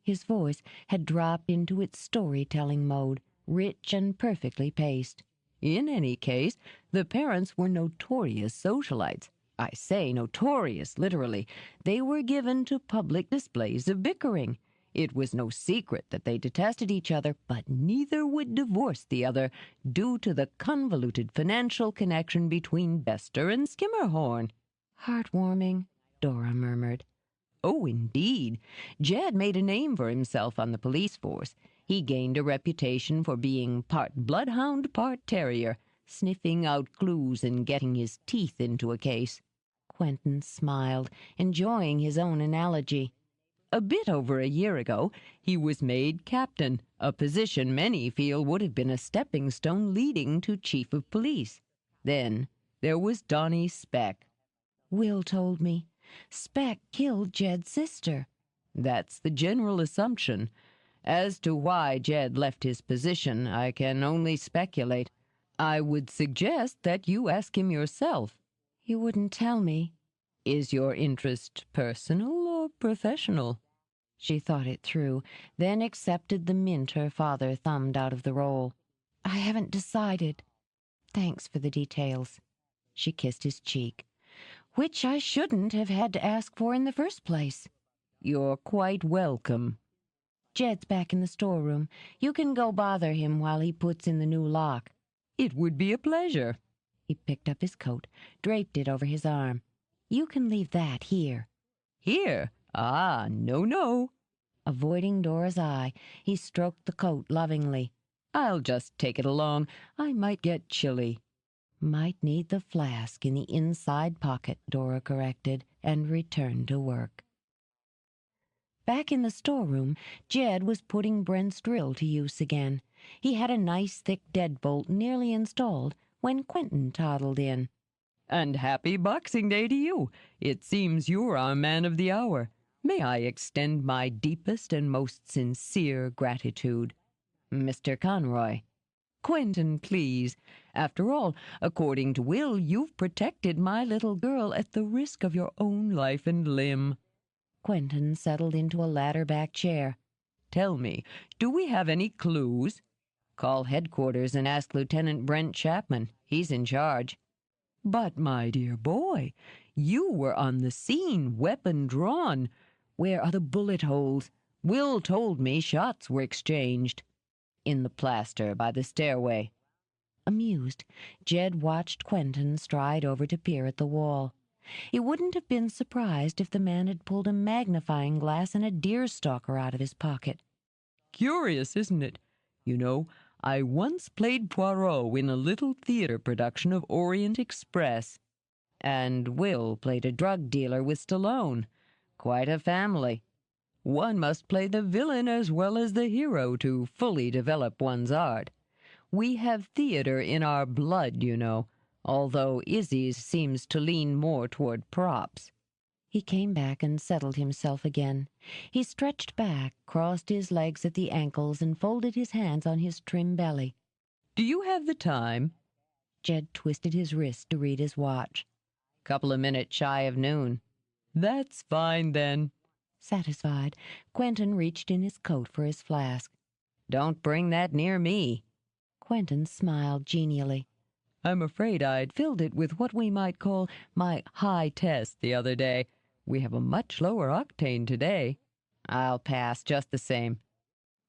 His voice had dropped into its storytelling mode, rich and perfectly paced. In any case, the parents were notorious socialites. I say notorious, literally. They were given to public displays of bickering. It was no secret that they detested each other, but neither would divorce the other due to the convoluted financial connection between Bester and Skimmerhorn. Heartwarming, Dora murmured. Oh, indeed. Jed made a name for himself on the police force. He gained a reputation for being part bloodhound, part terrier, sniffing out clues and getting his teeth into a case. Quentin smiled, enjoying his own analogy. A bit over a year ago, he was made captain, a position many feel would have been a stepping stone leading to chief of police. Then there was Donnie Speck. Will told me. Speck killed Jed's sister. That's the general assumption. As to why Jed left his position, I can only speculate. I would suggest that you ask him yourself. You wouldn't tell me. Is your interest personal or professional? She thought it through, then accepted the mint her father thumbed out of the roll. I haven't decided. Thanks for the details. She kissed his cheek. Which I shouldn't have had to ask for in the first place. You're quite welcome. Jed's back in the storeroom. You can go bother him while he puts in the new lock. It would be a pleasure. He picked up his coat, draped it over his arm. You can leave that here. Here? Ah, no. Avoiding Dora's eye, he stroked the coat lovingly. I'll just take it along. I might get chilly. Might need the flask in the inside pocket, Dora corrected, and returned to work. Back in the storeroom, Jed was putting Brent's drill to use again. He had a nice thick deadbolt nearly installed when Quentin toddled in. And happy Boxing Day to you. It seems you're our man of the hour. May I extend my deepest and most sincere gratitude. Mr. Conroy. Quentin, please. After all, according to Will, you've protected my little girl at the risk of your own life and limb. Quentin settled into a ladder-back chair. Tell me, do we have any clues? Call headquarters and ask Lieutenant Brent Chapman. He's in charge. But, my dear boy, you were on the scene, weapon drawn. Where are the bullet holes? Will told me shots were exchanged. In the plaster by the stairway. Amused, Jed watched Quentin stride over to peer at the wall. He wouldn't have been surprised if the man had pulled a magnifying glass and a deerstalker out of his pocket. Curious, isn't it? You know, I once played Poirot in a little theater production of Orient Express. And Will played a drug dealer with Stallone. Quite a family. One must play the villain as well as the hero to fully develop one's art. We have theater in our blood, you know, although Izzy's seems to lean more toward props. He came back and settled himself again. He stretched back, crossed his legs at the ankles, and folded his hands on his trim belly. Do you have the time? Jed twisted his wrist to read his watch. Couple of minutes shy of noon. That's fine, then. Satisfied, Quentin reached in his coat for his flask. Don't bring that near me. Quentin smiled genially. I'm afraid I'd filled it with what we might call my high test the other day. We have a much lower octane today. I'll pass just the same.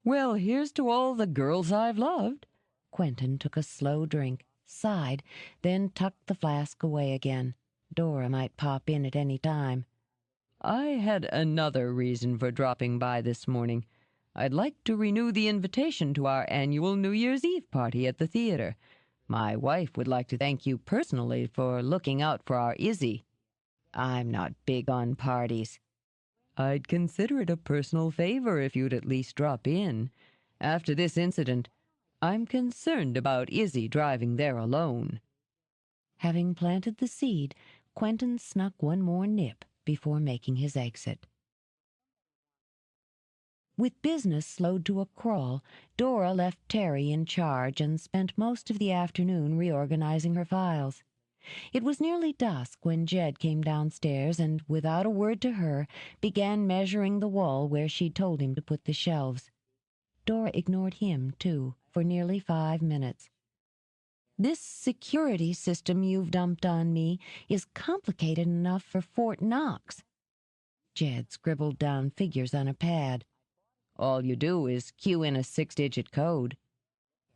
Well, here's to all the girls I've loved. Quentin took a slow drink, sighed, then tucked the flask away again. Dora might pop in at any time. I had another reason for dropping by this morning. I'd like to renew the invitation to our annual New Year's Eve party at the theater. My wife would like to thank you personally for looking out for our Izzy. I'm not big on parties. I'd consider it a personal favor if you'd at least drop in. After this incident, I'm concerned about Izzy driving there alone. Having planted the seed, Quentin snuck one more nip before making his exit. With business slowed to a crawl, Dora left Terry in charge and spent most of the afternoon reorganizing her files. It was nearly dusk when Jed came downstairs and, without a word to her, began measuring the wall where she'd told him to put the shelves. Dora ignored him, too, for nearly 5 minutes. "This security system you've dumped on me is complicated enough for Fort Knox." Jed scribbled down figures on a pad. All you do is cue in a 6-digit code.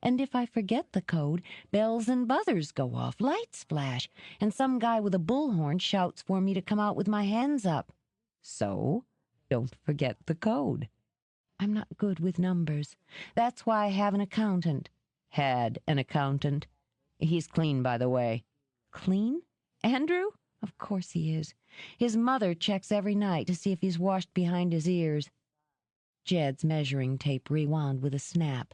"And if I forget the code, bells and buzzers go off, lights flash, and some guy with a bullhorn shouts for me to come out with my hands up." So, don't forget the code. "I'm not good with numbers. That's why I have an accountant." Had an accountant. He's clean, by the way. "Clean? Andrew? Of course he is. His mother checks every night to see if he's washed behind his ears." Jed's measuring tape rewound with a snap.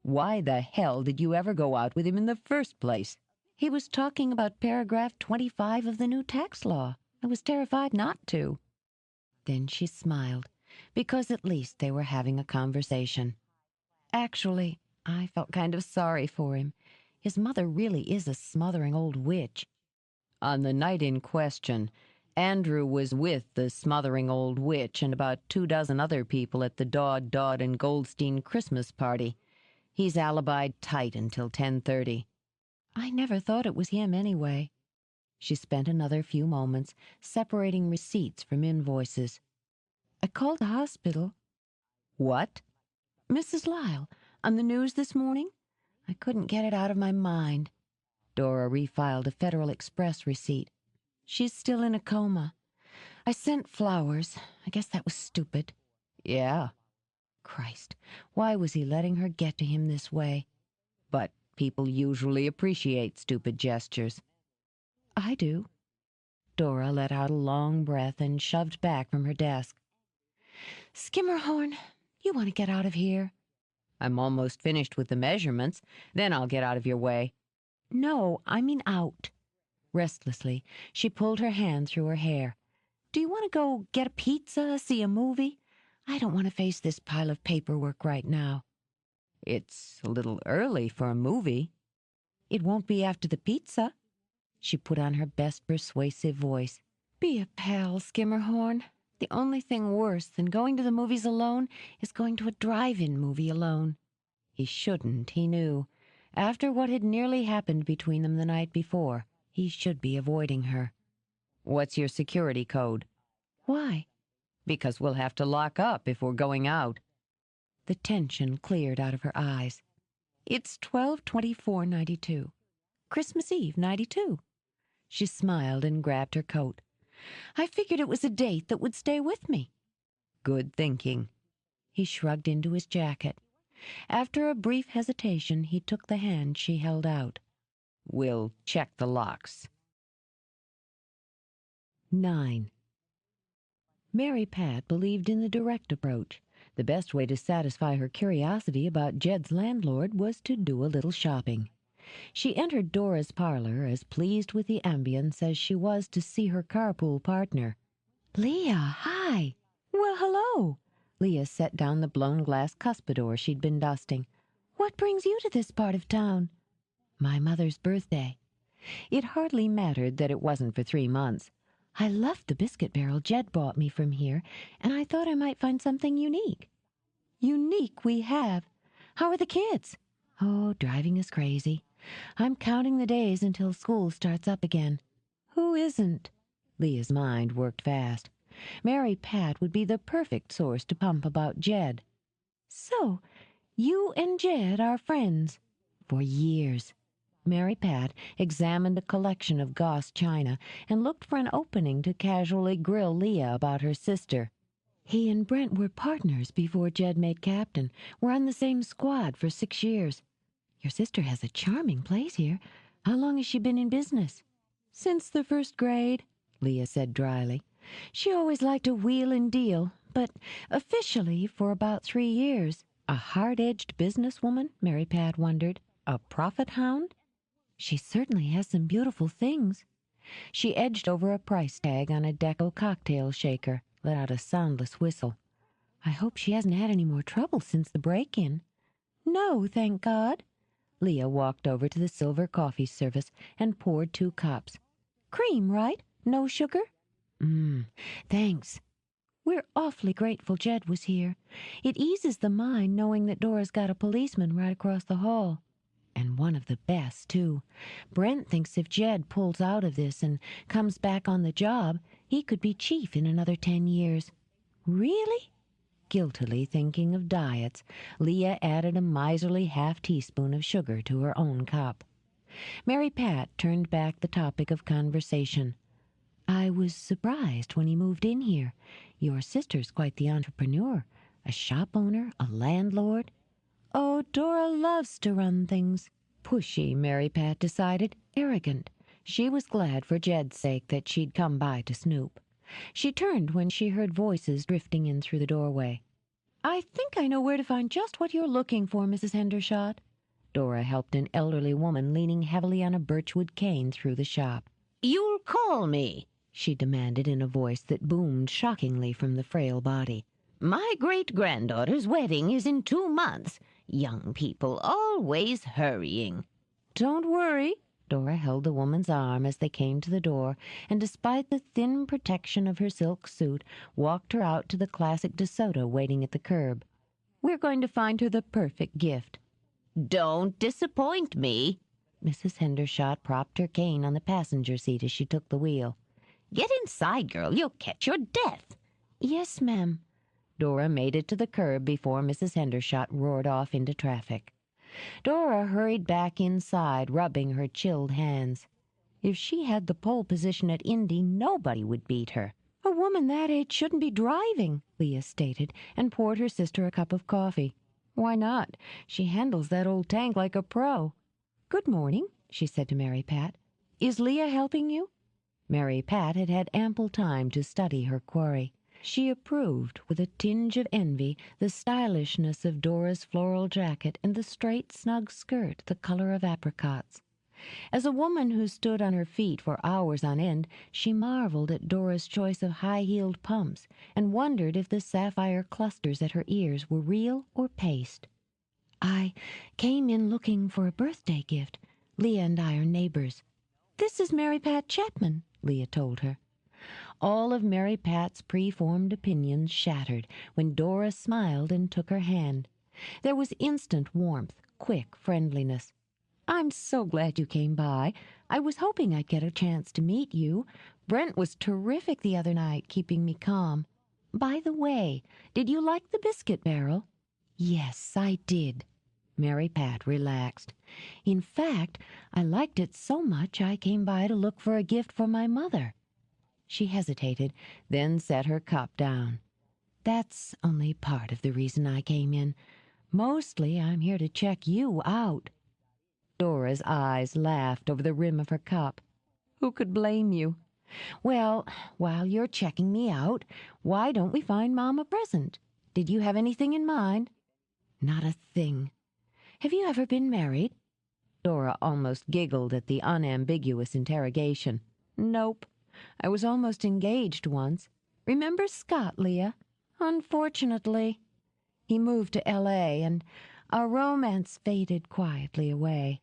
Why the hell did you ever go out with him in the first place? "He was talking about paragraph 25 of the new tax law. I was terrified not to." Then she smiled, because at least they were having a conversation. "Actually, I felt kind of sorry for him. His mother really is a smothering old witch." On the night in question, Andrew was with the smothering old witch and about 24 other people at the Dodd and Goldstein Christmas party. He's alibied tight until 10:30. "I never thought it was him anyway." She spent another few moments separating receipts from invoices. "I called the hospital." What? "Mrs. Lyle, on the news this morning. I couldn't get it out of my mind." Dora refiled a Federal Express receipt. "She's still in a coma. I sent flowers. I guess that was stupid." Yeah. Christ, why was he letting her get to him this way? But people usually appreciate stupid gestures. "I do." Dora let out a long breath and shoved back from her desk. "Skimmerhorn, you want to get out of here?" I'm almost finished with the measurements. Then I'll get out of your way. "No, I mean out." Restlessly, she pulled her hand through her hair. "Do you want to go get a pizza, see a movie? I don't want to face this pile of paperwork right now." It's a little early for a movie. "It won't be after the pizza." She put on her best persuasive voice. "Be a pal, Skimmerhorn. The only thing worse than going to the movies alone is going to a drive-in movie alone." He shouldn't, he knew. After what had nearly happened between them the night before, he should be avoiding her. What's your security code? "Why?" Because we'll have to lock up if we're going out. The tension cleared out of her eyes. It's 12/24/92. Christmas Eve, 92. She smiled and grabbed her coat. I figured it was a date that would stay with me. Good thinking. He shrugged into his jacket. After a brief hesitation, he took the hand she held out. We'll check the locks. 9. Mary Pat believed in the direct approach. The best way to satisfy her curiosity about Jed's landlord was to do a little shopping. She entered Dora's parlor as pleased with the ambience as she was to see her carpool partner. Leah, hi. Well, hello. Leah set down the blown glass cuspidor she'd been dusting. What brings you to this part of town? My mother's birthday. It hardly mattered that it wasn't for 3 months. I loved the biscuit barrel Jed bought me from here, and I thought I might find something unique. Unique we have. How are the kids? Oh, driving us crazy. I'm counting the days until school starts up again. Who isn't? Leah's mind worked fast. Mary Pat would be the perfect source to pump about Jed. So, you and Jed are friends? For years. Mary Pat examined a collection of Goss china and looked for an opening to casually grill Leah about her sister. He and Brent were partners before Jed made captain. We're on the same squad for 6 years. Your sister has a charming place here. How long has she been in business? Since the 1st grade, Leah said dryly. She always liked to wheel and deal, but officially for about 3 years. A hard-edged businesswoman, Mary Pat wondered. A profit hound? She certainly has some beautiful things. She edged over a price tag on a Deco cocktail shaker, let out a soundless whistle. I hope she hasn't had any more trouble since the break-in. No, thank God. Leah walked over to the silver coffee service and poured 2 cups. Cream, right? No sugar? Thanks. We're awfully grateful Jed was here. It eases the mind knowing that Dora's got a policeman right across the hall. And one of the best, too. Brent thinks if Jed pulls out of this and comes back on the job, he could be chief in another 10 years. Really? Guiltily thinking of diets, Leah added a miserly half-teaspoon of sugar to her own cup. Mary Pat turned back the topic of conversation. I was surprised when he moved in here. Your sister's quite the entrepreneur. A shop owner, a landlord. Oh, Dora loves to run things. Pushy, Mary Pat decided. Arrogant. She was glad for Jed's sake that she'd come by to snoop. She turned when she heard voices drifting in through the doorway. I think I know where to find just what you're looking for, Mrs. Hendershot. Dora helped an elderly woman leaning heavily on a birchwood cane through the shop. You'll call me, she demanded in a voice that boomed shockingly from the frail body. My great-granddaughter's wedding is in 2 months. Young people always hurrying. Don't worry. Dora held the woman's arm as they came to the door, and despite the thin protection of her silk suit, walked her out to the classic DeSoto waiting at the curb. We're going to find her the perfect gift. Don't disappoint me. Mrs. Hendershot propped her cane on the passenger seat as she took the wheel. Get inside, girl. You'll catch your death. Yes, ma'am. Dora made it to the curb before Mrs. Hendershot roared off into traffic. Dora hurried back inside, rubbing her chilled hands. If she had the pole position at Indy, nobody would beat her. A woman that age shouldn't be driving, Leah stated, and poured her sister a cup of coffee. Why not? She handles that old tank like a pro. Good morning, she said to Mary Pat. Is Leah helping you? Mary Pat had had ample time to study her quarry. She approved, with a tinge of envy, the stylishness of Dora's floral jacket and the straight, snug skirt the color of apricots. As a woman who stood on her feet for hours on end, she marveled at Dora's choice of high-heeled pumps and wondered if the sapphire clusters at her ears were real or paste. I came in looking for a birthday gift. Leah and I are neighbors. This is Mary Pat Chapman, Leah told her. All of Mary Pat's preformed opinions shattered when Dora smiled and took her hand. There was instant warmth, quick friendliness. I'm so glad you came by. I was hoping I'd get a chance to meet you. Brent was terrific the other night, keeping me calm. By the way, did you like the biscuit barrel? Yes, I did. Mary Pat relaxed. In fact, I liked it so much I came by to look for a gift for my mother. She hesitated, then set her cup down. That's only part of the reason I came in. Mostly I'm here to check you out. Dora's eyes laughed over the rim of her cup. Who could blame you? Well, while you're checking me out, why don't we find Mom a present? Did you have anything in mind? Not a thing. Have you ever been married? Dora almost giggled at the unambiguous interrogation. Nope. I was almost engaged once. Remember Scott, Leah? Unfortunately. He moved to L.A., and our romance faded quietly away.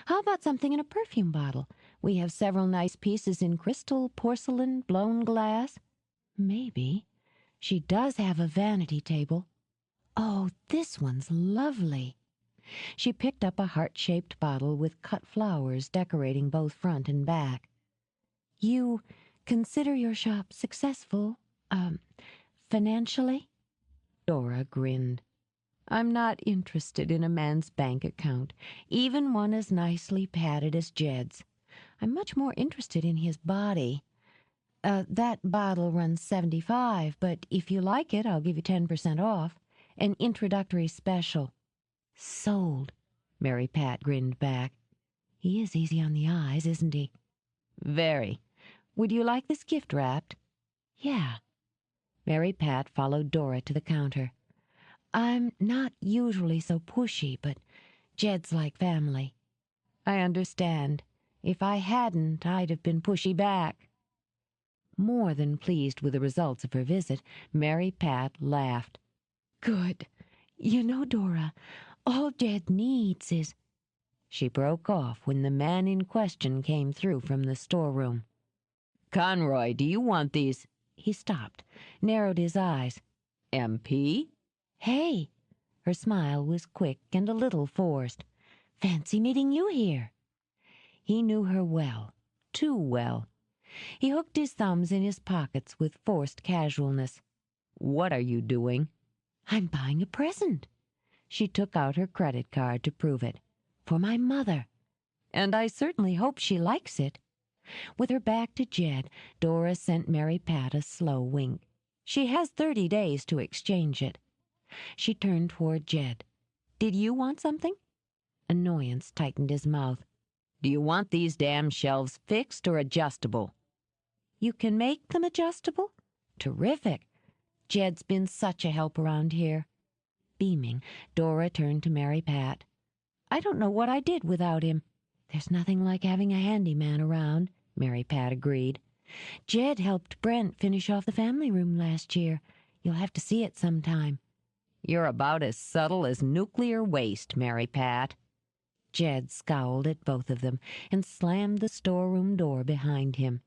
How about something in a perfume bottle? We have several nice pieces in crystal, porcelain, blown glass. Maybe. She does have a vanity table. Oh, this one's lovely. She picked up a heart-shaped bottle with cut flowers decorating both front and back. You consider your shop successful, financially? Dora grinned. I'm not interested in a man's bank account, even one as nicely padded as Jed's. I'm much more interested in his body. That bottle runs $75, but if you like it, I'll give you 10% off. An introductory special. Sold. Mary Pat grinned back. He is easy on the eyes, isn't he? Very. Would you like this gift wrapped? Yeah. Mary Pat followed Dora to the counter. I'm not usually so pushy, but Jed's like family. I understand. If I hadn't, I'd have been pushy back. More than pleased with the results of her visit, Mary Pat laughed. Good. You know, Dora, all Jed needs is... She broke off when the man in question came through from the storeroom. Conroy, do you want these? He stopped, narrowed his eyes. MP? Hey! Her smile was quick and a little forced. Fancy meeting you here. He knew her well, too well. He hooked his thumbs in his pockets with forced casualness. What are you doing? I'm buying a present. She took out her credit card to prove it. For my mother. And I certainly hope she likes it. With her back to Jed, Dora sent Mary Pat a slow wink. She has 30 days to exchange it. She turned toward Jed. Did you want something? Annoyance tightened his mouth. Do you want these damn shelves fixed or adjustable? You can make them adjustable? Terrific. Jed's been such a help around here. Beaming, Dora turned to Mary Pat. I don't know what I did without him. There's nothing like having a handyman around, Mary Pat agreed. Jed helped Brent finish off the family room last year. You'll have to see it sometime. You're about as subtle as nuclear waste, Mary Pat. Jed scowled at both of them and slammed the storeroom door behind him.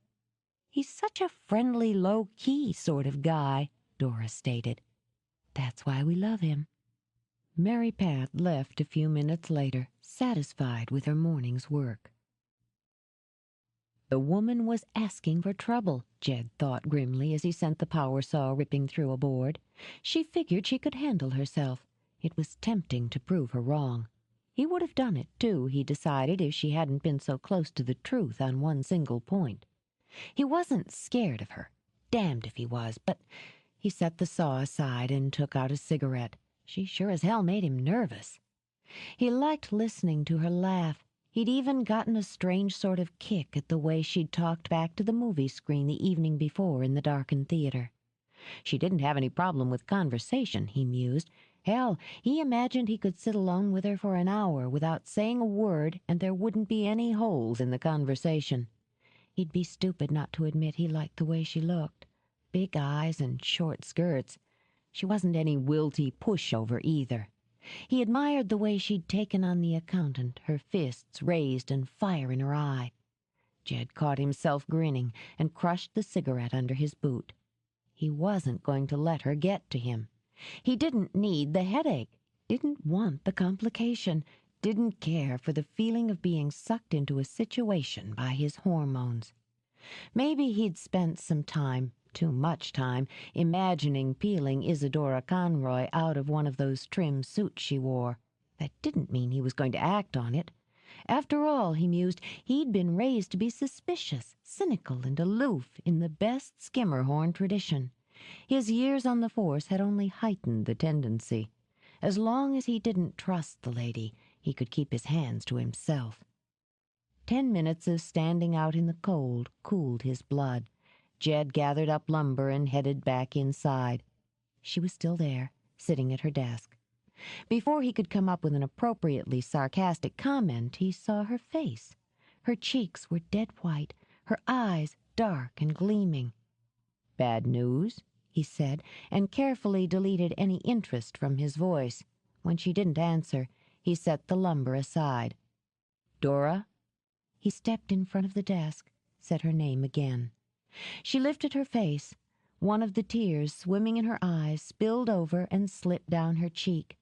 He's such a friendly, low-key sort of guy, Dora stated. That's why we love him. Mary Pat left a few minutes later, satisfied with her morning's work. The woman was asking for trouble, Jed thought grimly as he sent the power saw ripping through a board. She figured she could handle herself. It was tempting to prove her wrong. He would have done it, too, he decided, if she hadn't been so close to the truth on one single point. He wasn't scared of her. Damned if he was, but he set the saw aside and took out a cigarette. She sure as hell made him nervous. He liked listening to her laugh. He'd even gotten a strange sort of kick at the way she'd talked back to the movie screen the evening before in the darkened theater. She didn't have any problem with conversation, he mused. Hell, he imagined he could sit alone with her for an hour without saying a word, and there wouldn't be any holes in the conversation. He'd be stupid not to admit he liked the way she looked. Big eyes and short skirts. She wasn't any wilty pushover either. He admired the way she'd taken on the accountant, her fists raised and fire in her eye. Jed caught himself grinning and crushed the cigarette under his boot. He wasn't going to let her get to him. He didn't need the headache, didn't want the complication, didn't care for the feeling of being sucked into a situation by his hormones. Maybe he'd spent some time, too much time, imagining peeling Isadora Conroy out of one of those trim suits she wore. That didn't mean he was going to act on it. After all, he mused, he'd been raised to be suspicious, cynical, and aloof in the best Skimmerhorn tradition. His years on the force had only heightened the tendency. As long as he didn't trust the lady, he could keep his hands to himself. 10 minutes of standing out in the cold cooled his blood. Jed gathered up lumber and headed back inside. She was still there, sitting at her desk. Before he could come up with an appropriately sarcastic comment, he saw her face. Her cheeks were dead white, her eyes dark and gleaming. "Bad news?" he said, and carefully deleted any interest from his voice. When she didn't answer, he set the lumber aside. "Dora?" He stepped in front of the desk, said her name again. She lifted her face. One of the tears swimming in her eyes spilled over and slipped down her cheek.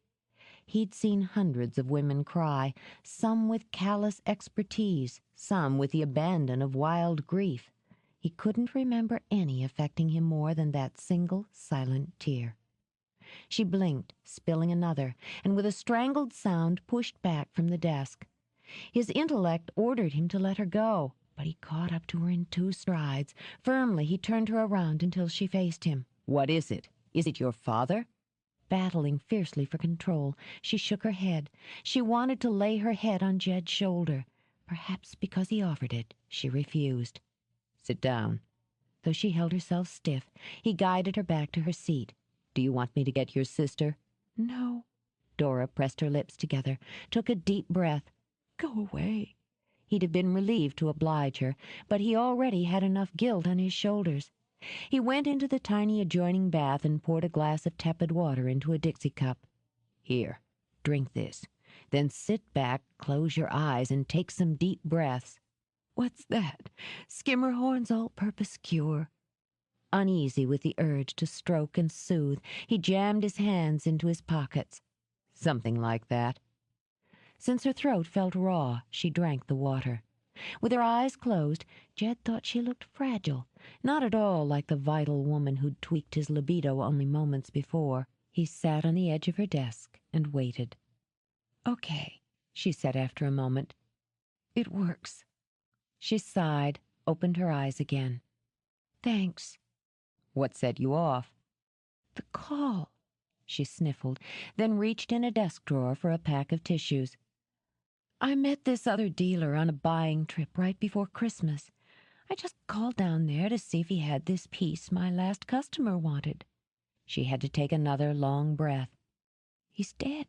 He'd seen hundreds of women cry, some with callous expertise, some with the abandon of wild grief. He couldn't remember any affecting him more than that single silent tear. She blinked, spilling another, and with a strangled sound pushed back from the desk. His intellect ordered him to let her go, but he caught up to her in 2 strides. Firmly he turned her around until she faced him. "What is it? Is it your father?" Battling fiercely for control, she shook her head. She wanted to lay her head on Jed's shoulder. Perhaps because he offered it, she refused. "Sit down." Though she held herself stiff, he guided her back to her seat. "Do you want me to get your sister?" "No." Dora pressed her lips together, took a deep breath. "Go away." He'd have been relieved to oblige her, but he already had enough guilt on his shoulders. He went into the tiny adjoining bath and poured a glass of tepid water into a Dixie cup. "Here, drink this. Then sit back, close your eyes, and take some deep breaths." "What's that? Skimmerhorn's all-purpose cure?" Uneasy with the urge to stroke and soothe, he jammed his hands into his pockets. "Something like that." Since her throat felt raw, she drank the water. With her eyes closed, Jed thought she looked fragile, not at all like the vital woman who'd tweaked his libido only moments before. He sat on the edge of her desk and waited. "Okay," she said after a moment. "It works." She sighed, opened her eyes again. "Thanks." "What set you off?" "The call," she sniffled, then reached in a desk drawer for a pack of tissues. "I met this other dealer on a buying trip right before Christmas. I just called down there to see if he had this piece my last customer wanted." She had to take another long breath. "He's dead.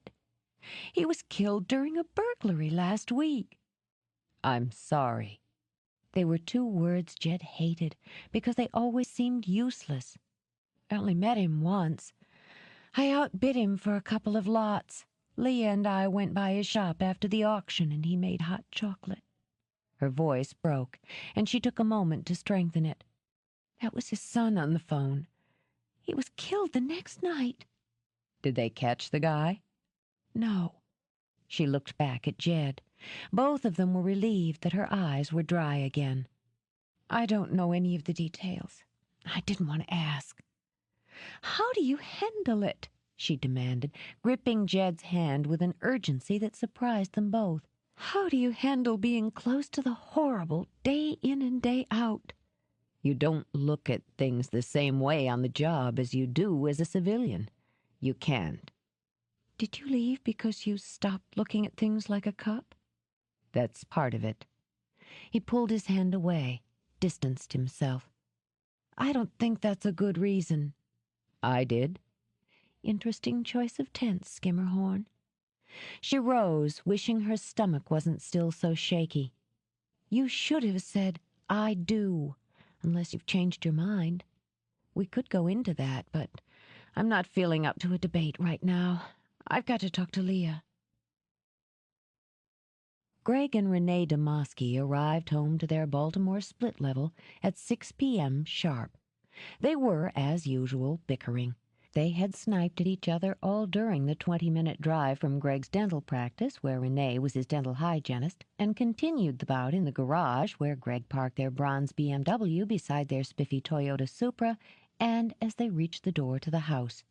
He was killed during a burglary last week." "I'm sorry." They were 2 words Jed hated because they always seemed useless. "I only met him once. I outbid him for a couple of lots. Leah and I went by his shop after the auction, and he made hot chocolate." Her voice broke, and she took a moment to strengthen it. "That was his son on the phone. He was killed the next night." "Did they catch the guy?" "No." She looked back at Jed. Both of them were relieved that her eyes were dry again. "I don't know any of the details. I didn't want to ask." "How do you handle it?" she demanded, gripping Jed's hand with an urgency that surprised them both. "How do you handle being close to the horrible day in and day out?" "You don't look at things the same way on the job as you do as a civilian. You can't." "Did you leave because you stopped looking at things like a cop?" "That's part of it." He pulled his hand away, distanced himself. "I don't think that's a good reason." "I did." Interesting choice of tense, Skimmerhorn. She rose, wishing her stomach wasn't still so shaky. "You should have said, 'I do,' unless you've changed your mind. We could go into that, but I'm not feeling up to a debate right now. I've got to talk to Leah." Greg and Renee Demosky arrived home to their Baltimore split level at 6 p.m. sharp. They were, as usual, bickering. They had sniped at each other all during the 20-minute drive from Greg's dental practice, where Renee was his dental hygienist, and continued the bout in the garage, where Greg parked their bronze BMW beside their spiffy Toyota Supra, and as they reached the door to the house.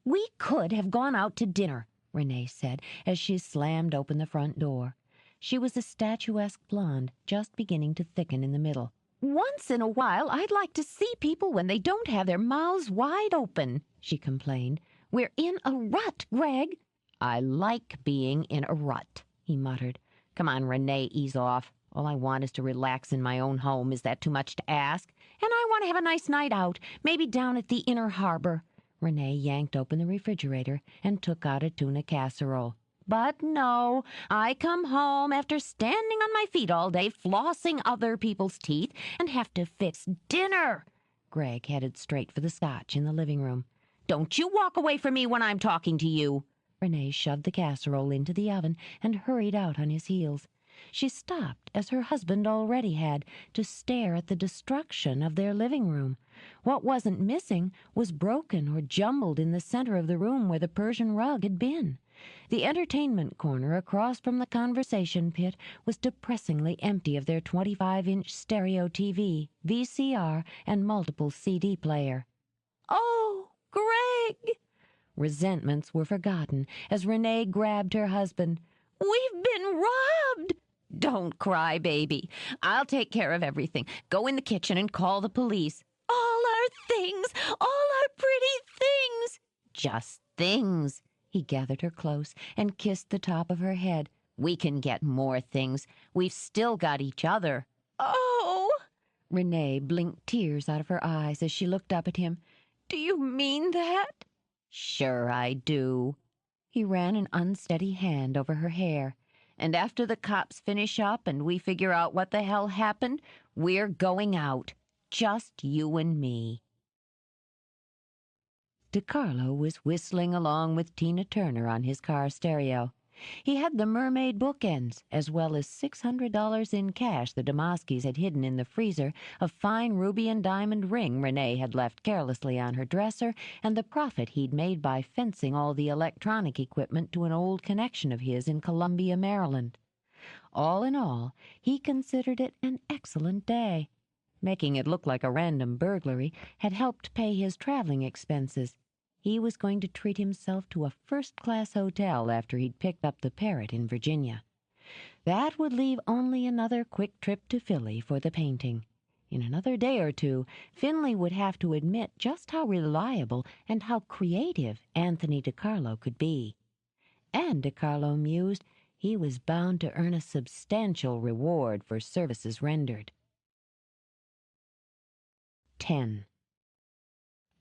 "We could have gone out to dinner," Renee said as she slammed open the front door. She was a statuesque blonde, just beginning to thicken in the middle. "Once in a while, I'd like to see people when they don't have their mouths wide open," she complained. "We're in a rut, Greg." "I like being in a rut," he muttered. "Come on, Renee, ease off. All I want is to relax in my own home. Is that too much to ask? And I want to have a nice night out, maybe down at the Inner Harbor." Renee yanked open the refrigerator and took out a tuna casserole. "But no, I come home after standing on my feet all day, flossing other people's teeth, and have to fix dinner." Greg headed straight for the scotch in the living room. "Don't you walk away from me when I'm talking to you." Renee shoved the casserole into the oven and hurried out on his heels. She stopped, as her husband already had, to stare at the destruction of their living room. What wasn't missing was broken or jumbled in the center of the room where the Persian rug had been. The entertainment corner across from the conversation pit was depressingly empty of their 25-inch stereo TV, VCR, and multiple CD player. "Oh, Greg!" Resentments were forgotten as Renee grabbed her husband. "We've been robbed!" "Don't cry, baby. I'll take care of everything. Go in the kitchen and call the police." "All our things! All our pretty things!" "Just things." He gathered her close and kissed the top of her head. "We can get more things. We've still got each other." "Oh!" Renee blinked tears out of her eyes as she looked up at him. "Do you mean that?" "Sure I do." He ran an unsteady hand over her hair. "And after the cops finish up and we figure out what the hell happened, we're going out. Just you and me." DiCarlo was whistling along with Tina Turner on his car stereo. He had the mermaid bookends, as well as $600 in cash the Damaskis had hidden in the freezer, a fine ruby and diamond ring Renee had left carelessly on her dresser, and the profit he'd made by fencing all the electronic equipment to an old connection of his in Columbia, Maryland. All in all, he considered it an excellent day. Making it look like a random burglary had helped pay his traveling expenses. He was going to treat himself to a first-class hotel after he'd picked up the parrot in Virginia. That would leave only another quick trip to Philly for the painting. In another day or two, Finley would have to admit just how reliable and how creative Anthony DiCarlo could be. And, DiCarlo mused, he was bound to earn a substantial reward for services rendered. 10.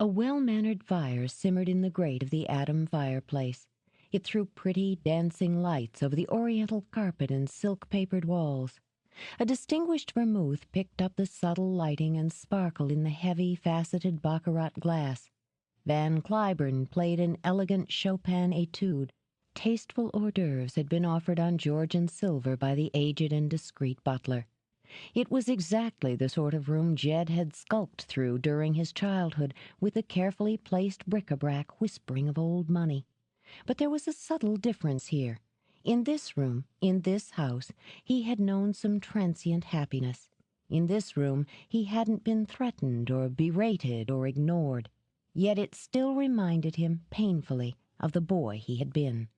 A well-mannered fire simmered in the grate of the Adam fireplace. It threw pretty, dancing lights over the oriental carpet and silk-papered walls. A distinguished vermouth picked up the subtle lighting and sparkle in the heavy, faceted baccarat glass. Van Cliburn played an elegant Chopin etude. Tasteful hors d'oeuvres had been offered on Georgian silver by the aged and discreet butler. It was exactly the sort of room Jed had skulked through during his childhood, with the carefully placed bric-a-brac whispering of old money. But there was a subtle difference here. In this room, in this house, he had known some transient happiness. In this room, he hadn't been threatened or berated or ignored. Yet it still reminded him painfully of the boy he had been.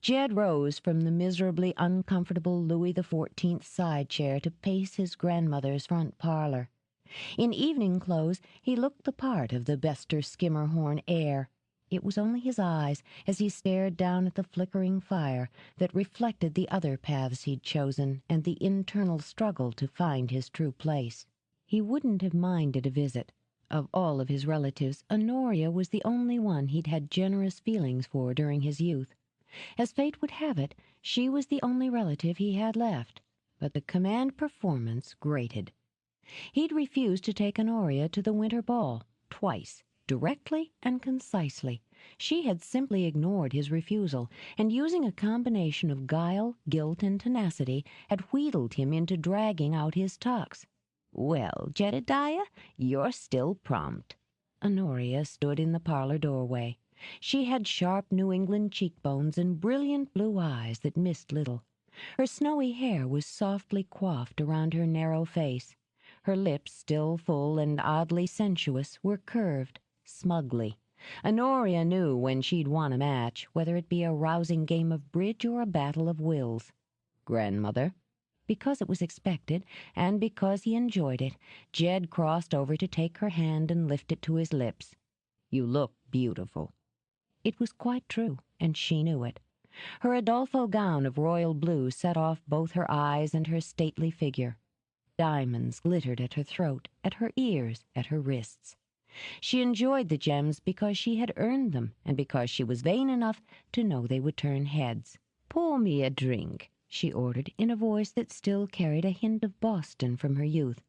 Jed rose from the miserably uncomfortable Louis XIV side chair to pace his grandmother's front parlor. In evening clothes, he looked the part of the Bester Skimmerhorn heir. It was only his eyes, as he stared down at the flickering fire, that reflected the other paths he'd chosen and the internal struggle to find his true place. He wouldn't have minded a visit. Of all of his relatives, Honoria was the only one he'd had generous feelings for during his youth. As fate would have it, she was the only relative he had left. But the command performance grated. He'd refused to take Honoria to the winter ball, twice, directly and concisely. She had simply ignored his refusal, and using a combination of guile, guilt, and tenacity, had wheedled him into dragging out his tux. "Well, Jedediah, you're still prompt." Honoria stood in the parlor doorway. She had sharp New England cheekbones and brilliant blue eyes that missed little. Her snowy hair was softly coiffed around her narrow face. Her lips, still full and oddly sensuous, were curved, smugly. Honoria knew when she'd won a match, whether it be a rousing game of bridge or a battle of wills. "Grandmother." Because it was expected, and because he enjoyed it, Jed crossed over to take her hand and lift it to his lips. "You look beautiful." It was quite true, and she knew it. Her Adolfo gown of royal blue set off both her eyes and her stately figure. Diamonds glittered at her throat, at her ears, at her wrists. She enjoyed the gems because she had earned them, and because she was vain enough to know they would turn heads. "Pour me a drink," she ordered, in a voice that still carried a hint of Boston from her youth.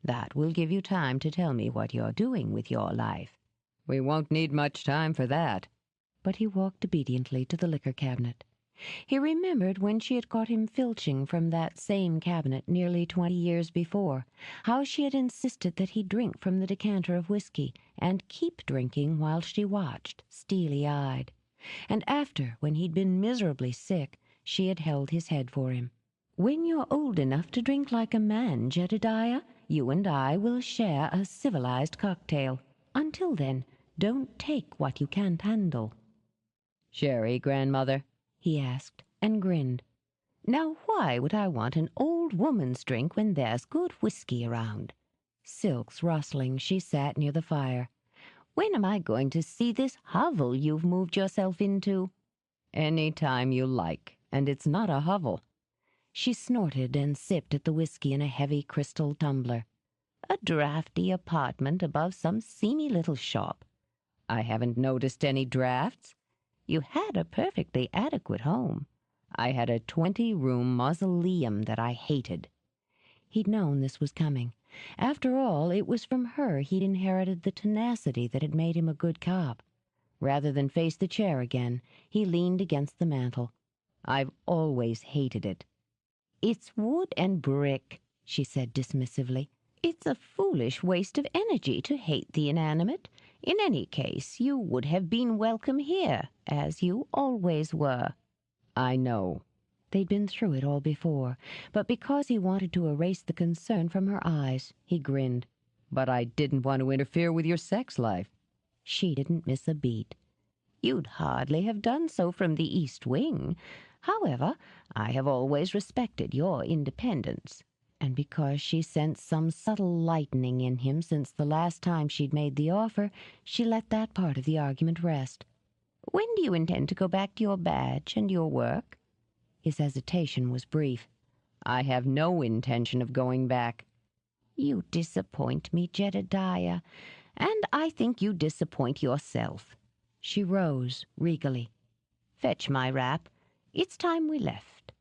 "That will give you time to tell me what you're doing with your life." "We won't need much time for that." But he walked obediently to the liquor cabinet. He remembered when she had caught him filching from that same cabinet nearly 20 years before, how she had insisted that he drink from the decanter of whiskey, and keep drinking while she watched, steely-eyed. And after, when he'd been miserably sick, she had held his head for him. "When you're old enough to drink like a man, Jedediah, you and I will share a civilized cocktail. Until then, don't take what you can't handle." "Sherry, grandmother?" he asked, and grinned. "Now why would I want an old woman's drink when there's good whiskey around?" Silks rustling, she sat near the fire. "When am I going to see this hovel you've moved yourself into?" "Any time you like, and it's not a hovel." She snorted and sipped at the whiskey in a heavy crystal tumbler. "A drafty apartment above some seamy little shop." "I haven't noticed any drafts." "You had a perfectly adequate home." "I had a 20-room mausoleum that I hated." He'd known this was coming. After all, it was from her he'd inherited the tenacity that had made him a good cop. Rather than face the chair again, he leaned against the mantel. "I've always hated it." "It's wood and brick," she said dismissively. "It's a foolish waste of energy to hate the inanimate. In any case, you would have been welcome here, as you always were." "I know." They'd been through it all before, but because he wanted to erase the concern from her eyes, he grinned. "But I didn't want to interfere with your sex life." She didn't miss a beat. "You'd hardly have done so from the East Wing. However, I have always respected your independence." And because she sensed some subtle lightening in him since the last time she'd made the offer, she let that part of the argument rest. "When do you intend to go back to your badge and your work?" His hesitation was brief. "I have no intention of going back." "You disappoint me, Jedediah, and I think you disappoint yourself." She rose regally. "Fetch my wrap. It's time we left."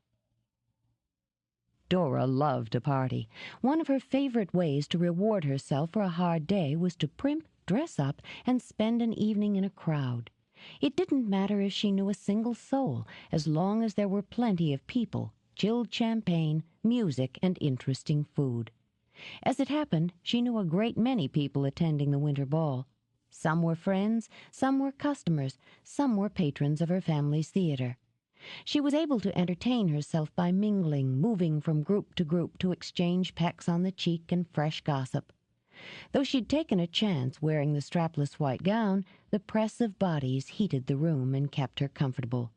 Dora loved a party. One of her favorite ways to reward herself for a hard day was to primp, dress up, and spend an evening in a crowd. It didn't matter if she knew a single soul, as long as there were plenty of people, chilled champagne, music, and interesting food. As it happened, she knew a great many people attending the winter ball. Some were friends, some were customers, some were patrons of her family's theater. She was able to entertain herself by mingling, moving from group to exchange pecks on the cheek and fresh gossip. Though she'd taken a chance wearing the strapless white gown, the press of bodies heated the room and kept her comfortable.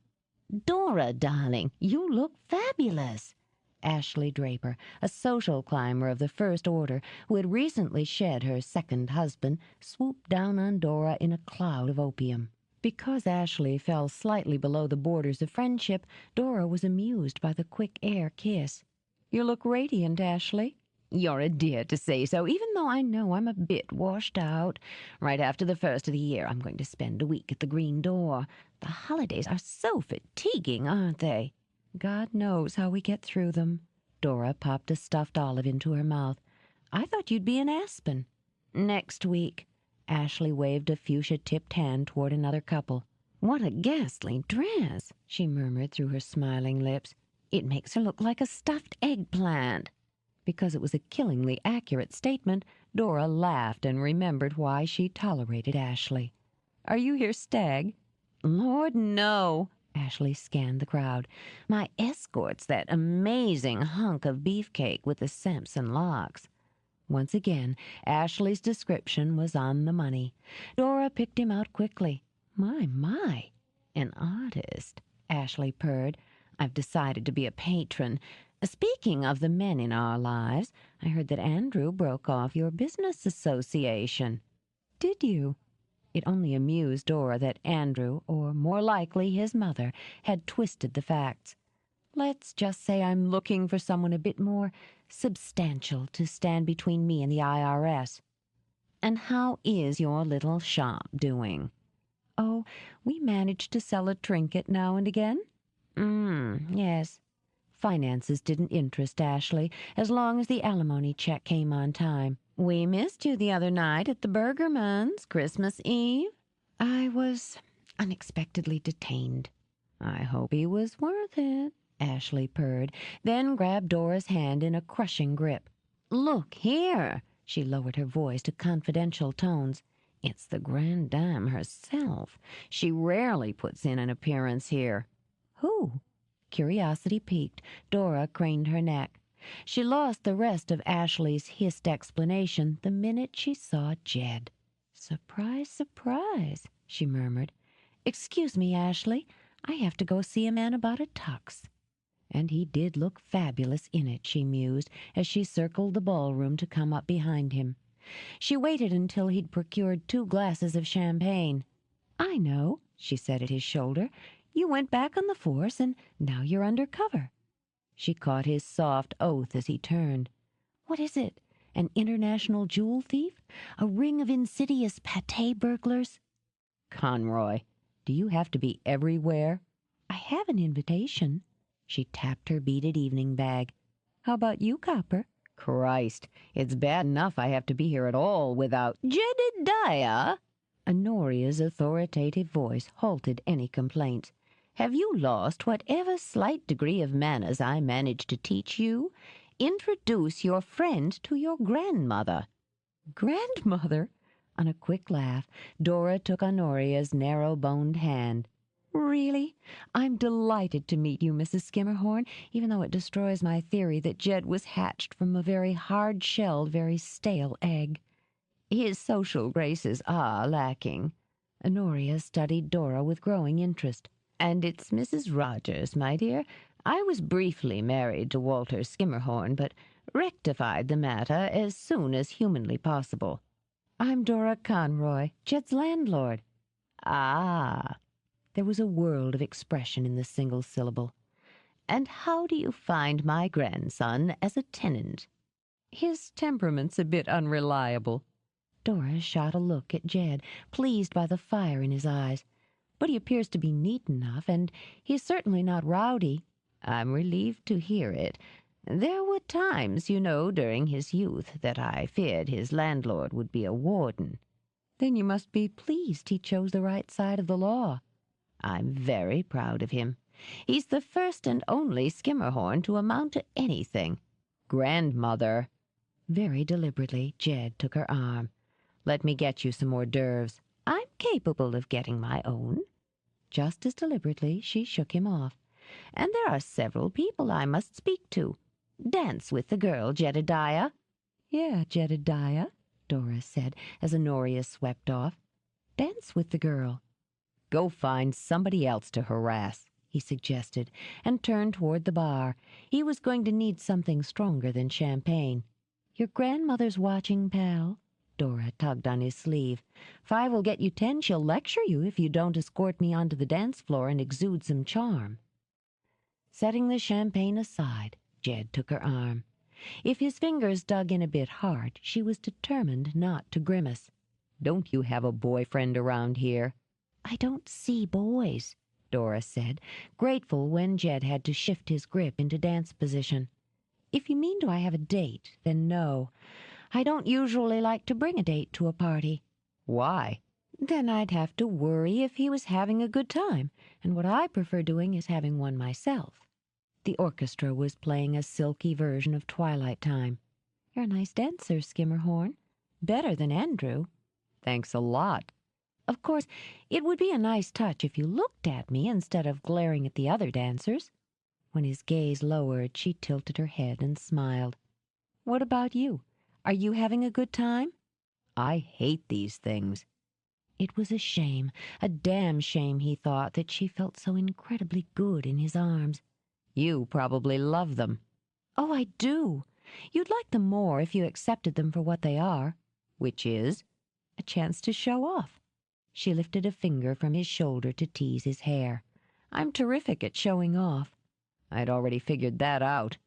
"Dora, darling, you look fabulous." Ashley Draper, a social climber of the first order who had recently shed her second husband, swooped down on Dora in a cloud of opium. Because Ashley fell slightly below the borders of friendship, Dora was amused by the quick air kiss. "You look radiant, Ashley." "You're a dear to say so, even though I know I'm a bit washed out. Right after the first of the year, I'm going to spend a week at the Green Door. The holidays are so fatiguing, aren't they?" "God knows how we get through them." Dora popped a stuffed olive into her mouth. "I thought you'd be in Aspen." "Next week." Ashley waved a fuchsia-tipped hand toward another couple. "What a ghastly dress," she murmured through her smiling lips. "It makes her look like a stuffed eggplant." Because it was a killingly accurate statement, Dora laughed and remembered why she tolerated Ashley. "Are you here, Stag?" "Lord, no." Ashley scanned the crowd. "My escort's that amazing hunk of beefcake with the Samson locks." Once again, Ashley's description was on the money. Dora picked him out quickly. My, an artist, Ashley purred. I've decided to be a patron. Speaking of the men in our lives, I heard that Andrew broke off your business association. Did you? It only amused Dora that Andrew, or more likely his mother, had twisted the facts. Let's just say I'm looking for someone a bit more substantial to stand between me and the IRS. And how is your little shop doing? Oh, we managed to sell a trinket now and again. Yes. Finances didn't interest Ashley as long as the alimony check came on time. We missed you the other night at the Burgerman's, Christmas Eve. I was unexpectedly detained. I hope he was worth it, Ashley purred, then grabbed Dora's hand in a crushing grip. Look here, she lowered her voice to confidential tones. It's the grande dame herself. She rarely puts in an appearance here. Who? Curiosity piqued, Dora craned her neck. She lost the rest of Ashley's hissed explanation the minute she saw Jed. Surprise, surprise, she murmured. Excuse me, Ashley, I have to go see a man about a tux. And he did look fabulous in it, she mused, as she circled the ballroom to come up behind him. She waited until he'd procured 2 glasses of champagne. I know, she said at his shoulder. You went back on the force, and now you're under cover. She caught his soft oath as he turned. What is it? An international jewel thief? A ring of insidious pâté burglars? Conroy, do you have to be everywhere? I have an invitation. She tapped her beaded evening bag. How about you, Copper? Christ, it's bad enough I have to be here at all without Jedediah. Honoria's authoritative voice halted any complaints. Have you lost whatever slight degree of manners I managed to teach you? Introduce your friend to your grandmother. Grandmother? On a quick laugh, Dora took Honoria's narrow-boned hand. Really? I'm delighted to meet you, Mrs. Skimmerhorn, even though it destroys my theory that Jed was hatched from a very hard-shelled, very stale egg. His social graces are lacking. Honoria studied Dora with growing interest. And it's Mrs. Rogers, my dear. I was briefly married to Walter Skimmerhorn, but rectified the matter as soon as humanly possible. I'm Dora Conroy, Jed's landlord. Ah. There was a world of expression in the single syllable. And how do you find my grandson as a tenant? His temperament's a bit unreliable. Dora shot a look at Jed, pleased by the fire in his eyes. But he appears to be neat enough, and he's certainly not rowdy. I'm relieved to hear it. There were times, you know, during his youth that I feared his landlord would be a warden. Then you must be pleased he chose the right side of the law. I'm very proud of him. He's the first and only Skimmerhorn to amount to anything. Grandmother. Very deliberately, Jed took her arm. Let me get you some hors d'oeuvres. I'm capable of getting my own. Just as deliberately, she shook him off. And there are several people I must speak to. Dance with the girl, Jedediah. Yeah, Jedediah, Dora said as Honoria swept off. Dance with the girl. Go find somebody else to harass, he suggested, and turned toward the bar. He was going to need something stronger than champagne. Your grandmother's watching, pal. Dora tugged on his sleeve. 5 will get you 10. She'll lecture you if you don't escort me onto the dance floor and exude some charm. Setting the champagne aside, Jed took her arm. If his fingers dug in a bit hard, she was determined not to grimace. Don't you have a boyfriend around here? I don't see boys, Dora said, grateful when Jed had to shift his grip into dance position. If you mean do I have a date, then no. I don't usually like to bring a date to a party. Why? Then I'd have to worry if he was having a good time, and what I prefer doing is having one myself. The orchestra was playing a silky version of Twilight Time. You're a nice dancer, Skimmerhorn. Better than Andrew. Thanks a lot. Of course, it would be a nice touch if you looked at me instead of glaring at the other dancers. When his gaze lowered, she tilted her head and smiled. What about you? Are you having a good time?" I hate these things. It was a shame, a damn shame, he thought, that she felt so incredibly good in his arms. You probably love them. "Oh, I do. You'd like them more if you accepted them for what they are." Which is? "A chance to show off." She lifted a finger from his shoulder to tease his hair. "I'm terrific at showing off." I'd already figured that out.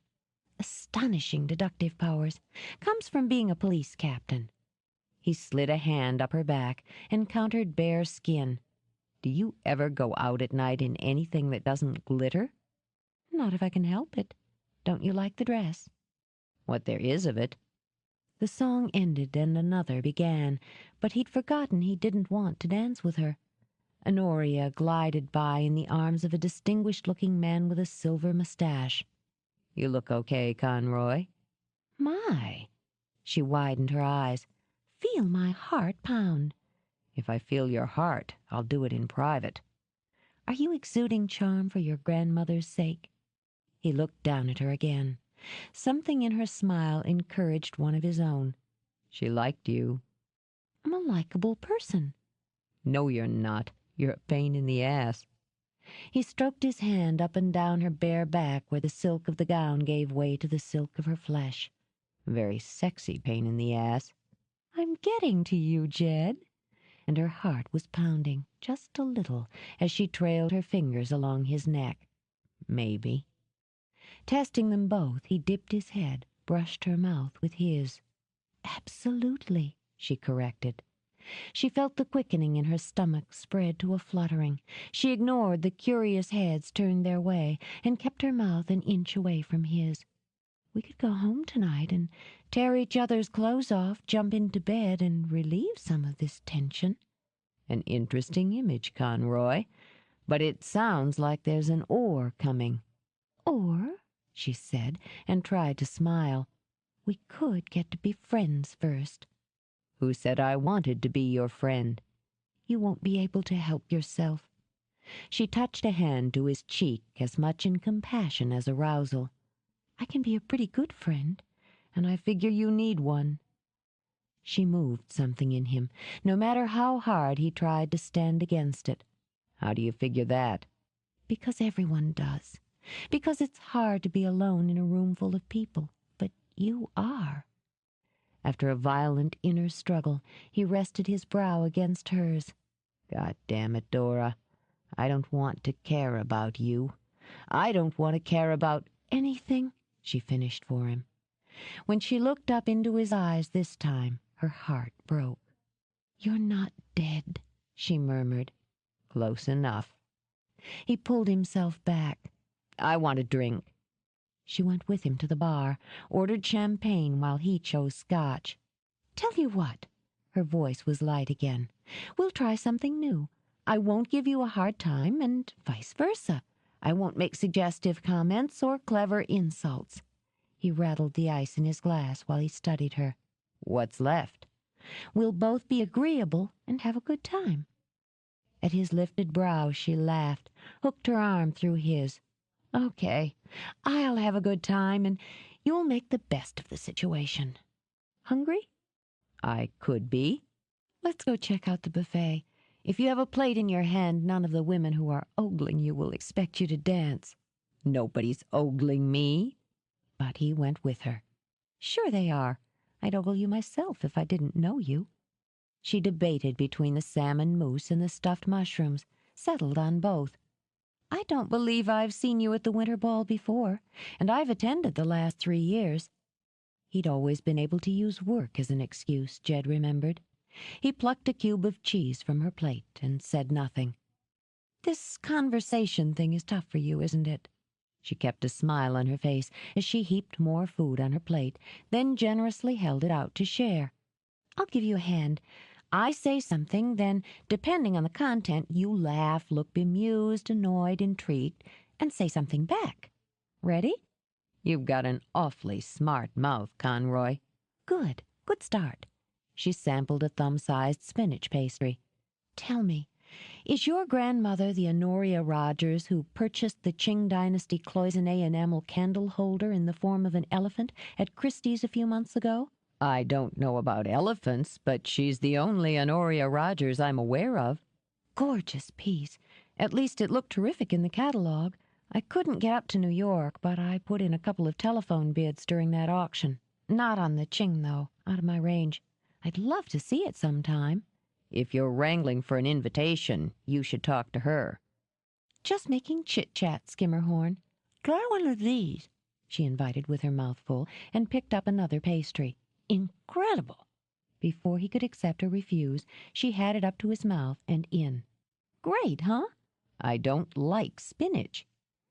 "Astonishing deductive powers. Comes from being a police captain." He slid a hand up her back and countered bare skin. Do you ever go out at night in anything that doesn't glitter? "Not if I can help it. Don't you like the dress?" What there is of it. The song ended and another began, but he'd forgotten he didn't want to dance with her. Honoria glided by in the arms of a distinguished-looking man with a silver mustache. You look okay, Conroy. "My!" She widened her eyes. "Feel my heart pound." If I feel your heart, I'll do it in private. "Are you exuding charm for your grandmother's sake?" He looked down at her again. Something in her smile encouraged one of his own. She liked you. "I'm a likable person." No, you're not. You're a pain in the ass. He stroked his hand up and down her bare back where the silk of the gown gave way to the silk of her flesh. A very sexy pain in the ass. "I'm getting to you, Jed." And her heart was pounding, just a little, as she trailed her fingers along his neck. Maybe. Testing them both, he dipped his head, brushed her mouth with his. "Absolutely," she corrected. She felt the quickening in her stomach spread to a fluttering. She ignored the curious heads turned their way and kept her mouth an inch away from his. "We could go home tonight and tear each other's clothes off, jump into bed, and relieve some of this tension." An interesting image, Conroy. But it sounds like there's an or coming. "Or," she said, and tried to smile, "we could get to be friends first." Who said I wanted to be your friend? "You won't be able to help yourself." She touched a hand to his cheek as much in compassion as arousal. "I can be a pretty good friend, and I figure you need one." She moved something in him, no matter how hard he tried to stand against it. How do you figure that? "Because everyone does. Because it's hard to be alone in a room full of people, but you are." After a violent inner struggle, he rested his brow against hers. God damn it, Dora. I don't want to care about you. I don't want to care about "Anything," she finished for him. When she looked up into his eyes this time, her heart broke. "You're not dead," she murmured. Close enough. He pulled himself back. I want a drink. She went with him to the bar, ordered champagne while he chose scotch. "Tell you what," her voice was light again, "we'll try something new. I won't give you a hard time, and vice versa. I won't make suggestive comments or clever insults." He rattled the ice in his glass while he studied her. What's left? "We'll both be agreeable and have a good time." At his lifted brow she laughed, hooked her arm through his. "Okay, I'll have a good time, and you'll make the best of the situation. Hungry?" I could be. "Let's go check out the buffet. If you have a plate in your hand, none of the women who are ogling you will expect you to dance." Nobody's ogling me. But he went with her. "Sure they are. I'd ogle you myself if I didn't know you." She debated between the salmon mousse and the stuffed mushrooms, settled on both. "I don't believe I've seen you at the winter ball before, and I've attended the last 3 years." He'd always been able to use work as an excuse, Jed remembered. He plucked a cube of cheese from her plate and said nothing. "This conversation thing is tough for you, isn't it?" She kept a smile on her face as she heaped more food on her plate, then generously held it out to share. "I'll give you a hand. I say something, then, depending on the content, you laugh, look bemused, annoyed, intrigued, and say something back. Ready?" You've got an awfully smart mouth, Conroy. "Good. Good start." She sampled a thumb-sized spinach pastry. "Tell me, is your grandmother the Honoria Rogers who purchased the Qing Dynasty cloisonné enamel candle holder in the form of an elephant at Christie's a few months ago?" I don't know about elephants, but she's the only Honoria Rogers I'm aware of. Gorgeous piece. At least it looked terrific in the catalog. I couldn't get up to New York, but I put in a couple of telephone bids during that auction. Not on the Ching, though, out of my range. I'd love to see it sometime. If you're wrangling for an invitation, you should talk to her. Just making chit-chat, Skimmerhorn. Try one of these, she invited with her mouth full, and picked up another pastry. Incredible! Before he could accept or refuse, she had it up to his mouth and in. Great, huh? I don't like spinach.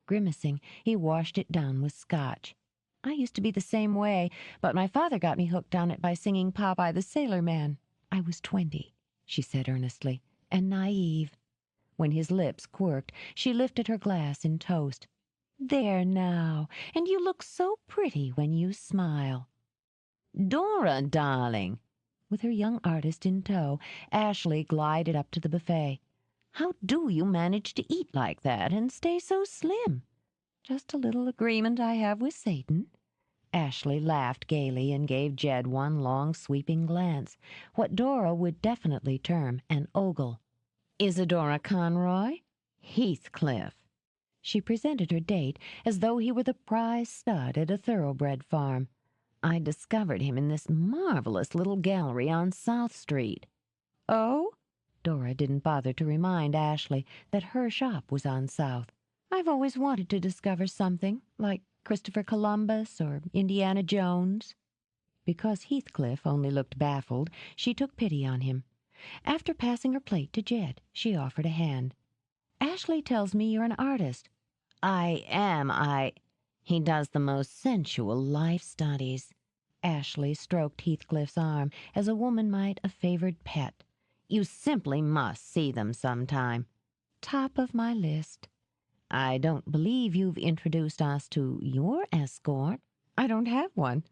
Grimacing, he washed it down with scotch. I used to be the same way, but my father got me hooked on it by singing Popeye the Sailor Man. I was 20, she said earnestly, and naive. When his lips quirked, she lifted her glass in toast. There now, and you look so pretty when you smile. Dora, darling. With her young artist in tow, Ashley glided up to the buffet. How do you manage to eat like that and stay so slim? Just a little agreement I have with Satan. Ashley laughed gaily and gave Jed one long sweeping glance, what Dora would definitely term an ogle. Isadora Conroy, Heathcliff. She presented her date as though he were the prize stud at a thoroughbred farm. I discovered him in this marvelous little gallery on South Street. Oh? Dora didn't bother to remind Ashley that her shop was on South. I've always wanted to discover something, like Christopher Columbus or Indiana Jones. Because Heathcliff only looked baffled, she took pity on him. After passing her plate to Jed, she offered a hand. Ashley tells me you're an artist. I am. He does the most sensual life studies. Ashley stroked Heathcliff's arm as a woman might a favored pet. You simply must see them sometime. Top of my list. I don't believe you've introduced us to your escort. I don't have one.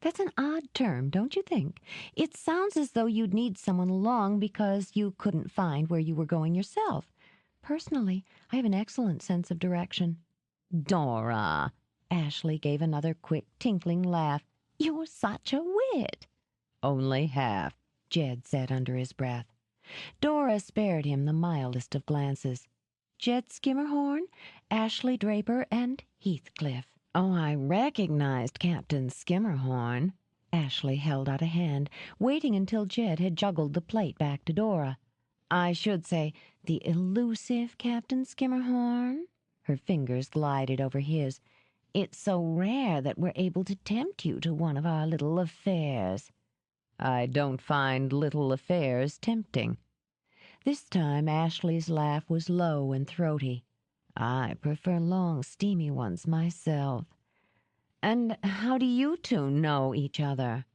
That's an odd term, don't you think? It sounds as though you'd need someone along because you couldn't find where you were going yourself. Personally, I have an excellent sense of direction. Dora. Ashley gave another quick, tinkling laugh. You're such a wit. Only half, Jed said under his breath. Dora spared him the mildest of glances. Jed Skimmerhorn, Ashley Draper, and Heathcliff. Oh, I recognized Captain Skimmerhorn. Ashley held out a hand, waiting until Jed had juggled the plate back to Dora. I should say, the elusive Captain Skimmerhorn. Her fingers glided over his. It's so rare that we're able to tempt you to one of our little affairs. I don't find little affairs tempting. This time Ashley's laugh was low and throaty. I prefer long, steamy ones myself. And how do you two know each other?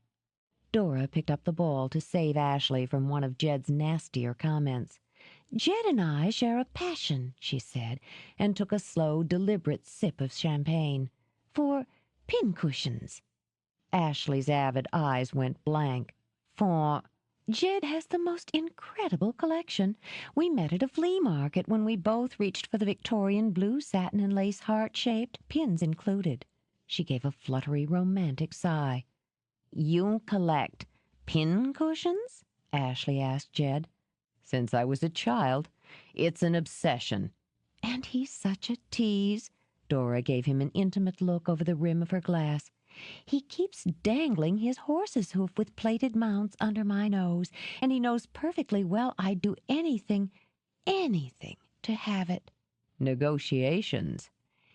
Dora picked up the ball to save Ashley from one of Jed's nastier comments. Jed and I share a passion, she said, and took a slow, deliberate sip of champagne. For pincushions. Ashley's avid eyes went blank. For... Jed has the most incredible collection. We met at a flea market when we both reached for the Victorian blue satin and lace heart-shaped, pins included. She gave a fluttery, romantic sigh. You collect pincushions? Ashley asked Jed. Since I was a child. It's an obsession. And he's such a tease. Dora gave him an intimate look over the rim of her glass. He keeps dangling his horse's hoof with plated mounts under my nose, and he knows perfectly well I'd do anything to have it. Negotiations,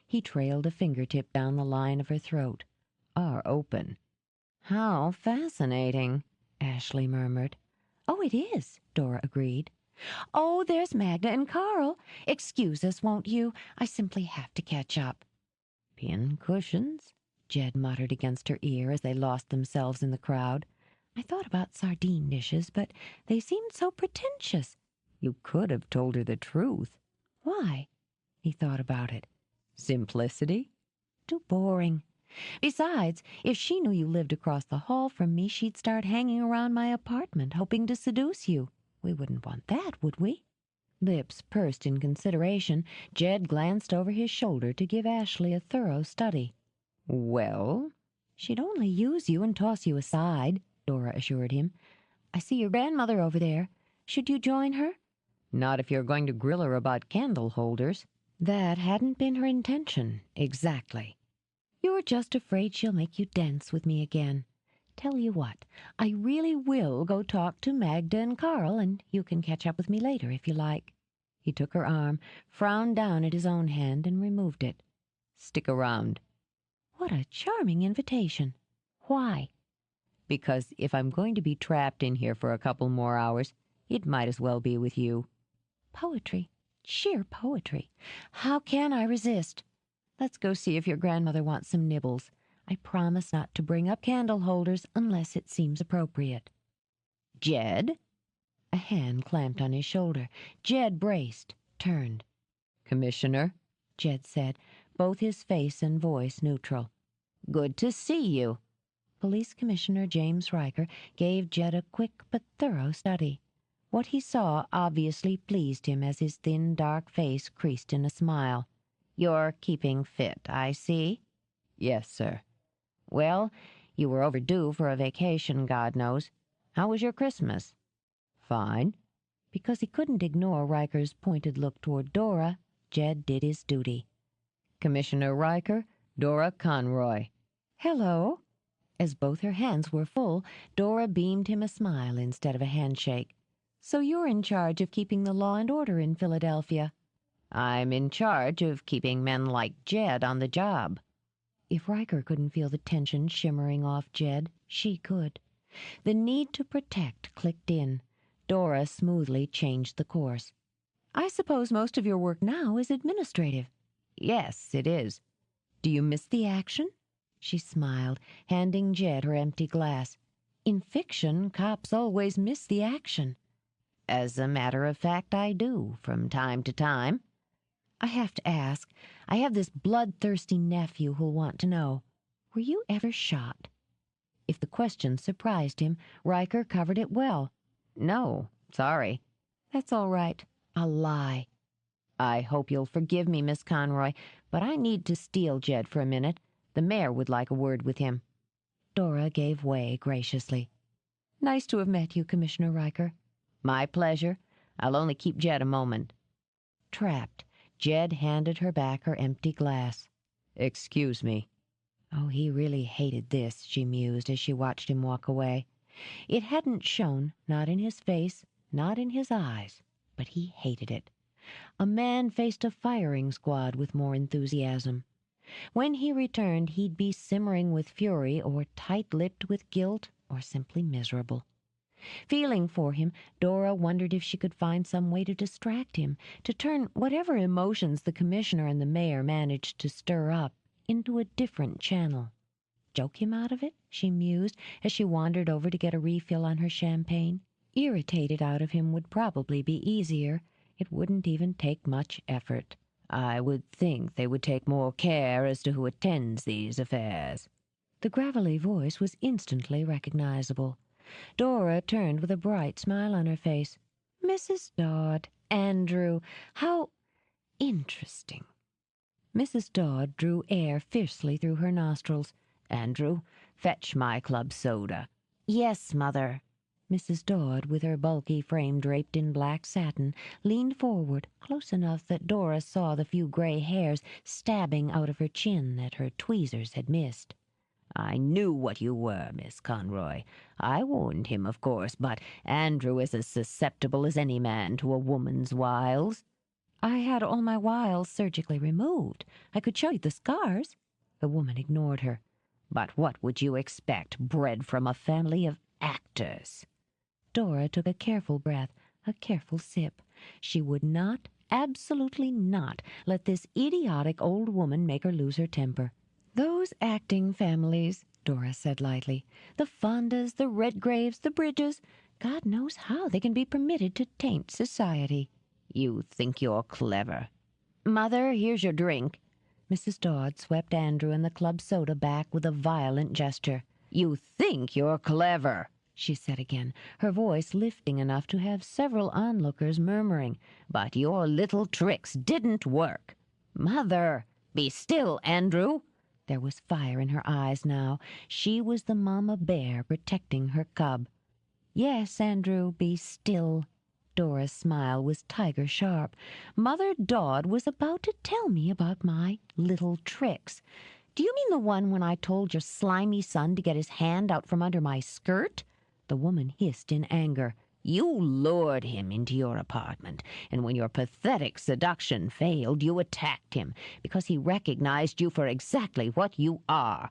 he trailed a fingertip down the line of her throat, are open. How fascinating, Ashley murmured. Oh, it is, Dora agreed. Oh, there's Magda and Carl. Excuse us, won't you? I simply have to catch up. Pincushions? Jed muttered against her ear as they lost themselves in the crowd. I thought about sardine dishes, but they seemed so pretentious. You could have told her the truth. Why? He thought about it. Simplicity? Too boring. Besides, if she knew you lived across the hall from me, she'd start hanging around my apartment, hoping to seduce you. We wouldn't want that, would we? Lips pursed in consideration, Jed glanced over his shoulder to give Ashley a thorough study. Well? She'd only use you and toss you aside, Dora assured him. "I see your grandmother over there. Should you join her?" Not if you're going to grill her about candle holders. That hadn't been her intention, exactly. "You're just afraid she'll make you dance with me again. Tell you what, I really will go talk to Magda and Carl, and you can catch up with me later if you like." He took her arm, frowned down at his own hand, and removed it. "Stick around." "What a charming invitation. Why?" "Because if I'm going to be trapped in here for a couple more hours, it might as well be with you." "Poetry. Sheer poetry. How can I resist? Let's go see if your grandmother wants some nibbles. I promise not to bring up candle holders unless it seems appropriate." "Jed?" A hand clamped on his shoulder. Jed braced, turned. "Commissioner?" Jed said, both his face and voice neutral. "Good to see you." Police Commissioner James Riker gave Jed a quick but thorough study. What he saw obviously pleased him as his thin, dark face creased in a smile. "You're keeping fit, I see." "Yes, sir." "Well, you were overdue for a vacation, God knows. How was your Christmas?" "Fine." Because he couldn't ignore Riker's pointed look toward Dora, Jed did his duty. "Commissioner Riker, Dora Conroy." "Hello." As both her hands were full, Dora beamed him a smile instead of a handshake. "So you're in charge of keeping the law and order in Philadelphia?" "I'm in charge of keeping men like Jed on the job." If Riker couldn't feel the tension shimmering off Jed, she could. The need to protect clicked in. Dora smoothly changed the course. "I suppose most of your work now is administrative." "Yes, it is." "Do you miss the action?" She smiled, handing Jed her empty glass. "In fiction, cops always miss the action." "As a matter of fact, I do, from time to time." "I have to ask. I have this bloodthirsty nephew who'll want to know. Were you ever shot?" If the question surprised him, Riker covered it well. "No, sorry." "That's all right. I'll lie." "I hope you'll forgive me, Miss Conroy, but I need to steal Jed for a minute. The mayor would like a word with him." Dora gave way graciously. "Nice to have met you, Commissioner Riker." "My pleasure. I'll only keep Jed a moment." Trapped, Jed handed her back her empty glass. "Excuse me." Oh, he really hated this, she mused as she watched him walk away. It hadn't shown, not in his face, not in his eyes, but he hated it. A man faced a firing squad with more enthusiasm. When he returned, he'd be simmering with fury or tight-lipped with guilt or simply miserable. Feeling for him, Dora wondered if she could find some way to distract him, to turn whatever emotions the commissioner and the mayor managed to stir up into a different channel. Joke him out of it, she mused as she wandered over to get a refill on her champagne. Irritated out of him would probably be easier. It wouldn't even take much effort. "I would think they would take more care as to who attends these affairs." The gravelly voice was instantly recognizable. Dora turned with a bright smile on her face. "Mrs. Dodd, Andrew, how interesting." Mrs. Dodd drew air fiercely through her nostrils. "Andrew, fetch my club soda." "Yes, Mother." Mrs. Dodd, with her bulky frame draped in black satin, leaned forward close enough that Dora saw the few gray hairs stabbing out of her chin that her tweezers had missed. "I knew what you were, Miss Conroy. I warned him, of course, but Andrew is as susceptible as any man to a woman's wiles." "I had all my wiles surgically removed. I could show you the scars." The woman ignored her. "But what would you expect, bred from a family of actors?" Dora took a careful breath, a careful sip. She would not, absolutely not, let this idiotic old woman make her lose her temper. "Those acting families," Dora said lightly. "The Fondas, the Redgraves, the Bridges. God knows how they can be permitted to taint society." "You think you're clever." "Mother, here's your drink." Mrs. Dodd swept Andrew and the club soda back with a violent gesture. "You think you're clever," she said again, her voice lifting enough to have several onlookers murmuring, "but your little tricks didn't work." "Mother, be still, Andrew." There was fire in her eyes now. She was the mama bear protecting her cub. "Yes, Andrew, be still." Dora's smile was tiger-sharp. "Mother Dodd was about to tell me about my little tricks. Do you mean the one when I told your slimy son to get his hand out from under my skirt?" The woman hissed in anger. "You lured him into your apartment, and when your pathetic seduction failed, you attacked him because he recognized you for exactly what you are."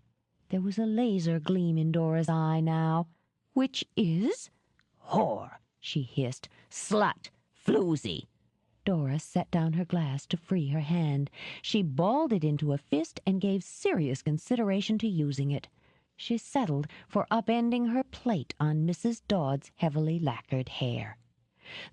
There was a laser gleam in Dora's eye now. "Which is?" "Whore," she hissed. "Slut. Floozy." Dora set down her glass to free her hand. She balled it into a fist and gave serious consideration to using it. She settled for upending her plate on Mrs. Dodd's heavily lacquered hair.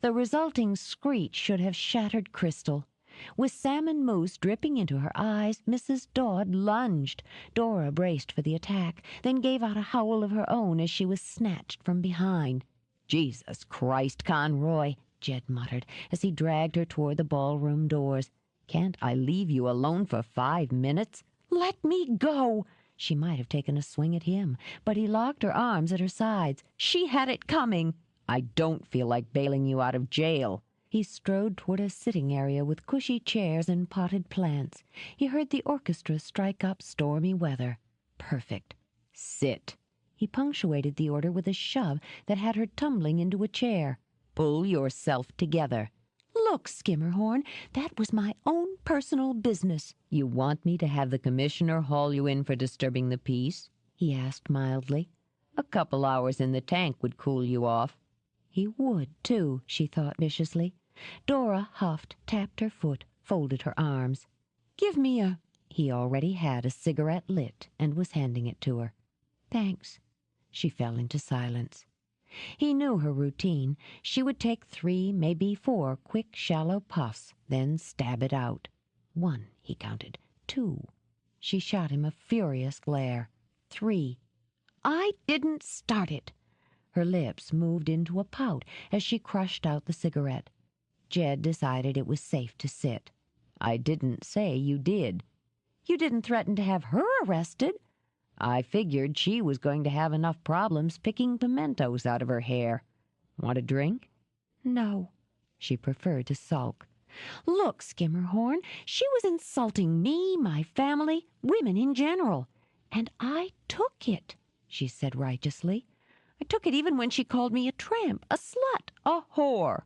The resulting screech should have shattered crystal. With salmon mousse dripping into her eyes, Mrs. Dodd lunged. Dora braced for the attack, then gave out a howl of her own as she was snatched from behind. "Jesus Christ, Conroy," Jed muttered as he dragged her toward the ballroom doors. "Can't I leave you alone for 5 minutes?" "Let me go!" She might have taken a swing at him, but he locked her arms at her sides. She had it coming. "I don't feel like bailing you out of jail." He strode toward a sitting area with cushy chairs and potted plants. He heard the orchestra strike up Stormy Weather. Perfect. "Sit." He punctuated the order with a shove that had her tumbling into a chair. "Pull yourself together." "Look, Skimmerhorn, that was my own personal business." "You want me to have the commissioner haul you in for disturbing the peace?" he asked mildly. "A couple hours in the tank would cool you off." He would, too, she thought viciously. Dora huffed, tapped her foot, folded her arms. "Give me a—" He already had a cigarette lit and was handing it to her. "Thanks." She fell into silence. He knew her routine. She would take 3, maybe 4 quick, shallow puffs, then stab it out. 1, he counted. 2. She shot him a furious glare. 3. "I didn't start it." Her lips moved into a pout as she crushed out the cigarette. Jed decided it was safe to sit. "I didn't say you did." "You didn't threaten to have her arrested." "I figured she was going to have enough problems picking pimentos out of her hair. Want a drink?" "No." She preferred to sulk. "Look, Skimmerhorn, she was insulting me, my family, women in general. And I took it," she said righteously. "I took it even when she called me a tramp, a slut, a whore."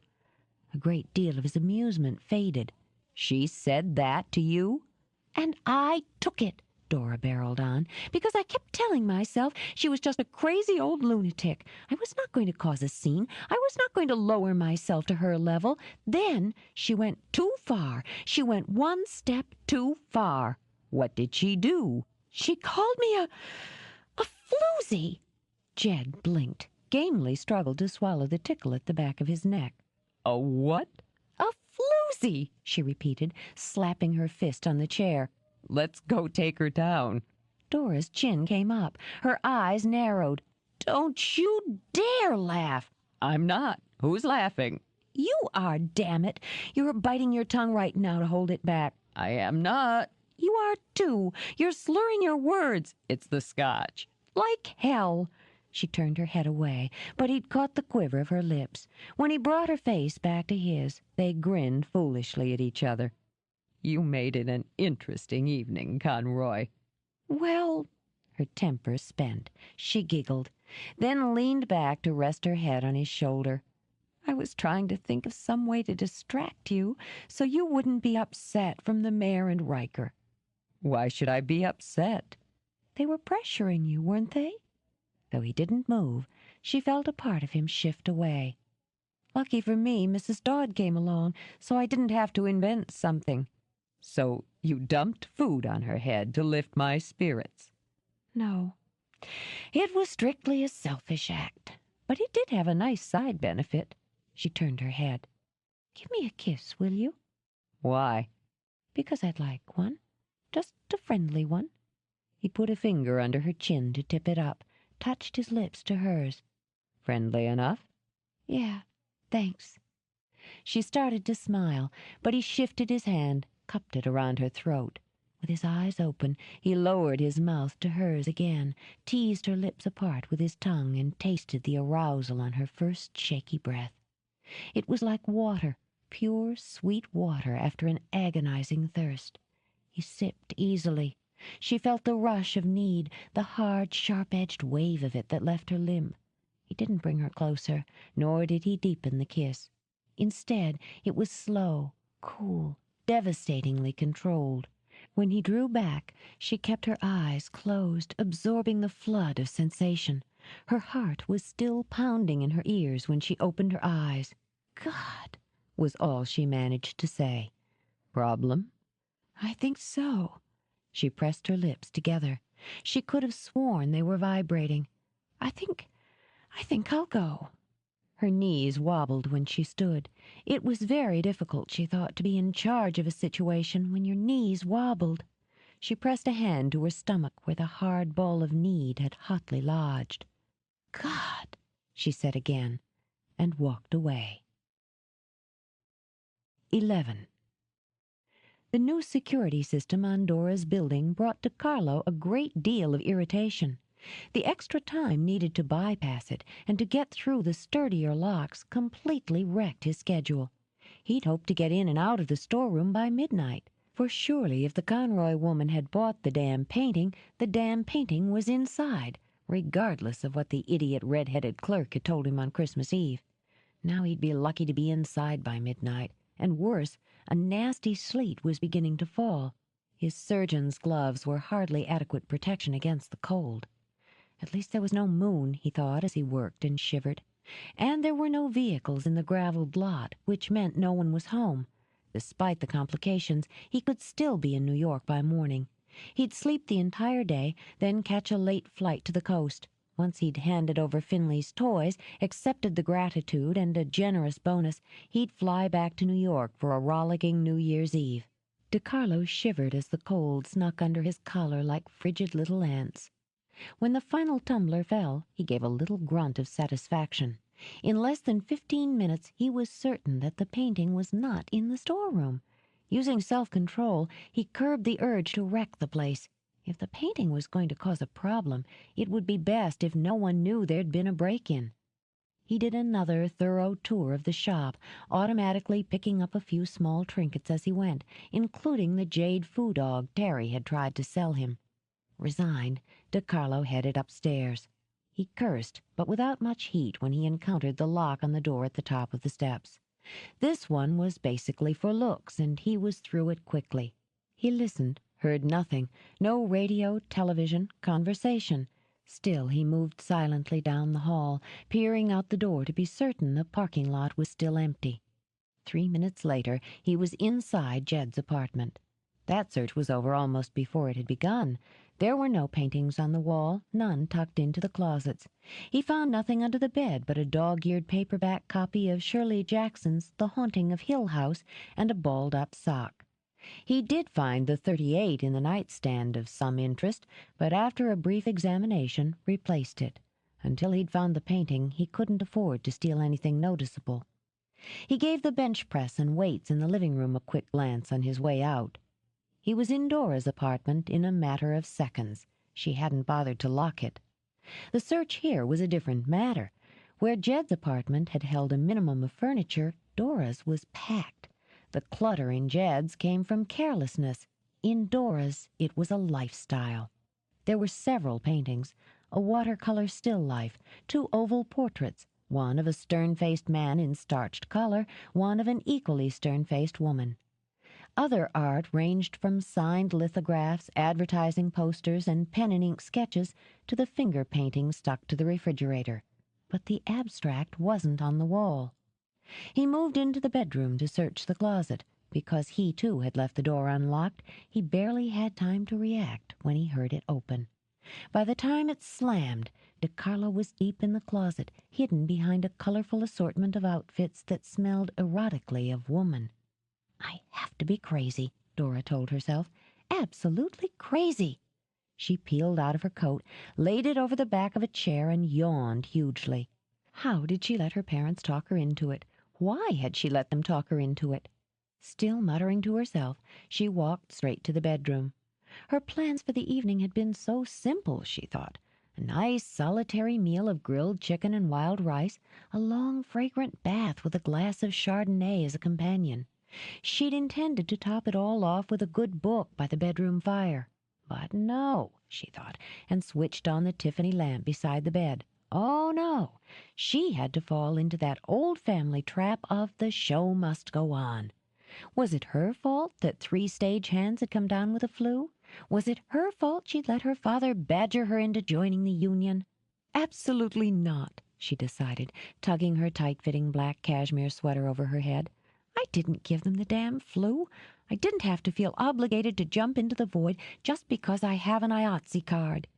A great deal of his amusement faded. "She said that to you?" "And I took it," Dora barreled on, "because I kept telling myself she was just a crazy old lunatic. I was not going to cause a scene. I was not going to lower myself to her level. Then she went too far. She went 1 step too far." "What did she do?" "She called me a floozy." Jed blinked, gamely struggled to swallow the tickle at the back of his neck. "A what?" "A floozy," she repeated, slapping her fist on the chair. "Let's go take her down." Dora's chin came up. Her eyes narrowed. "Don't you dare laugh." "I'm not. Who's laughing?" "You are, damn it. You're biting your tongue right now to hold it back." "I am not." "You are, too. You're slurring your words." "It's the scotch." "Like hell." She turned her head away, but he'd caught the quiver of her lips. When he brought her face back to his, they grinned foolishly at each other. "You made it an interesting evening, Conroy." "Well—" Her temper spent. She giggled, then leaned back to rest her head on his shoulder. "I was trying to think of some way to distract you so you wouldn't be upset from the mayor and Riker." "Why should I be upset?" "They were pressuring you, weren't they?" Though he didn't move, she felt a part of him shift away. "Lucky for me, Mrs. Dodd came along, so I didn't have to invent something." "So you dumped food on her head to lift my spirits?" "No. It was strictly a selfish act. But it did have a nice side benefit." She turned her head. "Give me a kiss, will you?" "Why?" "Because I'd like one. Just a friendly one." He put a finger under her chin to tip it up, touched his lips to hers. "Friendly enough?" "Yeah, thanks." She started to smile, but he shifted his hand, cupped it around her throat. With his eyes open, he lowered his mouth to hers again, teased her lips apart with his tongue, and tasted the arousal on her first shaky breath. It was like water, pure, sweet water after an agonizing thirst. He sipped easily. She felt the rush of need, the hard, sharp-edged wave of it that left her limp. He didn't bring her closer, nor did he deepen the kiss. Instead, it was slow, cool, devastatingly controlled. When he drew back, she kept her eyes closed, absorbing the flood of sensation. Her heart was still pounding in her ears when she opened her eyes. "God," was all she managed to say. Problem? "I think so." She pressed her lips together. She could have sworn they were vibrating. I think I'll go." Her knees wobbled when she stood. It was very difficult, she thought, to be in charge of a situation when your knees wobbled. She pressed a hand to her stomach where the hard ball of need had hotly lodged. "God," she said again, and walked away. 11. The new security system on Dora's building brought to Carlo a great deal of irritation. The extra time needed to bypass it and to get through the sturdier locks completely wrecked his schedule. He'd hoped to get in and out of the storeroom by midnight, for surely if the Conroy woman had bought the damn painting was inside, regardless of what the idiot red-headed clerk had told him on Christmas Eve. Now he'd be lucky to be inside by midnight, and worse, a nasty sleet was beginning to fall. His surgeon's gloves were hardly adequate protection against the cold. At least there was no moon, he thought as he worked and shivered. And there were no vehicles in the graveled lot, which meant no one was home. Despite the complications, he could still be in New York by morning. He'd sleep the entire day, then catch a late flight to the coast. Once he'd handed over Finley's toys, accepted the gratitude and a generous bonus, he'd fly back to New York for a rollicking New Year's Eve. DeCarlo shivered as the cold snuck under his collar like frigid little ants. When the final tumbler fell, he gave a little grunt of satisfaction. In less than 15 minutes, he was certain that the painting was not in the storeroom. Using self-control, he curbed the urge to wreck the place. If the painting was going to cause a problem, it would be best if no one knew there'd been a break-in. He did another thorough tour of the shop, automatically picking up a few small trinkets as he went, including the jade foo dog Terry had tried to sell him. Resigned, DeCarlo headed upstairs. He cursed, but without much heat, when he encountered the lock on the door at the top of the steps. This one was basically for looks, and he was through it quickly. He listened, heard nothing, no radio, television, conversation. Still he moved silently down the hall, peering out the door to be certain the parking lot was still empty. 3 minutes later, he was inside Jed's apartment. That search was over almost before it had begun. There were no paintings on the wall, none tucked into the closets. He found nothing under the bed but a dog-eared paperback copy of Shirley Jackson's The Haunting of Hill House and a balled-up sock. He did find the .38 in the nightstand of some interest, but after a brief examination replaced it. Until he'd found the painting, he couldn't afford to steal anything noticeable. He gave the bench press and weights in the living room a quick glance on his way out. He was in Dora's apartment in a matter of seconds. She hadn't bothered to lock it. The search here was a different matter. Where Jed's apartment had held a minimum of furniture, Dora's was packed. The clutter in Jed's came from carelessness. In Dora's, it was a lifestyle. There were several paintings, a watercolor still life, 2 oval portraits, one of a stern-faced man in starched color, one of an equally stern-faced woman. Other art ranged from signed lithographs, advertising posters, and pen-and-ink sketches to the finger paintings stuck to the refrigerator. But the abstract wasn't on the wall. He moved into the bedroom to search the closet. Because he, too, had left the door unlocked, he barely had time to react when he heard it open. By the time it slammed, DeCarlo was deep in the closet, hidden behind a colorful assortment of outfits that smelled erotically of woman. "I have to be crazy," Dora told herself. "Absolutely crazy." She peeled out of her coat, laid it over the back of a chair, and yawned hugely. How did she let her parents talk her into it? Why had she let them talk her into it? Still muttering to herself, she walked straight to the bedroom. Her plans for the evening had been so simple, she thought. A nice solitary meal of grilled chicken and wild rice, a long fragrant bath with a glass of Chardonnay as a companion. She'd intended to top it all off with a good book by the bedroom fire. But no, she thought, and switched on the Tiffany lamp beside the bed. Oh, no, she had to fall into that old family trap of the show must go on. Was it her fault that 3 stagehands had come down with the flu? Was it her fault she'd let her father badger her into joining the union? Absolutely not, she decided, tugging her tight-fitting black cashmere sweater over her head. I didn't give them the damn flu. I didn't have to feel obligated to jump into the void just because I have an IATSE card.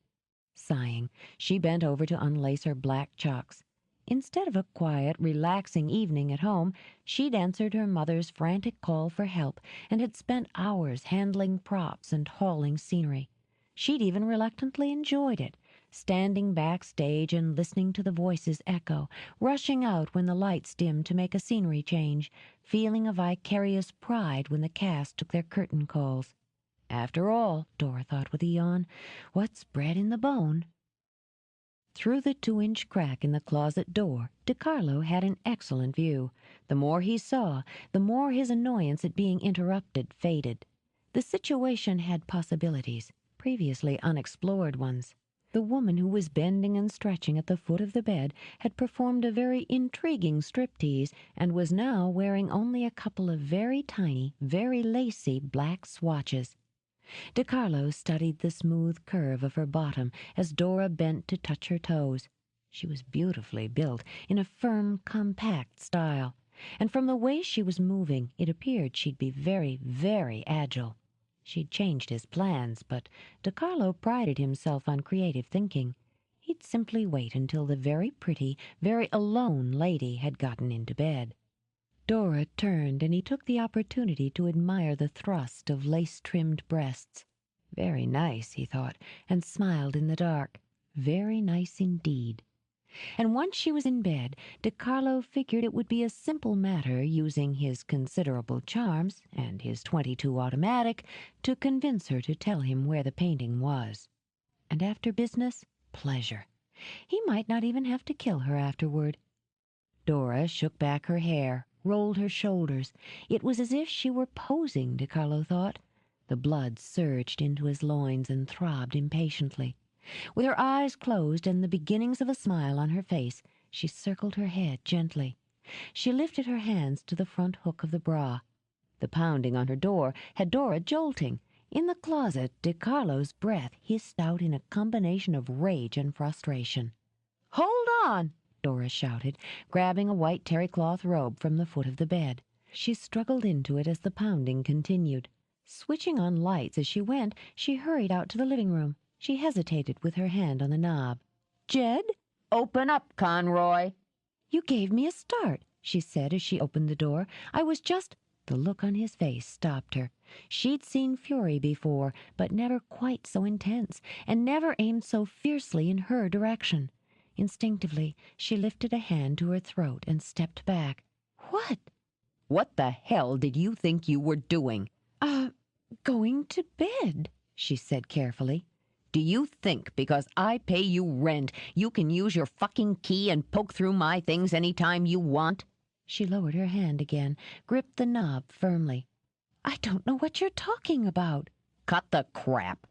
Sighing, she bent over to unlace her black chucks. Instead of a quiet, relaxing evening at home, she'd answered her mother's frantic call for help and had spent hours handling props and hauling scenery. She'd even reluctantly enjoyed it, standing backstage and listening to the voices echo, rushing out when the lights dimmed to make a scenery change, feeling a vicarious pride when the cast took their curtain calls. After all, Dora thought with a yawn, what's bred in the bone? Through the 2-inch crack in the closet door, DiCarlo had an excellent view. The more he saw, the more his annoyance at being interrupted faded. The situation had possibilities, previously unexplored ones. The woman who was bending and stretching at the foot of the bed had performed a very intriguing striptease and was now wearing only a couple of very tiny, very lacy black swatches. DiCarlo studied the smooth curve of her bottom as Dora bent to touch her toes. She was beautifully built, in a firm, compact style, and from the way she was moving, it appeared she'd be very, very agile. She'd changed his plans, but DiCarlo prided himself on creative thinking. He'd simply wait until the very pretty, very alone lady had gotten into bed. Dora turned, and he took the opportunity to admire the thrust of lace-trimmed breasts. Very nice, he thought, and smiled in the dark. Very nice indeed. And once she was in bed, DiCarlo figured it would be a simple matter, using his considerable charms and his .22 automatic, to convince her to tell him where the painting was. And after business, pleasure. He might not even have to kill her afterward. Dora shook back her hair, rolled her shoulders. It was as if she were posing, DiCarlo thought. The blood surged into his loins and throbbed impatiently. With her eyes closed and the beginnings of a smile on her face, she circled her head gently. She lifted her hands to the front hook of the bra. The pounding on her door had Dora jolting. In the closet, DiCarlo's breath hissed out in a combination of rage and frustration. "Hold on!" Dora shouted, grabbing a white terry-cloth robe from the foot of the bed. She struggled into it as the pounding continued. Switching on lights as she went, she hurried out to the living room. She hesitated with her hand on the knob. "Jed?" Open up, Conroy. "You gave me a start," she said as she opened the door. "I was just—" The look on his face stopped her. She'd seen fury before, but never quite so intense, and never aimed so fiercely in her direction. Instinctively, she lifted a hand to her throat and stepped back. "What?" What the hell did you think you were doing? Going to bed," she said carefully. Do you think because I pay you rent, you can use your fucking key and poke through my things any time you want? She lowered her hand again, gripped the knob firmly. "I don't know what you're talking about." Cut the crap.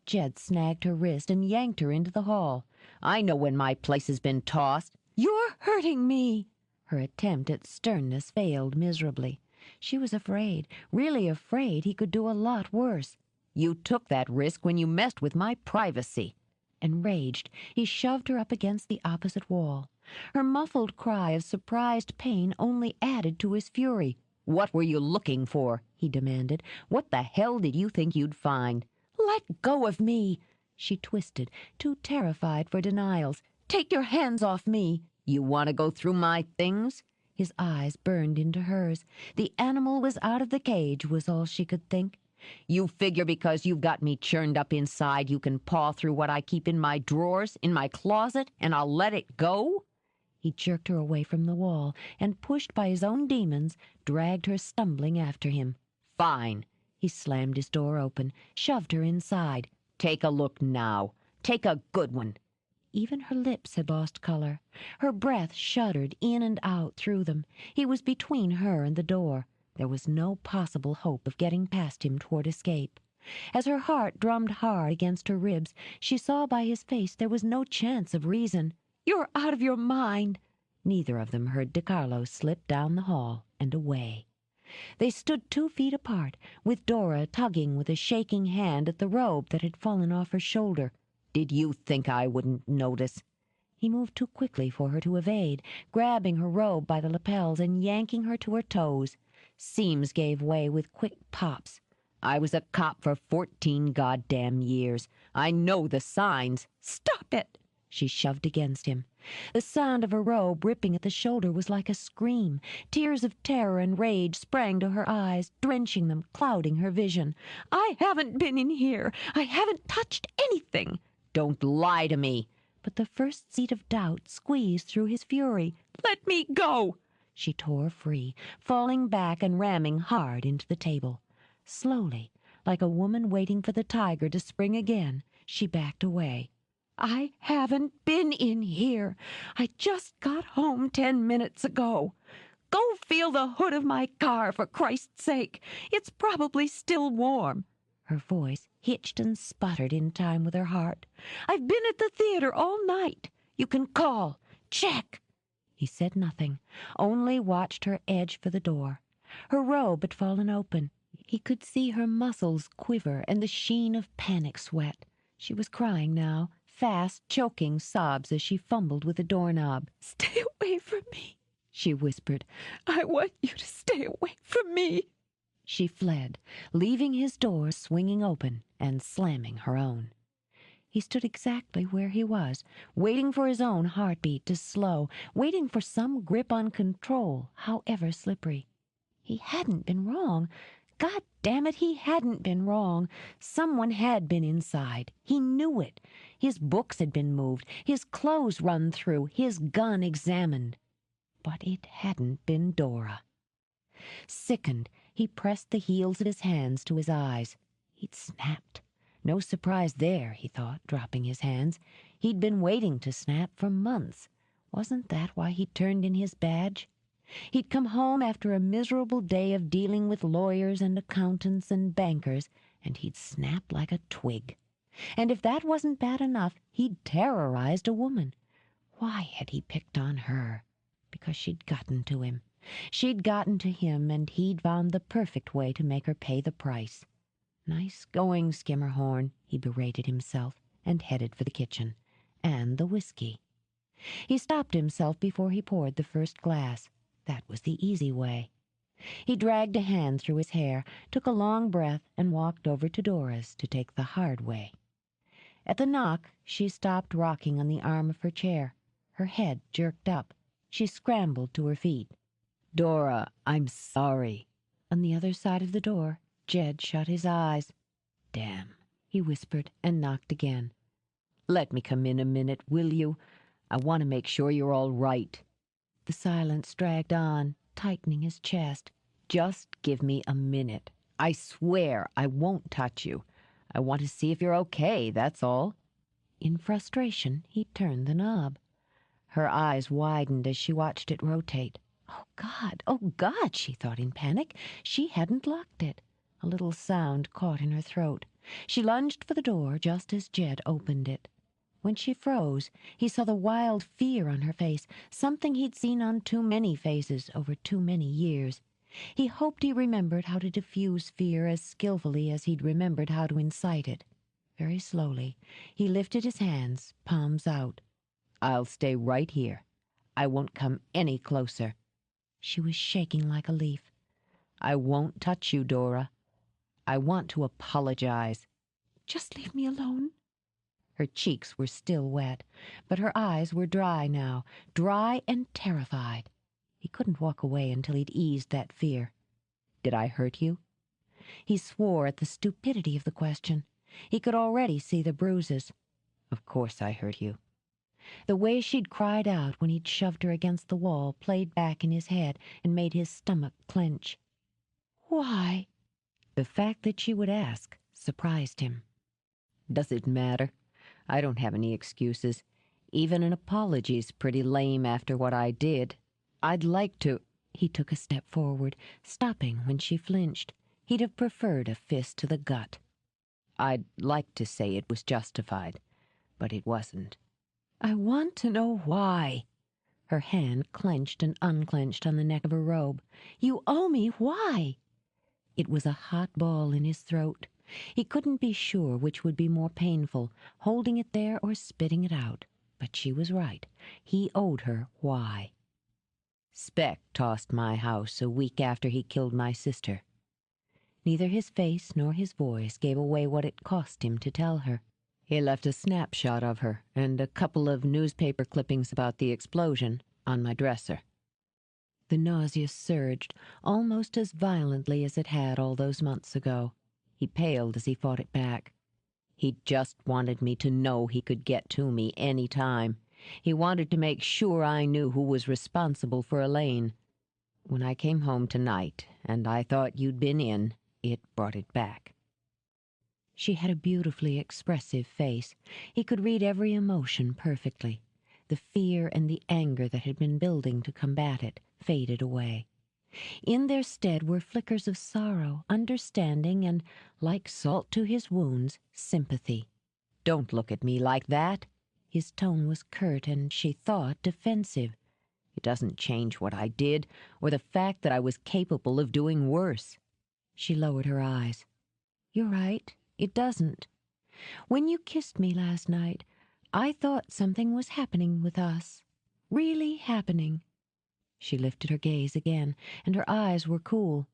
Jed snagged her wrist and yanked her into the hall. I know when my place has been tossed. "You're hurting me." Her attempt at sternness failed miserably. She was afraid, really afraid he could do a lot worse. You took that risk when you messed with my privacy. Enraged, he shoved her up against the opposite wall. Her muffled cry of surprised pain only added to his fury. What were you looking for? He demanded. What the hell did you think you'd find? "Let go of me!" She twisted, too terrified for denials. "Take your hands off me!" You want to go through my things? His eyes burned into hers. The animal was out of the cage, was all she could think. You figure because you've got me churned up inside you can paw through what I keep in my drawers, in my closet, and I'll let it go? He jerked her away from the wall and, pushed by his own demons, dragged her stumbling after him. Fine. He slammed his door open, shoved her inside. "Take a look now. Take a good one." Even her lips had lost color. Her breath shuddered in and out through them. He was between her and the door. There was no possible hope of getting past him toward escape. As her heart drummed hard against her ribs, she saw by his face there was no chance of reason. "You're out of your mind." Neither of them heard DiCarlo slip down the hall and away. They stood 2 feet apart, with Dora tugging with a shaking hand at the robe that had fallen off her shoulder. "Did you think I wouldn't notice?" He moved too quickly for her to evade, grabbing her robe by the lapels and yanking her to her toes. Seams gave way with quick pops. "I was a cop for 14 goddamn years. I know the signs." "Stop it!" She shoved against him. The sound of her robe ripping at the shoulder was like a scream. Tears of terror and rage sprang to her eyes, drenching them, clouding her vision. "I haven't been in here. I haven't touched anything." "Don't lie to me." But the first seed of doubt squeezed through his fury. "Let me go!" She tore free, falling back and ramming hard into the table. Slowly, like a woman waiting for the tiger to spring again, she backed away. "I haven't been in here. I just got home 10 minutes ago. Go feel the hood of my car, for Christ's sake. It's probably still warm." Her voice hitched and sputtered in time with her heart. "I've been at the theater all night. You can call. Check." He said nothing, only watched her edge for the door. Her robe had fallen open. He could see her muscles quiver and the sheen of panic sweat. She was crying now, fast, choking sobs as she fumbled with the doorknob. "Stay away from me," she whispered. "I want you to stay away from me." She fled, leaving his door swinging open and slamming her own. He stood exactly where he was, waiting for his own heartbeat to slow, waiting for some grip on control, however slippery. He hadn't been wrong. God damn it, he hadn't been wrong. Someone had been inside. He knew it. His books had been moved, his clothes run through, his gun examined. But it hadn't been Dora. Sickened, he pressed the heels of his hands to his eyes. He'd snapped. No surprise there, he thought, dropping his hands. He'd been waiting to snap for months. Wasn't that why he turned in his badge? He'd come home after a miserable day of dealing with lawyers and accountants and bankers, and he'd snap like a twig. And if that wasn't bad enough, he'd terrorized a woman. Why had he picked on her? Because she'd gotten to him. She'd gotten to him, and he'd found the perfect way to make her pay the price. "Nice going, Skimmerhorn," he berated himself, and headed for the kitchen. And the whiskey. He stopped himself before he poured the first glass. That was the easy way. He dragged a hand through his hair, took a long breath, and walked over to Dora's to take the hard way. At the knock, she stopped rocking on the arm of her chair. Her head jerked up. She scrambled to her feet. "Dora, I'm sorry." On the other side of the door, Jed shut his eyes. "Damn," he whispered, and knocked again. "Let me come in a minute, will you? I want to make sure you're all right." The silence dragged on, tightening his chest. "Just give me a minute. I swear I won't touch you. I want to see if you're okay, that's all." In frustration, he turned the knob. Her eyes widened as she watched it rotate. Oh God, she thought in panic. She hadn't locked it. A little sound caught in her throat. She lunged for the door just as Jed opened it. When she froze, he saw the wild fear on her face, something he'd seen on too many faces over too many years. He hoped he remembered how to diffuse fear as skillfully as he'd remembered how to incite it. Very slowly, he lifted his hands, palms out. "I'll stay right here. I won't come any closer." She was shaking like a leaf. "I won't touch you, Dora. I want to apologize." "Just leave me alone." Her cheeks were still wet, but her eyes were dry now, dry and terrified. He couldn't walk away until he'd eased that fear. "Did I hurt you?" He swore at the stupidity of the question. He could already see the bruises. "Of course I hurt you." The way she'd cried out when he'd shoved her against the wall played back in his head and made his stomach clench. "Why?" The fact that she would ask surprised him. Does it matter? I don't have any excuses. Even an apology's pretty lame after what I did. I'd like to— He took a step forward, stopping when she flinched. He'd have preferred a fist to the gut. I'd like to say it was justified, but it wasn't. I want to know why. Her hand clenched and unclenched on the neck of her robe. You owe me why? It was a hot ball in his throat. He couldn't be sure which would be more painful, holding it there or spitting it out. But she was right. He owed her why. Speck tossed my house a week after he killed my sister. Neither his face nor his voice gave away what it cost him to tell her. He left a snapshot of her and a couple of newspaper clippings about the explosion on my dresser. The nausea surged almost as violently as it had all those months ago. He paled as he fought it back. He just wanted me to know he could get to me any time. He wanted to make sure I knew who was responsible for Elaine. When I came home tonight and I thought you'd been in, it brought it back. She had a beautifully expressive face. He could read every emotion perfectly. The fear and the anger that had been building to combat it faded away. In their stead were flickers of sorrow, understanding, and, like salt to his wounds, sympathy. Don't look at me like that. His tone was curt and, she thought, defensive. It doesn't change what I did, or the fact that I was capable of doing worse. She lowered her eyes. You're right, it doesn't. When you kissed me last night, I thought something was happening with us. Really happening. She lifted her gaze again, and her eyes were cool.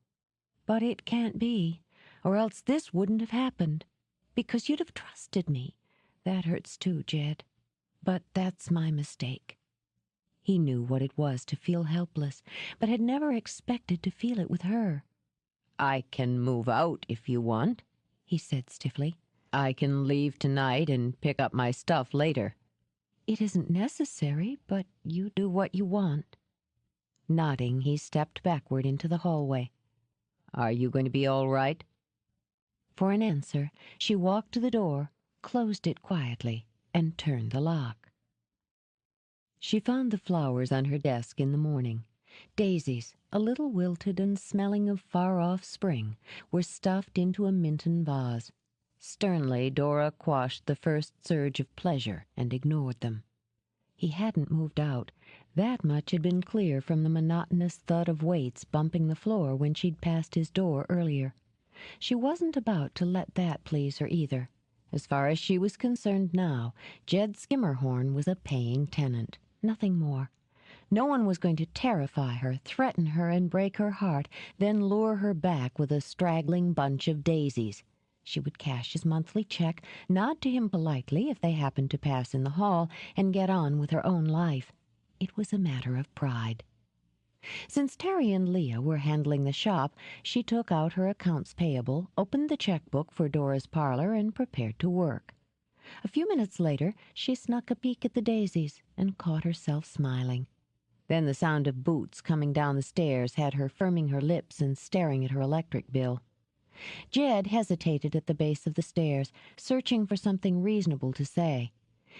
But it can't be, or else this wouldn't have happened. Because you'd have trusted me. That hurts too, Jed. But that's my mistake. He knew what it was to feel helpless, but had never expected to feel it with her. I can move out if you want, he said stiffly. I can leave tonight and pick up my stuff later. It isn't necessary, but you do what you want. Nodding, he stepped backward into the hallway. Are you going to be all right? For an answer, she walked to the door, closed it quietly, and turned the lock. She found the flowers on her desk in the morning. Daisies, a little wilted and smelling of far-off spring, were stuffed into a Minton vase. Sternly, Dora quashed the first surge of pleasure and ignored them. He hadn't moved out. That much had been clear from the monotonous thud of weights bumping the floor when she'd passed his door earlier. She wasn't about to let that please her either. As far as she was concerned now, Jed Skimmerhorn was a paying tenant, nothing more. No one was going to terrify her, threaten her, and break her heart, then lure her back with a straggling bunch of daisies. She would cash his monthly check, nod to him politely if they happened to pass in the hall, and get on with her own life. It was a matter of pride. Since Terry and Leah were handling the shop, she took out her accounts payable, opened the checkbook for Dora's parlor, and prepared to work. A few minutes later, she snuck a peek at the daisies and caught herself smiling. Then the sound of boots coming down the stairs had her firming her lips and staring at her electric bill. Jed hesitated at the base of the stairs, searching for something reasonable to say.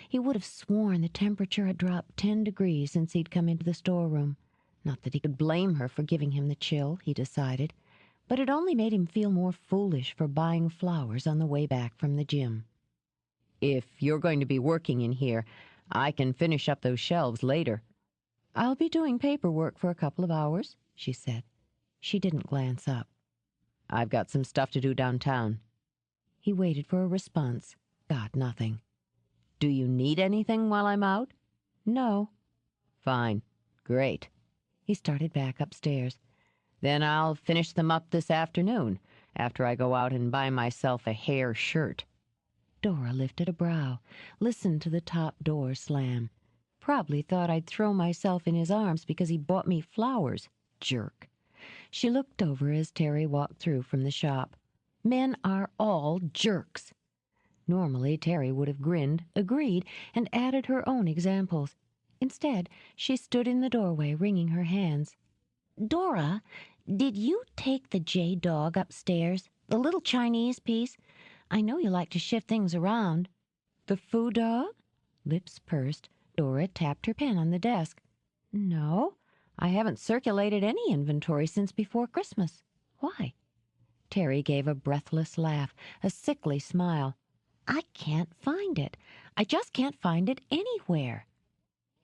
He would have sworn the temperature had dropped 10 degrees since he'd come into the storeroom. Not that he could blame her for giving him the chill, he decided, but it only made him feel more foolish for buying flowers on the way back from the gym. If you're going to be working in here, I can finish up those shelves later. I'll be doing paperwork for a couple of hours, she said. She didn't glance up. I've got some stuff to do downtown. He waited for a response, got nothing. Do you need anything while I'm out? No. Fine. Great. He started back upstairs. Then I'll finish them up this afternoon, after I go out and buy myself a hair shirt. Dora lifted a brow, listened to the top door slam. Probably thought I'd throw myself in his arms because he bought me flowers. Jerk. She looked over as Terry walked through from the shop. Men are all jerks. Normally, Terry would have grinned, agreed, and added her own examples. Instead, she stood in the doorway, wringing her hands. Dora, did you take the J-Dog upstairs? The little Chinese piece. I know you like to shift things around. The foo dog? Lips pursed, Dora tapped her pen on the desk. No, I haven't circulated any inventory since before Christmas. Why? Terry gave a breathless laugh, a sickly smile. I can't find it. I just can't find it anywhere.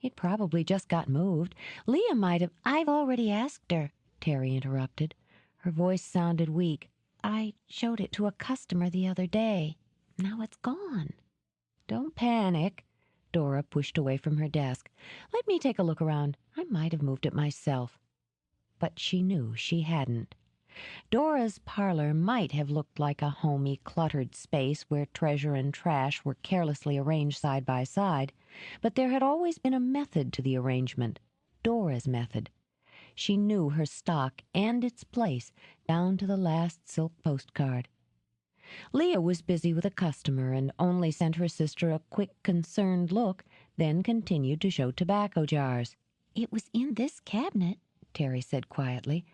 It probably just got moved. Leah might have— I've already asked her, Terry interrupted. Her voice sounded weak. I showed it to a customer the other day. Now it's gone. Don't panic. Dora pushed away from her desk. Let me take a look around. I might have moved it myself. But she knew she hadn't. Dora's parlor might have looked like a homey, cluttered space where treasure and trash were carelessly arranged side by side, but there had always been a method to the arrangement, Dora's method. She knew her stock and its place down to the last silk postcard. Leah was busy with a customer and only sent her sister a quick, concerned look, then continued to show tobacco jars. It was in this cabinet, Terry said quietly.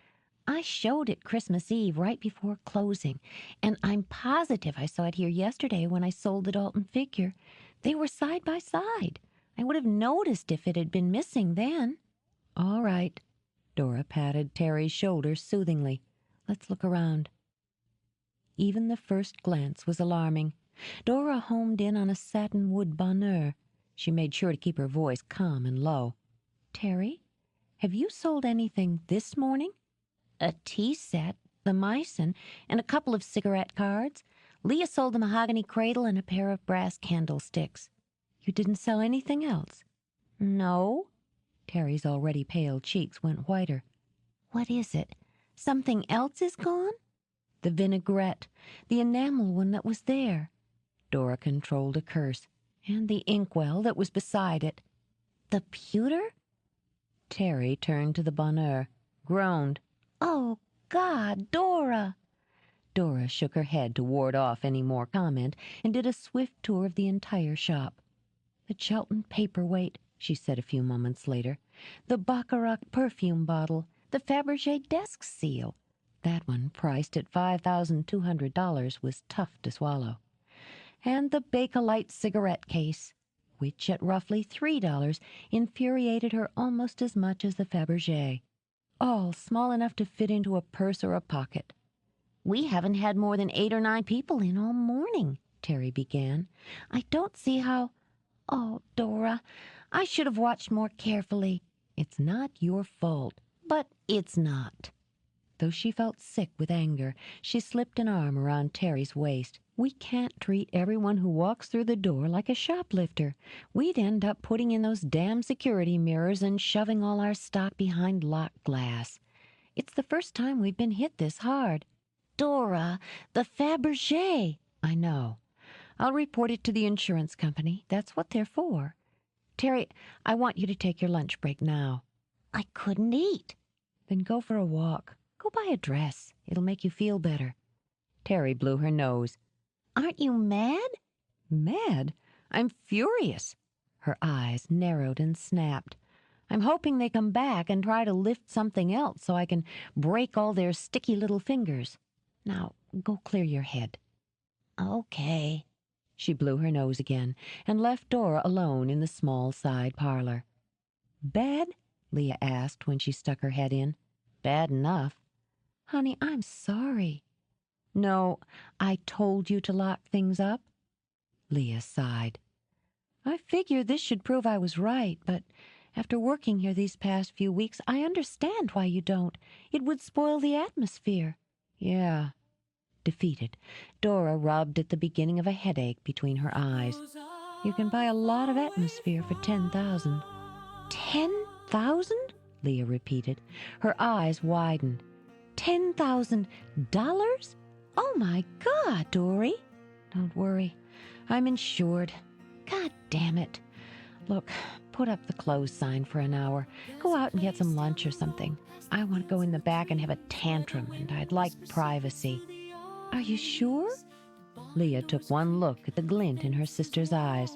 I showed it Christmas Eve right before closing, and I'm positive I saw it here yesterday when I sold the Dalton figure. They were side by side. I would have noticed if it had been missing then. All right. Dora patted Terry's shoulder soothingly. Let's look around. Even the first glance was alarming. Dora homed in on a satin wood bonheur. She made sure to keep her voice calm and low. Terry, have you sold anything this morning? A tea set, the Meissen, and a couple of cigarette cards. Leah sold the mahogany cradle and a pair of brass candlesticks. You didn't sell anything else? No. Terry's already pale cheeks went whiter. What is it? Something else is gone? The vinaigrette, the enamel one that was there. Dora controlled a curse. And the inkwell that was beside it. The pewter? Terry turned to the bonheur, groaned. Oh, God, Dora! Dora shook her head to ward off any more comment and did a swift tour of the entire shop. The Chelton paperweight, she said a few moments later. The Baccarat perfume bottle. The Fabergé desk seal. That one, priced at $5,200, was tough to swallow. And the Bakelite cigarette case, which at roughly $3 infuriated her almost as much as the Fabergé. All small enough to fit into a purse or a pocket. We haven't had more than 8 or 9 people in all morning, Terry began. I don't see how— Oh, Dora, I should have watched more carefully. It's not your fault, but it's not. Though she felt sick with anger, she slipped an arm around Terry's waist. We can't treat everyone who walks through the door like a shoplifter. We'd end up putting in those damn security mirrors and shoving all our stock behind locked glass. It's the first time we've been hit this hard. Dora, the Fabergé! I know. I'll report it to the insurance company. That's what they're for. Terry, I want you to take your lunch break now. I couldn't eat. Then go for a walk. Go buy a dress. It'll make you feel better. Terry blew her nose. Aren't you mad? Mad? I'm furious. Her eyes narrowed and snapped. I'm hoping they come back and try to lift something else so I can break all their sticky little fingers. Now, go clear your head. Okay. She blew her nose again and left Dora alone in the small side parlor. Bad? Leah asked when she stuck her head in. Bad enough. Honey, I'm sorry. No, I told you to lock things up. Leah sighed. I figure this should prove I was right, but after working here these past few weeks, I understand why you don't. It would spoil the atmosphere. Yeah. Defeated, Dora rubbed at the beginning of a headache between her eyes. You can buy a lot of atmosphere for $10,000. $10,000? Leah repeated. Her eyes widened. $10,000? Oh, my God, Dory. Don't worry. I'm insured. God damn it. Look, put up the close sign for an hour. Go out and get some lunch or something. I want to go in the back and have a tantrum, and I'd like privacy. Are you sure? Leah took one look at the glint in her sister's eyes.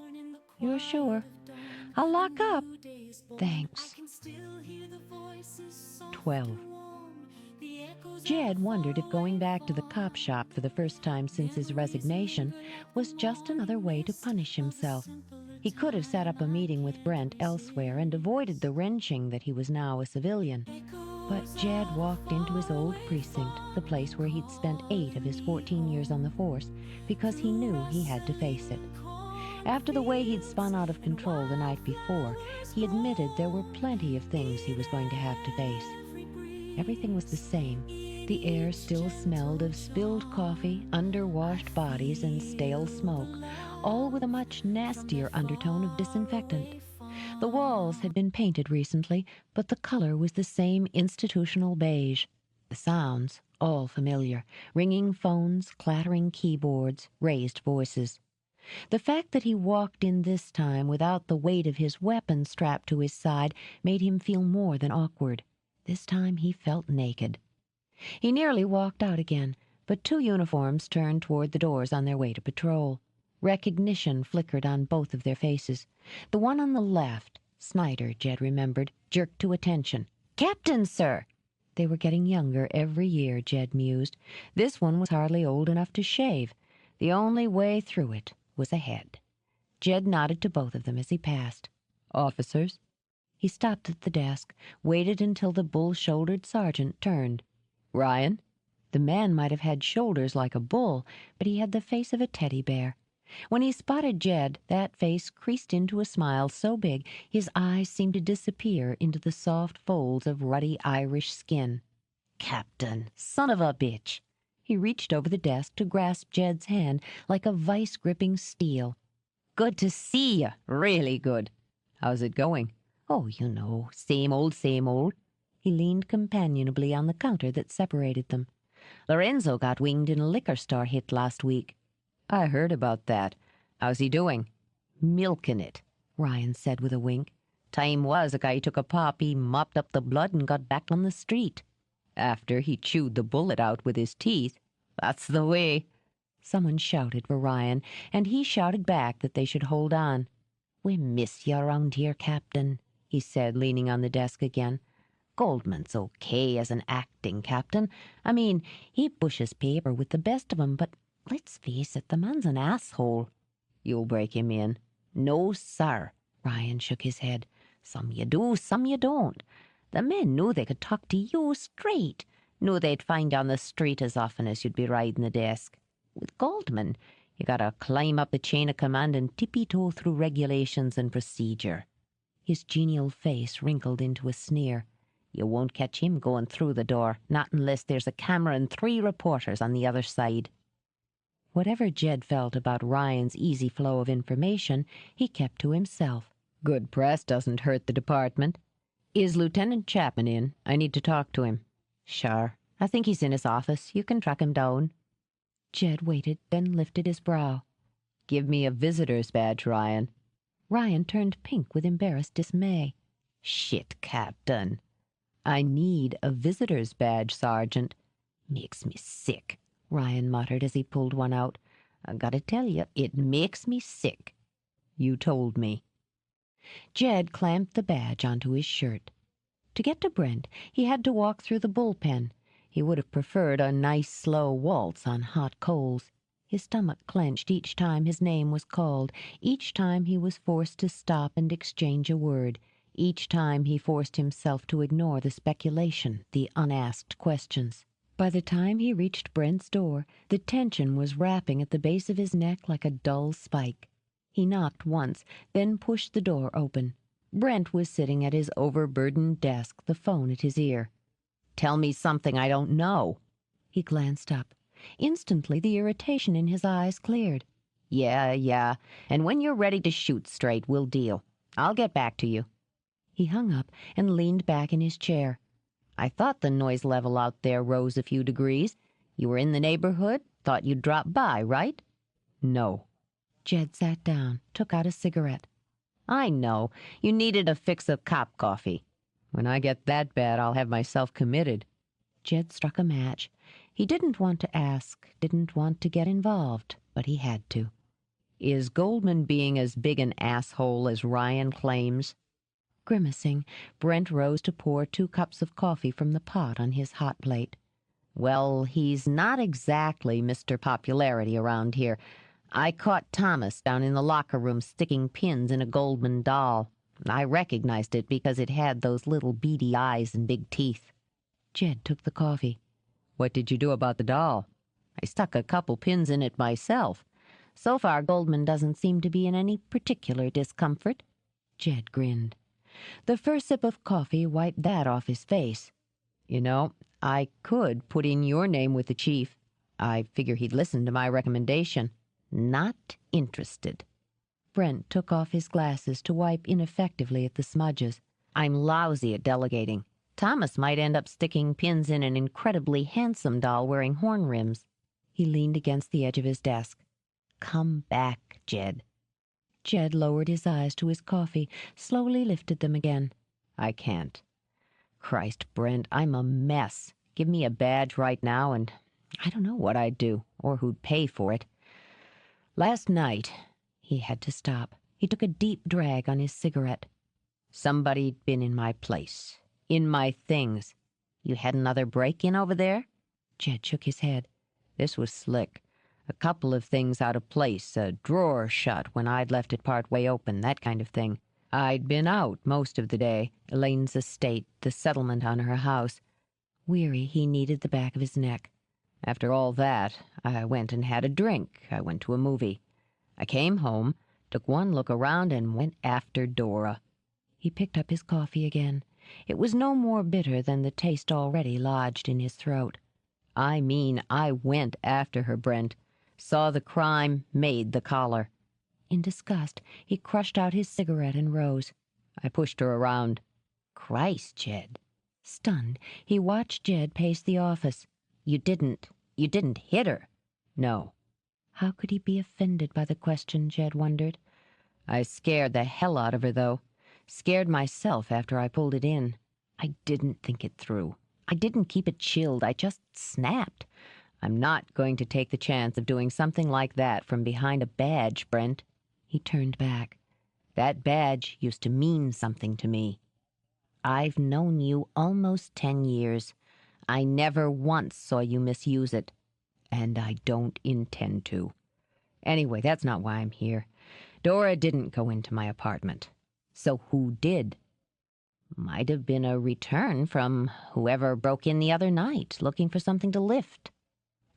You're sure? I'll lock up. Thanks. 12. Jed wondered if going back to the cop shop for the first time since his resignation was just another way to punish himself. He could have set up a meeting with Brent elsewhere and avoided the wrenching that he was now a civilian. But Jed walked into his old precinct, the place where he'd spent 8 of his 14 years on the force, because he knew he had to face it. After the way he'd spun out of control the night before, he admitted there were plenty of things he was going to have to face. Everything was the same. The air still smelled of spilled coffee, underwashed bodies, and stale smoke, all with a much nastier undertone of disinfectant. The walls had been painted recently, but the color was the same institutional beige. The sounds, all familiar, ringing phones, clattering keyboards, raised voices. The fact that he walked in this time without the weight of his weapon strapped to his side made him feel more than awkward. This time he felt naked. He nearly walked out again, but 2 uniforms turned toward the doors on their way to patrol. Recognition flickered on both of their faces. The one on the left, Snyder, Jed remembered, jerked to attention. "Captain, sir!" They were getting younger every year, Jed mused. This one was hardly old enough to shave. The only way through it was ahead. Jed nodded to both of them as he passed. "Officers?" He stopped at the desk, waited until the bull-shouldered sergeant turned. "Ryan?" The man might have had shoulders like a bull, but he had the face of a teddy bear. When he spotted Jed, that face creased into a smile so big his eyes seemed to disappear into the soft folds of ruddy Irish skin. "Captain, son of a bitch!" He reached over the desk to grasp Jed's hand like a vice-gripping steel. "Good to see you, really good. How's it going?" "Oh, you know, same old, same old." He leaned companionably on the counter that separated them. "Lorenzo got winged in a liquor store hit last week." "I heard about that. How's he doing?" "Milking it," Ryan said with a wink. "Time was a guy took a pop, he mopped up the blood and got back on the street." "After he chewed the bullet out with his teeth." "That's the way." Someone shouted for Ryan, and he shouted back that they should hold on. "We miss you around here, Captain," he said, leaning on the desk again. "Goldman's okay as an acting captain. I mean, he pushes paper with the best of 'em, but let's face it, the man's an asshole." "You'll break him in." "No, sir." Ryan shook his head. "Some you do, some you don't. The men knew they could talk to you straight. Knew they'd find you on the street as often as you'd be riding the desk. With Goldman, you gotta climb up the chain of command and tippy-toe through regulations and procedure." His genial face wrinkled into a sneer. "You won't catch him going through the door, not unless there's a camera and 3 reporters on the other side." Whatever Jed felt about Ryan's easy flow of information, he kept to himself. "Good press doesn't hurt the department." "Is Lieutenant Chapman in? I need to talk to him." "Sure. I think he's in his office. You can track him down." Jed waited, then lifted his brow. "Give me a visitor's badge, Ryan." Ryan turned pink with embarrassed dismay. "Shit, Captain." "I need a visitor's badge, Sergeant." "Makes me sick," Ryan muttered as he pulled one out. "I gotta tell you, it makes me sick." "You told me." Jed clamped the badge onto his shirt. To get to Brent, he had to walk through the bullpen. He would have preferred a nice, slow waltz on hot coals. His stomach clenched each time his name was called, each time he was forced to stop and exchange a word, each time he forced himself to ignore the speculation, the unasked questions. By the time he reached Brent's door, the tension was wrapping at the base of his neck like a dull spike. He knocked once, then pushed the door open. Brent was sitting at his overburdened desk, the phone at his ear. "Tell me something I don't know." He glanced up. Instantly, the irritation in his eyes cleared. Yeah. And when you're ready to shoot straight, we'll deal. I'll get back to you." He hung up and leaned back in his chair. "I thought the noise level out there rose a few degrees. You were in the neighborhood? Thought you'd drop by, right?" "No." Jed sat down, took out a cigarette. "I know. You needed a fix of cop coffee." "When I get that bad, I'll have myself committed." Jed struck a match. He didn't want to ask, didn't want to get involved, but he had to. "Is Goldman being as big an asshole as Ryan claims?" Grimacing, Brent rose to pour 2 cups of coffee from the pot on his hot plate. Well, he's not exactly Mr. Popularity around here. I caught Thomas down in the locker room sticking pins in a Goldman doll. I recognized it because it had those little beady eyes and big teeth. Jed took the coffee. What did you do about the doll? I stuck a couple pins in it myself. So far, Goldman doesn't seem to be in any particular discomfort. Jed grinned. The first sip of coffee wiped that off his face. You know, I could put in your name with the chief. I figure he'd listen to my recommendation. Not interested. Brent took off his glasses to wipe ineffectively at the smudges. I'm lousy at delegating. Thomas might end up sticking pins in an incredibly handsome doll wearing horn rims. He leaned against the edge of his desk. Come back, Jed. Jed lowered his eyes to his coffee, slowly lifted them again. I can't. Christ, Brent, I'm a mess. Give me a badge right now and I don't know what I'd do or who'd pay for it. Last night, he had to stop. He took a deep drag on his cigarette. Somebody'd been in my place, in my things. You had another break-in over there? Jed shook his head. This was slick. A couple of things out of place, a drawer shut when I'd left it part way open, that kind of thing. I'd been out most of the day. Elaine's estate, the settlement on her house. Weary, he kneaded the back of his neck. After all that, I went and had a drink. I went to a movie. I came home, took one look around, and went after Dora. He picked up his coffee again. It was no more bitter than the taste already lodged in his throat. I mean, I went after her, Brent. Saw the crime, made the collar. In disgust, he crushed out his cigarette and rose. I pushed her around. Christ, Jed. Stunned, he watched Jed pace the office. You didn't hit her? No. How could he be offended by the question, Jed wondered. I scared the hell out of her, though. Scared myself after I pulled it in. I didn't think it through. I didn't keep it chilled. I just snapped. I'm not going to take the chance of doing something like that from behind a badge, Brent. He turned back. That badge used to mean something to me. I've known you almost 10 years. I never once saw you misuse it. And I don't intend to. Anyway, that's not why I'm here. Dora didn't go into my apartment. So who did? Might have been a return from whoever broke in the other night, looking for something to lift.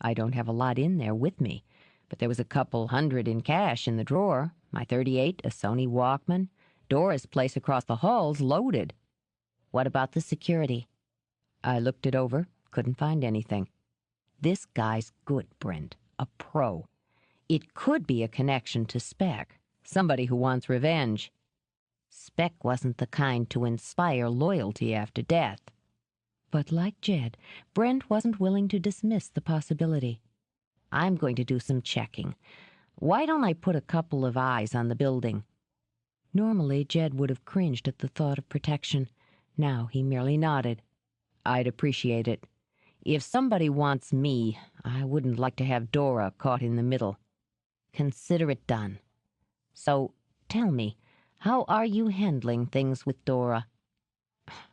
I don't have a lot in there with me, but there was a couple $100 in cash in the drawer. My .38, a Sony Walkman. Dora's place across the hall's loaded. What about the security? I looked it over, couldn't find anything. This guy's good, Brent, a pro. It could be a connection to Speck, somebody who wants revenge. Speck wasn't the kind to inspire loyalty after death. But like Jed, Brent wasn't willing to dismiss the possibility. I'm going to do some checking. Why don't I put a couple of eyes on the building? Normally, Jed would have cringed at the thought of protection. Now he merely nodded. I'd appreciate it. If somebody wants me, I wouldn't like to have Dora caught in the middle. Consider it done. So, tell me, how are you handling things with Dora?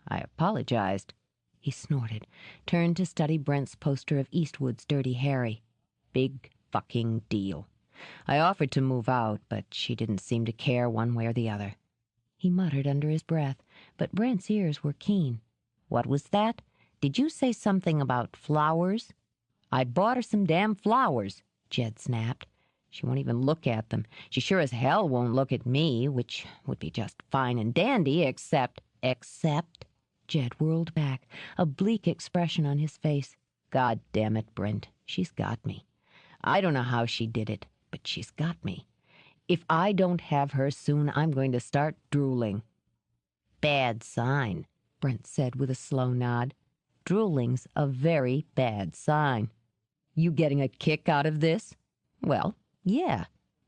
I apologized. He snorted, turned to study Brent's poster of Eastwood's Dirty Harry. Big fucking deal. I offered to move out, but she didn't seem to care one way or the other. He muttered under his breath, but Brent's ears were keen. What was that? Did you say something about flowers? I bought her some damn flowers, Jed snapped. She won't even look at them. She sure as hell won't look at me, which would be just fine and dandy, except... Jed whirled back, a bleak expression on his face. God damn it, Brent. She's got me. I don't know how she did it, but she's got me. If I don't have her soon, I'm going to start drooling. Bad sign, Brent said with a slow nod. Drooling's a very bad sign. You getting a kick out of this? Well, yeah.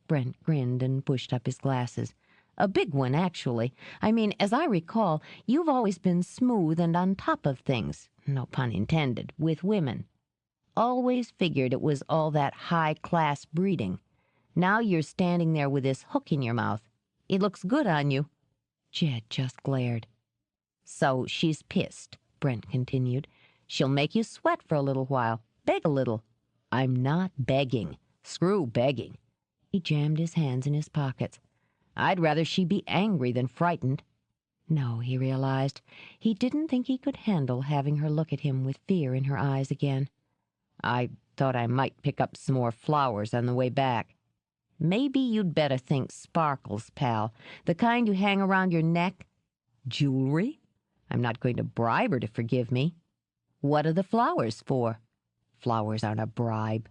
Brent grinned and pushed up his glasses. A big one, actually. I mean, as I recall, you've always been smooth and on top of things, no pun intended, with women. Always figured it was all that high-class breeding. Now you're standing there with this hook in your mouth. It looks good on you. Jed just glared. So she's pissed, Brent continued. She'll make you sweat for a little while, beg a little. I'm not begging. Screw begging." He jammed his hands in his pockets. "I'd rather she be angry than frightened." No, he realized. He didn't think he could handle having her look at him with fear in her eyes again. "I thought I might pick up some more flowers on the way back." "Maybe you'd better think sparkles, pal. The kind you hang around your neck." "Jewelry?" "I'm not going to bribe her to forgive me." "What are the flowers for?" "Flowers aren't a bribe."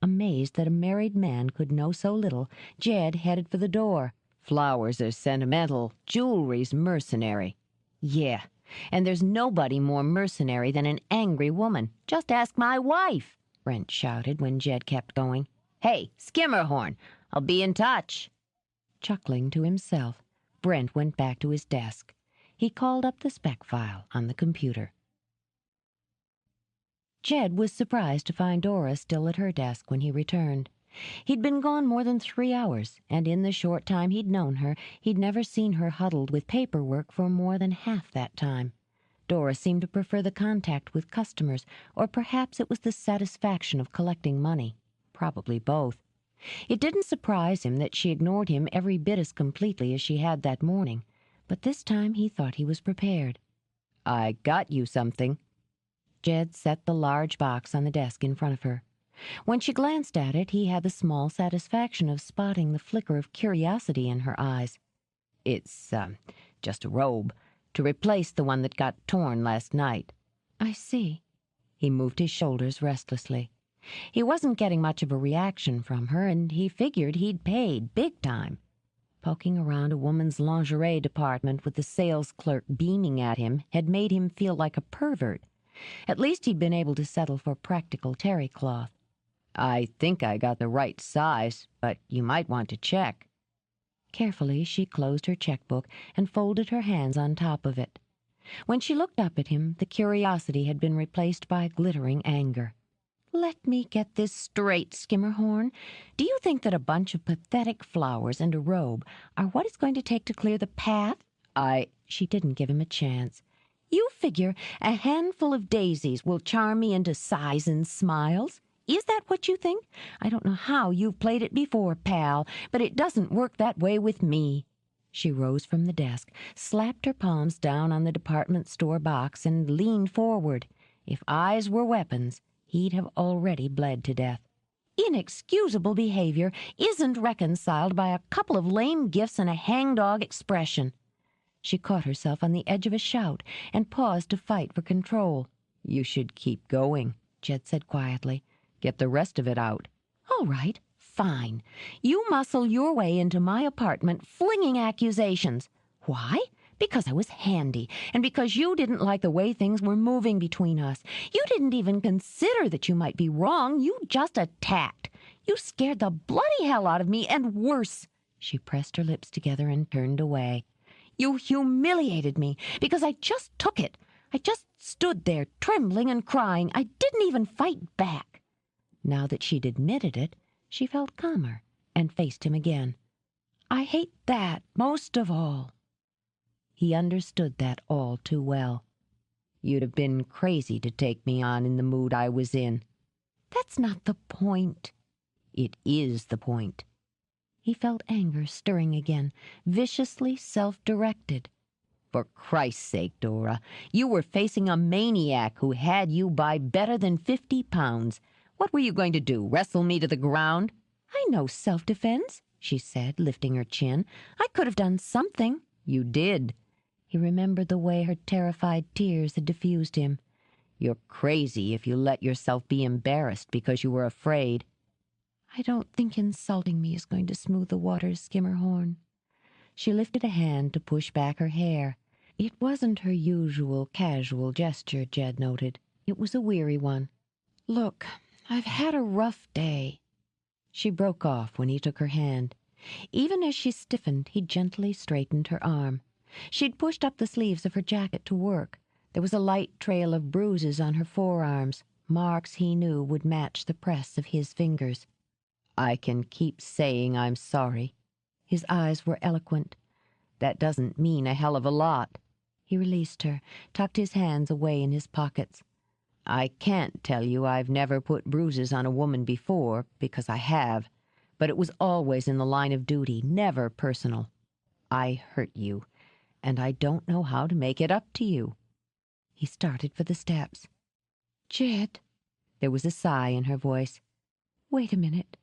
Amazed that a married man could know so little, Jed headed for the door. "Flowers are sentimental. Jewelry's mercenary." "Yeah, and there's nobody more mercenary than an angry woman. Just ask my wife," Brent shouted when Jed kept going. "Hey, Skimmerhorn, I'll be in touch." Chuckling to himself, Brent went back to his desk. He called up the spec file on the computer. Jed was surprised to find Dora still at her desk when he returned. He'd been gone more than 3 hours, and in the short time he'd known her, he'd never seen her huddled with paperwork for more than half that time. Dora seemed to prefer the contact with customers, or perhaps it was the satisfaction of collecting money. Probably both. It didn't surprise him that she ignored him every bit as completely as she had that morning, but this time he thought he was prepared. "I got you something." Jed set the large box on the desk in front of her. When she glanced at it, he had the small satisfaction of spotting the flicker of curiosity in her eyes. "It's, just a robe, to replace the one that got torn last night." "I see." He moved his shoulders restlessly. He wasn't getting much of a reaction from her, and he figured he'd paid big time. Poking around a woman's lingerie department with the sales clerk beaming at him had made him feel like a pervert. At least he'd been able to settle for practical terry cloth. "I think I got the right size, but you might want to check." Carefully, she closed her checkbook and folded her hands on top of it. When she looked up at him, the curiosity had been replaced by glittering anger. "Let me get this straight, Skimmerhorn. Do you think that a bunch of pathetic flowers and a robe are what it's going to take to clear the path?" She didn't give him a chance. "You figure a handful of daisies will charm me into sighs and smiles? Is that what you think? I don't know how you've played it before, pal, but it doesn't work that way with me." She rose from the desk, slapped her palms down on the department store box, and leaned forward. If eyes were weapons, he'd have already bled to death. "Inexcusable behavior isn't reconciled by a couple of lame gifts and a hangdog expression." She caught herself on the edge of a shout and paused to fight for control. "You should keep going," Jed said quietly. "Get the rest of it out." "All right, fine. You muscle your way into my apartment flinging accusations. Why? Because I was handy, and because you didn't like the way things were moving between us. You didn't even consider that you might be wrong. You just attacked. You scared the bloody hell out of me, and worse." She pressed her lips together and turned away. "You humiliated me because I just took it. I just stood there trembling and crying. I didn't even fight back." Now that she'd admitted it, she felt calmer and faced him again. "I hate that most of all." He understood that all too well. "You'd have been crazy to take me on in the mood I was in." "That's not the point." "It is the point." He felt anger stirring again, viciously self-directed. "For Christ's sake, Dora, you were facing a maniac who had you by better than 50 pounds. What were you going to do, wrestle me to the ground?" "I know self-defense," she said, lifting her chin. "I could have done something." "You did." He remembered the way her terrified tears had diffused him. "You're crazy if you let yourself be embarrassed because you were afraid." "I don't think insulting me is going to smooth the waters, Skimmerhorn." She lifted a hand to push back her hair. It wasn't her usual casual gesture, Jed noted. It was a weary one. "Look, I've had a rough day." She broke off when he took her hand. Even as she stiffened, he gently straightened her arm. She'd pushed up the sleeves of her jacket to work. There was a light trail of bruises on her forearms, marks he knew would match the press of his fingers. "I can keep saying I'm sorry." His eyes were eloquent. "That doesn't mean a hell of a lot." He released her, tucked his hands away in his pockets. I can't tell you I've never put bruises on a woman before, because I have, but it was always in the line of duty, never personal. I hurt you, and I don't know how to make it up to you." He started for the steps. "Jed," there was a sigh in her voice. "Wait a minute."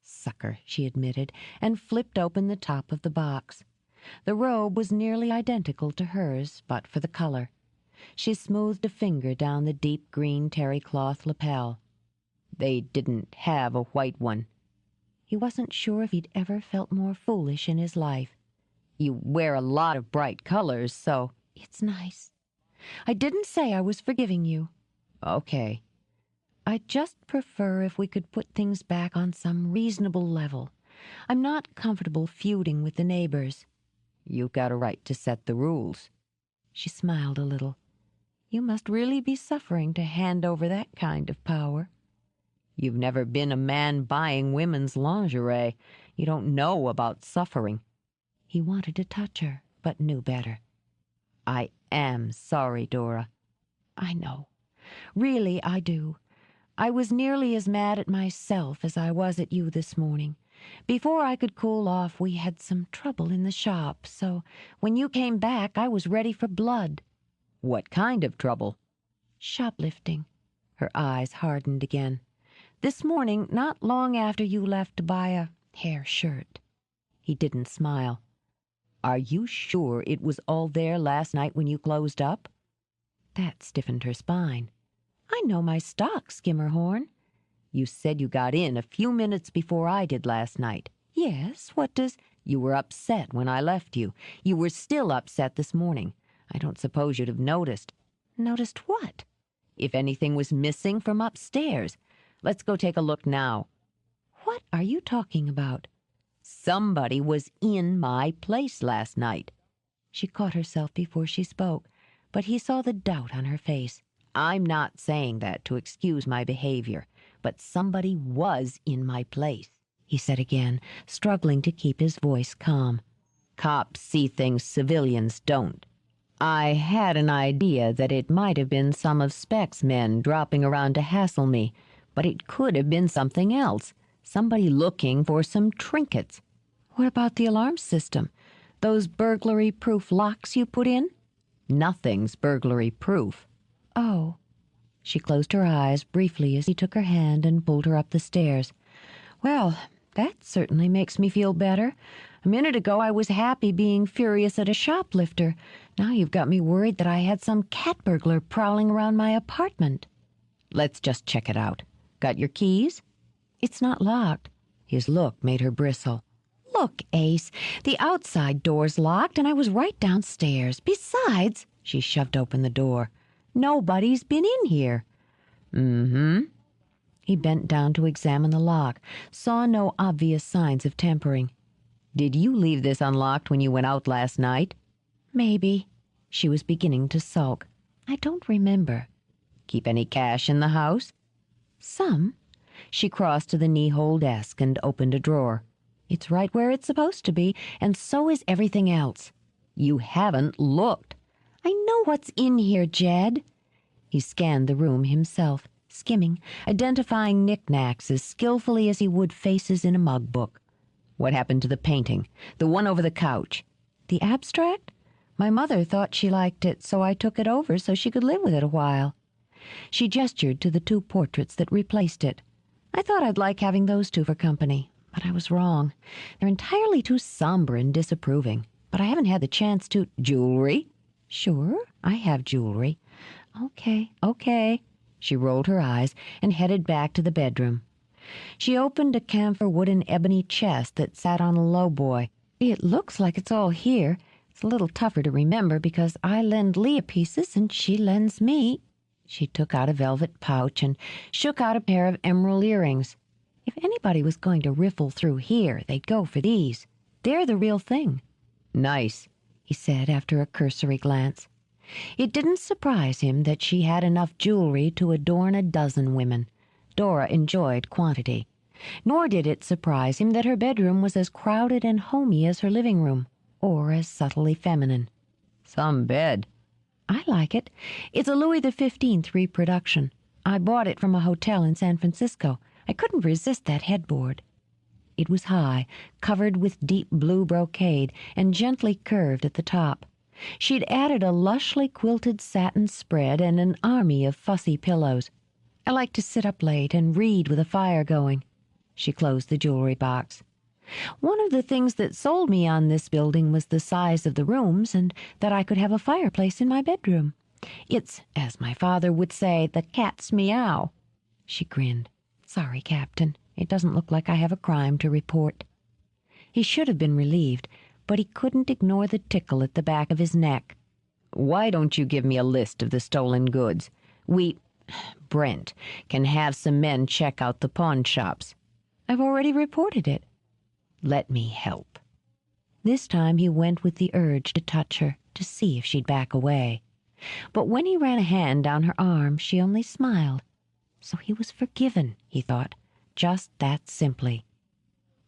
"Sucker," she admitted, and flipped open the top of the box. The robe was nearly identical to hers, but for the color. She smoothed a finger down the deep green terry cloth lapel. They didn't have a white one. He wasn't sure if he'd ever felt more foolish in his life. "You wear a lot of bright colors, so—" "It's nice. I didn't say I was forgiving you." "Okay." "I'd just prefer if we could put things back on some reasonable level. I'm not comfortable feuding with the neighbors." "You've got a right to set the rules." She smiled a little. "You must really be suffering to hand over that kind of power." "You've never been a man buying women's lingerie. You don't know about suffering." He wanted to touch her, but knew better. "I am sorry, Dora." "I know. Really, I do. I was nearly as mad at myself as I was at you this morning. Before I could cool off, we had some trouble in the shop, so when you came back, I was ready for blood." "What kind of trouble?" "Shoplifting." Her eyes hardened again. "This morning, not long after you left to buy a hair shirt." He didn't smile. "Are you sure it was all there last night when you closed up?" That stiffened her spine. "I know my stock, Skimmerhorn." "You said you got in a few minutes before I did last night." "Yes, what does—" "You were upset when I left you. You were still upset this morning. I don't suppose you'd have noticed." "Noticed what?" "If anything was missing from upstairs. Let's go take a look now." "What are you talking about?" "Somebody was in my place last night." She caught herself before she spoke, but he saw the doubt on her face. "I'm not saying that to excuse my behavior, but somebody was in my place," he said again, struggling to keep his voice calm. "Cops see things civilians don't. I had an idea that it might have been some of Speck's men dropping around to hassle me, but it could have been something else, somebody looking for some trinkets." "What about the alarm system? Those burglary-proof locks you put in?" "Nothing's burglary-proof." "Oh." She closed her eyes briefly as he took her hand and pulled her up the stairs. "Well, that certainly makes me feel better. A minute ago I was happy being furious at a shoplifter. Now you've got me worried that I had some cat burglar prowling around my apartment." "Let's just check it out. Got your keys?" "It's not locked." His look made her bristle. "Look, Ace, the outside door's locked and I was right downstairs. Besides," she shoved open the door, "nobody's been in here." "Mm-hmm." He bent down to examine the lock, saw no obvious signs of tampering. "Did you leave this unlocked when you went out last night?" "Maybe." She was beginning to sulk. "I don't remember." "Keep any cash in the house?" "Some." She crossed to the knee-hole desk and opened a drawer. "It's right where it's supposed to be, and so is everything else." "You haven't looked." "I know what's in here, Jed." He scanned the room himself, skimming, identifying knickknacks as skillfully as he would faces in a mug book. "What happened to the painting? The one over the couch?" "The abstract? My mother thought she liked it, so I took it over so she could live with it a while." She gestured to the two portraits that replaced it. "I thought I'd like having those two for company, but I was wrong. They're entirely too somber and disapproving, but I haven't had the chance to—" "Jewelry?" "Sure, I have jewelry." Okay. She rolled her eyes and headed back to the bedroom. She opened a camphor wooden ebony chest that sat on a lowboy. "It looks like it's all here. It's a little tougher to remember because I lend Leah pieces and she lends me." She took out a velvet pouch and shook out a pair of emerald earrings. "If anybody was going to riffle through here, they'd go for these. They're the real thing." "Nice," he said after a cursory glance. It didn't surprise him that she had enough jewelry to adorn a dozen women. Dora enjoyed quantity. Nor did it surprise him that her bedroom was as crowded and homey as her living room, or as subtly feminine. "Some bed." I like it. It's a Louis XV reproduction. I bought it from a hotel in San Francisco. I couldn't resist that headboard. It was high, covered with deep blue brocade, and gently curved at the top. She'd added a lushly quilted satin spread and an army of fussy pillows. I like to sit up late and read with a fire going. She closed the jewelry box. One of the things that sold me on this building was the size of the rooms and that I could have a fireplace in my bedroom. It's, as my father would say, the cat's meow. She grinned. Sorry, Captain. It doesn't look like I have a crime to report. He should have been relieved, but he couldn't ignore the tickle at the back of his neck. Why don't you give me a list of the stolen goods? Brent, can have some men check out the pawn shops. I've already reported it. Let me help. This time he went with the urge to touch her, to see if she'd back away. But when he ran a hand down her arm, she only smiled. So he was forgiven, he thought, just that simply.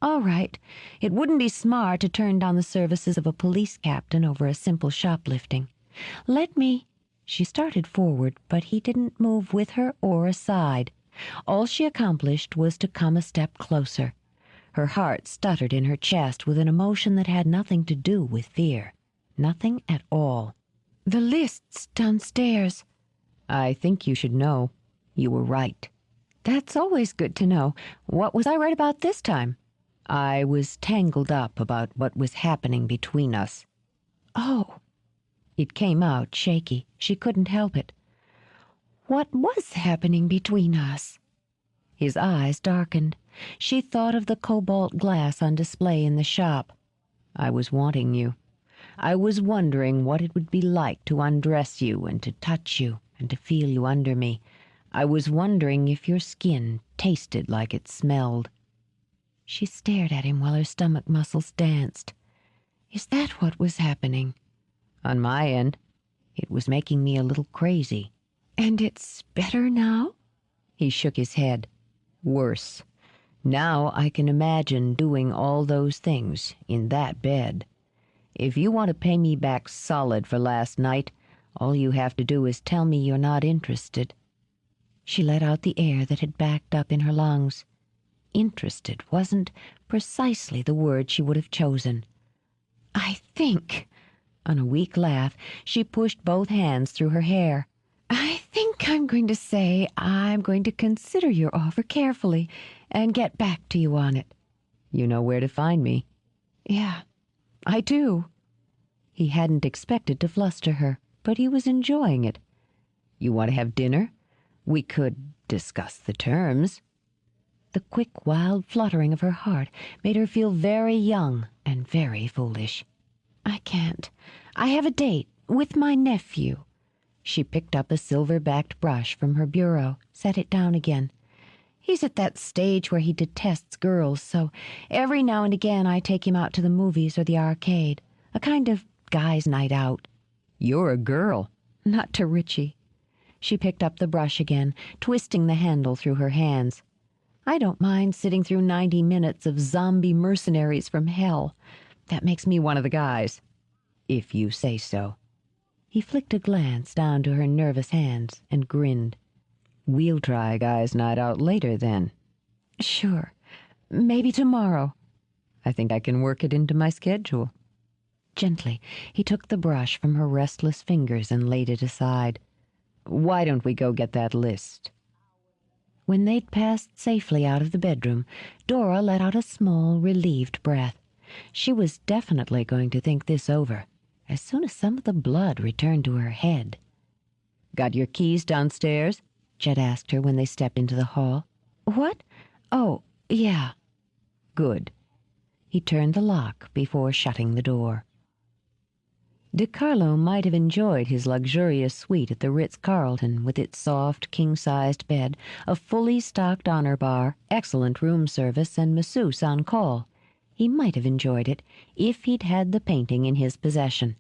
All right, it wouldn't be smart to turn down the services of a police captain over a simple shoplifting. Let me... She started forward, but he didn't move with her or aside. All she accomplished was to come a step closer. Her heart stuttered in her chest with an emotion that had nothing to do with fear. Nothing at all. The list's downstairs. I think you should know. You were right. That's always good to know. What was I right about this time? I was tangled up about what was happening between us. Oh. It came out shaky. She couldn't help it. What was happening between us? His eyes darkened. She thought of the cobalt glass on display in the shop. I was wanting you. I was wondering what it would be like to undress you and to touch you and to feel you under me. I was wondering if your skin tasted like it smelled. She stared at him while her stomach muscles danced. Is that what was happening? On my end, it was making me a little crazy. And it's better now? He shook his head. Worse. Now I can imagine doing all those things in that bed. If you want to pay me back solid for last night, all you have to do is tell me you're not interested. She let out the air that had backed up in her lungs. Interested wasn't precisely the word she would have chosen. I think... On a weak laugh, she pushed both hands through her hair. I think I'm going to say I'm going to consider your offer carefully and get back to you on it. You know where to find me. Yeah, I do. He hadn't expected to fluster her, but he was enjoying it. You want to have dinner? We could discuss the terms. The quick, wild fluttering of her heart made her feel very young and very foolish. I can't. I have a date with my nephew. She picked up a silver-backed brush from her bureau, set it down again. He's at that stage where he detests girls, so every now and again I take him out to the movies or the arcade. A kind of guy's night out. You're a girl. Not to Richie. She picked up the brush again, twisting the handle through her hands. I don't mind sitting through 90 minutes of zombie mercenaries from hell. That makes me one of the guys. If you say so. He flicked a glance down to her nervous hands and grinned. We'll try a guy's night out later, then. Sure. Maybe tomorrow. I think I can work it into my schedule. Gently, he took the brush from her restless fingers and laid it aside. Why don't we go get that list? When they'd passed safely out of the bedroom, Dora let out a small, relieved breath. She was definitely going to think this over, as soon as some of the blood returned to her head. Got your keys downstairs? Chet asked her when they stepped into the hall. What? Oh, yeah. Good. He turned the lock before shutting the door. DeCarlo might have enjoyed his luxurious suite at the Ritz-Carlton with its soft, king-sized bed, a fully stocked honor bar, excellent room service, and masseuse on call. He might have enjoyed it if he'd had the painting in his possession.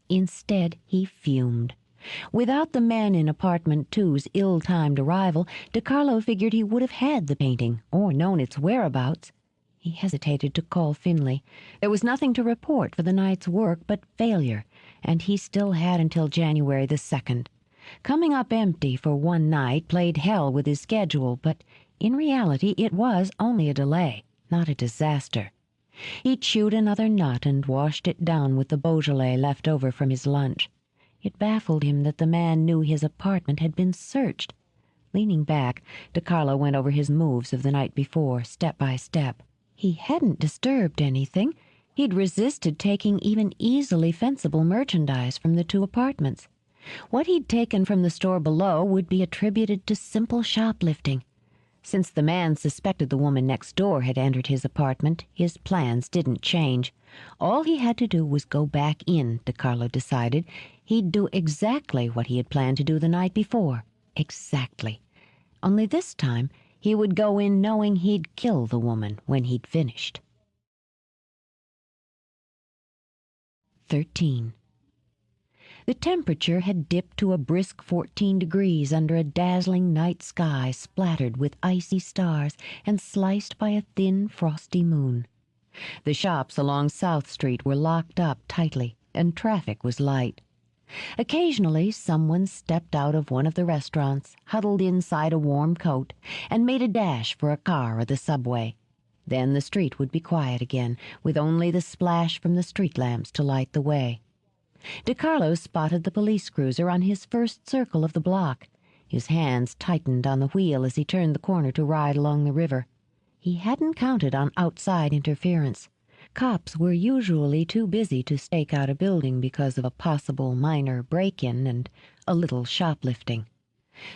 Instead, he fumed. Without the man in apartment 2's ill-timed arrival, DeCarlo figured he would have had the painting, or known its whereabouts. He hesitated to call Finley. There was nothing to report for the night's work but failure, and he still had until January the 2nd. Coming up empty for one night played hell with his schedule, but in reality it was only a delay, not a disaster. He chewed another nut and washed it down with the Beaujolais left over from his lunch. It baffled him that the man knew his apartment had been searched. Leaning back, DiCarlo went over his moves of the night before, step by step. He hadn't disturbed anything. He'd resisted taking even easily fensible merchandise from the two apartments. What he'd taken from the store below would be attributed to simple shoplifting. Since the man suspected the woman next door had entered his apartment, his plans didn't change. All he had to do was go back in, DiCarlo decided. He'd do exactly what he had planned to do the night before. Exactly. Only this time, he would go in knowing he'd kill the woman when he'd finished. 13. The temperature had dipped to a brisk 14 degrees under a dazzling night sky splattered with icy stars and sliced by a thin, frosty moon. The shops along South Street were locked up tightly, and traffic was light. Occasionally, someone stepped out of one of the restaurants, huddled inside a warm coat, and made a dash for a car or the subway. Then the street would be quiet again, with only the splash from the street lamps to light the way. DiCarlo spotted the police cruiser on his first circle of the block. His hands tightened on the wheel as he turned the corner to ride along the river. He hadn't counted on outside interference. Cops were usually too busy to stake out a building because of a possible minor break-in and a little shoplifting.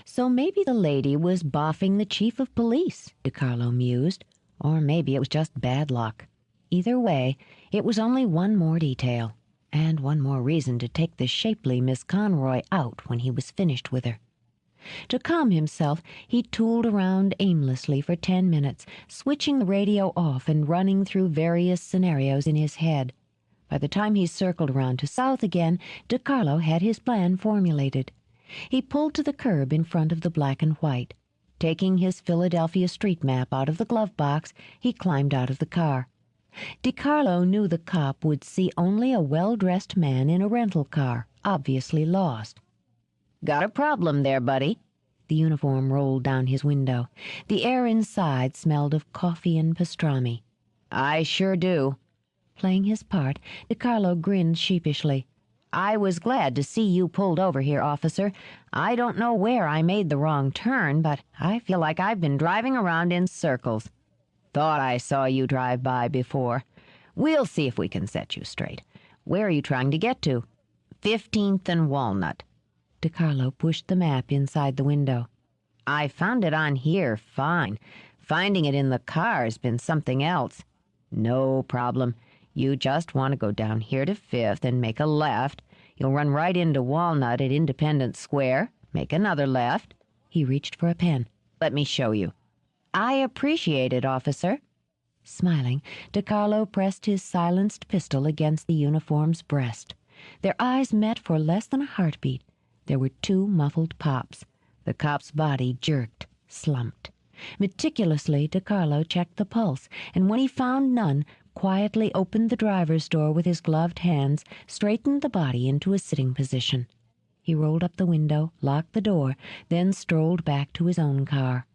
So maybe the lady was boffing the chief of police, DiCarlo mused, or maybe it was just bad luck. Either way, it was only one more detail, and one more reason to take the shapely Miss Conroy out when he was finished with her. To calm himself, he tooled around aimlessly for 10 minutes, switching the radio off and running through various scenarios in his head. By the time he circled around to South again, DiCarlo had his plan formulated. He pulled to the curb in front of the black and white. Taking his Philadelphia street map out of the glove box, he climbed out of the car. DiCarlo knew the cop would see only a well-dressed man in a rental car, obviously lost. "Got a problem there, buddy." The uniform rolled down his window. The air inside smelled of coffee and pastrami. "I sure do." Playing his part, DiCarlo grinned sheepishly. "I was glad to see you pulled over here, officer. I don't know where I made the wrong turn, but I feel like I've been driving around in circles. Thought I saw you drive by before. We'll see if we can set you straight. Where are you trying to get to?" 15th and Walnut." DiCarlo pushed the map inside the window. "I found it on here fine. Finding it in the car has been something else." "No problem. You just want to go down here to 5th and make a left. You'll run right into Walnut at Independence Square. Make another left." He reached for a pen. "Let me show you." "I appreciate it, officer." Smiling, DiCarlo pressed his silenced pistol against the uniform's breast. Their eyes met for less than a heartbeat. There were 2 muffled pops. The cop's body jerked, slumped. Meticulously, DiCarlo checked the pulse, and when he found none, quietly opened the driver's door with his gloved hands, straightened the body into a sitting position. He rolled up the window, locked the door, then strolled back to his own car.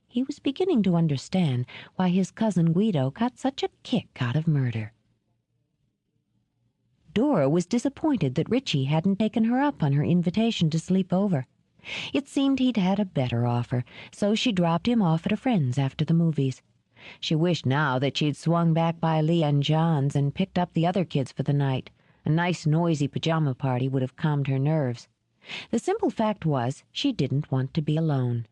He was beginning to understand why his cousin Guido got such a kick out of murder. Dora was disappointed that Richie hadn't taken her up on her invitation to sleep over. It seemed he'd had a better offer, so she dropped him off at a friend's after the movies. She wished now that she'd swung back by Lee and John's and picked up the other kids for the night. A nice, noisy pajama party would have calmed her nerves. The simple fact was, she didn't want to be alone.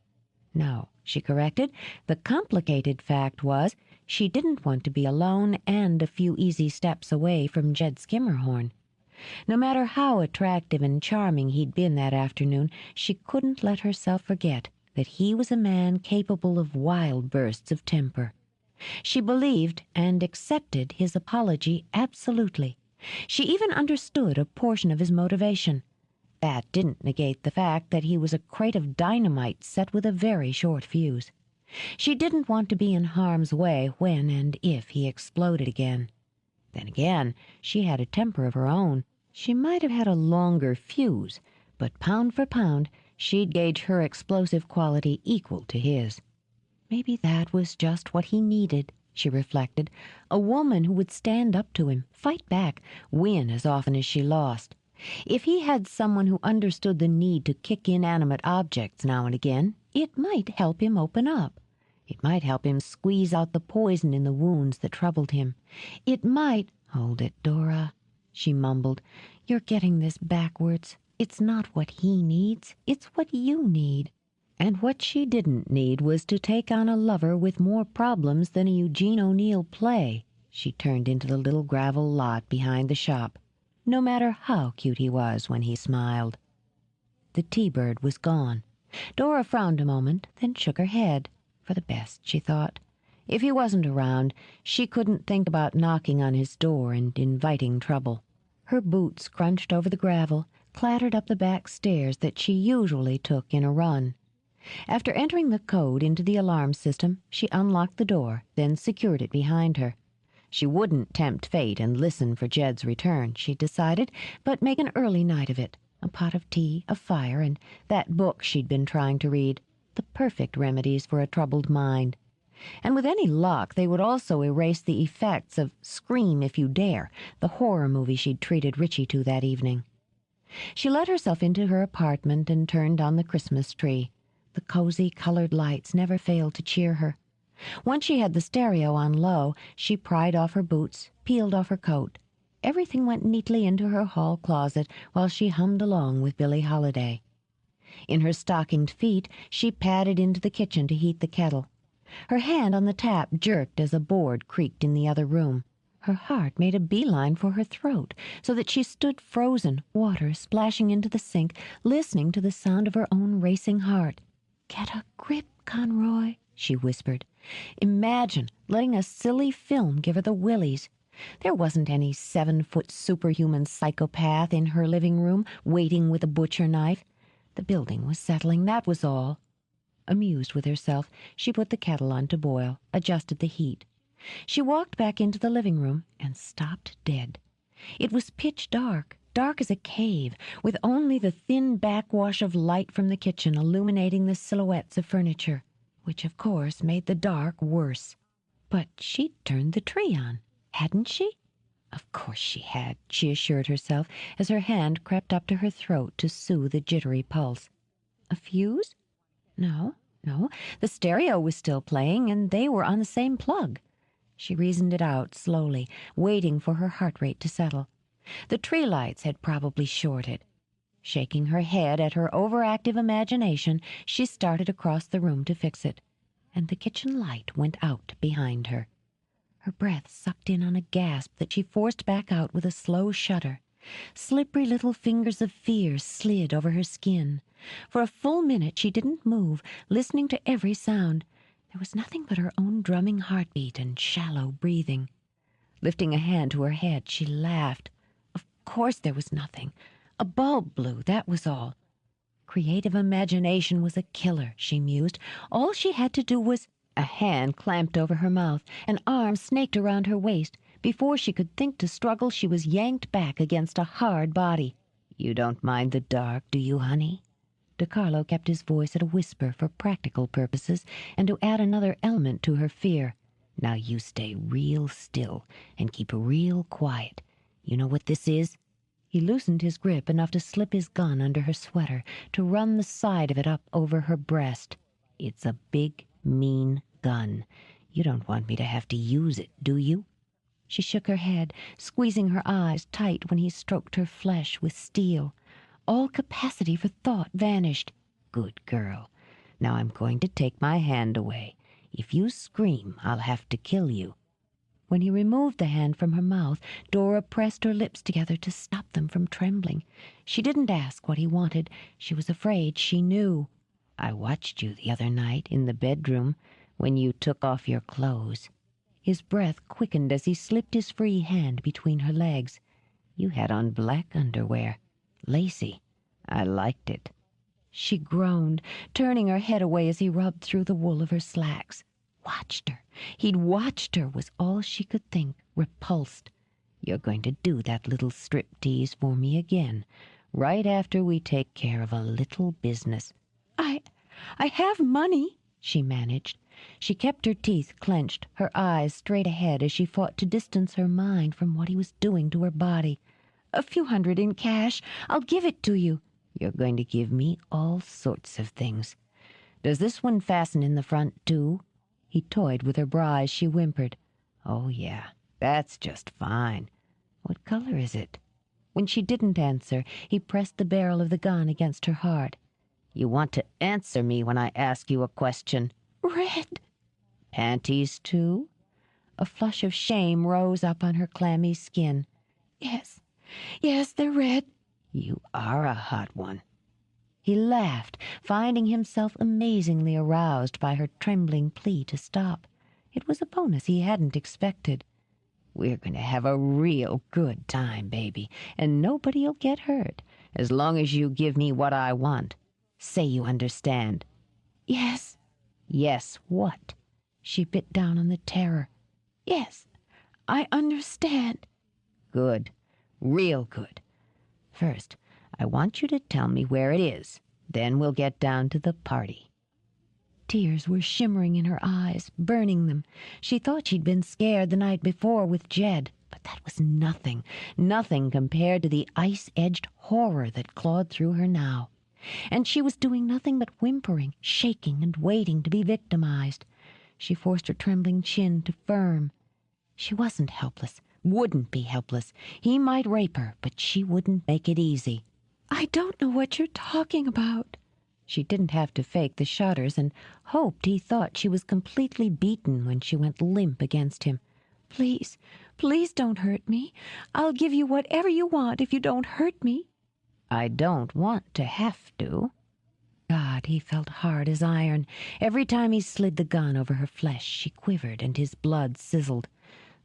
No, she corrected, the complicated fact was, she didn't want to be alone and a few easy steps away from Jed Skimmerhorn. No matter how attractive and charming he'd been that afternoon, she couldn't let herself forget that he was a man capable of wild bursts of temper. She believed and accepted his apology absolutely. She even understood a portion of his motivation. That didn't negate the fact that he was a crate of dynamite set with a very short fuse. She didn't want to be in harm's way when and if he exploded again. Then again, she had a temper of her own. She might have had a longer fuse, but pound for pound, she'd gauge her explosive quality equal to his. Maybe that was just what he needed, she reflected, a woman who would stand up to him, fight back, win as often as she lost. If he had someone who understood the need to kick inanimate objects now and again, it might help him open up. It might help him squeeze out the poison in the wounds that troubled him. It might— "Hold it, Dora," she mumbled. "You're getting this backwards. It's not what he needs, it's what you need." And what she didn't need was to take on a lover with more problems than a Eugene O'Neill play. She turned into the little gravel lot behind the shop, no matter how cute he was when he smiled. The T-bird was gone. Dora frowned a moment, then shook her head. For the best, she thought. If he wasn't around, she couldn't think about knocking on his door and inviting trouble. Her boots crunched over the gravel, clattered up the back stairs that she usually took in a run. After entering the code into the alarm system, she unlocked the door, then secured it behind her. She wouldn't tempt fate and listen for Jed's return, she decided, but make an early night of it. A pot of tea, a fire, and that book she'd been trying to read. The perfect remedies for a troubled mind. And with any luck, they would also erase the effects of Scream If You Dare, the horror movie she'd treated Richie to that evening. She let herself into her apartment and turned on the Christmas tree. The cozy colored lights never failed to cheer her. Once she had the stereo on low, she pried off her boots, peeled off her coat. Everything went neatly into her hall closet while she hummed along with Billie Holiday. In her stockinged feet, she padded into the kitchen to heat the kettle. Her hand on the tap jerked as a board creaked in the other room. Her heart made a beeline for her throat, so that she stood frozen, water splashing into the sink, listening to the sound of her own racing heart. "Get a grip, Conroy," she whispered. Imagine letting a silly film give her the willies. There wasn't any 7-foot superhuman psychopath in her living room waiting with a butcher knife. The building was settling, that was all. Amused with herself, she put the kettle on to boil, adjusted the heat. She walked back into the living room and stopped dead. It was pitch dark, dark as a cave, with only the thin backwash of light from the kitchen illuminating the silhouettes of furniture, which of course made the dark worse. But she'd turned the tree on, hadn't she? Of course she had, she assured herself as her hand crept up to her throat to soothe a jittery pulse. A fuse? No, the stereo was still playing, and they were on the same plug. She reasoned it out slowly, waiting for her heart rate to settle. The tree lights had probably shorted. Shaking her head at her overactive imagination, she started across the room to fix it, and the kitchen light went out behind her. Her breath sucked in on a gasp that she forced back out with a slow shudder. Slippery little fingers of fear slid over her skin. For a full minute she didn't move, listening to every sound. There was nothing but her own drumming heartbeat and shallow breathing. Lifting a hand to her head, she laughed. Of course there was nothing. A bulb blew, that was all. Creative imagination was a killer, she mused. All she had to do was— A hand clamped over her mouth, an arm snaked around her waist. Before she could think to struggle, she was yanked back against a hard body. "You don't mind the dark, do you, honey?" DeCarlo kept his voice at a whisper for practical purposes and to add another element to her fear. "Now you stay real still and keep real quiet. You know what this is?" He loosened his grip enough to slip his gun under her sweater, to run the side of it up over her breast. "It's a big, mean gun. You don't want me to have to use it, do you?" She shook her head, squeezing her eyes tight when he stroked her flesh with steel. All capacity for thought vanished. "Good girl. Now I'm going to take my hand away. If you scream, I'll have to kill you." When he removed the hand from her mouth, Dora pressed her lips together to stop them from trembling. She didn't ask what he wanted. She was afraid she knew. "I watched you the other night in the bedroom when you took off your clothes." His breath quickened as he slipped his free hand between her legs. "You had on black underwear. Lacy. I liked it." She groaned, turning her head away as he rubbed through the wool of her slacks. Watched her. He'd watched her was all she could think, repulsed. You're going to do that little striptease for me again, right after we take care of a little business." I have money," she managed. She kept her teeth clenched, her eyes straight ahead as she fought to distance her mind from what he was doing to her body. "A few hundred in cash. I'll give it to you." "You're going to give me all sorts of things. Does this one fasten in the front, too?" He toyed with her bra as she whimpered. "Oh, yeah, that's just fine. What color is it?" When she didn't answer, he pressed the barrel of the gun against her heart. "You want to answer me when I ask you a question." "Red." "Panties, too?" A flush of shame rose up on her clammy skin. Yes, they're red." "You are a hot one." He laughed, finding himself amazingly aroused by her trembling plea to stop. It was a bonus he hadn't expected. "We're going to have a real good time, baby, and nobody'll get hurt, as long as you give me what I want. Say you understand." "Yes." "Yes, what?" She bit down on the terror. "Yes, I understand." "Good. Real good. First, I want you to tell me where it is. Then we'll get down to the party." Tears were shimmering in her eyes, burning them. She thought she'd been scared the night before with Jed, but that was nothing compared to the ice-edged horror that clawed through her now. And she was doing nothing but whimpering, shaking, and waiting to be victimized. She forced her trembling chin to firm. She wasn't helpless, wouldn't be helpless. He might rape her, but she wouldn't make it easy. "I don't know what you're talking about." She didn't have to fake the shudders and hoped he thought she was completely beaten when she went limp against him. Please don't hurt me. I'll give you whatever you want if you don't hurt me." "I don't want to have to." God, he felt hard as iron. Every time he slid the gun over her flesh, she quivered and his blood sizzled.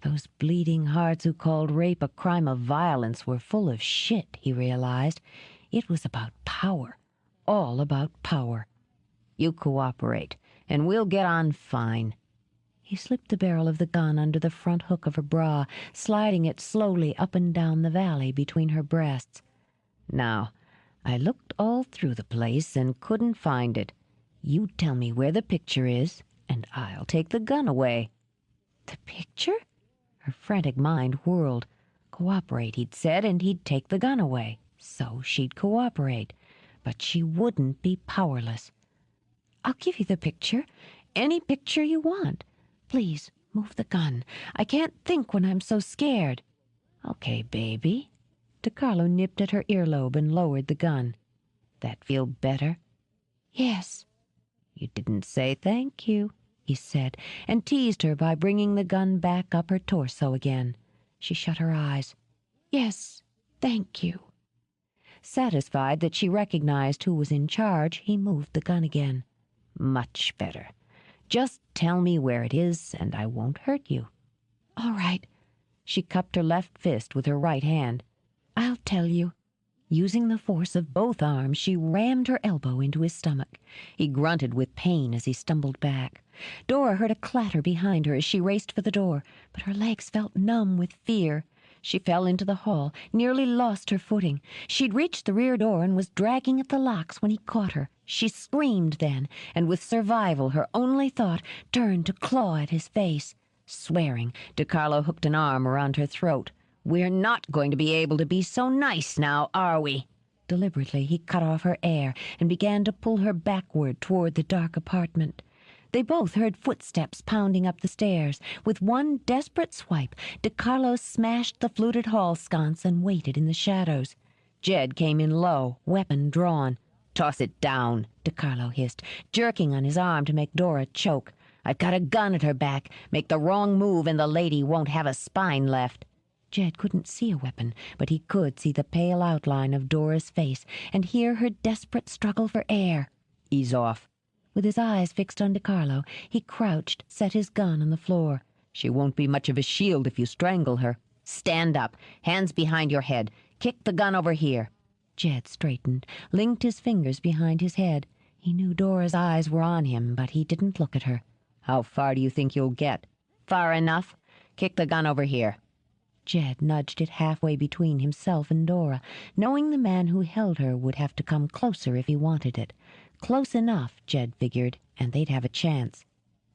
Those bleeding hearts who called rape a crime of violence were full of shit, he realized. It was about power. All about power. "You cooperate, and we'll get on fine." He slipped the barrel of the gun under the front hook of her bra, sliding it slowly up and down the valley between her breasts. "Now, I looked all through the place and couldn't find it. You tell me where the picture is, and I'll take the gun away." "The picture?" Her frantic mind whirled. Cooperate, he'd said, and he'd take the gun away. So she'd cooperate. But she wouldn't be powerless. "I'll give you the picture. Any picture you want. Please, move the gun. I can't think when I'm so scared." "Okay, baby." DeCarlo nipped at her earlobe and lowered the gun. "That feel better?" "Yes." "You didn't say thank you," he said, and teased her by bringing the gun back up her torso again. She shut her eyes. "Yes, thank you." Satisfied that she recognized who was in charge, he moved the gun again. "Much better. Just tell me where it is, and I won't hurt you." "All right." She cupped her left fist with her right hand. "I'll tell you." Using the force of both arms, she rammed her elbow into his stomach. He grunted with pain as he stumbled back. Dora heard a clatter behind her as she raced for the door, but her legs felt numb with fear. She fell into the hall, nearly lost her footing. She'd reached the rear door and was dragging at the locks when he caught her. She screamed then, and with survival her only thought, turned to claw at his face. Swearing, DeCarlo hooked an arm around her throat. "We're not going to be able to be so nice now, are we?" Deliberately, he cut off her air and began to pull her backward toward the dark apartment. They both heard footsteps pounding up the stairs. With one desperate swipe, DeCarlo smashed the fluted hall sconce and waited in the shadows. Jed came in low, weapon drawn. "Toss it down," DeCarlo hissed, jerking on his arm to make Dora choke. "I've got a gun at her back. Make the wrong move and the lady won't have a spine left." Jed couldn't see a weapon, but he could see the pale outline of Dora's face and hear her desperate struggle for air. "Ease off." With his eyes fixed on DeCarlo, he crouched, set his gun on the floor. "She won't be much of a shield if you strangle her. Stand up, hands behind your head. Kick the gun over here." Jed straightened, linked his fingers behind his head. He knew Dora's eyes were on him, but he didn't look at her. "How far do you think you'll get?" "Far enough. Kick the gun over here." Jed nudged it halfway between himself and Dora, knowing the man who held her would have to come closer if he wanted it. Close enough, Jed figured, and they'd have a chance.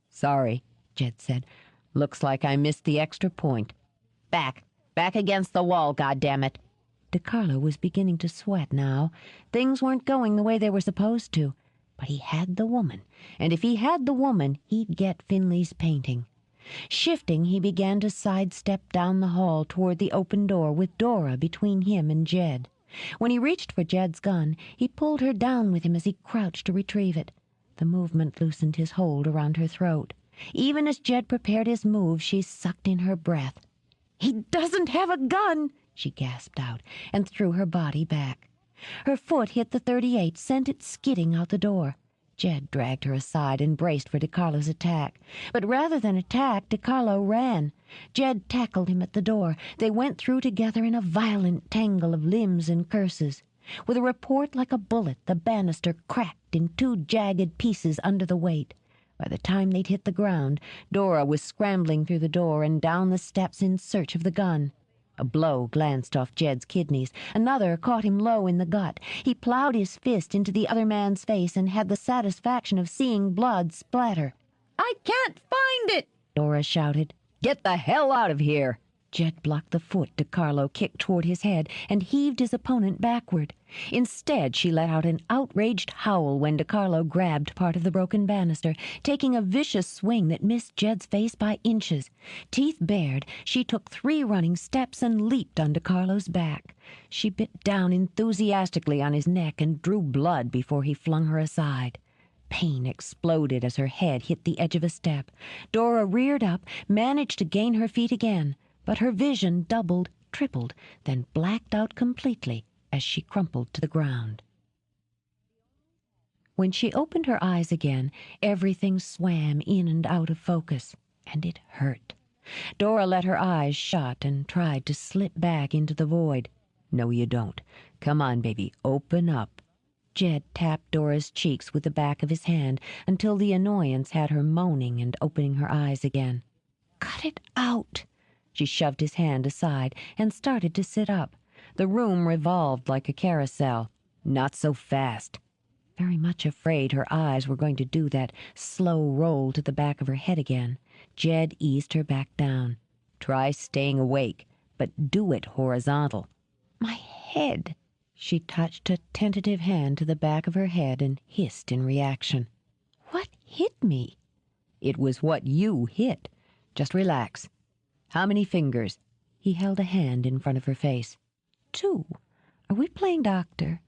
Sorry, Jed said. looks like I missed the extra point. Back against the wall, goddammit. DiCarlo was beginning to sweat now. Things weren't going the way they were supposed to. But he had the woman, and if he had the woman, he'd get Finley's painting. Shifting, he began to sidestep down the hall toward the open door with Dora between him and Jed. When he reached for Jed's gun, he pulled her down with him as he crouched to retrieve it. The movement loosened his hold around her throat. Even as Jed prepared his move, she sucked in her breath. "He doesn't have a gun!" she gasped out, and threw her body back. Her foot hit the .38, sent it skidding out the door. Jed dragged her aside and braced for DiCarlo's attack. But rather than attack, DiCarlo ran. Jed tackled him at the door. They went through together in a violent tangle of limbs and curses. With a report like a bullet, the banister cracked in two jagged pieces under the weight. By the time they'd hit the ground, Dora was scrambling through the door and down the steps in search of the gun. A blow glanced off Jed's kidneys. Another caught him low in the gut. He plowed his fist into the other man's face and had the satisfaction of seeing blood splatter. "I can't find it!" Dora shouted. Get the hell out of here! Jed blocked the foot DiCarlo kicked toward his head and heaved his opponent backward. Instead, she let out an outraged howl when DiCarlo grabbed part of the broken banister, taking a vicious swing that missed Jed's face by inches. Teeth bared, she took 3 running steps and leaped on DiCarlo's back. She bit down enthusiastically on his neck and drew blood before he flung her aside. Pain exploded as her head hit the edge of a step. Dora reared up, managed to gain her feet again, but her vision doubled, tripled, then blacked out completely as she crumpled to the ground. When she opened her eyes again, everything swam in and out of focus, and it hurt. Dora let her eyes shut and tried to slip back into the void. No, you don't. Come on, baby, open up. Jed tapped Dora's cheeks with the back of his hand until the annoyance had her moaning and opening her eyes again. "Cut it out!" She shoved his hand aside and started to sit up. The room revolved like a carousel. Not so fast. Very much afraid her eyes were going to do that slow roll to the back of her head again, Jed eased her back down. Try staying awake, but do it horizontal. "My head!" She touched a tentative hand to the back of her head and hissed in reaction. "What hit me?" It was what you hit. Just relax. How many fingers? He held a hand in front of her face. 2. Are we playing doctor?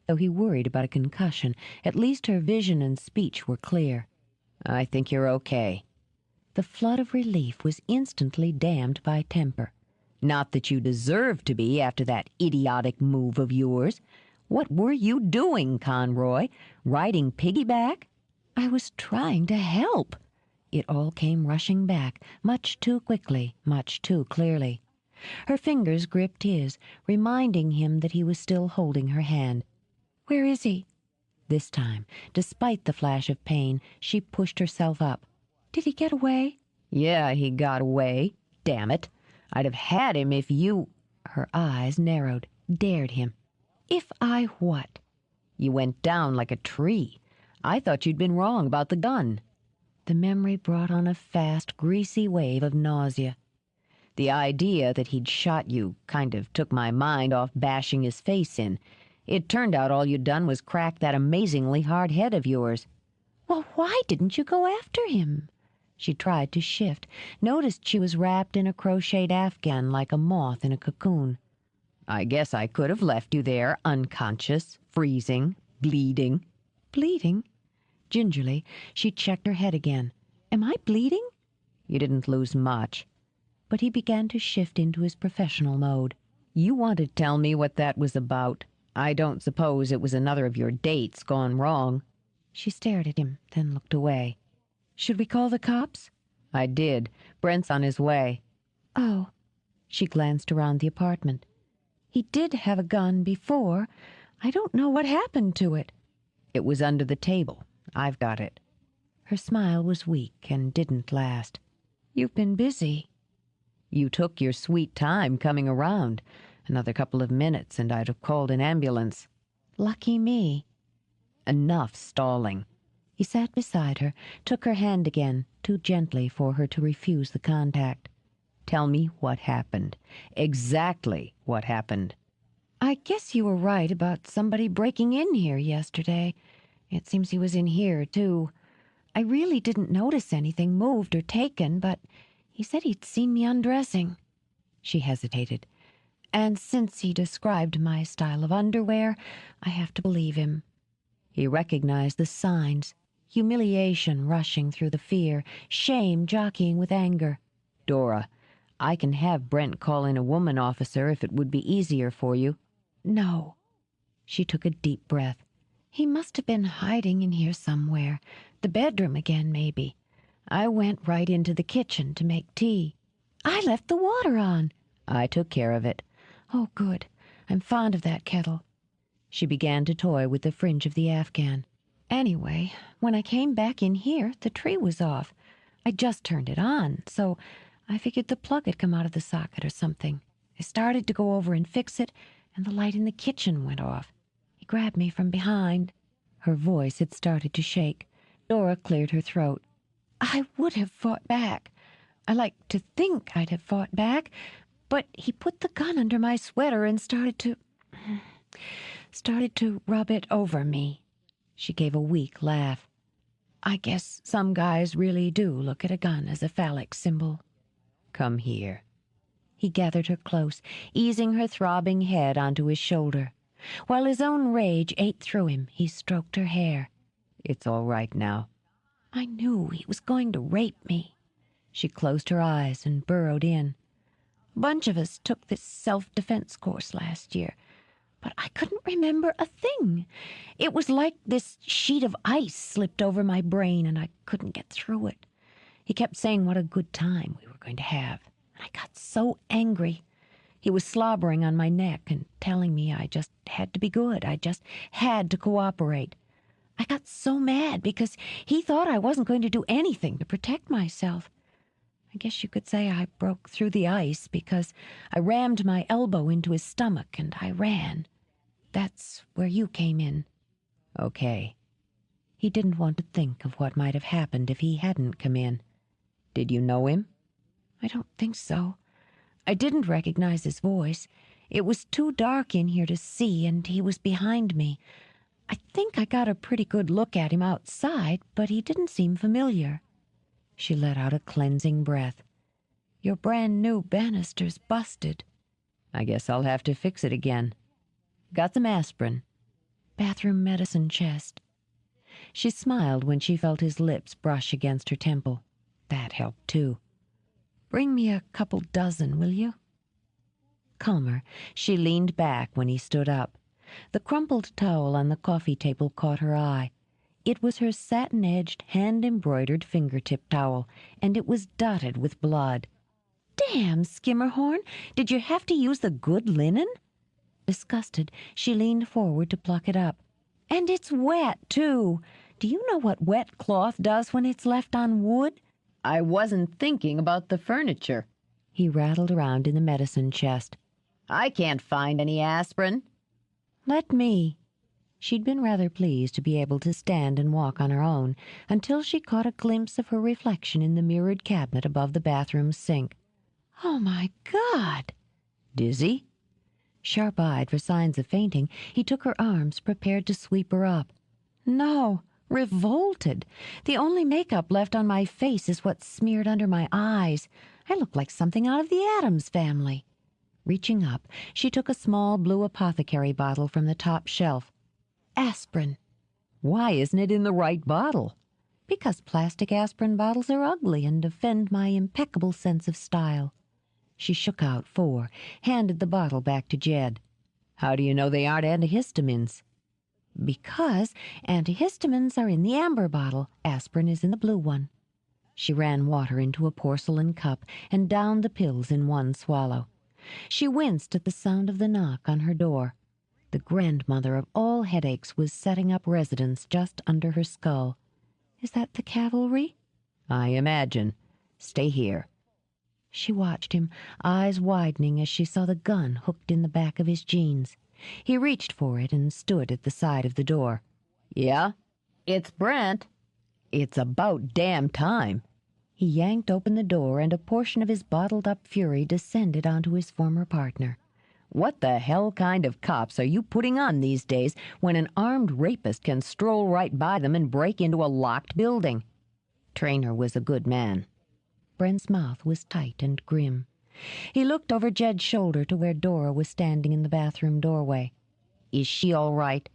Though he worried about a concussion, at least her vision and speech were clear. I think you're okay. The flood of relief was instantly dammed by temper. Not that you deserve to be after that idiotic move of yours. What were you doing, Conroy? Riding piggyback? I was trying to help. It all came rushing back, much too quickly, much too clearly. Her fingers gripped his, reminding him that he was still holding her hand. "Where is he?" This time, despite the flash of pain, she pushed herself up. "Did he get away?" Yeah, he got away. Damn it. I'd have had him if you... Her eyes narrowed. Dared him. "If I what?" You went down like a tree. I thought you'd been wrong about the gun. The memory brought on a fast, greasy wave of nausea. The idea that he'd shot you kind of took my mind off bashing his face in. It turned out all you'd done was crack that amazingly hard head of yours. "Well, why didn't you go after him?" She tried to shift, noticed she was wrapped in a crocheted afghan like a moth in a cocoon. I guess I could have left you there, unconscious, freezing, bleeding. "Bleeding?" Gingerly, she checked her head again. "Am I bleeding?" You didn't lose much. But he began to shift into his professional mode. You want to tell me what that was about. I don't suppose it was another of your dates gone wrong. She stared at him, then looked away. "Should we call the cops?" I did. Brent's on his way. "Oh." She glanced around the apartment. "He did have a gun before. I don't know what happened to it." It was under the table. I've got it." Her smile was weak and didn't last. "You've been busy." You took your sweet time coming around. Another couple of minutes and I'd have called an ambulance. Lucky me. Enough stalling. He sat beside her, took her hand again, too gently for her to refuse the contact. Tell me what happened. Exactly what happened. I guess you were right about somebody breaking in here yesterday. It seems he was in here, too. I really didn't notice anything moved or taken, but he said he'd seen me undressing. She hesitated. And since he described my style of underwear, I have to believe him. He recognized the signs, humiliation rushing through the fear, shame jockeying with anger. Dora, I can have Brent call in a woman officer if it would be easier for you. No. She took a deep breath. He must have been hiding in here somewhere. The bedroom again, maybe. I went right into the kitchen to make tea. I left the water on. I took care of it. Oh, good. I'm fond of that kettle. She began to toy with the fringe of the Afghan. Anyway, when I came back in here, the tree was off. I just turned it on, so I figured the plug had come out of the socket or something. I started to go over and fix it, and the light in the kitchen went off. He grabbed me from behind. Her voice had started to shake. Nora cleared her throat. I would have fought back. I like to think I'd have fought back, but he put the gun under my sweater and started to rub it over me. She gave a weak laugh. I guess some guys really do look at a gun as a phallic symbol. Come here. He gathered her close, easing her throbbing head onto his shoulder. While his own rage ate through him, he stroked her hair. It's all right now. I knew he was going to rape me. She closed her eyes and burrowed in. A bunch of us took this self-defense course last year, but I couldn't remember a thing. It was like this sheet of ice slipped over my brain, and I couldn't get through it. He kept saying what a good time we were going to have, and I got so angry. He was slobbering on my neck and telling me I just had to be good. I just had to cooperate. I got so mad because he thought I wasn't going to do anything to protect myself. I guess you could say I broke through the ice because I rammed my elbow into his stomach and I ran. That's where you came in. Okay. He didn't want to think of what might have happened if he hadn't come in. Did you know him? I don't think so. I didn't recognize his voice. It was too dark in here to see, and he was behind me. I think I got a pretty good look at him outside, but he didn't seem familiar. She let out a cleansing breath. Your brand new banister's busted. I guess I'll have to fix it again. Got some aspirin. Bathroom medicine chest. She smiled when she felt his lips brush against her temple. That helped, too. Bring me a couple dozen, will you? Calmer, she leaned back when he stood up. The crumpled towel on the coffee table caught her eye. It was her satin-edged, hand-embroidered fingertip towel, and it was dotted with blood. Damn, Skimmerhorn! Did you have to use the good linen? Disgusted, she leaned forward to pluck it up. And it's wet, too. Do you know what wet cloth does when it's left on wood? I wasn't thinking about the furniture. He rattled around in the medicine chest. I can't find any aspirin. Let me. She'd been rather pleased to be able to stand and walk on her own until she caught a glimpse of her reflection in the mirrored cabinet above the bathroom sink. Oh, my God! Dizzy? Sharp-eyed for signs of fainting, he took her arms, prepared to sweep her up. No, revolted. The only makeup left on my face is what's smeared under my eyes. I look like something out of the Addams Family. Reaching up, she took a small blue apothecary bottle from the top shelf. Aspirin. Why isn't it in the right bottle? Because plastic aspirin bottles are ugly and offend my impeccable sense of style. She shook out 4, handed the bottle back to Jed. How do you know they aren't antihistamines? Because antihistamines are in the amber bottle, aspirin is in the blue one. She ran water into a porcelain cup and downed the pills in one swallow. She winced at the sound of the knock on her door. The grandmother of all headaches was setting up residence just under her skull. Is that the cavalry? I imagine. Stay here. She watched him, eyes widening as she saw the gun hooked in the back of his jeans. He reached for it and stood at the side of the door. Yeah? It's Brent. It's about damn time. He yanked open the door, and a portion of his bottled-up fury descended onto his former partner. What the hell kind of cops are you putting on these days when an armed rapist can stroll right by them and break into a locked building? Traynor was a good man. Brent's mouth was tight and grim. He looked over Jed's shoulder to where Dora was standing in the bathroom doorway. Is she all right?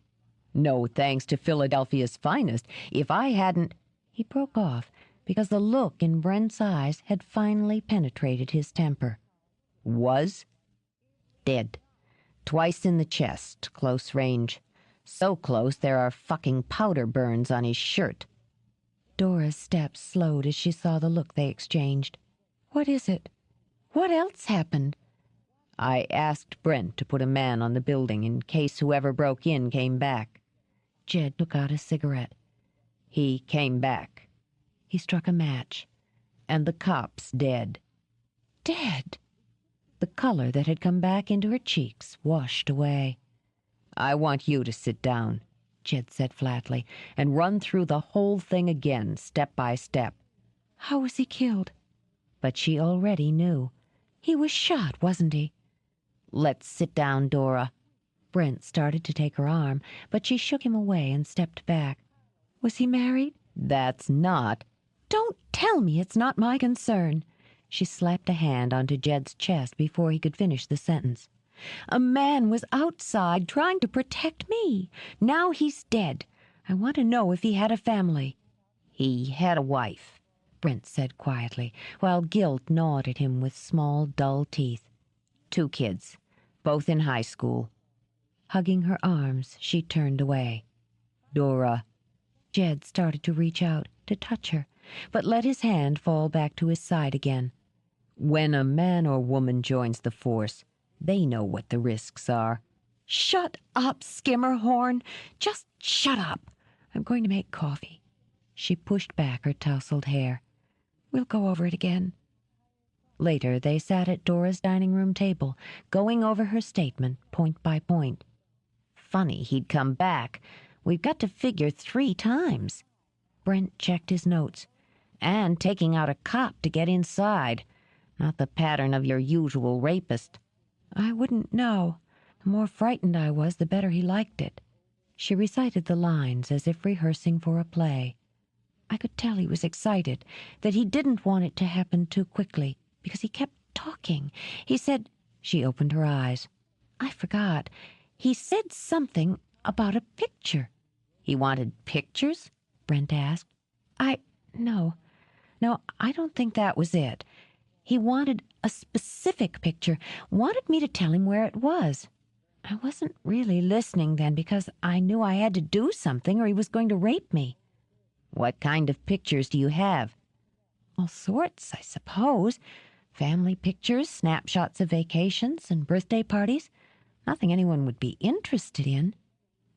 No, thanks to Philadelphia's finest. If I hadn't... He broke off because the look in Brent's eyes had finally penetrated his temper. Was? Dead. Twice in the chest, close range. So close there are fucking powder burns on his shirt. Dora's steps slowed as she saw the look they exchanged. What is it? What else happened? I asked Brent to put a man on the building in case whoever broke in came back. Jed took out a cigarette. He came back. He struck a match. And the cop's dead. Dead? The color that had come back into her cheeks washed away. I want you to sit down, Jed said flatly, and run through the whole thing again, step by step. How was he killed? But she already knew. He was shot, wasn't he? Let's sit down, Dora. Brent started to take her arm, but she shook him away and stepped back. Was he married? That's not. Don't tell me it's not my concern. She slapped a hand onto Jed's chest before he could finish the sentence. A man was outside trying to protect me. Now he's dead. I want to know if he had a family. He had a wife, Brent said quietly, while guilt gnawed at him with small, dull teeth. 2 kids, both in high school. Hugging her arms, she turned away. Dora. Jed started to reach out, to touch her, but let his hand fall back to his side again. When a man or woman joins the force, they know what the risks are. Shut up, Skimmerhorn. Just shut up. I'm going to make coffee. She pushed back her tousled hair. We'll go over it again. Later, they sat at Dora's dining room table, going over her statement point by point. Funny he'd come back. We've got to figure 3 times. Brent checked his notes. And taking out a cop to get inside. Not the pattern of your usual rapist. I wouldn't know. The more frightened I was, the better he liked it. She recited the lines as if rehearsing for a play. I could tell he was excited, that he didn't want it to happen too quickly, because he kept talking. He said... She opened her eyes. I forgot. He said something about a picture. He wanted pictures? Brent asked. No, I don't think that was it. He wanted a specific picture, wanted me to tell him where it was. I wasn't really listening then because I knew I had to do something or he was going to rape me. What kind of pictures do you have? All sorts, I suppose. Family pictures, snapshots of vacations and birthday parties. Nothing anyone would be interested in.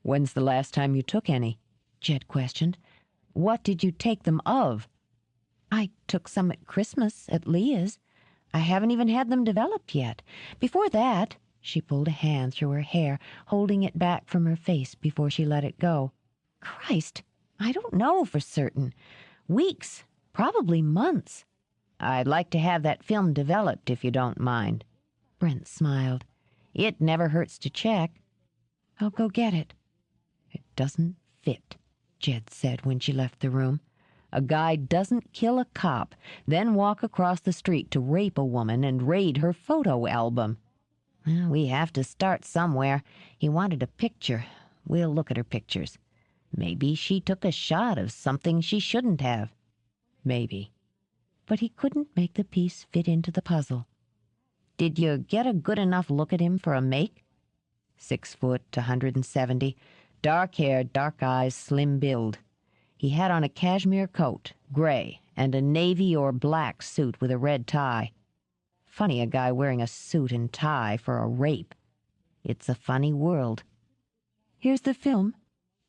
When's the last time you took any? Jed questioned. What did you take them of? I took some at Christmas at Leah's. I haven't even had them developed yet. Before that, she pulled a hand through her hair, holding it back from her face before she let it go. Christ, I don't know for certain. Weeks, probably months. I'd like to have that film developed, if you don't mind. Brent smiled. It never hurts to check. I'll go get it. It doesn't fit, Jed said when she left the room. A guy doesn't kill a cop, then walk across the street to rape a woman and raid her photo album. Well, we have to start somewhere. He wanted a picture. We'll look at her pictures. Maybe she took a shot of something she shouldn't have. Maybe. But he couldn't make the piece fit into the puzzle. Did you get a good enough look at him for a make? 6 foot, 170, dark hair, dark eyes, slim build. He had on a cashmere coat, gray, and a navy or black suit with a red tie. Funny a guy wearing a suit and tie for a rape. It's a funny world. Here's the film.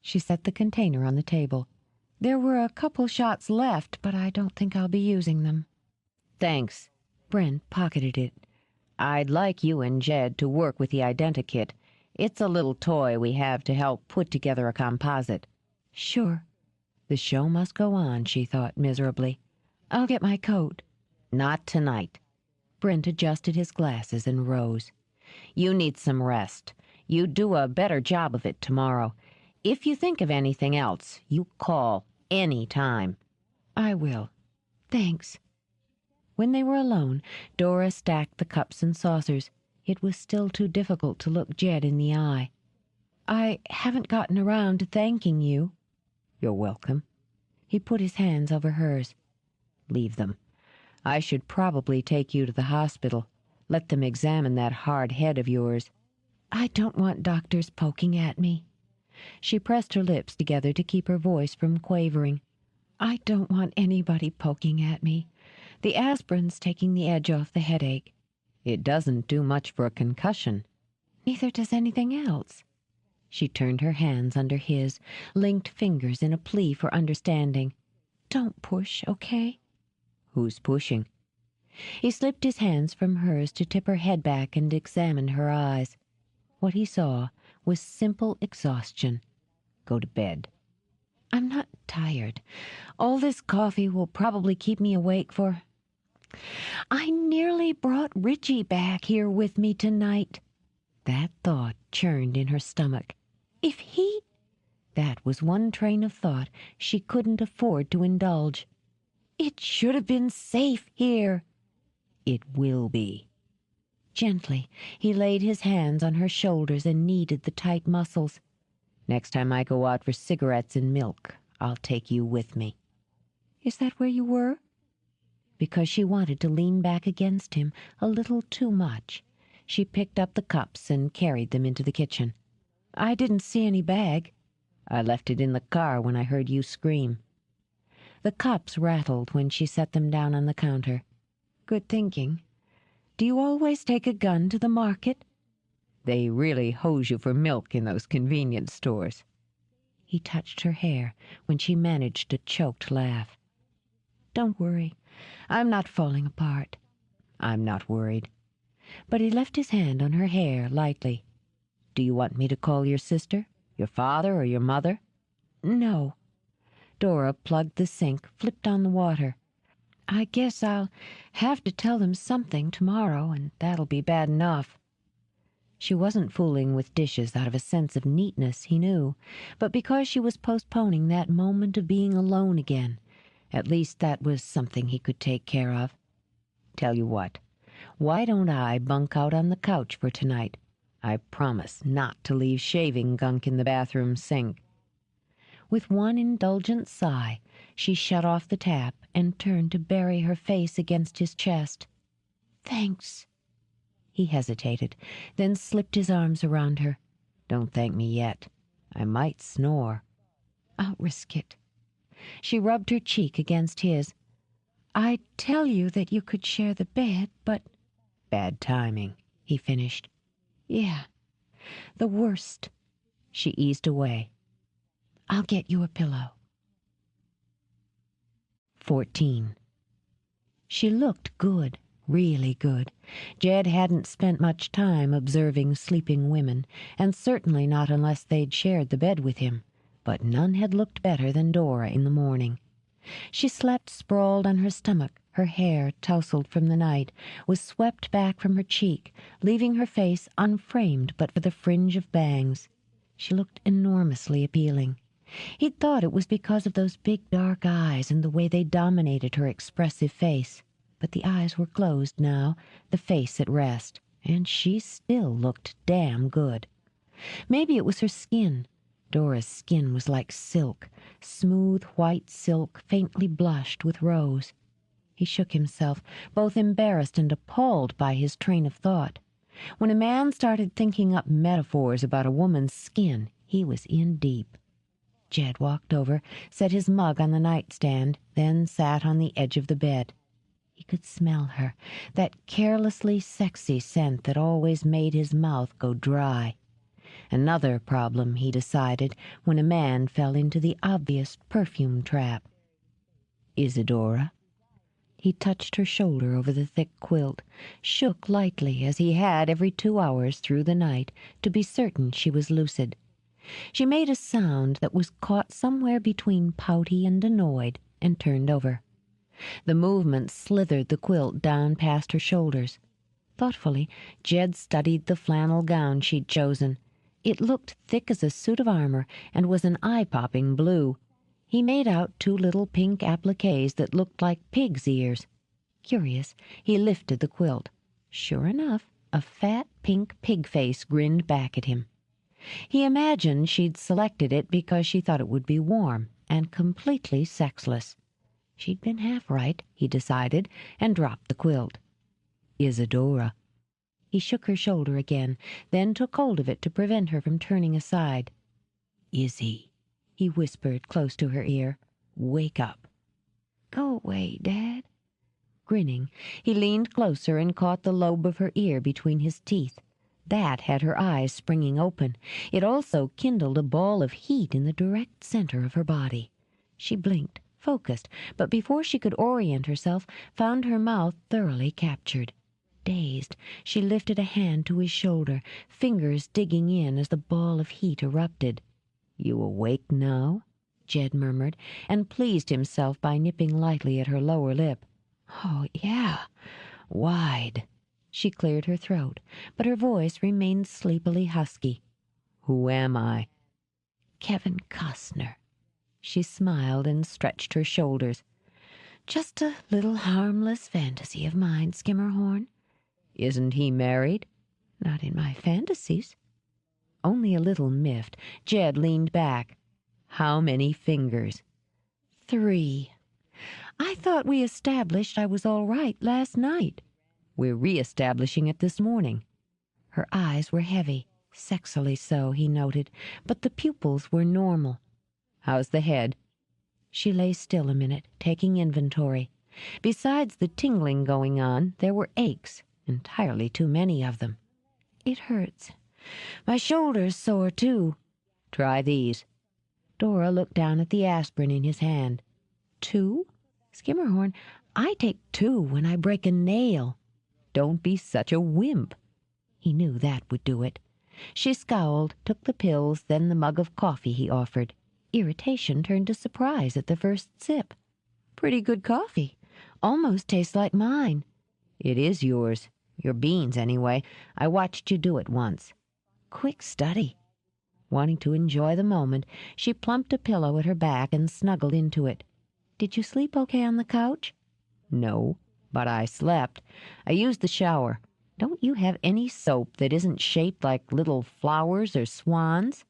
She set the container on the table. There were a couple shots left, but I don't think I'll be using them. Thanks. Brent pocketed it. I'd like you and Jed to work with the identikit. It's a little toy we have to help put together a composite. Sure. The show must go on, she thought miserably. I'll get my coat. Not tonight. Brent adjusted his glasses and rose. You need some rest. You do a better job of it tomorrow. If you think of anything else, you call any time. I will. Thanks. When they were alone, Dora stacked the cups and saucers. It was still too difficult to look Jed in the eye. I haven't gotten around to thanking you. You're welcome. He put his hands over hers. Leave them. I should probably take you to the hospital. Let them examine that hard head of yours. I don't want doctors poking at me. She pressed her lips together to keep her voice from quavering. I don't want anybody poking at me. The aspirin's taking the edge off the headache. It doesn't do much for a concussion. Neither does anything else. She turned her hands under his, linked fingers in a plea for understanding. Don't push, okay? Who's pushing? He slipped his hands from hers to tip her head back and examine her eyes. What he saw was simple exhaustion. Go to bed. I'm not tired. All this coffee will probably keep me awake for... I nearly brought Richie back here with me tonight. That thought churned in her stomach. If he... That was one train of thought she couldn't afford to indulge. It should have been safe here. It will be. Gently, he laid his hands on her shoulders and kneaded the tight muscles. Next time I go out for cigarettes and milk, I'll take you with me. Is that where you were? Because she wanted to lean back against him a little too much, she picked up the cups and carried them into the kitchen. I didn't see any bag. I left it in the car when I heard you scream. The cups rattled when she set them down on the counter. Good thinking. Do you always take a gun to the market? They really hose you for milk in those convenience stores. He touched her hair when she managed a choked laugh. Don't worry. I'm not falling apart. I'm not worried. But he left his hand on her hair lightly. Do you want me to call your sister, your father, or your mother? No. Dora plugged the sink, flipped on the water. I guess I'll have to tell them something tomorrow, and that'll be bad enough. She wasn't fooling with dishes out of a sense of neatness, he knew, but because she was postponing that moment of being alone again. At least that was something he could take care of. Tell you what, why don't I bunk out on the couch for tonight? I promise not to leave shaving gunk in the bathroom sink. With one indulgent sigh, she shut off the tap and turned to bury her face against his chest. Thanks. He hesitated, then slipped his arms around her. Don't thank me yet. I might snore. I'll risk it. She rubbed her cheek against his. I'd tell you that you could share the bed, but... Bad timing, he finished. Yeah, the worst. She eased away. I'll get you a pillow. 14. She looked good, really good. Jed hadn't spent much time observing sleeping women, and certainly not unless they'd shared the bed with him. But none had looked better than Dora in the morning. She slept sprawled on her stomach. Her hair, tousled from the night, was swept back from her cheek, leaving her face unframed but for the fringe of bangs. She looked enormously appealing. He'd thought it was because of those big dark eyes and the way they dominated her expressive face. But the eyes were closed now, the face at rest, and she still looked damn good. Maybe it was her skin. Dora's skin was like silk, smooth white silk faintly blushed with rose. He shook himself, both embarrassed and appalled by his train of thought. When a man started thinking up metaphors about a woman's skin, he was in deep. Jed walked over, set his mug on the nightstand, then sat on the edge of the bed. He could smell her, that carelessly sexy scent that always made his mouth go dry. Another problem, he decided, when a man fell into the obvious perfume trap. Isadora? He touched her shoulder over the thick quilt, shook lightly as he had every 2 hours through the night to be certain she was lucid. She made a sound that was caught somewhere between pouty and annoyed and turned over. The movement slithered the quilt down past her shoulders. Thoughtfully, Jed studied the flannel gown she'd chosen. It looked thick as a suit of armor and was an eye-popping blue. He made out 2 little pink appliques that looked like pig's ears. Curious, he lifted the quilt. Sure enough, a fat pink pig face grinned back at him. He imagined she'd selected it because she thought it would be warm and completely sexless. She'd been half right, he decided, and dropped the quilt. Isadora. He shook her shoulder again, then took hold of it to prevent her from turning aside. Izzy, he whispered close to her ear. Wake up. Go away, Dad. Grinning, he leaned closer and caught the lobe of her ear between his teeth. That had her eyes springing open. It also kindled a ball of heat in the direct center of her body. She blinked, focused, but before she could orient herself, found her mouth thoroughly captured. Dazed, she lifted a hand to his shoulder, fingers digging in as the ball of heat erupted. You awake now? Jed murmured, and pleased himself by nipping lightly at her lower lip. Oh, yeah, wide. She cleared her throat, but her voice remained sleepily husky. Who am I? Kevin Costner. She smiled and stretched her shoulders. Just a little harmless fantasy of mine, Skimmerhorn. Isn't he married? Not in my fantasies. Only a little miffed, Jed leaned back. How many fingers? 3. I thought we established I was all right last night. We're re-establishing it this morning. Her eyes were heavy, sexily so, he noted, but the pupils were normal. How's the head? She lay still a minute, taking inventory. Besides the tingling going on, there were aches, entirely too many of them. It hurts. My shoulder's sore, too. Try these. Dora looked down at the aspirin in his hand. 2? Skimmerhorn, I take 2 when I break a nail. Don't be such a wimp. He knew that would do it. She scowled, took the pills, then the mug of coffee he offered. Irritation turned to surprise at the first sip. Pretty good coffee. Almost tastes like mine. It is yours. Your beans, anyway. I watched you do it once. Quick study. Wanting to enjoy the moment, she plumped a pillow at her back and snuggled into it. Did you sleep okay on the couch? No, but I slept. I used the shower. Don't you have any soap that isn't shaped like little flowers or swans?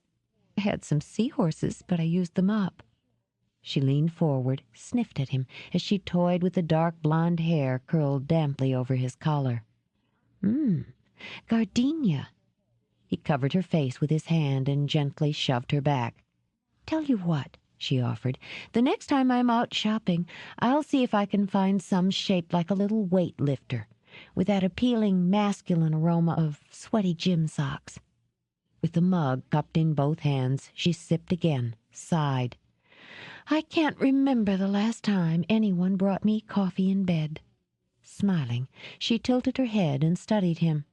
I had some seahorses, but I used them up. She leaned forward, sniffed at him as she toyed with the dark blonde hair curled damply over his collar. Gardenia. He covered her face with his hand and gently shoved her back. Tell you what, she offered, the next time I'm out shopping, I'll see if I can find some shaped like a little weight lifter, with that appealing masculine aroma of sweaty gym socks. With the mug cupped in both hands, she sipped again, sighed. I can't remember the last time anyone brought me coffee in bed. Smiling, she tilted her head and studied him.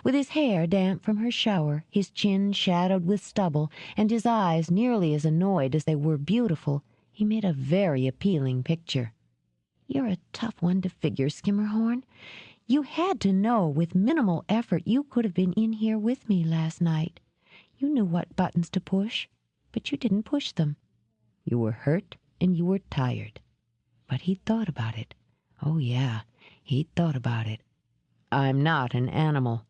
With his hair damp from her shower, his chin shadowed with stubble, and his eyes nearly as annoyed as they were beautiful, he made a very appealing picture. You're a tough one to figure, Skimmerhorn. You had to know with minimal effort you could have been in here with me last night. You knew what buttons to push, but you didn't push them. You were hurt and you were tired. But he'd thought about it. Oh, yeah, he'd thought about it. I'm not an animal.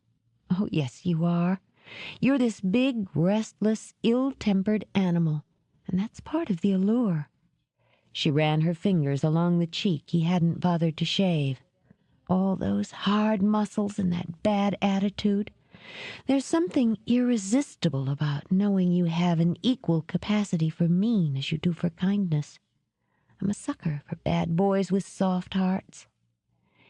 Oh, yes, you are. You're this big, restless, ill-tempered animal, and that's part of the allure. She ran her fingers along the cheek he hadn't bothered to shave. All those hard muscles and that bad attitude. There's something irresistible about knowing you have an equal capacity for mean as you do for kindness. I'm a sucker for bad boys with soft hearts.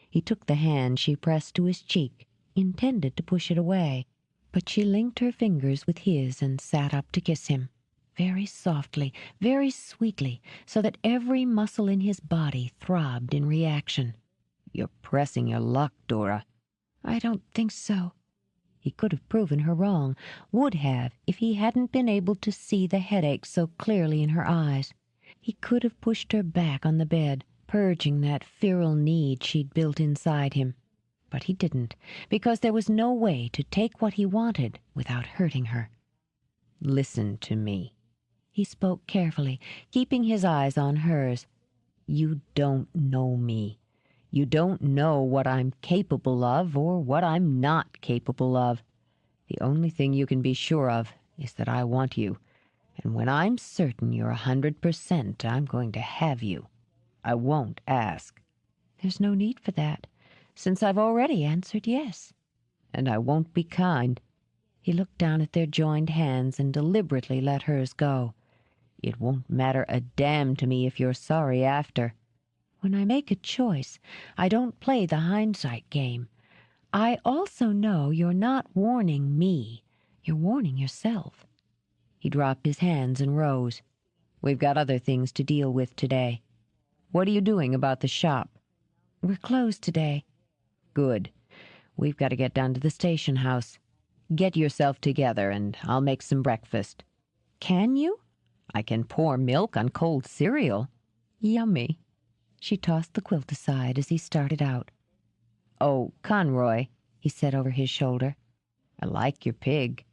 He took the hand she pressed to his cheek, intended to push it away, but she linked her fingers with his and sat up to kiss him. very softly, very sweetly, so that every muscle in his body throbbed in reaction. "You're pressing your luck, Dora." "I don't think so." He could have proven her wrong, would have if he hadn't been able to see the headache so clearly in her eyes. He could have pushed her back on the bed, purging that feral need she'd built inside him. But he didn't, because there was no way to take what he wanted without hurting her. "Listen to me." He spoke carefully, keeping his eyes on hers. "You don't know me. You don't know what I'm capable of or what I'm not capable of. The only thing you can be sure of is that I want you, and when I'm certain you're 100%, I'm going to have you. I won't ask." "There's no need for that, since I've already answered yes." "And I won't be kind." He looked down at their joined hands and deliberately let hers go. "It won't matter a damn to me if you're sorry after." "When I make a choice, I don't play the hindsight game. I also know you're not warning me. You're warning yourself." He dropped his hands and rose. "We've got other things to deal with today. What are you doing about the shop?" "We're closed today." "Good. We've got to get down to the station house. Get yourself together, and I'll make some breakfast." "Can you?" "I can pour milk on cold cereal." "Yummy." She tossed the quilt aside as he started out. "Oh, Conroy," he said over his shoulder, "I like your pig."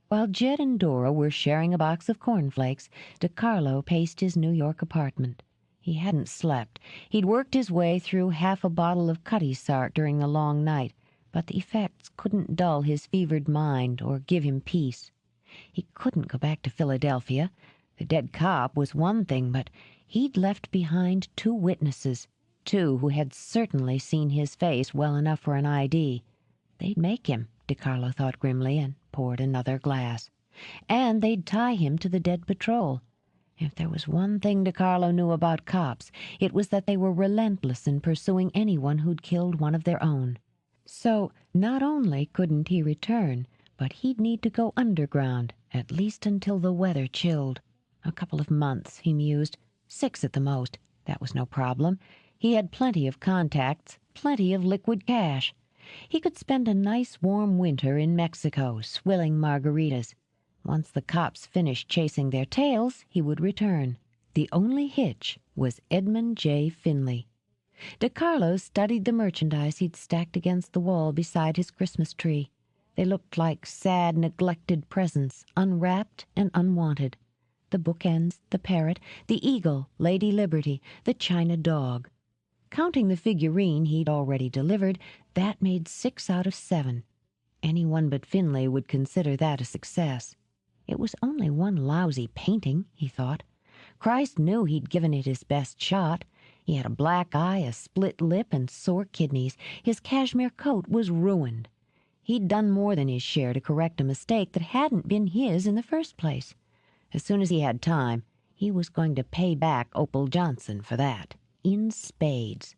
While Jed and Dora were sharing a box of cornflakes, DeCarlo paced his New York apartment. He hadn't slept. He'd worked his way through half a bottle of Cutty Sark during the long night, but the effects couldn't dull his fevered mind or give him peace. He couldn't go back to Philadelphia. The dead cop was one thing, but he'd left behind 2 witnesses, 2 who had certainly seen his face well enough for an ID. They'd make him, DeCarlo thought grimly, and poured another glass. And they'd tie him to the dead patrol. If there was one thing DeCarlo knew about cops, it was that they were relentless in pursuing anyone who'd killed one of their own. So not only couldn't he return, but he'd need to go underground, at least until the weather chilled. A couple of months, he mused. 6 at the most. That was no problem. He had plenty of contacts, plenty of liquid cash. He could spend a nice warm winter in Mexico, swilling margaritas. Once the cops finished chasing their tails, he would return. The only hitch was Edmund J. Finley. DeCarlo studied the merchandise he'd stacked against the wall beside his Christmas tree. They looked like sad, neglected presents, unwrapped and unwanted. The bookends, the parrot, the eagle, Lady Liberty, the china dog. Counting the figurine he'd already delivered, that made 6 out of 7. Anyone but Finley would consider that a success. It was only one lousy painting, he thought. Christ knew he'd given it his best shot. He had a black eye, a split lip, and sore kidneys. His cashmere coat was ruined. He'd done more than his share to correct a mistake that hadn't been his in the first place. As soon as he had time, he was going to pay back Opal Johnson for that, in spades.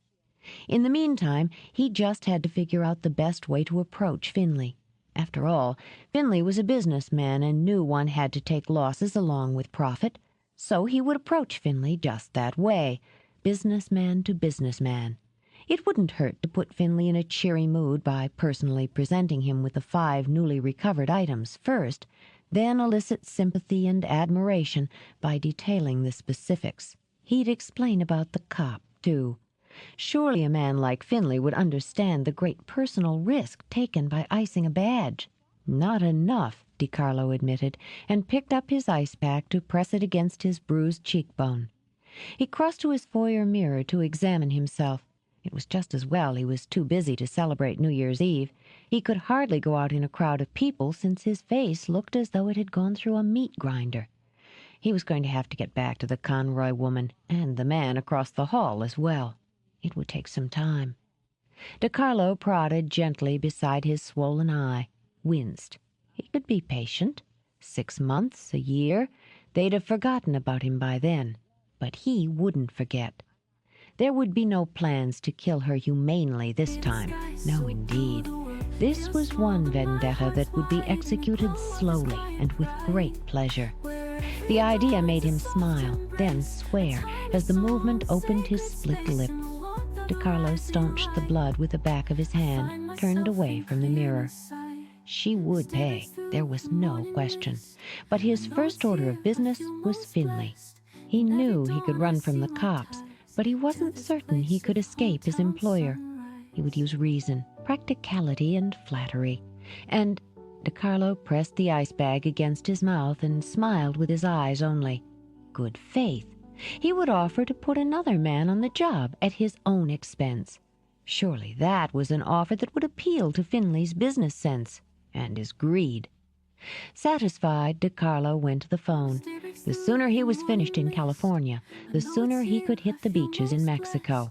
In the meantime, he just had to figure out the best way to approach Finley. After all, Finley was a businessman and knew one had to take losses along with profit. So he would approach Finley just that way, businessman to businessman. It wouldn't hurt to put Finley in a cheery mood by personally presenting him with the 5 newly recovered items first, then elicit sympathy and admiration by detailing the specifics. He'd explain about the cop, too. Surely a man like Finley would understand the great personal risk taken by icing a badge. Not enough, DeCarlo admitted, and picked up his ice pack to press it against his bruised cheekbone. He crossed to his foyer mirror to examine himself. It was just as well he was too busy to celebrate New Year's Eve. He could hardly go out in a crowd of people since his face looked as though it had gone through a meat grinder. He was going to have to get back to the Conroy woman and the man across the hall as well. It would take some time. DeCarlo prodded gently beside his swollen eye, winced. He could be patient. 6 months, a year. They'd have forgotten about him by then. But he wouldn't forget. There would be no plans to kill her humanely this time. No, indeed. This was one vendetta that would be executed slowly and with great pleasure. The idea made him smile, then swear, as the movement opened his split lip. DeCarlo staunched the blood with the back of his hand, turned away from the mirror. She would pay, there was no question. But his first order of business was Finley. He knew he could run from the cops, but he wasn't certain he could escape his employer. He would use reason, practicality, and flattery. And DeCarlo pressed the ice bag against his mouth and smiled with his eyes only. Good faith. He would offer to put another man on the job at his own expense. Surely that was an offer that would appeal to Finley's business sense and his greed. Satisfied, DeCarlo went to the phone. The sooner he was finished in California, the sooner he could hit the beaches in Mexico.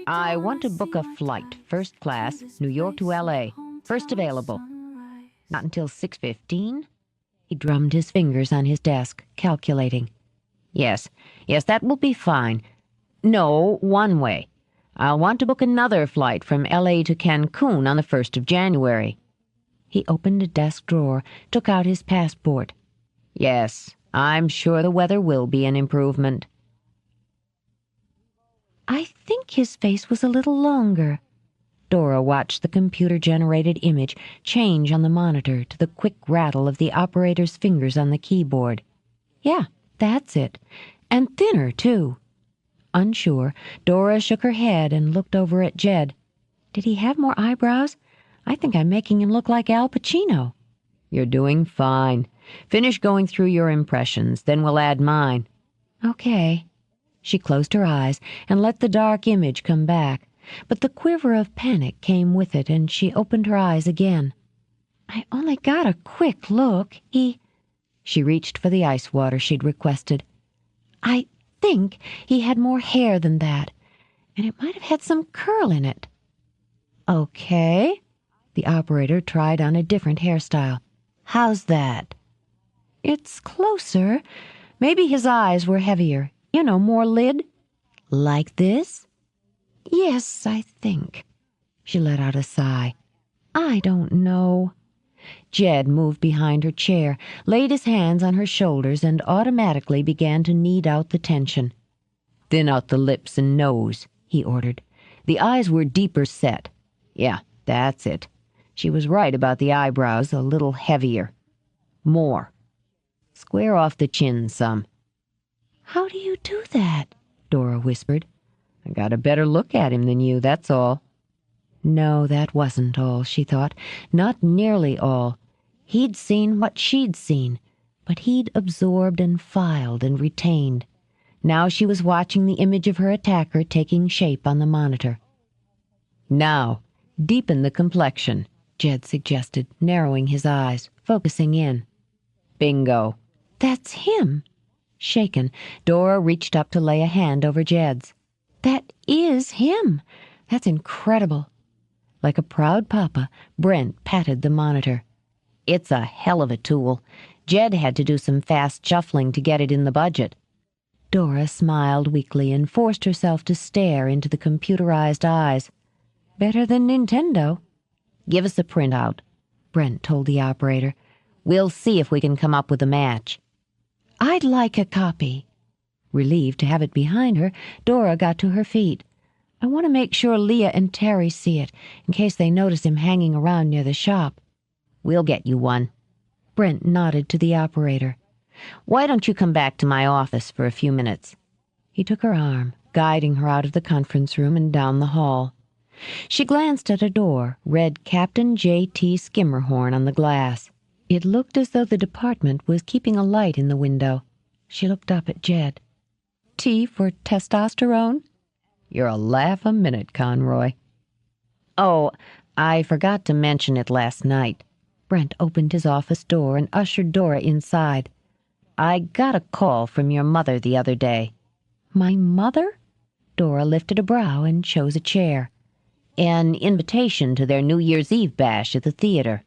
I want to book a flight, first class, New York to L.A., first available. Not until 6:15? He drummed his fingers on his desk, calculating. Yes, that will be fine. No, one way. I'll want to book another flight from L.A. to Cancun on the 1st of January. He opened a desk drawer, took out his passport. Yes, I'm sure the weather will be an improvement. I think his face was a little longer. Dora watched the computer-generated image change on the monitor to the quick rattle of the operator's fingers on the keyboard. Yeah, that's it. And thinner, too. Unsure, Dora shook her head and looked over at Jed. Did he have more eyebrows? I think I'm making him look like Al Pacino. You're doing fine. Finish going through your impressions, then we'll add mine. Okay. She closed her eyes and let the dark image come back, but the quiver of panic came with it, and she opened her eyes again. I only got a quick look. She reached for the ice water she'd requested. I think he had more hair than that, and it might have had some curl in it. Okay. The operator tried on a different hairstyle. How's that? It's closer. Maybe his eyes were heavier. You know, more lid. Like this? Yes, I think. She let out a sigh. I don't know. Jed moved behind her chair, laid his hands on her shoulders, and automatically began to knead out the tension. Thin out the lips and nose, he ordered. The eyes were deeper set. Yeah, that's it. She was right about the eyebrows, a little heavier. More. Square off the chin some. How do you do that? Dora whispered. I got a better look at him than you, that's all. No, that wasn't all, she thought. Not nearly all. He'd seen what she'd seen, but he'd absorbed and filed and retained. Now she was watching the image of her attacker taking shape on the monitor. Now, deepen the complexion, Jed suggested, narrowing his eyes, focusing in. Bingo. That's him. Shaken, Dora reached up to lay a hand over Jed's. That is him. That's incredible. Like a proud papa, Brent patted the monitor. It's a hell of a tool. Jed had to do some fast shuffling to get it in the budget. Dora smiled weakly and forced herself to stare into the computerized eyes. Better than Nintendo. Give us a printout, Brent told the operator. We'll see if we can come up with a match. I'd like a copy. Relieved to have it behind her, Dora got to her feet. I want to make sure Leah and Terry see it, in case they notice him hanging around near the shop. We'll get you one. Brent nodded to the operator. Why don't you come back to my office for a few minutes? He took her arm, guiding her out of the conference room and down the hall. She glanced at a door, read Captain J.T. Skimmerhorn on the glass. It looked as though the department was keeping a light in the window. She looked up at Jed. T for testosterone? You're a laugh a minute, Conroy. Oh, I forgot to mention it last night. Brent opened his office door and ushered Dora inside. I got a call from your mother the other day. My mother? Dora lifted a brow and chose a chair. An invitation to their New Year's Eve bash at the theater.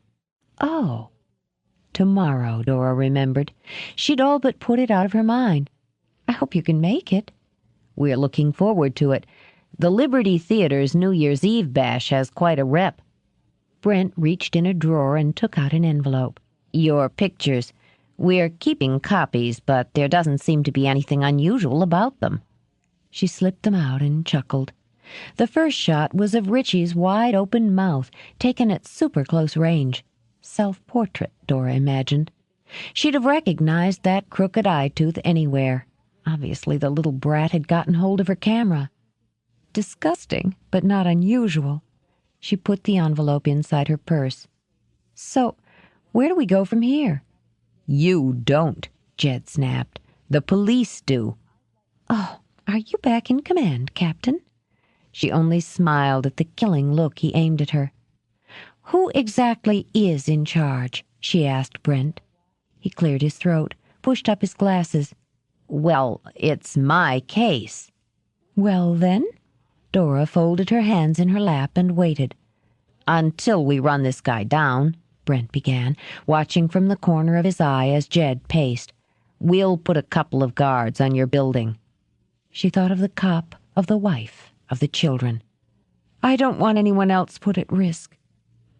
Oh. Tomorrow, Dora remembered. She'd all but put it out of her mind. I hope you can make it. We're looking forward to it. The Liberty Theater's New Year's Eve bash has quite a rep. Brent reached in a drawer and took out an envelope. "Your pictures. We're keeping copies, but there doesn't seem to be anything unusual about them." She slipped them out and chuckled. The first shot was of Richie's wide-open mouth, taken at super close range. Self-portrait, Dora imagined. She'd have recognized that crooked eye tooth anywhere. Obviously the little brat had gotten hold of her camera. Disgusting, but not unusual. She put the envelope inside her purse. "So, where do we go from here?" "You don't," Jed snapped. "The police do." "Oh, are you back in command, Captain?" She only smiled at the killing look he aimed at her. "Who exactly is in charge?" she asked Brent. He cleared his throat, pushed up his glasses. "Well, it's my case." "Well, then?" Dora folded her hands in her lap and waited. "Until we run this guy down," Brent began, watching from the corner of his eye as Jed paced. "We'll put a couple of guards on your building." She thought of the cop, of the wife, of the children. "I don't want anyone else put at risk."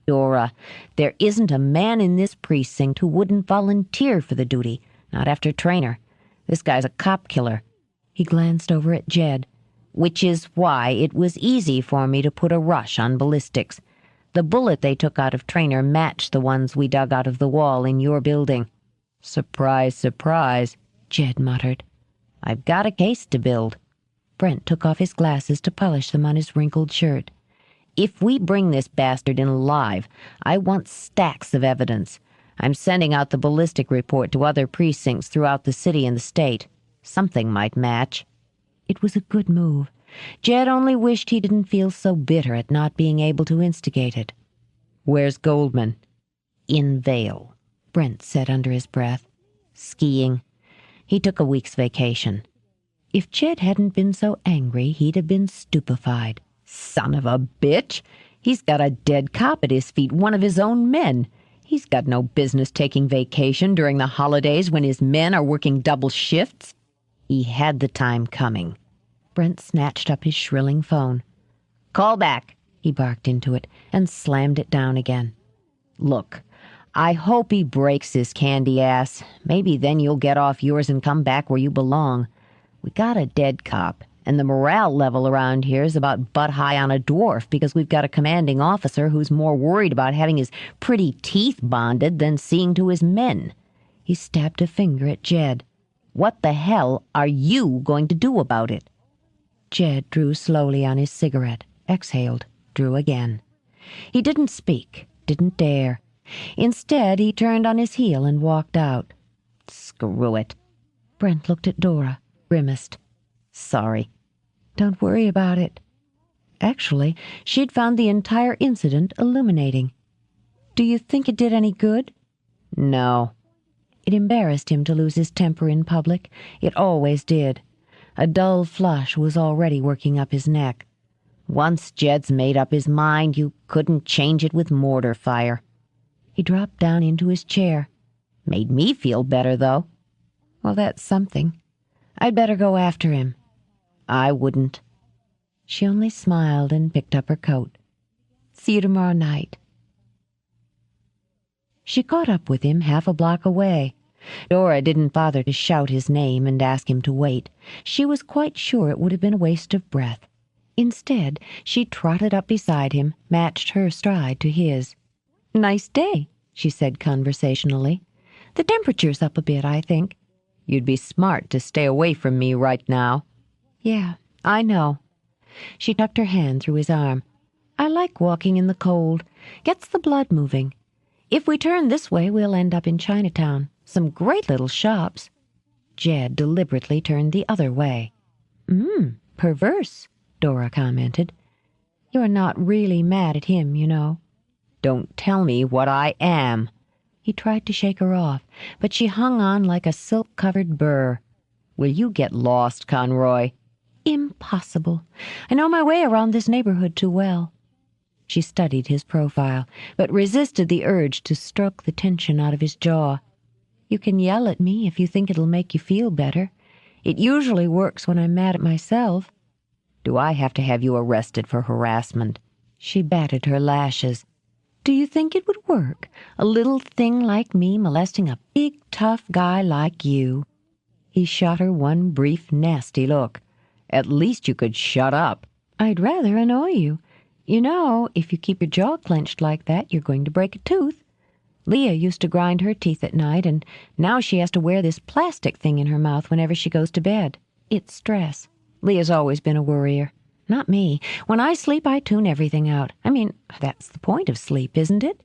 "Dora, there isn't a man in this precinct who wouldn't volunteer for the duty, not after Trainer. This guy's a cop killer." He glanced over at Jed. "Which is why it was easy for me to put a rush on ballistics. The bullet they took out of Trainer matched the ones we dug out of the wall in your building." "Surprise, surprise," Jed muttered. "I've got a case to build." Brent took off his glasses to polish them on his wrinkled shirt. "If we bring this bastard in alive, I want stacks of evidence. I'm sending out the ballistic report to other precincts throughout the city and the state. Something might match." It was a good move. Jed only wished he didn't feel so bitter at not being able to instigate it. "Where's Goldman?" "In Vale," Brent said under his breath. "Skiing. He took a week's vacation." If Jed hadn't been so angry, he'd have been stupefied. Son of a bitch! He's got a dead cop at his feet, one of his own men. He's got no business taking vacation during the holidays when his men are working double shifts. He had the time coming. Brent snatched up his shrilling phone. "Call back," he barked into it, and slammed it down again. "Look, I hope he breaks his candy ass. Maybe then you'll get off yours and come back where you belong. We got a dead cop, and the morale level around here is about butt high on a dwarf because we've got a commanding officer who's more worried about having his pretty teeth bonded than seeing to his men." He stabbed a finger at Jed. "What the hell are you going to do about it?" Jed drew slowly on his cigarette, exhaled, drew again. He didn't speak, didn't dare. Instead, he turned on his heel and walked out. "Screw it." Brent looked at Dora, grimaced. "Sorry." "Don't worry about it." Actually, she'd found the entire incident illuminating. "Do you think it did any good?" "No." It embarrassed him to lose his temper in public. It always did. A dull flush was already working up his neck. Once Jed's made up his mind, you couldn't change it with mortar fire. He dropped down into his chair. "Made me feel better, though." "Well, that's something. I'd better go after him." "I wouldn't." She only smiled and picked up her coat. "See you tomorrow night." She caught up with him half a block away. Dora didn't bother to shout his name and ask him to wait. She was quite sure it would have been a waste of breath. Instead, she trotted up beside him, matched her stride to his. "Nice day," she said conversationally. "The temperature's up a bit, I think." "You'd be smart to stay away from me right now." "Yeah, I know." She tucked her hand through his arm. "I like walking in the cold. Gets the blood moving. If we turn this way, we'll end up in Chinatown. Some great little shops." Jed deliberately turned the other way. Perverse," Dora commented. "You're not really mad at him, you know." "Don't tell me what I am." He tried to shake her off, but she hung on like a silk-covered burr. "Will you get lost, Conroy?" "Impossible. I know my way around this neighborhood too well." She studied his profile, but resisted the urge to stroke the tension out of his jaw. "You can yell at me if you think it'll make you feel better. It usually works when I'm mad at myself." "Do I have to have you arrested for harassment?" She batted her lashes. Do you think it would work? A little thing like me molesting a big, tough guy like you?" He shot her one brief, nasty look. "At least you could shut up." "I'd rather annoy you. You know, if you keep your jaw clenched like that, you're going to break a tooth. Leah used to grind her teeth at night, and now she has to wear this plastic thing in her mouth whenever she goes to bed. It's stress. Leah's always been a worrier. Not me. When I sleep, I tune everything out. I mean, that's the point of sleep, isn't it?"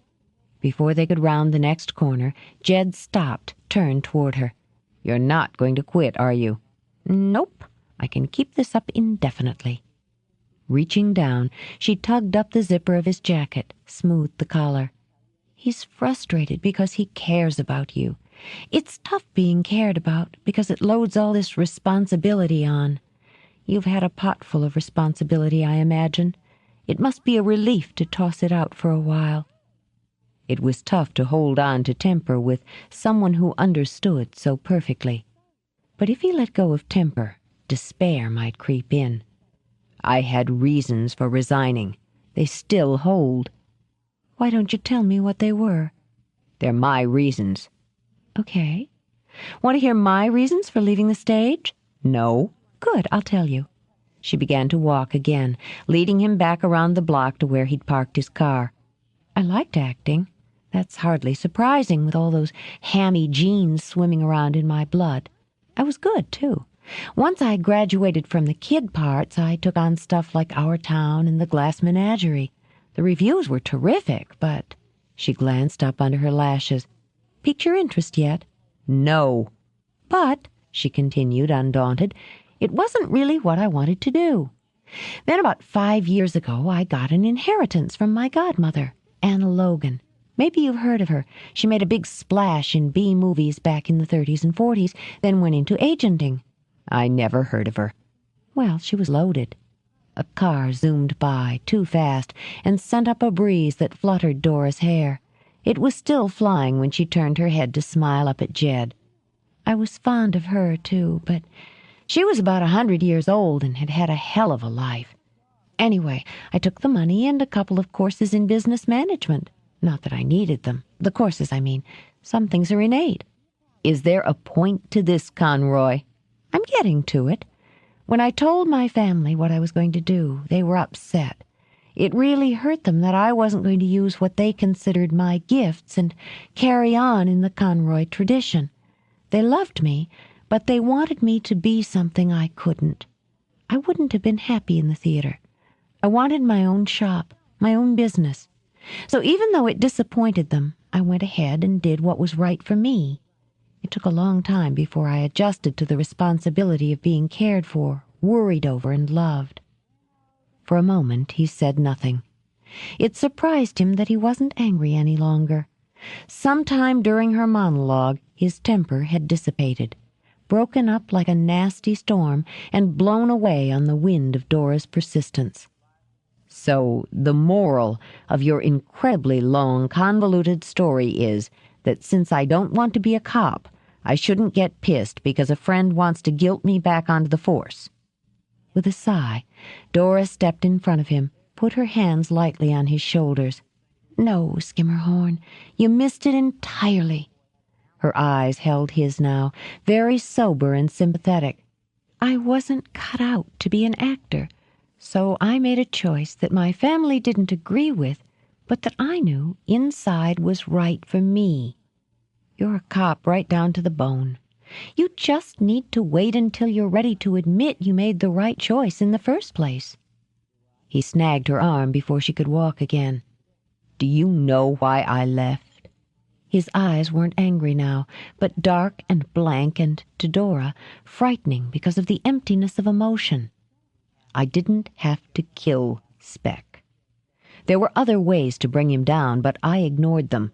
Before they could round the next corner, Jed stopped, turned toward her. "You're not going to quit, are you?" "Nope. I can keep this up indefinitely." Reaching down, she tugged up the zipper of his jacket, smoothed the collar. "He's frustrated because he cares about you. It's tough being cared about because it loads all this responsibility on. You've had a pot full of responsibility, I imagine. It must be a relief to toss it out for a while." It was tough to hold on to temper with someone who understood so perfectly. But if he let go of temper, despair might creep in. "I had reasons for resigning. They still hold." "Why don't you tell me what they were?" "They're my reasons." "Okay. Want to hear my reasons for leaving the stage?" "No." "Good, I'll tell you." She began to walk again, leading him back around the block to where he'd parked his car. "I liked acting. That's hardly surprising with all those hammy genes swimming around in my blood. I was good, too. Once I graduated from the kid parts, I took on stuff like Our Town and The Glass Menagerie. The reviews were terrific, but—" She glanced up under her lashes. "Piqued your interest yet?" "No." "But," she continued, undaunted, "it wasn't really what I wanted to do. Then about 5 years ago, I got an inheritance from my godmother, Anna Logan. Maybe you've heard of her. She made a big splash in B movies back in the 30s and 40s, then went into agenting." "I never heard of her." "Well, she was loaded." A car zoomed by, too fast, and sent up a breeze that fluttered Dora's hair. It was still flying when she turned her head to smile up at Jed. "I was fond of her, too, but she was about 100 years old and had had a hell of a life. Anyway, I took the money and a couple of courses in business management. Not that I needed them. The courses, I mean. Some things are innate." "Is there a point to this, Conroy?" "I'm getting to it. When I told my family what I was going to do, they were upset. It really hurt them that I wasn't going to use what they considered my gifts and carry on in the Conroy tradition. They loved me, but they wanted me to be something I couldn't. I wouldn't have been happy in the theater. I wanted my own shop, my own business. So even though it disappointed them, I went ahead and did what was right for me. It took a long time before I adjusted to the responsibility of being cared for, worried over, and loved." For a moment he said nothing. It surprised him that he wasn't angry any longer. Sometime during her monologue, his temper had dissipated, broken up like a nasty storm, and blown away on the wind of Dora's persistence. "So the moral of your incredibly long, convoluted story is that since I don't want to be a cop, I shouldn't get pissed because a friend wants to guilt me back onto the force." With a sigh, Dora stepped in front of him, put her hands lightly on his shoulders. "No, Skimmerhorn, you missed it entirely." Her eyes held his now, very sober and sympathetic. "I wasn't cut out to be an actor, so I made a choice that my family didn't agree with, but that I knew inside was right for me. You're a cop right down to the bone. You just need to wait until you're ready to admit you made the right choice in the first place." He snagged her arm before she could walk again. "Do you know why I left?" His eyes weren't angry now, but dark and blank and, to Dora, frightening because of the emptiness of emotion. "I didn't have to kill Speck. There were other ways to bring him down, but I ignored them.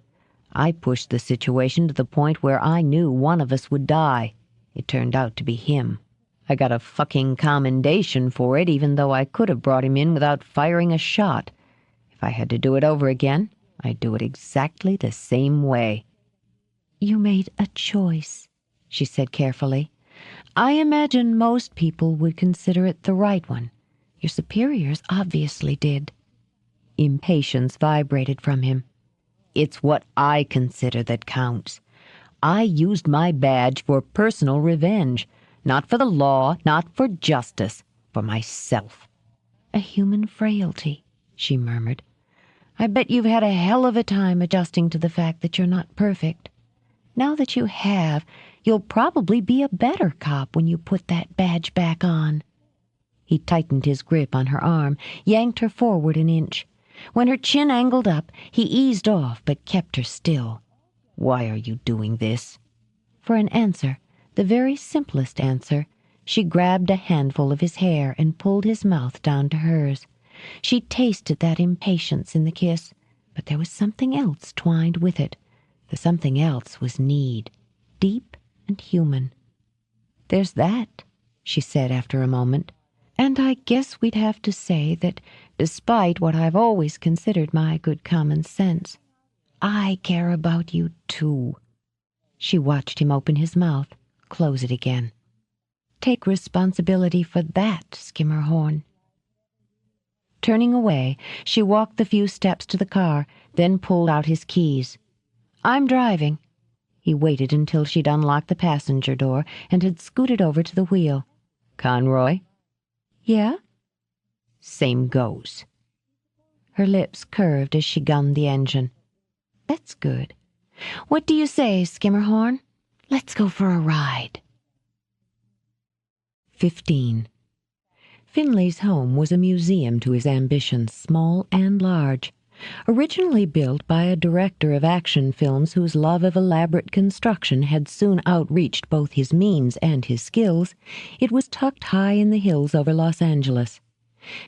I pushed the situation to the point where I knew one of us would die. It turned out to be him. I got a fucking commendation for it, even though I could have brought him in without firing a shot. If I had to do it over again, I'd do it exactly the same way." "You made a choice," she said carefully. "I imagine most people would consider it the right one. Your superiors obviously did." Impatience vibrated from him. It's what I consider that counts. I used my badge for personal revenge, not for the law, not for justice, for myself." "A human frailty," she murmured. "I bet you've had a hell of a time adjusting to the fact that you're not perfect. Now that you have, you'll probably be a better cop when you put that badge back on." He tightened his grip on her arm, yanked her forward an inch. When her chin angled up, he eased off but kept her still. "Why are you doing this?" For an answer, the very simplest answer, she grabbed a handful of his hair and pulled his mouth down to hers. She tasted that impatience in the kiss, but there was something else twined with it. The something else was need, deep and human. "There's that," she said after a moment. "And I guess we'd have to say that, despite what I've always considered my good common sense, I care about you too." She watched him open his mouth, close it again. "Take responsibility for that, Skimmerhorn." Turning away, she walked the few steps to the car, then pulled out his keys. "I'm driving." He waited until she'd unlocked the passenger door and had scooted over to the wheel. "Conroy?" "Yeah?" "Same goes." Her lips curved as she gunned the engine. "That's good. What do you say, Skimmerhorn? Let's go for a ride." 15. Finley's home was a museum to his ambitions, small and large. Originally built by a director of action films whose love of elaborate construction had soon outreached both his means and his skills, it was tucked high in the hills over Los Angeles.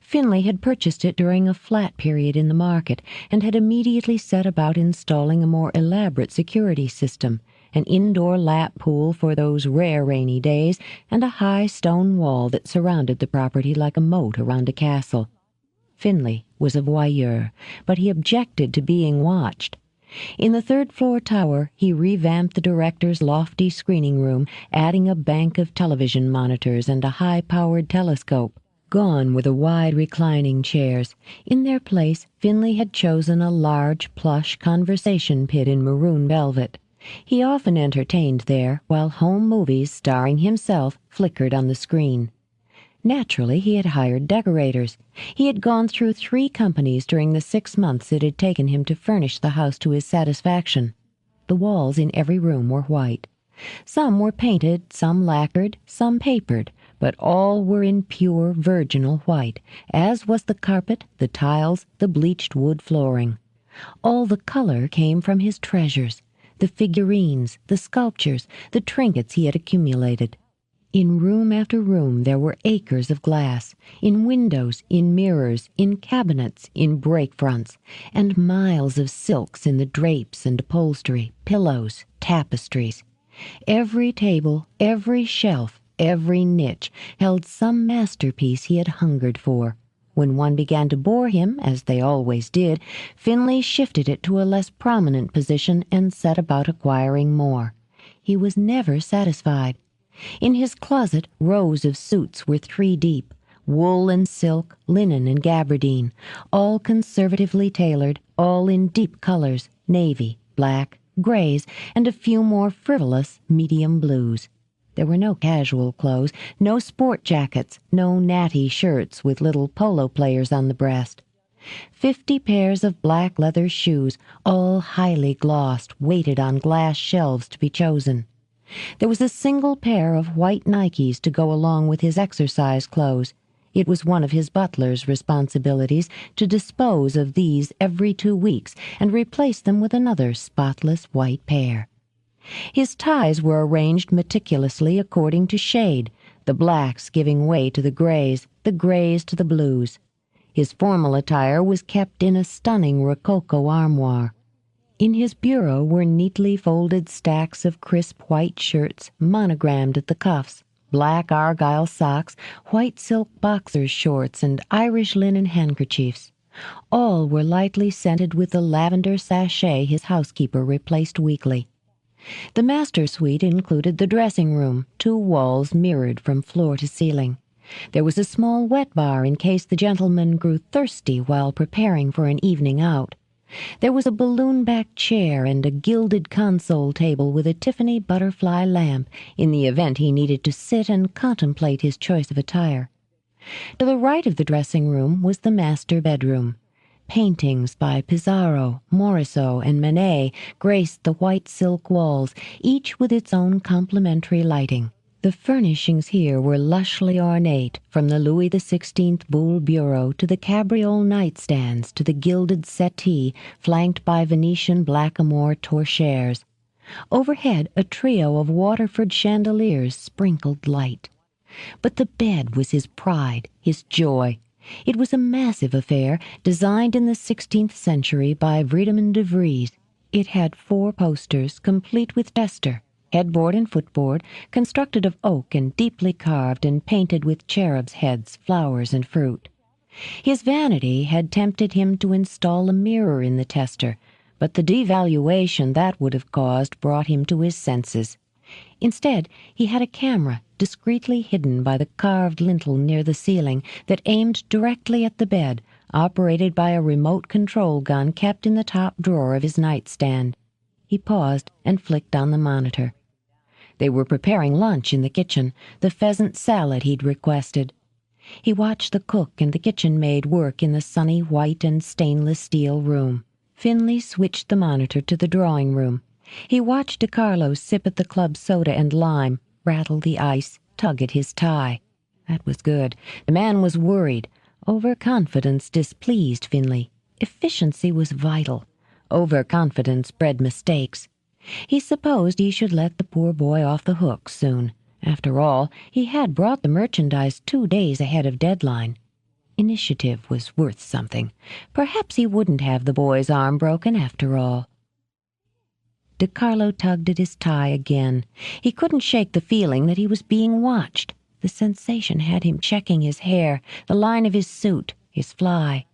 Finley had purchased it during a flat period in the market and had immediately set about installing a more elaborate security system, an indoor lap pool for those rare rainy days, and a high stone wall that surrounded the property like a moat around a castle. Finley was a voyeur, but he objected to being watched. In the third-floor tower, he revamped the director's lofty screening room, adding a bank of television monitors and a high-powered telescope. Gone were the wide reclining chairs. In their place, Finley had chosen a large, plush conversation pit in maroon velvet. He often entertained there, while home movies starring himself flickered on the screen. Naturally, he had hired decorators. He had gone through 3 companies during the 6 months it had taken him to furnish the house to his satisfaction. The walls in every room were white. Some were painted, some lacquered, some papered, but all were in pure virginal white, as was the carpet, the tiles, the bleached wood flooring. All the color came from his treasures, the figurines, the sculptures, the trinkets he had accumulated. In room after room there were acres of glass, in windows, in mirrors, in cabinets, in break fronts, and miles of silks in the drapes and upholstery, pillows, tapestries. Every table, every shelf, every niche held some masterpiece he had hungered for. When one began to bore him, as they always did, Finley shifted it to a less prominent position and set about acquiring more. He was never satisfied. In his closet, rows of suits were 3 deep, wool and silk, linen and gabardine, all conservatively tailored, all in deep colors, navy, black, grays, and a few more frivolous medium blues. There were no casual clothes, no sport jackets, no natty shirts with little polo players on the breast. 50 pairs of black leather shoes, all highly glossed, waited on glass shelves to be chosen. There was a single pair of white Nikes to go along with his exercise clothes. It was one of his butler's responsibilities to dispose of these every 2 weeks and replace them with another spotless white pair. His ties were arranged meticulously according to shade, the blacks giving way to the grays to the blues. His formal attire was kept in a stunning rococo armoire. In his bureau were neatly folded stacks of crisp white shirts, monogrammed at the cuffs, black argyle socks, white silk boxer shorts, and Irish linen handkerchiefs. All were lightly scented with the lavender sachet his housekeeper replaced weekly. The master suite included the dressing room, 2 walls mirrored from floor to ceiling. There was a small wet bar in case the gentleman grew thirsty while preparing for an evening out. There was a balloon-backed chair and a gilded console table with a Tiffany butterfly lamp in the event he needed to sit and contemplate his choice of attire. To the right of the dressing room was the master bedroom. Paintings by Pissarro, Morisot, and Manet graced the white silk walls, each with its own complementary lighting. The furnishings here were lushly ornate, from the Louis XVI Boule bureau to the cabriole nightstands to the gilded settee flanked by Venetian blackamoor torchères. Overhead, a trio of Waterford chandeliers sprinkled light. But the bed was his pride, his joy. It was a massive affair, designed in the 16th century by Wiedemann de Vries. It had 4 posters, complete with tester, headboard and footboard, constructed of oak and deeply carved and painted with cherubs' heads, flowers, and fruit. His vanity had tempted him to install a mirror in the tester, but the devaluation that would have caused brought him to his senses. Instead, he had a camera discreetly hidden by the carved lintel near the ceiling that aimed directly at the bed, operated by a remote control gun kept in the top drawer of his nightstand. He paused and flicked on the monitor. They were preparing lunch in the kitchen, the pheasant salad he'd requested. He watched the cook and the kitchen maid work in the sunny white and stainless steel room. Finley switched the monitor to the drawing room. He watched DiCarlo sip at the club soda and lime, rattle the ice, tug at his tie. That was good. The man was worried. Overconfidence displeased Finley. Efficiency was vital. Overconfidence bred mistakes. He supposed he should let the poor boy off the hook soon. After all, he had brought the merchandise 2 days ahead of deadline. Initiative was worth something. Perhaps he wouldn't have the boy's arm broken after all. DiCarlo tugged at his tie again. He couldn't shake the feeling that he was being watched. The sensation had him checking his hair, the line of his suit, his fly.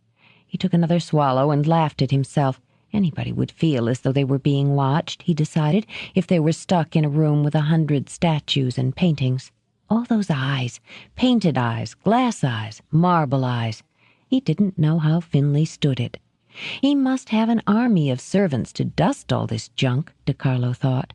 He took another swallow and laughed at himself. Anybody would feel as though they were being watched, he decided, if they were stuck in a room with 100 statues and paintings. All those eyes, painted eyes, glass eyes, marble eyes. He didn't know how Finley stood it. He must have an army of servants to dust all this junk, DiCarlo thought.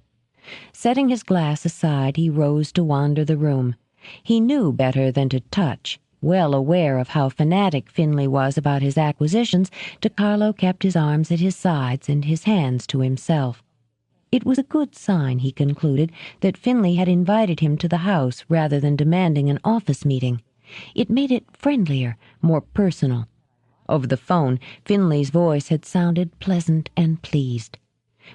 Setting his glass aside, he rose to wander the room. He knew better than to touch. Well aware of how fanatic Finley was about his acquisitions, DiCarlo kept his arms at his sides and his hands to himself. It was a good sign, he concluded, that Finley had invited him to the house rather than demanding an office meeting. It made it friendlier, more personal. Over the phone, Finley's voice had sounded pleasant and pleased.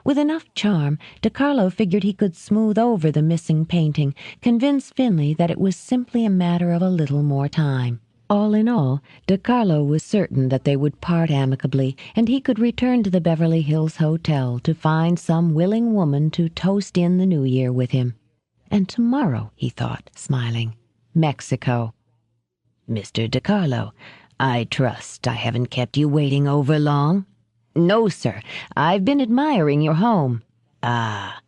With enough charm, DiCarlo figured he could smooth over the missing painting, convince Finley that it was simply a matter of a little more time. All in all, DiCarlo was certain that they would part amicably, and he could return to the Beverly Hills Hotel to find some willing woman to toast in the new year with him. And tomorrow, he thought, smiling, Mexico. "Mr. DiCarlo, I trust I haven't kept you waiting over long?" "No, sir. I've been admiring your home." "Ah."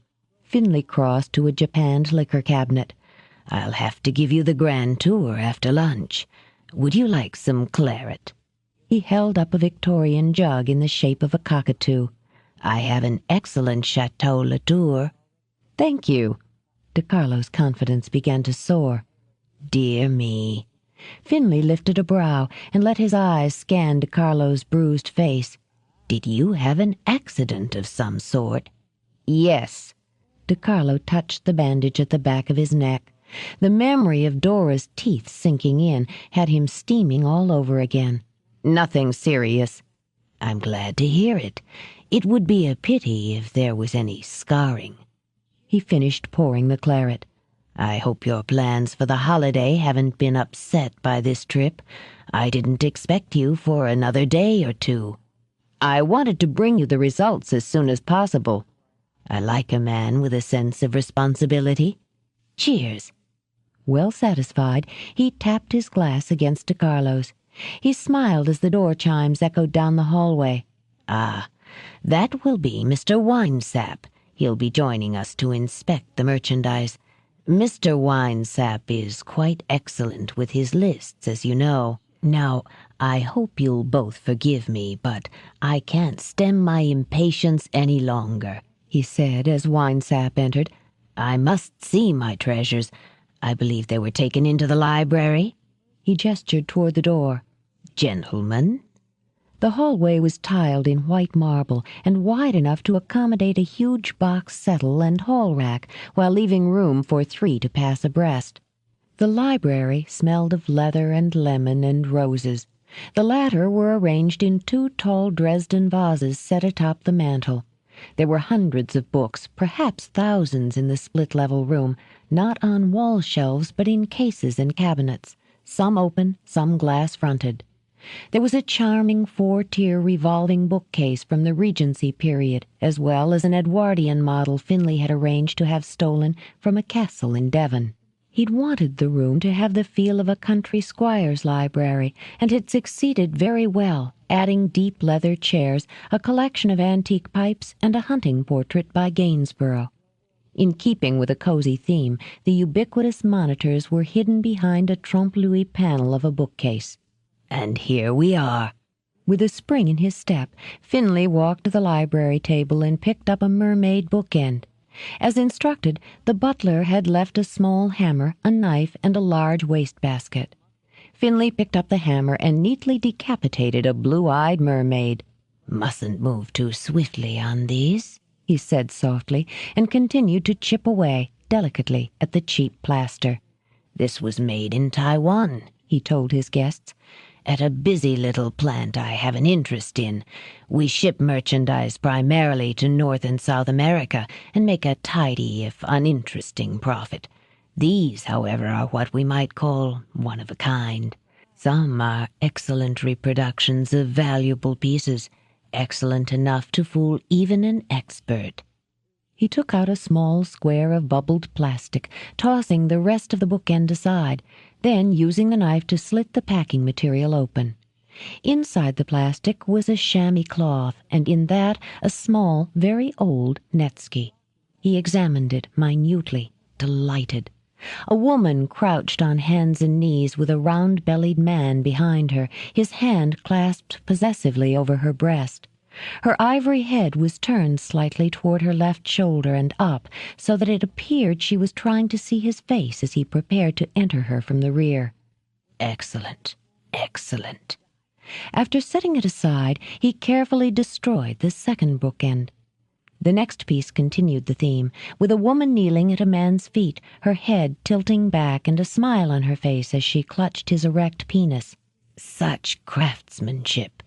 Finley crossed to a japanned liquor cabinet. "I'll have to give you the grand tour after lunch. Would you like some claret?" He held up a Victorian jug in the shape of a cockatoo. "I have an excellent Chateau Latour." "Thank you." DiCarlo's confidence began to soar. "Dear me." Finley lifted a brow and let his eyes scan DiCarlo's bruised face. "Did you have an accident of some sort?" "Yes." DiCarlo touched the bandage at the back of his neck. The memory of Dora's teeth sinking in had him steaming all over again. "Nothing serious." "I'm glad to hear it. It would be a pity if there was any scarring." He finished pouring the claret. "I hope your plans for the holiday haven't been upset by this trip. I didn't expect you for another day or two." "I wanted to bring you the results as soon as possible." "I like a man with a sense of responsibility. Cheers." Well satisfied, he tapped his glass against DiCarlo's. He smiled as the door chimes echoed down the hallway. "Ah, that will be Mr. Winesap. He'll be joining us to inspect the merchandise. Mr. Winesap is quite excellent with his lists, as you know." Now, I hope you'll both forgive me, but I can't stem my impatience any longer," he said as Winesap entered. "I must see my treasures. I believe they were taken into the library." He gestured toward the door. "Gentlemen." The hallway was tiled in white marble and wide enough to accommodate a huge box settle and hall rack, while leaving room for 3 to pass abreast. The library smelled of leather and lemon and roses. The latter were arranged in 2 tall Dresden vases set atop the mantel. There were hundreds of books, perhaps thousands in the split-level room, not on wall shelves but in cases and cabinets, some open, some glass-fronted. There was a charming 4-tier revolving bookcase from the Regency period, as well as an Edwardian model Finley had arranged to have stolen from a castle in Devon. He'd wanted the room to have the feel of a country squire's library, and had succeeded very well, adding deep leather chairs, a collection of antique pipes, and a hunting portrait by Gainsborough. In keeping with a cozy theme, the ubiquitous monitors were hidden behind a trompe-l'oeil panel of a bookcase. "And here we are." With a spring in his step, Finley walked to the library table and picked up a mermaid bookend. As instructed, the butler had left a small hammer, a knife, and a large wastebasket. Finley picked up the hammer and neatly decapitated a blue-eyed mermaid. "Mustn't move too swiftly on these," he said softly, and continued to chip away, delicately, at the cheap plaster. "This was made in Taiwan," he told his guests, "at a busy little plant I have an interest in. We ship merchandise primarily to North and South America and make a tidy if uninteresting profit. These, however, are what we might call one of a kind. Some are excellent reproductions of valuable pieces, excellent enough to fool even an expert." He took out a small square of bubbled plastic, tossing the rest of the bookend aside, then using the knife to slit the packing material open. Inside the plastic was a chamois cloth, and in that a small, very old netski. He examined it minutely, delighted. A woman crouched on hands and knees with a round-bellied man behind her, his hand clasped possessively over her breast. Her ivory head was turned slightly toward her left shoulder and up, so that it appeared she was trying to see his face as he prepared to enter her from the rear. "Excellent, excellent." After setting it aside, he carefully destroyed the second bookend. The next piece continued the theme, with a woman kneeling at a man's feet, her head tilting back and a smile on her face as she clutched his erect penis. "Such craftsmanship."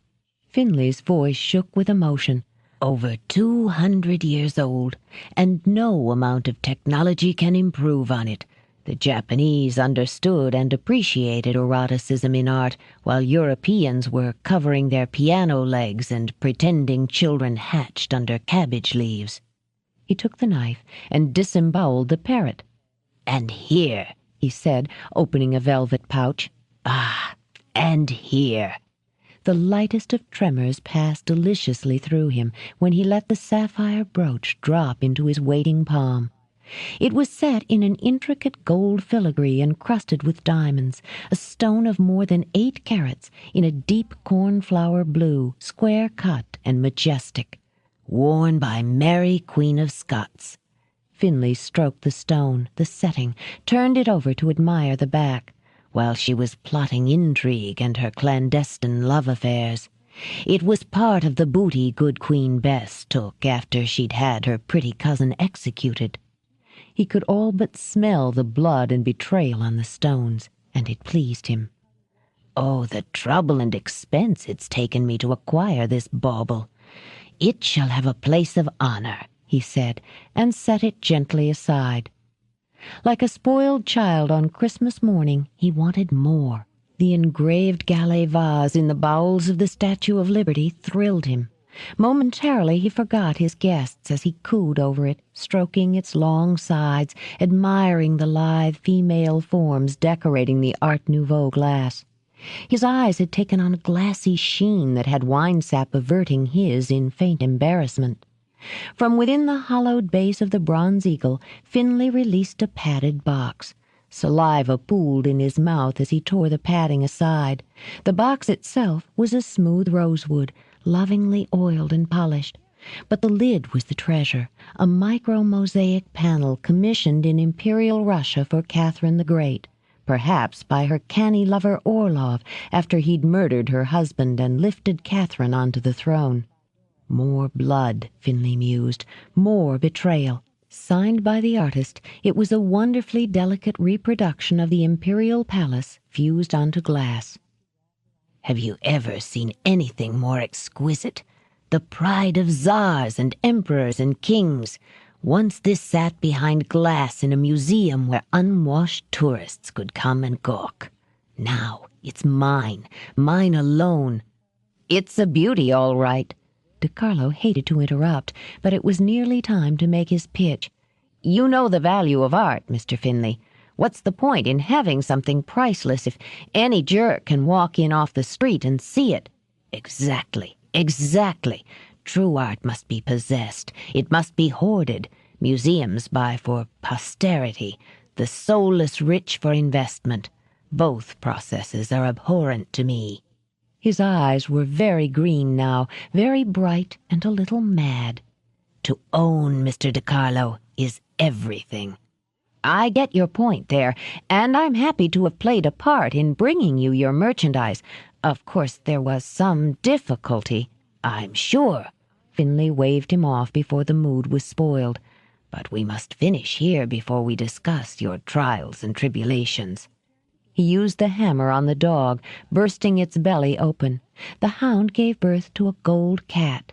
Finley's voice shook with emotion. "Over 200 years old, and no amount of technology can improve on it. The Japanese understood and appreciated eroticism in art, while Europeans were covering their piano legs and pretending children hatched under cabbage leaves." He took the knife and disemboweled the parrot. "And here," he said, opening a velvet pouch. "And here." The lightest of tremors passed deliciously through him when he let the sapphire brooch drop into his waiting palm. It was set in an intricate gold filigree encrusted with diamonds, a stone of more than 8 carats, in a deep cornflower blue, square cut and majestic. "Worn by Mary, Queen of Scots." Finley stroked the stone, the setting, turned it over to admire the back, while she was plotting intrigue and her clandestine love affairs. It was part of the booty good Queen Bess took after she'd had her pretty cousin executed. He could all but smell the blood and betrayal on the stones, and it pleased him. "Oh, the trouble and expense it's taken me to acquire this bauble. It shall have a place of honor," he said, and set it gently aside. Like a spoiled child on Christmas morning, he wanted more. The engraved Gallet vase in the bowels of the Statue of Liberty thrilled him. Momentarily he forgot his guests as he cooed over it, stroking its long sides, admiring the lithe female forms decorating the Art Nouveau glass. His eyes had taken on a glassy sheen that had Winesap averting his in faint embarrassment. From within the hollowed base of the bronze eagle, Finley released a padded box. Saliva pooled in his mouth as he tore the padding aside. The box itself was a smooth rosewood, lovingly oiled and polished. But the lid was the treasure, a micro-mosaic panel commissioned in Imperial Russia for Catherine the Great, perhaps by her canny lover Orlov after he'd murdered her husband and lifted Catherine onto the throne. More blood, Finley mused, more betrayal. Signed by the artist, it was a wonderfully delicate reproduction of the Imperial Palace fused onto glass. Have you ever seen anything more exquisite? The pride of czars and emperors and kings. Once this sat behind glass in a museum where unwashed tourists could come and gawk. Now it's mine, mine alone. It's a beauty, all right. DeCarlo hated to interrupt, but it was nearly time to make his pitch. You know the value of art, Mr. Finley. What's the point in having something priceless if any jerk can walk in off the street and see it? Exactly. Exactly. True art must be possessed. It must be hoarded. Museums buy for posterity. The soulless rich for investment. Both processes are abhorrent to me. His eyes were very green now, very bright and a little mad. To own, Mr. DeCarlo, is everything. I get your point there, and I'm happy to have played a part in bringing you your merchandise. Of course, there was some difficulty. I'm sure. Finley waved him off before the mood was spoiled. But we must finish here before we discuss your trials and tribulations. He used the hammer on the dog, bursting its belly open. The hound gave birth to a gold cat.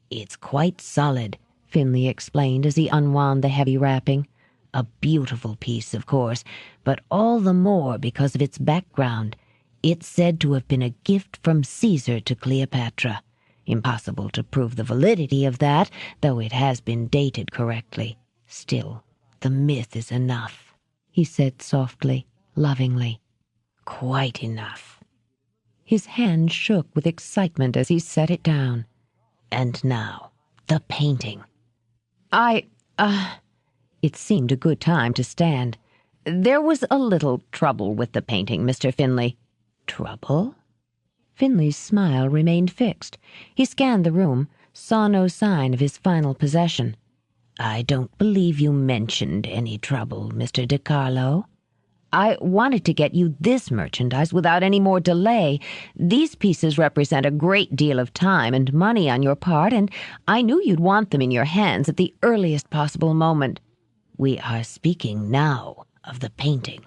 It's quite solid, Finley explained as he unwound the heavy wrapping. A beautiful piece, of course, but all the more because of its background. It's said to have been a gift from Caesar to Cleopatra. Impossible to prove the validity of that, though it has been dated correctly. Still, the myth is enough, he said softly, lovingly. Quite enough. His hand shook with excitement as he set it down. And now, the painting. It seemed a good time to stand. There was a little trouble with the painting, Mr. Finley. Trouble? Finley's smile remained fixed. He scanned the room, saw no sign of his final possession. I don't believe you mentioned any trouble, Mr. DeCarlo. I wanted to get you this merchandise without any more delay. These pieces represent a great deal of time and money on your part, and I knew you'd want them in your hands at the earliest possible moment. We are speaking now of the painting.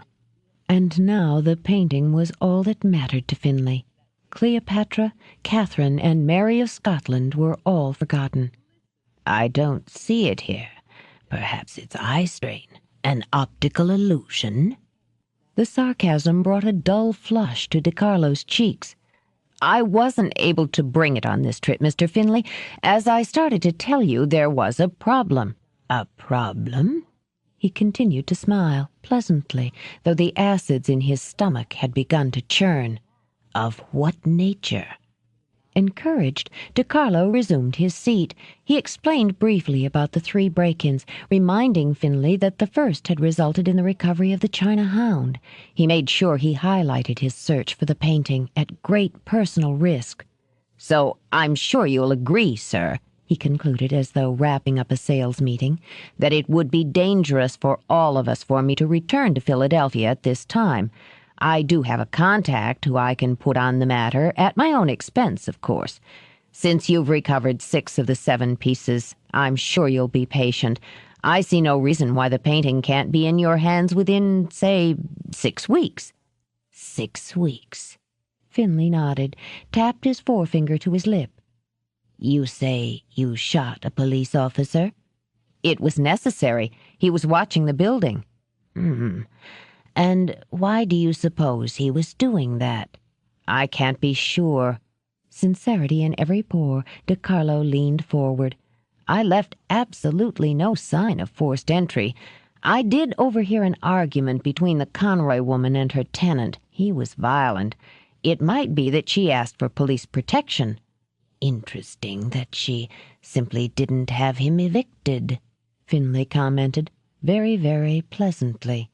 And now the painting was all that mattered to Finley. Cleopatra, Catherine, and Mary of Scotland were all forgotten. I don't see it here. Perhaps it's eye strain, an optical illusion. The sarcasm brought a dull flush to DeCarlo's cheeks. I wasn't able to bring it on this trip, Mr. Finley. As I started to tell you, there was a problem. A problem? He continued to smile, pleasantly, though the acids in his stomach had begun to churn. Of what nature? Encouraged, DeCarlo resumed his seat. He explained briefly about the 3 break-ins, reminding Finley that the first had resulted in the recovery of the China hound. He made sure he highlighted his search for the painting at great personal risk. So I'm sure you'll agree, sir, he concluded as though wrapping up a sales meeting, that it would be dangerous for all of us for me to return to Philadelphia at this time. I do have a contact who I can put on the matter, at my own expense, of course. Since you've recovered 6 of the 7 pieces, I'm sure you'll be patient. I see no reason why the painting can't be in your hands within, say, 6 weeks. 6 weeks? Finley nodded, tapped his forefinger to his lip. You say you shot a police officer? It was necessary. He was watching the building. And why do you suppose he was doing that? I can't be sure. Sincerity in every pore, DeCarlo leaned forward. I left absolutely no sign of forced entry. I did overhear an argument between the Conroy woman and her tenant. He was violent. It might be that she asked for police protection. Interesting that she simply didn't have him evicted, Finley commented, very, very pleasantly.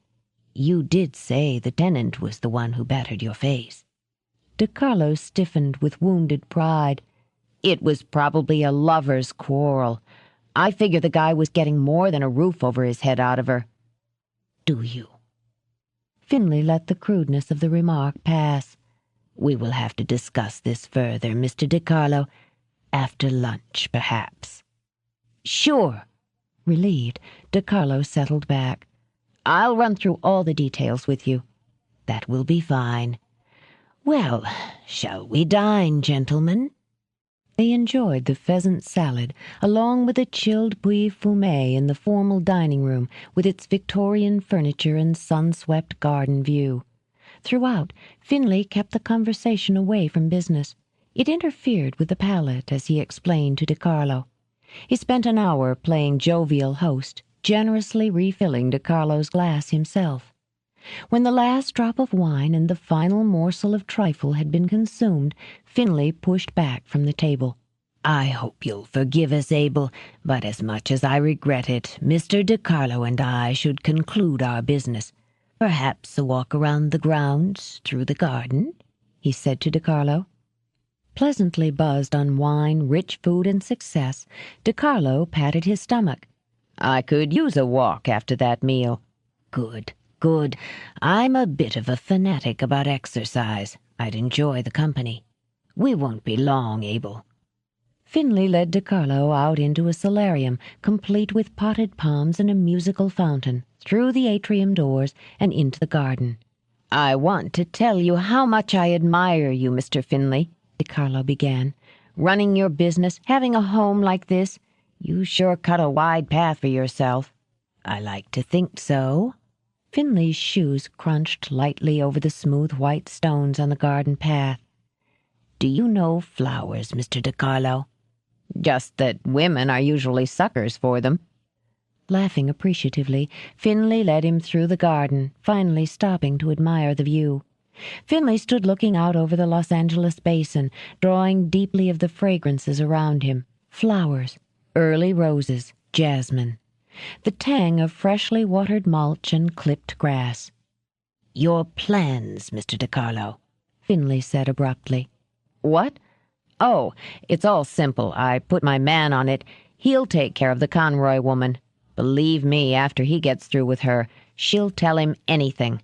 You did say the tenant was the one who battered your face. DeCarlo stiffened with wounded pride. It was probably a lover's quarrel. I figure the guy was getting more than a roof over his head out of her. Do you? Finley let the crudeness of the remark pass. We will have to discuss this further, Mr. DeCarlo. After lunch, perhaps. Sure. Relieved, DeCarlo settled back. I'll run through all the details with you. That will be fine. Well, shall we dine, gentlemen? They enjoyed the pheasant salad, along with a chilled brie fumée in the formal dining room with its Victorian furniture and sun-swept garden view. Throughout, Finley kept the conversation away from business. It interfered with the palate, as he explained to DeCarlo. He spent an hour playing jovial host, generously refilling DeCarlo's glass himself. When the last drop of wine and the final morsel of trifle had been consumed, Finley pushed back from the table. I hope you'll forgive us, Abel, but as much as I regret it, Mr. DeCarlo and I should conclude our business. Perhaps a walk around the grounds, through the garden, he said to DeCarlo. Pleasantly buzzed on wine, rich food, and success, DeCarlo patted his stomach. I could use a walk after that meal. Good. Good. I'm a bit of a fanatic about exercise. I'd enjoy the company. We won't be long, Abel. Finley led DeCarlo out into a solarium, complete with potted palms and a musical fountain, through the atrium doors and into the garden. I want to tell you how much I admire you, Mr. Finley, DeCarlo began. Running your business, having a home like this, you sure cut a wide path for yourself. I like to think so. Finley's shoes crunched lightly over the smooth white stones on the garden path. Do you know flowers, Mr. DeCarlo? Just that women are usually suckers for them. Laughing appreciatively, Finley led him through the garden, finally stopping to admire the view. Finley stood looking out over the Los Angeles basin, drawing deeply of the fragrances around him. Flowers, early roses, jasmine. The tang of freshly watered mulch and clipped grass. Your plans, Mr. DeCarlo, Finley said abruptly. What? Oh, it's all simple. I put my man on it. He'll take care of the Conroy woman. Believe me, after he gets through with her, she'll tell him anything.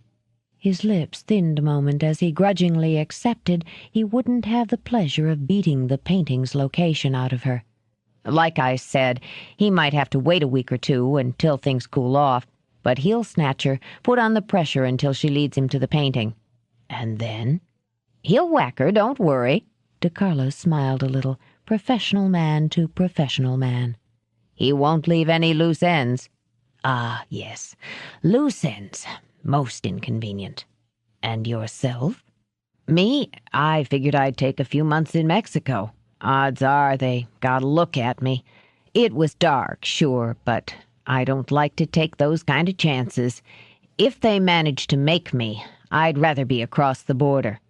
His lips thinned a moment as he grudgingly accepted he wouldn't have the pleasure of beating the painting's location out of her. Like I said, he might have to wait a week or two until things cool off, but he'll snatch her, put on the pressure until she leads him to the painting. And then? He'll whack her, don't worry. DeCarlo smiled a little, professional man to professional man. He won't leave any loose ends. Ah, yes, loose ends. Most inconvenient. And yourself? Me? I figured I'd take a few months in Mexico. Odds are they got a look at me. It was dark, sure, but I don't like to take those kind of chances. If they manage to make me, I'd rather be across the border.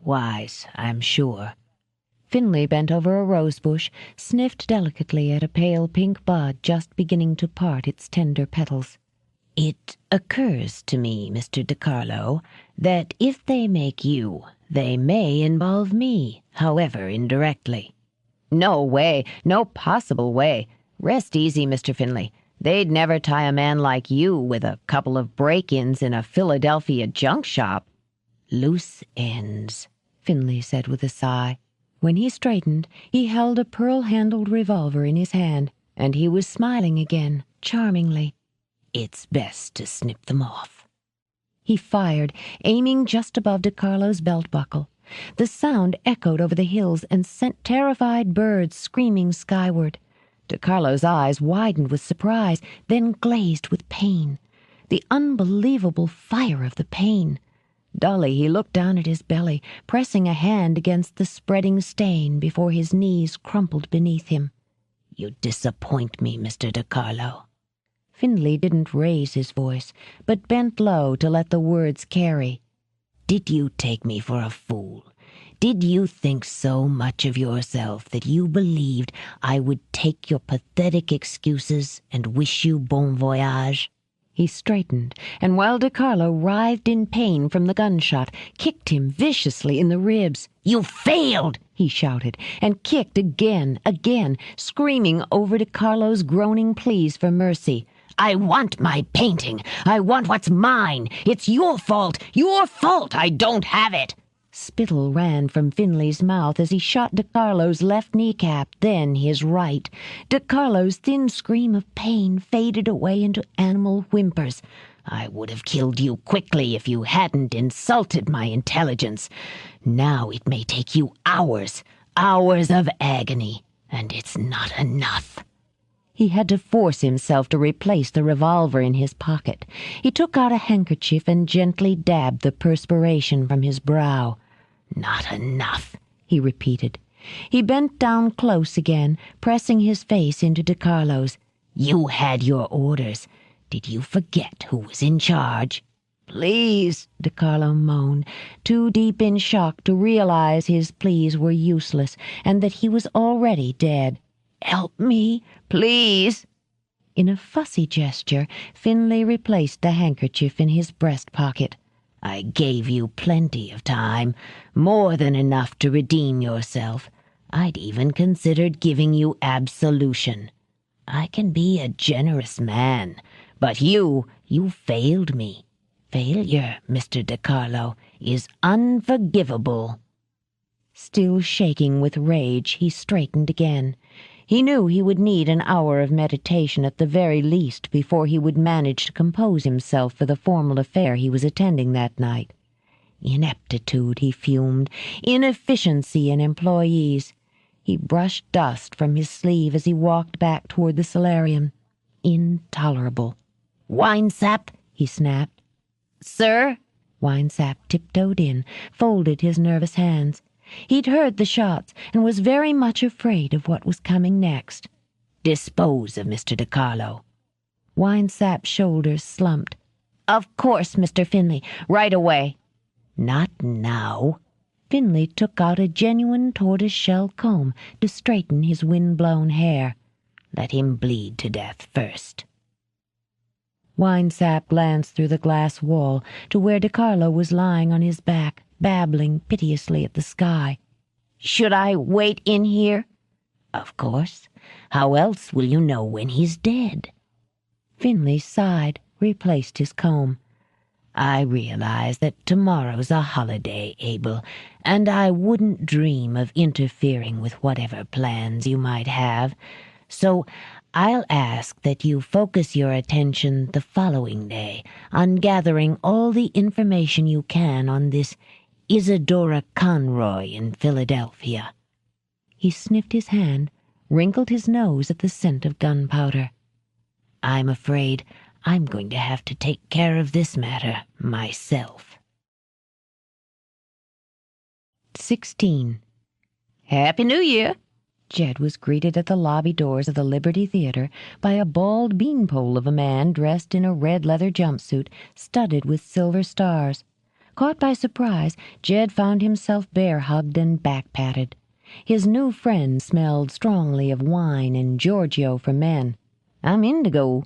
Wise, I'm sure. Finley bent over a rosebush, sniffed delicately at a pale pink bud just beginning to part its tender petals. It occurs to me, Mr. DeCarlo, that if they make you, they may involve me, however indirectly. No way, no possible way. Rest easy, Mr. Finley. They'd never tie a man like you with a couple of break-ins in a Philadelphia junk shop. Loose ends, Finley said with a sigh. When he straightened, he held a pearl-handled revolver in his hand, and he was smiling again, charmingly. It's best to snip them off. He fired, aiming just above DeCarlo's belt buckle. The sound echoed over the hills and sent terrified birds screaming skyward. DeCarlo's eyes widened with surprise, then glazed with pain. The unbelievable fire of the pain. Dully he looked down at his belly, pressing a hand against the spreading stain before his knees crumpled beneath him. You disappoint me, Mr. DeCarlo. Finley didn't raise his voice, but bent low to let the words carry. Did you take me for a fool? Did you think so much of yourself that you believed I would take your pathetic excuses and wish you bon voyage? He straightened, and while DiCarlo writhed in pain from the gunshot, kicked him viciously in the ribs. "You failed!" he shouted, and kicked again, screaming over DiCarlo's groaning pleas for mercy. "I want my painting! I want what's mine! It's your fault! Your fault I don't have it!" Spittle ran from Finley's mouth as he shot DiCarlo's left kneecap, then his right. DiCarlo's thin scream of pain faded away into animal whimpers. "I would have killed you quickly if you hadn't insulted my intelligence. Now it may take you hours of agony, and it's not enough." He had to force himself to replace the revolver in his pocket. He took out a handkerchief and gently dabbed the perspiration from his brow. "Not enough," he repeated. He bent down close again, pressing his face into DiCarlo's. "You had your orders. Did you forget who was in charge?" "Please," DiCarlo moaned, too deep in shock to realize his pleas were useless and that he was already dead. "Help me, please." In a fussy gesture, Finley replaced the handkerchief in his breast pocket. "I gave you plenty of time, more than enough to redeem yourself. I'd even considered giving you absolution. I can be a generous man, but you failed me. Failure, Mr. DiCarlo, is unforgivable." Still shaking with rage, he straightened again. He knew he would need an hour of meditation at the very least before he would manage to compose himself for the formal affair he was attending that night. Ineptitude, he fumed, inefficiency in employees. He brushed dust from his sleeve as he walked back toward the solarium. Intolerable. "Winesap," he snapped. "Sir?" Winesap tiptoed in, folded his nervous hands. He'd heard the shots and was very much afraid of what was coming next. "Dispose of Mr. DiCarlo." Winesap's shoulders slumped. "Of course, Mr. Finley. Right away." "Not now." Finley took out a genuine tortoise-shell comb to straighten his wind-blown hair. "Let him bleed to death first." Winesap glanced through the glass wall to where DiCarlo was lying on his back, babbling piteously at the sky. "Should I wait in here?" "Of course. How else will you know when he's dead?" Finley sighed, replaced his comb. "I realize that tomorrow's a holiday, Abel, and I wouldn't dream of interfering with whatever plans you might have. So I'll ask that you focus your attention the following day on gathering all the information you can on this Isadora Conroy in Philadelphia." He sniffed his hand, wrinkled his nose at the scent of gunpowder. "I'm afraid I'm going to have to take care of this matter myself." 16. "Happy New Year!" Jed was greeted at the lobby doors of the Liberty Theater by a bald beanpole of a man dressed in a red leather jumpsuit studded with silver stars. Caught by surprise, Jed found himself bear-hugged and back-patted. His new friend smelled strongly of wine and Giorgio for men. "I'm Indigo."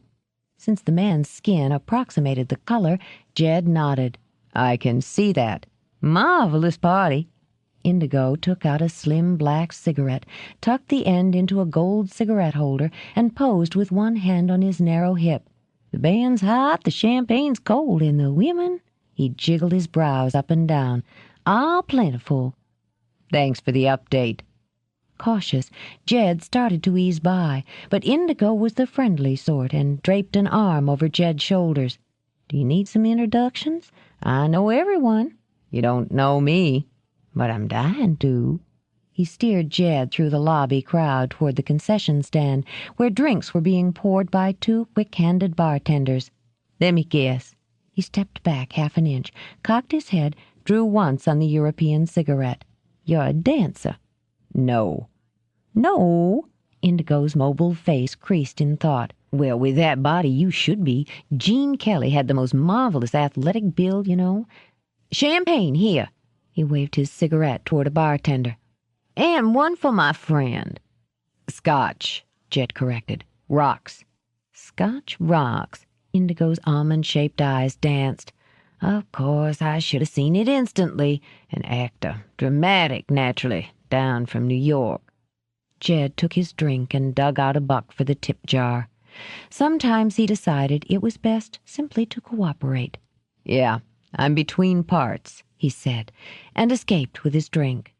Since the man's skin approximated the color, Jed nodded. "I can see that. Marvelous party." Indigo took out a slim black cigarette, tucked the end into a gold cigarette holder, and posed with one hand on his narrow hip. "The band's hot, the champagne's cold, and the women—" He jiggled his brows up and down. "All plentiful." "Thanks for the update." Cautious, Jed started to ease by, but Indigo was the friendly sort and draped an arm over Jed's shoulders. "Do you need some introductions? I know everyone." "You don't know me." "But I'm dying to." He steered Jed through the lobby crowd toward the concession stand, where drinks were being poured by two quick-handed bartenders. "Let me guess." He stepped back half an inch, cocked his head, drew once on the European cigarette. "You're a dancer." "No." "No?" Indigo's mobile face creased in thought. "Well, with that body, you should be. Gene Kelly had the most marvelous athletic build, you know. Champagne, here." He waved his cigarette toward a bartender. "And one for my friend." "Scotch," Jed corrected. "Rocks." "Scotch rocks." Indigo's almond-shaped eyes danced. Of course, I should have seen it instantly. An actor. Dramatic, naturally. Down from New York. Jed took his drink and dug out a buck for the tip jar. Sometimes he decided it was best simply to cooperate. Yeah, I'm between parts, he said, and escaped with his drink.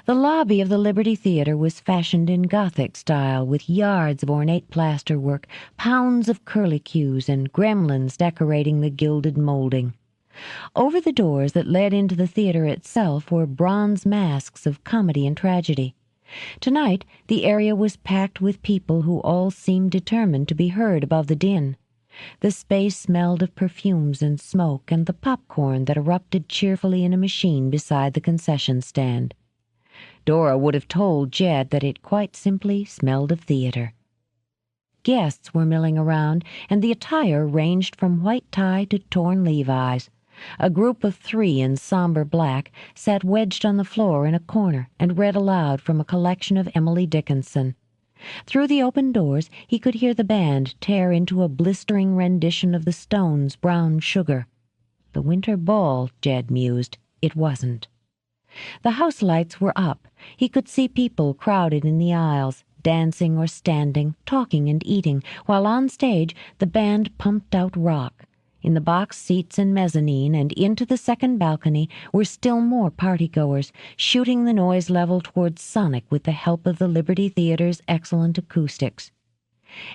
The lobby of the Liberty Theater was fashioned in Gothic style, with yards of ornate plasterwork, pounds of curlicues, and gremlins decorating the gilded molding. Over the doors that led into the theater itself were bronze masks of comedy and tragedy. Tonight the area was packed with people who all seemed determined to be heard above the din. The space smelled of perfumes and smoke and the popcorn that erupted cheerfully in a machine beside the concession stand. Dora would have told Jed that it quite simply smelled of theater. Guests were milling around, and the attire ranged from white tie to torn Levi's. A group of 3 in somber black sat wedged on the floor in a corner and read aloud from a collection of Emily Dickinson. Through the open doors he could hear the band tear into a blistering rendition of the Stones' Brown Sugar. The winter ball, Jed mused, it wasn't. The house lights were up. He could see people crowded in the aisles, dancing or standing, talking and eating, while on stage the band pumped out rock. In the box seats and mezzanine and into the second balcony were still more partygoers, shooting the noise level towards sonic with the help of the Liberty Theater's excellent acoustics.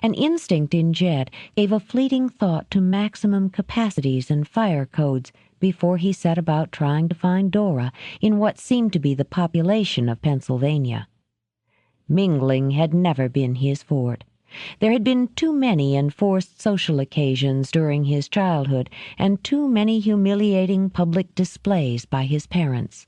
An instinct in Jed gave a fleeting thought to maximum capacities and fire codes before he set about trying to find Dora in what seemed to be the population of Pennsylvania. Mingling had never been his forte. There had been too many enforced social occasions during his childhood, and too many humiliating public displays by his parents.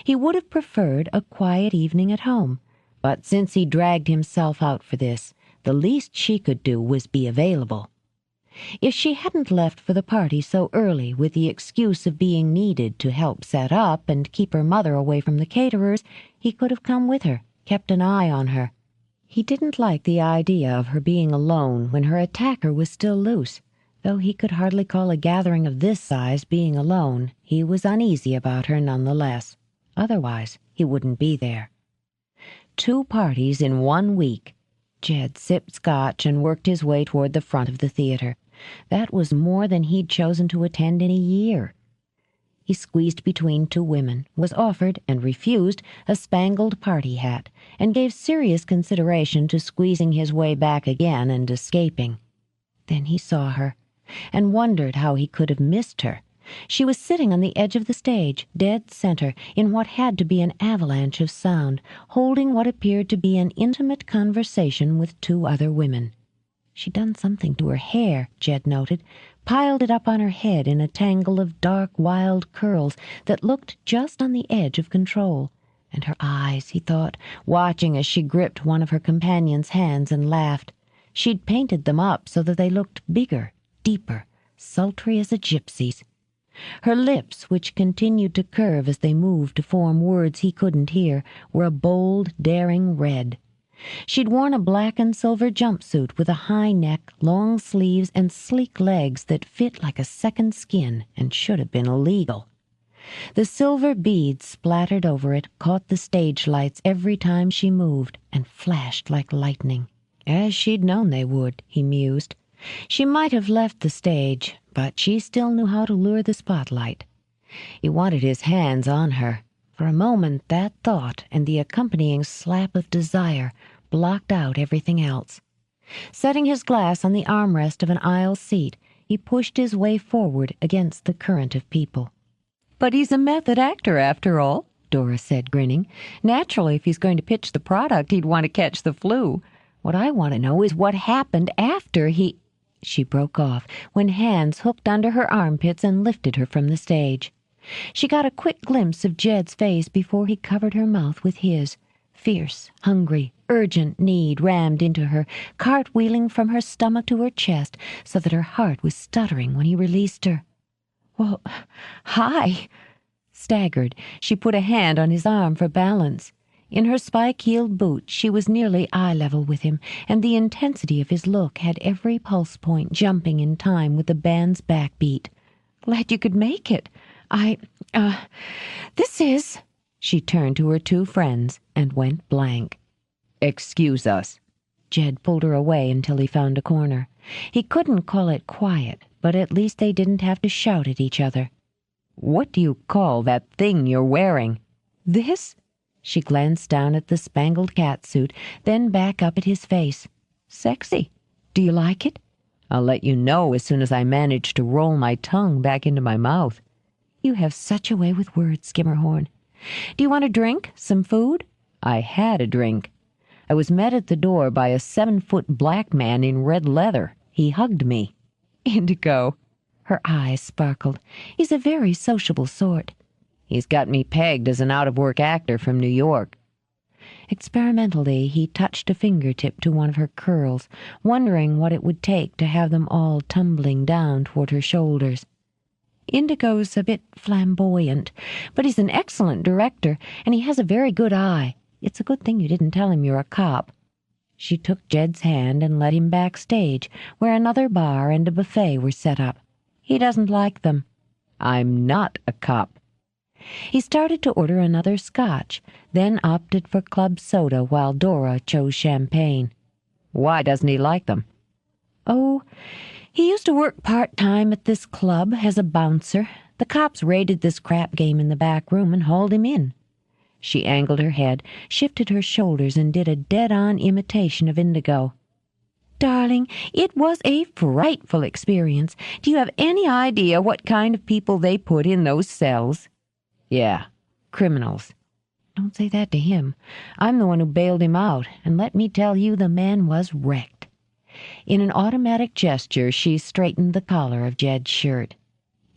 He would have preferred a quiet evening at home, but since he dragged himself out for this, the least she could do was be available. If she hadn't left for the party so early with the excuse of being needed to help set up and keep her mother away from the caterers, he could have come with her, kept an eye on her. He didn't like the idea of her being alone when her attacker was still loose. Though he could hardly call a gathering of this size being alone, he was uneasy about her nonetheless. Otherwise, he wouldn't be there. 2 parties in 1 week. Jed sipped scotch and worked his way toward the front of the theater. That was more than he'd chosen to attend in a year. He squeezed between 2 women, was offered and refused a spangled party hat, and gave serious consideration to squeezing his way back again and escaping. Then he saw her, and wondered how he could have missed her. She was sitting on the edge of the stage, dead center, in what had to be an avalanche of sound, holding what appeared to be an intimate conversation with 2 other women. She'd done something to her hair, Jed noted, piled it up on her head in a tangle of dark, wild curls that looked just on the edge of control. And her eyes, he thought, watching as she gripped one of her companion's hands and laughed. She'd painted them up so that they looked bigger, deeper, sultry as a gypsy's. Her lips, which continued to curve as they moved to form words he couldn't hear, were a bold, daring red. She'd worn a black and silver jumpsuit with a high neck, long sleeves, and sleek legs that fit like a second skin and should have been illegal. The silver beads splattered over it, caught the stage lights every time she moved, and flashed like lightning. As she'd known they would, he mused. She might have left the stage, but she still knew how to lure the spotlight. He wanted his hands on her. For a moment that thought and the accompanying slap of desire blocked out everything else. Setting his glass on the armrest of an aisle seat, he pushed his way forward against the current of people. But he's a method actor, after all, Dora said, grinning. Naturally, if he's going to pitch the product, he'd want to catch the flu. What I want to know is what happened after he... She broke off when hands hooked under her armpits and lifted her from the stage. She got a quick glimpse of Jed's face before he covered her mouth with his. Fierce, hungry, urgent need rammed into her, cartwheeling from her stomach to her chest so that her heart was stuttering when he released her. "Well, hi." Staggered, she put a hand on his arm for balance. In her spike-heeled boots she was nearly eye-level with him, and the intensity of his look had every pulse point jumping in time with the band's backbeat. "Glad you could make it. This is—" She turned to her two friends and went blank. "Excuse us." Jed pulled her away until he found a corner. He couldn't call it quiet, but at least they didn't have to shout at each other. "What do you call that thing you're wearing?" "This?" She glanced down at the spangled catsuit, then back up at his face. "Sexy. Do you like it?" "I'll let you know as soon as I manage to roll my tongue back into my mouth." "You have such a way with words, Skimmerhorn. Do you want a drink? Some food?" I had a drink. I was met at the door by a 7-foot black man in red leather. He hugged me. "Indigo." Her eyes sparkled. "He's a very sociable sort." "He's got me pegged as an out-of-work actor from New York." Experimentally, he touched a fingertip to one of her curls, wondering what it would take to have them all tumbling down toward her shoulders. "Indigo's a bit flamboyant, but he's an excellent director, and he has a very good eye. It's a good thing you didn't tell him you're a cop." She took Jed's hand and led him backstage, where another bar and a buffet were set up. "He doesn't like them." "I'm not a cop." He started to order another scotch, then opted for club soda while Dora chose champagne. "Why doesn't he like them?" "Oh, he used to work part-time at this club as a bouncer. The cops raided this crap game in the back room and hauled him in." She angled her head, shifted her shoulders, and did a dead-on imitation of Indigo. "Darling, it was a frightful experience. Do you have any idea what kind of people they put in those cells?" "Yeah, criminals." "Don't say that to him. I'm the one who bailed him out, and let me tell you the man was wrecked." In an automatic gesture, she straightened the collar of Jed's shirt.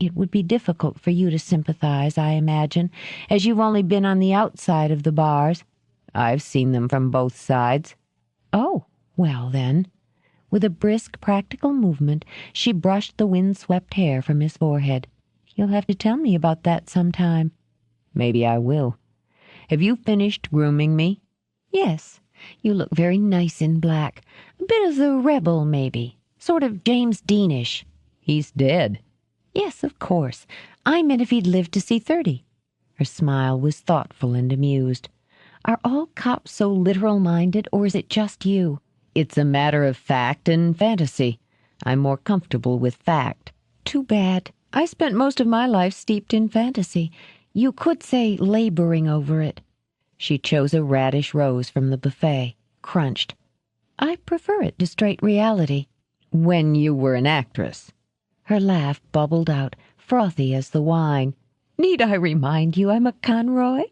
"It would be difficult for you to sympathize, I imagine, as you've only been on the outside of the bars." "I've seen them from both sides." "Oh, well then." With a brisk, practical movement, she brushed the wind-swept hair from his forehead. "You'll have to tell me about that sometime." "Maybe I will. Have you finished grooming me?" "Yes. You look very nice in black. A bit of the rebel, maybe. Sort of James Deanish." "He's dead." "Yes, of course. I meant if he'd lived to see 30. Her smile was thoughtful and amused. "Are all cops so literal-minded, or is it just you?" "It's a matter of fact and fantasy. I'm more comfortable with fact." "Too bad. I spent most of my life steeped in fantasy. You could say laboring over it." She chose a radish rose from the buffet, crunched. "I prefer it to straight reality." "When you were an actress." Her laugh bubbled out, frothy as the wine. "Need I remind you I'm a Conroy?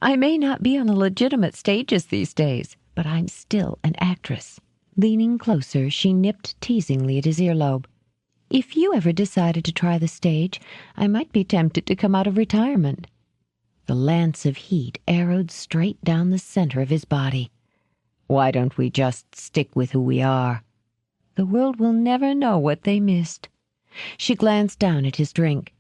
I may not be on the legitimate stages these days, but I'm still an actress." Leaning closer, she nipped teasingly at his earlobe. "If you ever decided to try the stage, I might be tempted to come out of retirement." The lance of heat arrowed straight down the center of his body. "Why don't we just stick with who we are?" "The world will never know what they missed." She glanced down at his drink.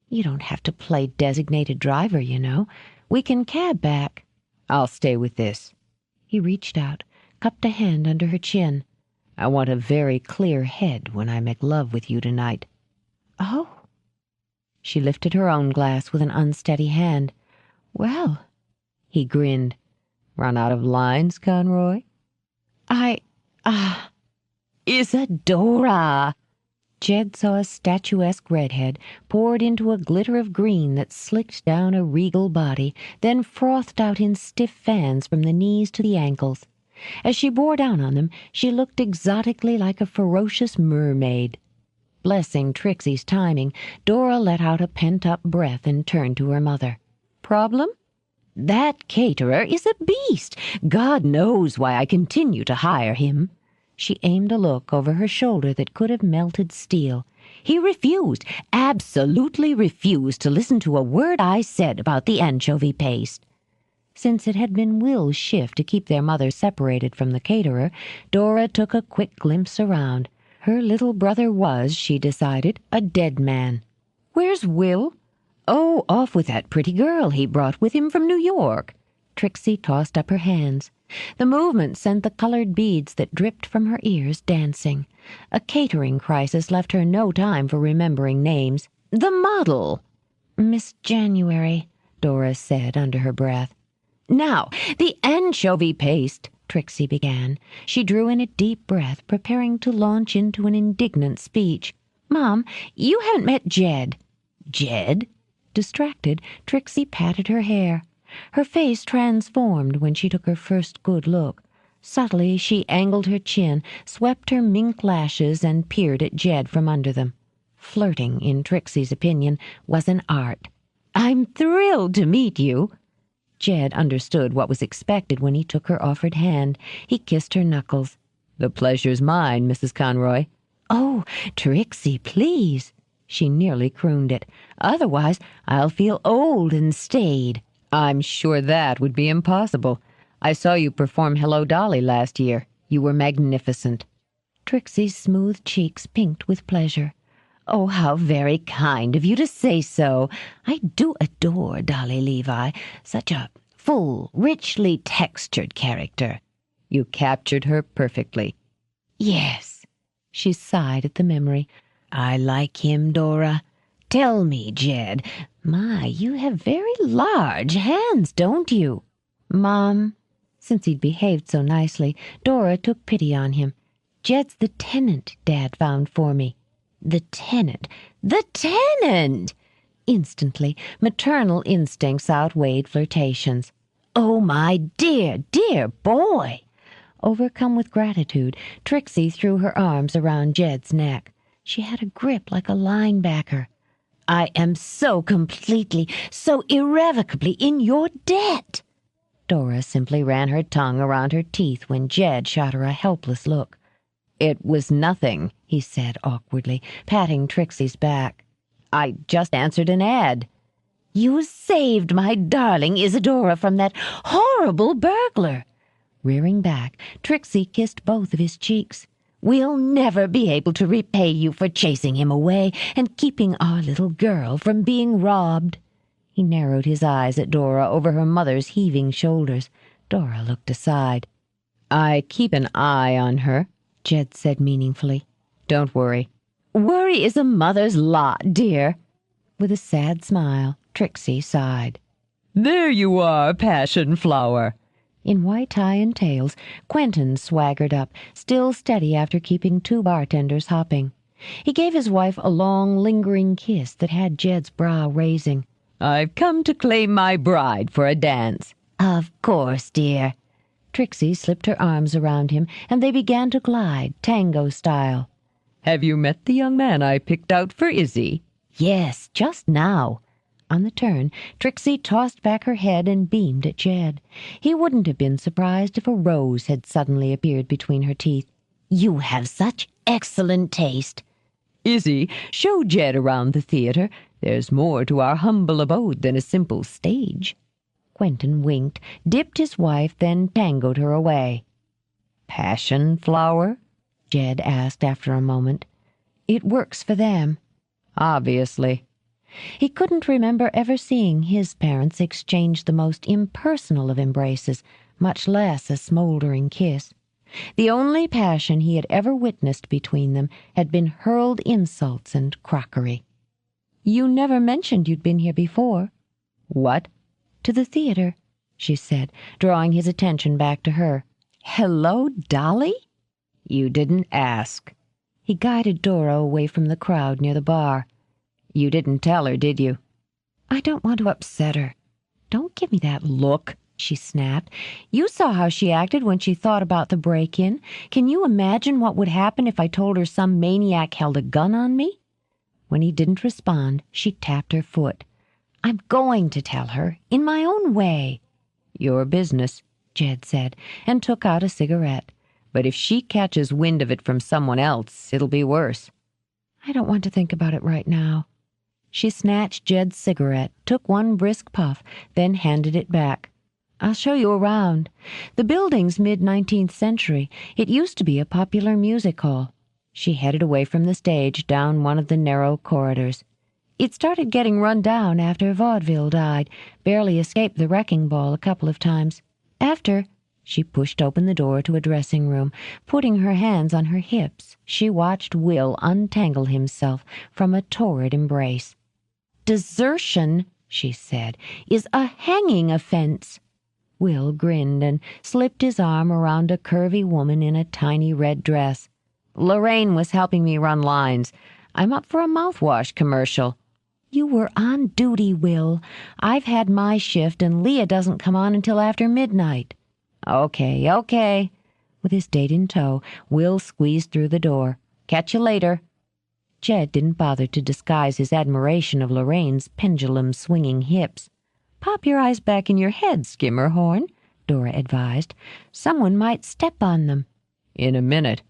"You don't have to play designated driver, you know. We can cab back." "I'll stay with this." He reached out, cupped a hand under her chin. "I want a very clear head when I make love with you tonight." "Oh." She lifted her own glass with an unsteady hand. "Well." He grinned. "Run out of lines, Conroy?" Isadora!" Jed saw a statuesque redhead poured into a glitter of green that slicked down a regal body, then frothed out in stiff fans from the knees to the ankles. As she bore down on them, she looked exotically like a ferocious mermaid. Blessing Trixie's timing, Dora let out a pent-up breath and turned to her mother. "Problem? That caterer is a beast. God knows why I continue to hire him." She aimed a look over her shoulder that could have melted steel. "He refused, absolutely refused to listen to a word I said about the anchovy paste." Since it had been Will's shift to keep their mother separated from the caterer, Dora took a quick glimpse around. Her little brother was, she decided, a dead man. "Where's Will?" "Oh, off with that pretty girl he brought with him from New York." Trixie tossed up her hands. The movement sent the colored beads that dripped from her ears dancing. A catering crisis left her no time for remembering names. The model! Miss January, Dora said under her breath. Now, the anchovy paste, Trixie began. She drew in a deep breath, preparing to launch into an indignant speech. Mom, you haven't met Jed. Jed? Distracted, Trixie patted her hair. Her face transformed when she took her first good look. Subtly, she angled her chin, swept her mink lashes, and peered at Jed from under them. Flirting, in Trixie's opinion, was an art. I'm thrilled to meet you. Jed understood what was expected when he took her offered hand. He kissed her knuckles. The pleasure's mine, Mrs. Conroy. Oh, Trixie, please. She nearly crooned it. Otherwise, I'll feel old and staid. I'm sure that would be impossible. I saw you perform Hello, Dolly last year. You were magnificent. Trixie's smooth cheeks pinked with pleasure. Oh, how very kind of you to say so. I do adore Dolly Levi. Such a full, richly textured character. You captured her perfectly. Yes. She sighed at the memory. I like him, Dora. Tell me, Jed. My, you have very large hands, don't you? Mom. Since he'd behaved so nicely, Dora took pity on him. Jed's the tenant Dad found for me. The tenant! The tenant! Instantly, maternal instincts outweighed flirtations. Oh, my dear, dear boy! Overcome with gratitude, Trixie threw her arms around Jed's neck. She had a grip like a linebacker. I am so completely, so irrevocably in your debt. Dora simply ran her tongue around her teeth when Jed shot her a helpless look. It was nothing, he said awkwardly, patting Trixie's back. I just answered an ad. You saved my darling Isadora from that horrible burglar. Rearing back, Trixie kissed both of his cheeks. We'll never be able to repay you for chasing him away and keeping our little girl from being robbed. He narrowed his eyes at Dora over her mother's heaving shoulders. Dora looked aside. I keep an eye on her, Jed said meaningfully. Don't worry. Worry is a mother's lot, dear. With a sad smile, Trixie sighed. There you are, passion flower. In white tie and tails, Quentin swaggered up, still steady after keeping two bartenders hopping. He gave his wife a long, lingering kiss that had Jed's brow raising. I've come to claim my bride for a dance. Of course, dear. Trixie slipped her arms around him, and they began to glide, tango style. Have you met the young man I picked out for Izzy? Yes, just now. On the turn, Trixie tossed back her head and beamed at Jed. He wouldn't have been surprised if a rose had suddenly appeared between her teeth. You have such excellent taste. Izzy, show Jed around the theater. There's more to our humble abode than a simple stage. Quentin winked, dipped his wife, then tangoed her away. Passion flower? Jed asked after a moment. It works for them. Obviously. He couldn't remember ever seeing his parents exchange the most impersonal of embraces, much less a smoldering kiss. The only passion he had ever witnessed between them had been hurled insults and crockery. You never mentioned you'd been here before. What? To the theater, she said, drawing his attention back to her. Hello, Dolly? You didn't ask. He guided Dora away from the crowd near the bar. You didn't tell her, did you? I don't want to upset her. Don't give me that look, she snapped. You saw how she acted when she thought about the break-in. Can you imagine what would happen if I told her some maniac held a gun on me? When he didn't respond, she tapped her foot. I'm going to tell her, in my own way. Your business, Jed said, and took out a cigarette. But if she catches wind of it from someone else, it'll be worse. I don't want to think about it right now. She snatched Jed's cigarette, took one brisk puff, then handed it back. I'll show you around. The building's mid-19th century. It used to be a popular music hall. She headed away from the stage down one of the narrow corridors. It started getting run down after vaudeville died, barely escaped the wrecking ball a couple of times. After, she pushed open the door to a dressing room. Putting her hands on her hips, she watched Will untangle himself from a torrid embrace. "Desertion," she said, "is a hanging offense." Will grinned and slipped his arm around a curvy woman in a tiny red dress. "Lorraine was helping me run lines. I'm up for a mouthwash commercial." "You were on duty, Will. I've had my shift, and Leah doesn't come on until after midnight." Okay. With his date in tow, Will squeezed through the door. "Catch you later." Jed didn't bother to disguise his admiration of Lorraine's pendulum-swinging hips. "Pop your eyes back in your head, Skimmerhorn," Dora advised. "Someone might step on them." "In a minute."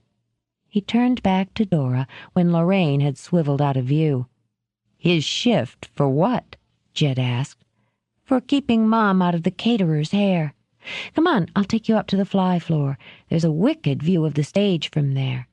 He turned back to Dora when Lorraine had swiveled out of view. "His shift for what?" Jed asked. "For keeping Mom out of the caterer's hair. Come on, I'll take you up to the fly floor. There's a wicked view of the stage from there."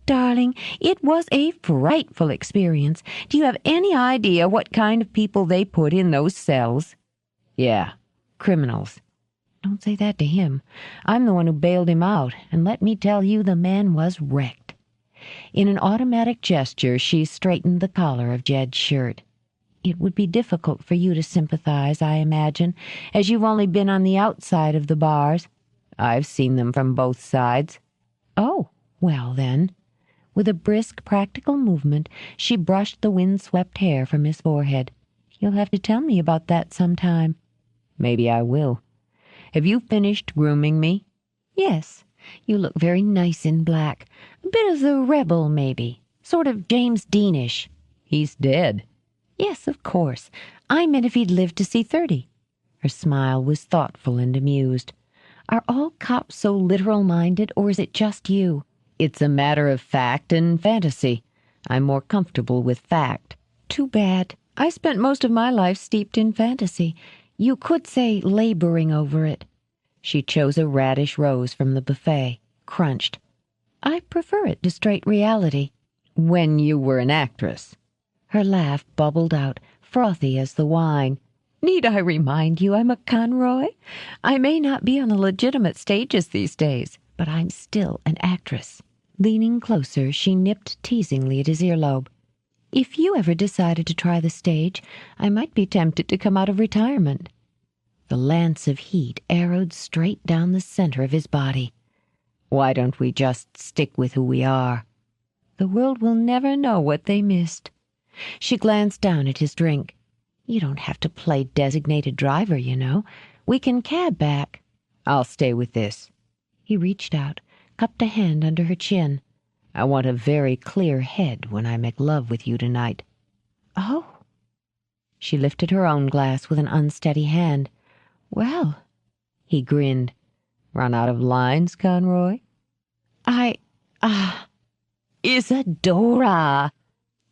Darling, it was a frightful experience. Do you have any idea what kind of people they put in those cells? Yeah, criminals. Don't say that to him. I'm the one who bailed him out, and let me tell you, the man was wrecked. In an automatic gesture, she straightened the collar of Jed's shirt. It would be difficult for you to sympathize, I imagine, as you've only been on the outside of the bars. I've seen them from both sides. Oh, well then. With a brisk, practical movement, she brushed the wind-swept hair from his forehead. "You'll have to tell me about that sometime." "Maybe I will. Have you finished grooming me?" "Yes. You look very nice in black. A bit of the rebel, maybe. Sort of James Deanish." "He's dead." "Yes, of course. I meant if he'd lived to see 30. Her smile was thoughtful and amused. "Are all cops so literal-minded, or is it just you?" "It's a matter of fact and fantasy. I'm more comfortable with fact." "Too bad. I spent most of my life steeped in fantasy. You could say laboring over it." She chose a radish rose from the buffet, crunched. "I prefer it to straight reality." "When you were an actress." Her laugh bubbled out, frothy as the wine. "Need I remind you I'm a Conroy? I may not be on the legitimate stages these days, but I'm still an actress." Leaning closer, she nipped teasingly at his earlobe. "If you ever decided to try the stage, I might be tempted to come out of retirement." The lance of heat arrowed straight down the center of his body. "Why don't we just stick with who we are?" "The world will never know what they missed." She glanced down at his drink. "You don't have to play designated driver, you know. We can cab back." "I'll stay with this." He reached out, cupped a hand under her chin. "I want a very clear head when I make love with you tonight." "Oh." She lifted her own glass with an unsteady hand. "Well." He grinned. "Run out of lines, Conroy?" Isadora!"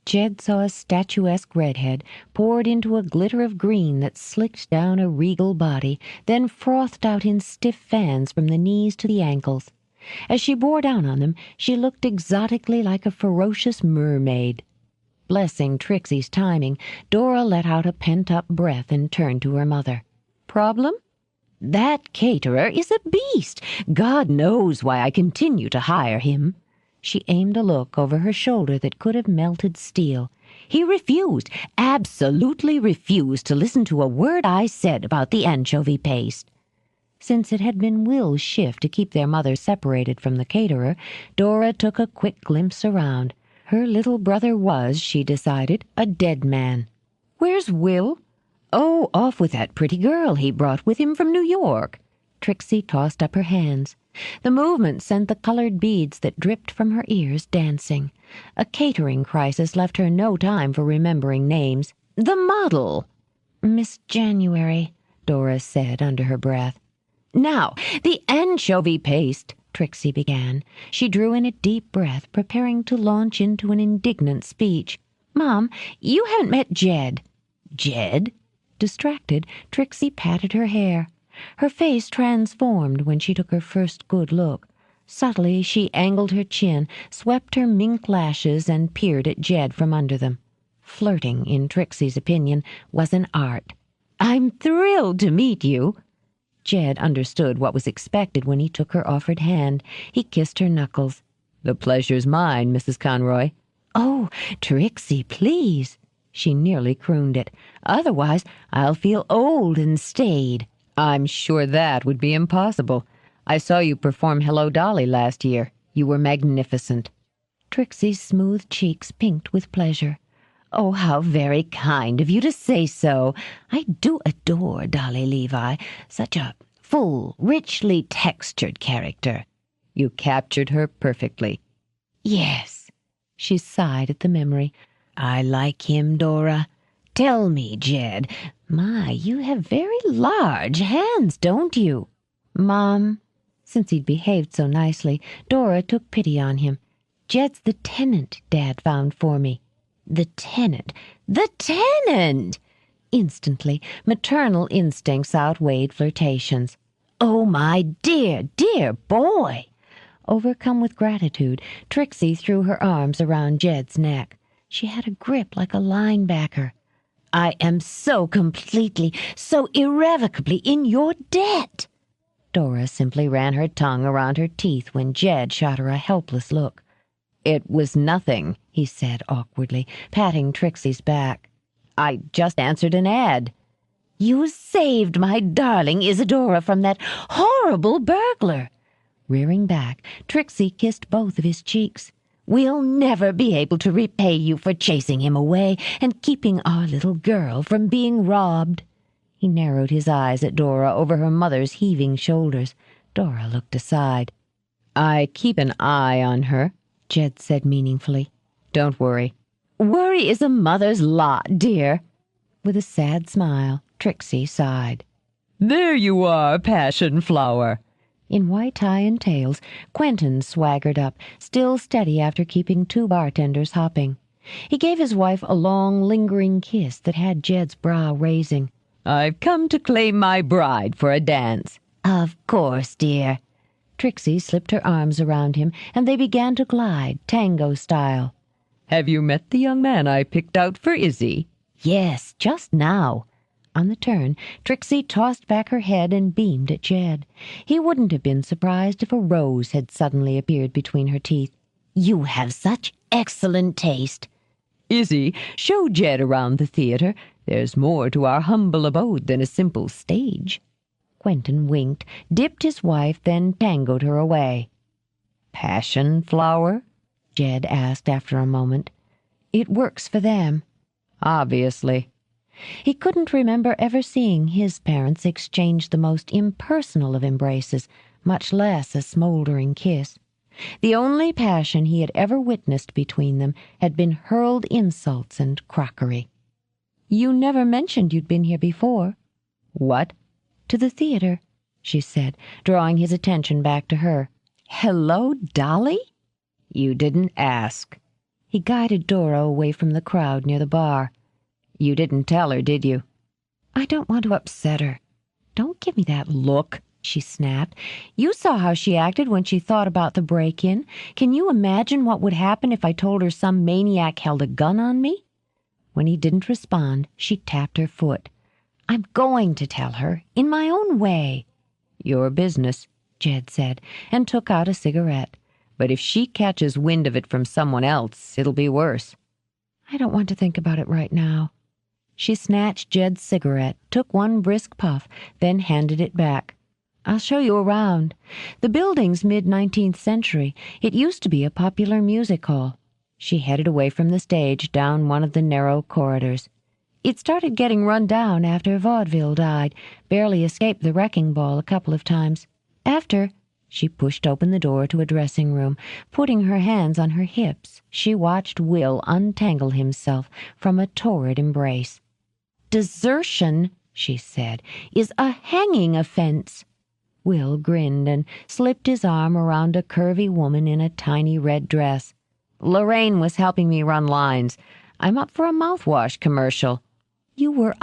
Jed saw a statuesque redhead poured into a glitter of green that slicked down a regal body, then frothed out in stiff fans from the knees to the ankles. As she bore down on them, she looked exotically like a ferocious mermaid. Blessing Trixie's timing, Dora let out a pent-up breath and turned to her mother. "Problem?" "That caterer is a beast. God knows why I continue to hire him." She aimed a look over her shoulder that could have melted steel. "He refused, absolutely refused to listen to a word I said about the anchovy paste." Since it had been Will's shift to keep their mother separated from the caterer, Dora took a quick glimpse around. Her little brother was, she decided, a dead man. "Where's Will?" "Oh, off with that pretty girl he brought with him from New York." Trixie tossed up her hands. The movement sent the colored beads that dripped from her ears dancing. A catering crisis left her no time for remembering names. "The model." "Miss January," Dora said under her breath. "Now, the anchovy paste," Trixie began. She drew in a deep breath, preparing to launch into an indignant speech. "Mom, you haven't met Jed." "Jed?" Distracted, Trixie patted her hair. Her face transformed when she took her first good look. Subtly, she angled her chin, swept her mink lashes, and peered at Jed from under them. Flirting, in Trixie's opinion, was an art. "I'm thrilled to meet you." Jed understood what was expected when he took her offered hand. He kissed her knuckles. "The pleasure's mine, Mrs. Conroy." "Oh, Trixie, please." She nearly crooned it. "Otherwise, I'll feel old and staid." "I'm sure that would be impossible. I saw you perform Hello, Dolly last year. You were magnificent." Trixie's smooth cheeks pinked with pleasure. "Oh, how very kind of you to say so. I do adore Dolly Levi. Such a full, richly textured character." "You captured her perfectly." "Yes." She sighed at the memory. "I like him, Dora. Tell me, Jed. My, you have very large hands, don't you?" "Mom." Since he'd behaved so nicely, Dora took pity on him. "Jed's the tenant Dad found for me." "The tenant! The tenant!" Instantly, maternal instincts outweighed flirtations. "Oh, my dear, dear boy!" Overcome with gratitude, Trixie threw her arms around Jed's neck. She had a grip like a linebacker. "I am so completely, so irrevocably in your debt." Dora simply ran her tongue around her teeth when Jed shot her a helpless look. "It was nothing," he said awkwardly, patting Trixie's back. "I just answered an ad." "You saved my darling Isadora from that horrible burglar." Rearing back, Trixie kissed both of his cheeks. "We'll never be able to repay you for chasing him away and keeping our little girl from being robbed." He narrowed his eyes at Dora over her mother's heaving shoulders. Dora looked aside. "I keep an eye on her," Jed said meaningfully. "Don't worry." "Worry is a mother's lot, dear." With a sad smile, Trixie sighed. "There you are, passion flower." In white tie and tails, Quentin swaggered up, still steady after keeping two bartenders hopping. He gave his wife a long, lingering kiss that had Jed's brow raising. "I've come to claim my bride for a dance." "Of course, dear." Trixie slipped her arms around him, and they began to glide, tango style. "Have you met the young man I picked out for Izzy?" "Yes, just now." On the turn, Trixie tossed back her head and beamed at Jed. He wouldn't have been surprised if a rose had suddenly appeared between her teeth. "You have such excellent taste." "Izzy, show Jed around the theater. There's more to our humble abode than a simple stage." Quentin winked, dipped his wife, then tangoed her away. "Passion flower?" Jed asked after a moment. "It works for them." "Obviously." He couldn't remember ever seeing his parents exchange the most impersonal of embraces, much less a smoldering kiss. The only passion he had ever witnessed between them had been hurled insults and crockery. "You never mentioned you'd been here before." "What?" "To the theater," she said, drawing his attention back to her. "Hello, Dolly?" "You didn't ask." He guided Dora away from the crowd near the bar. "You didn't tell her, did you?" "I don't want to upset her." "Don't give me that look," she snapped. "You saw how she acted when she thought about the break-in. Can you imagine what would happen if I told her some maniac held a gun on me?" When he didn't respond, she tapped her foot. "I'm going to tell her, in my own way." "Your business," Jed said, and took out a cigarette. "But if she catches wind of it from someone else, it'll be worse." "I don't want to think about it right now." She snatched Jed's cigarette, took one brisk puff, then handed it back. I'll show you around. The building's mid-19th century. It used to be a popular music hall." She headed away from the stage down one of the narrow corridors. "It started getting run down after vaudeville died, barely escaped the wrecking ball a couple of times. After—" She pushed open the door to a dressing room. Putting her hands on her hips, she watched Will untangle himself from a torrid embrace. "Desertion," she said, "is a hanging offense." Will grinned and slipped his arm around a curvy woman in a tiny red dress. "Lorraine was helping me run lines. I'm up for a mouthwash commercial." "You were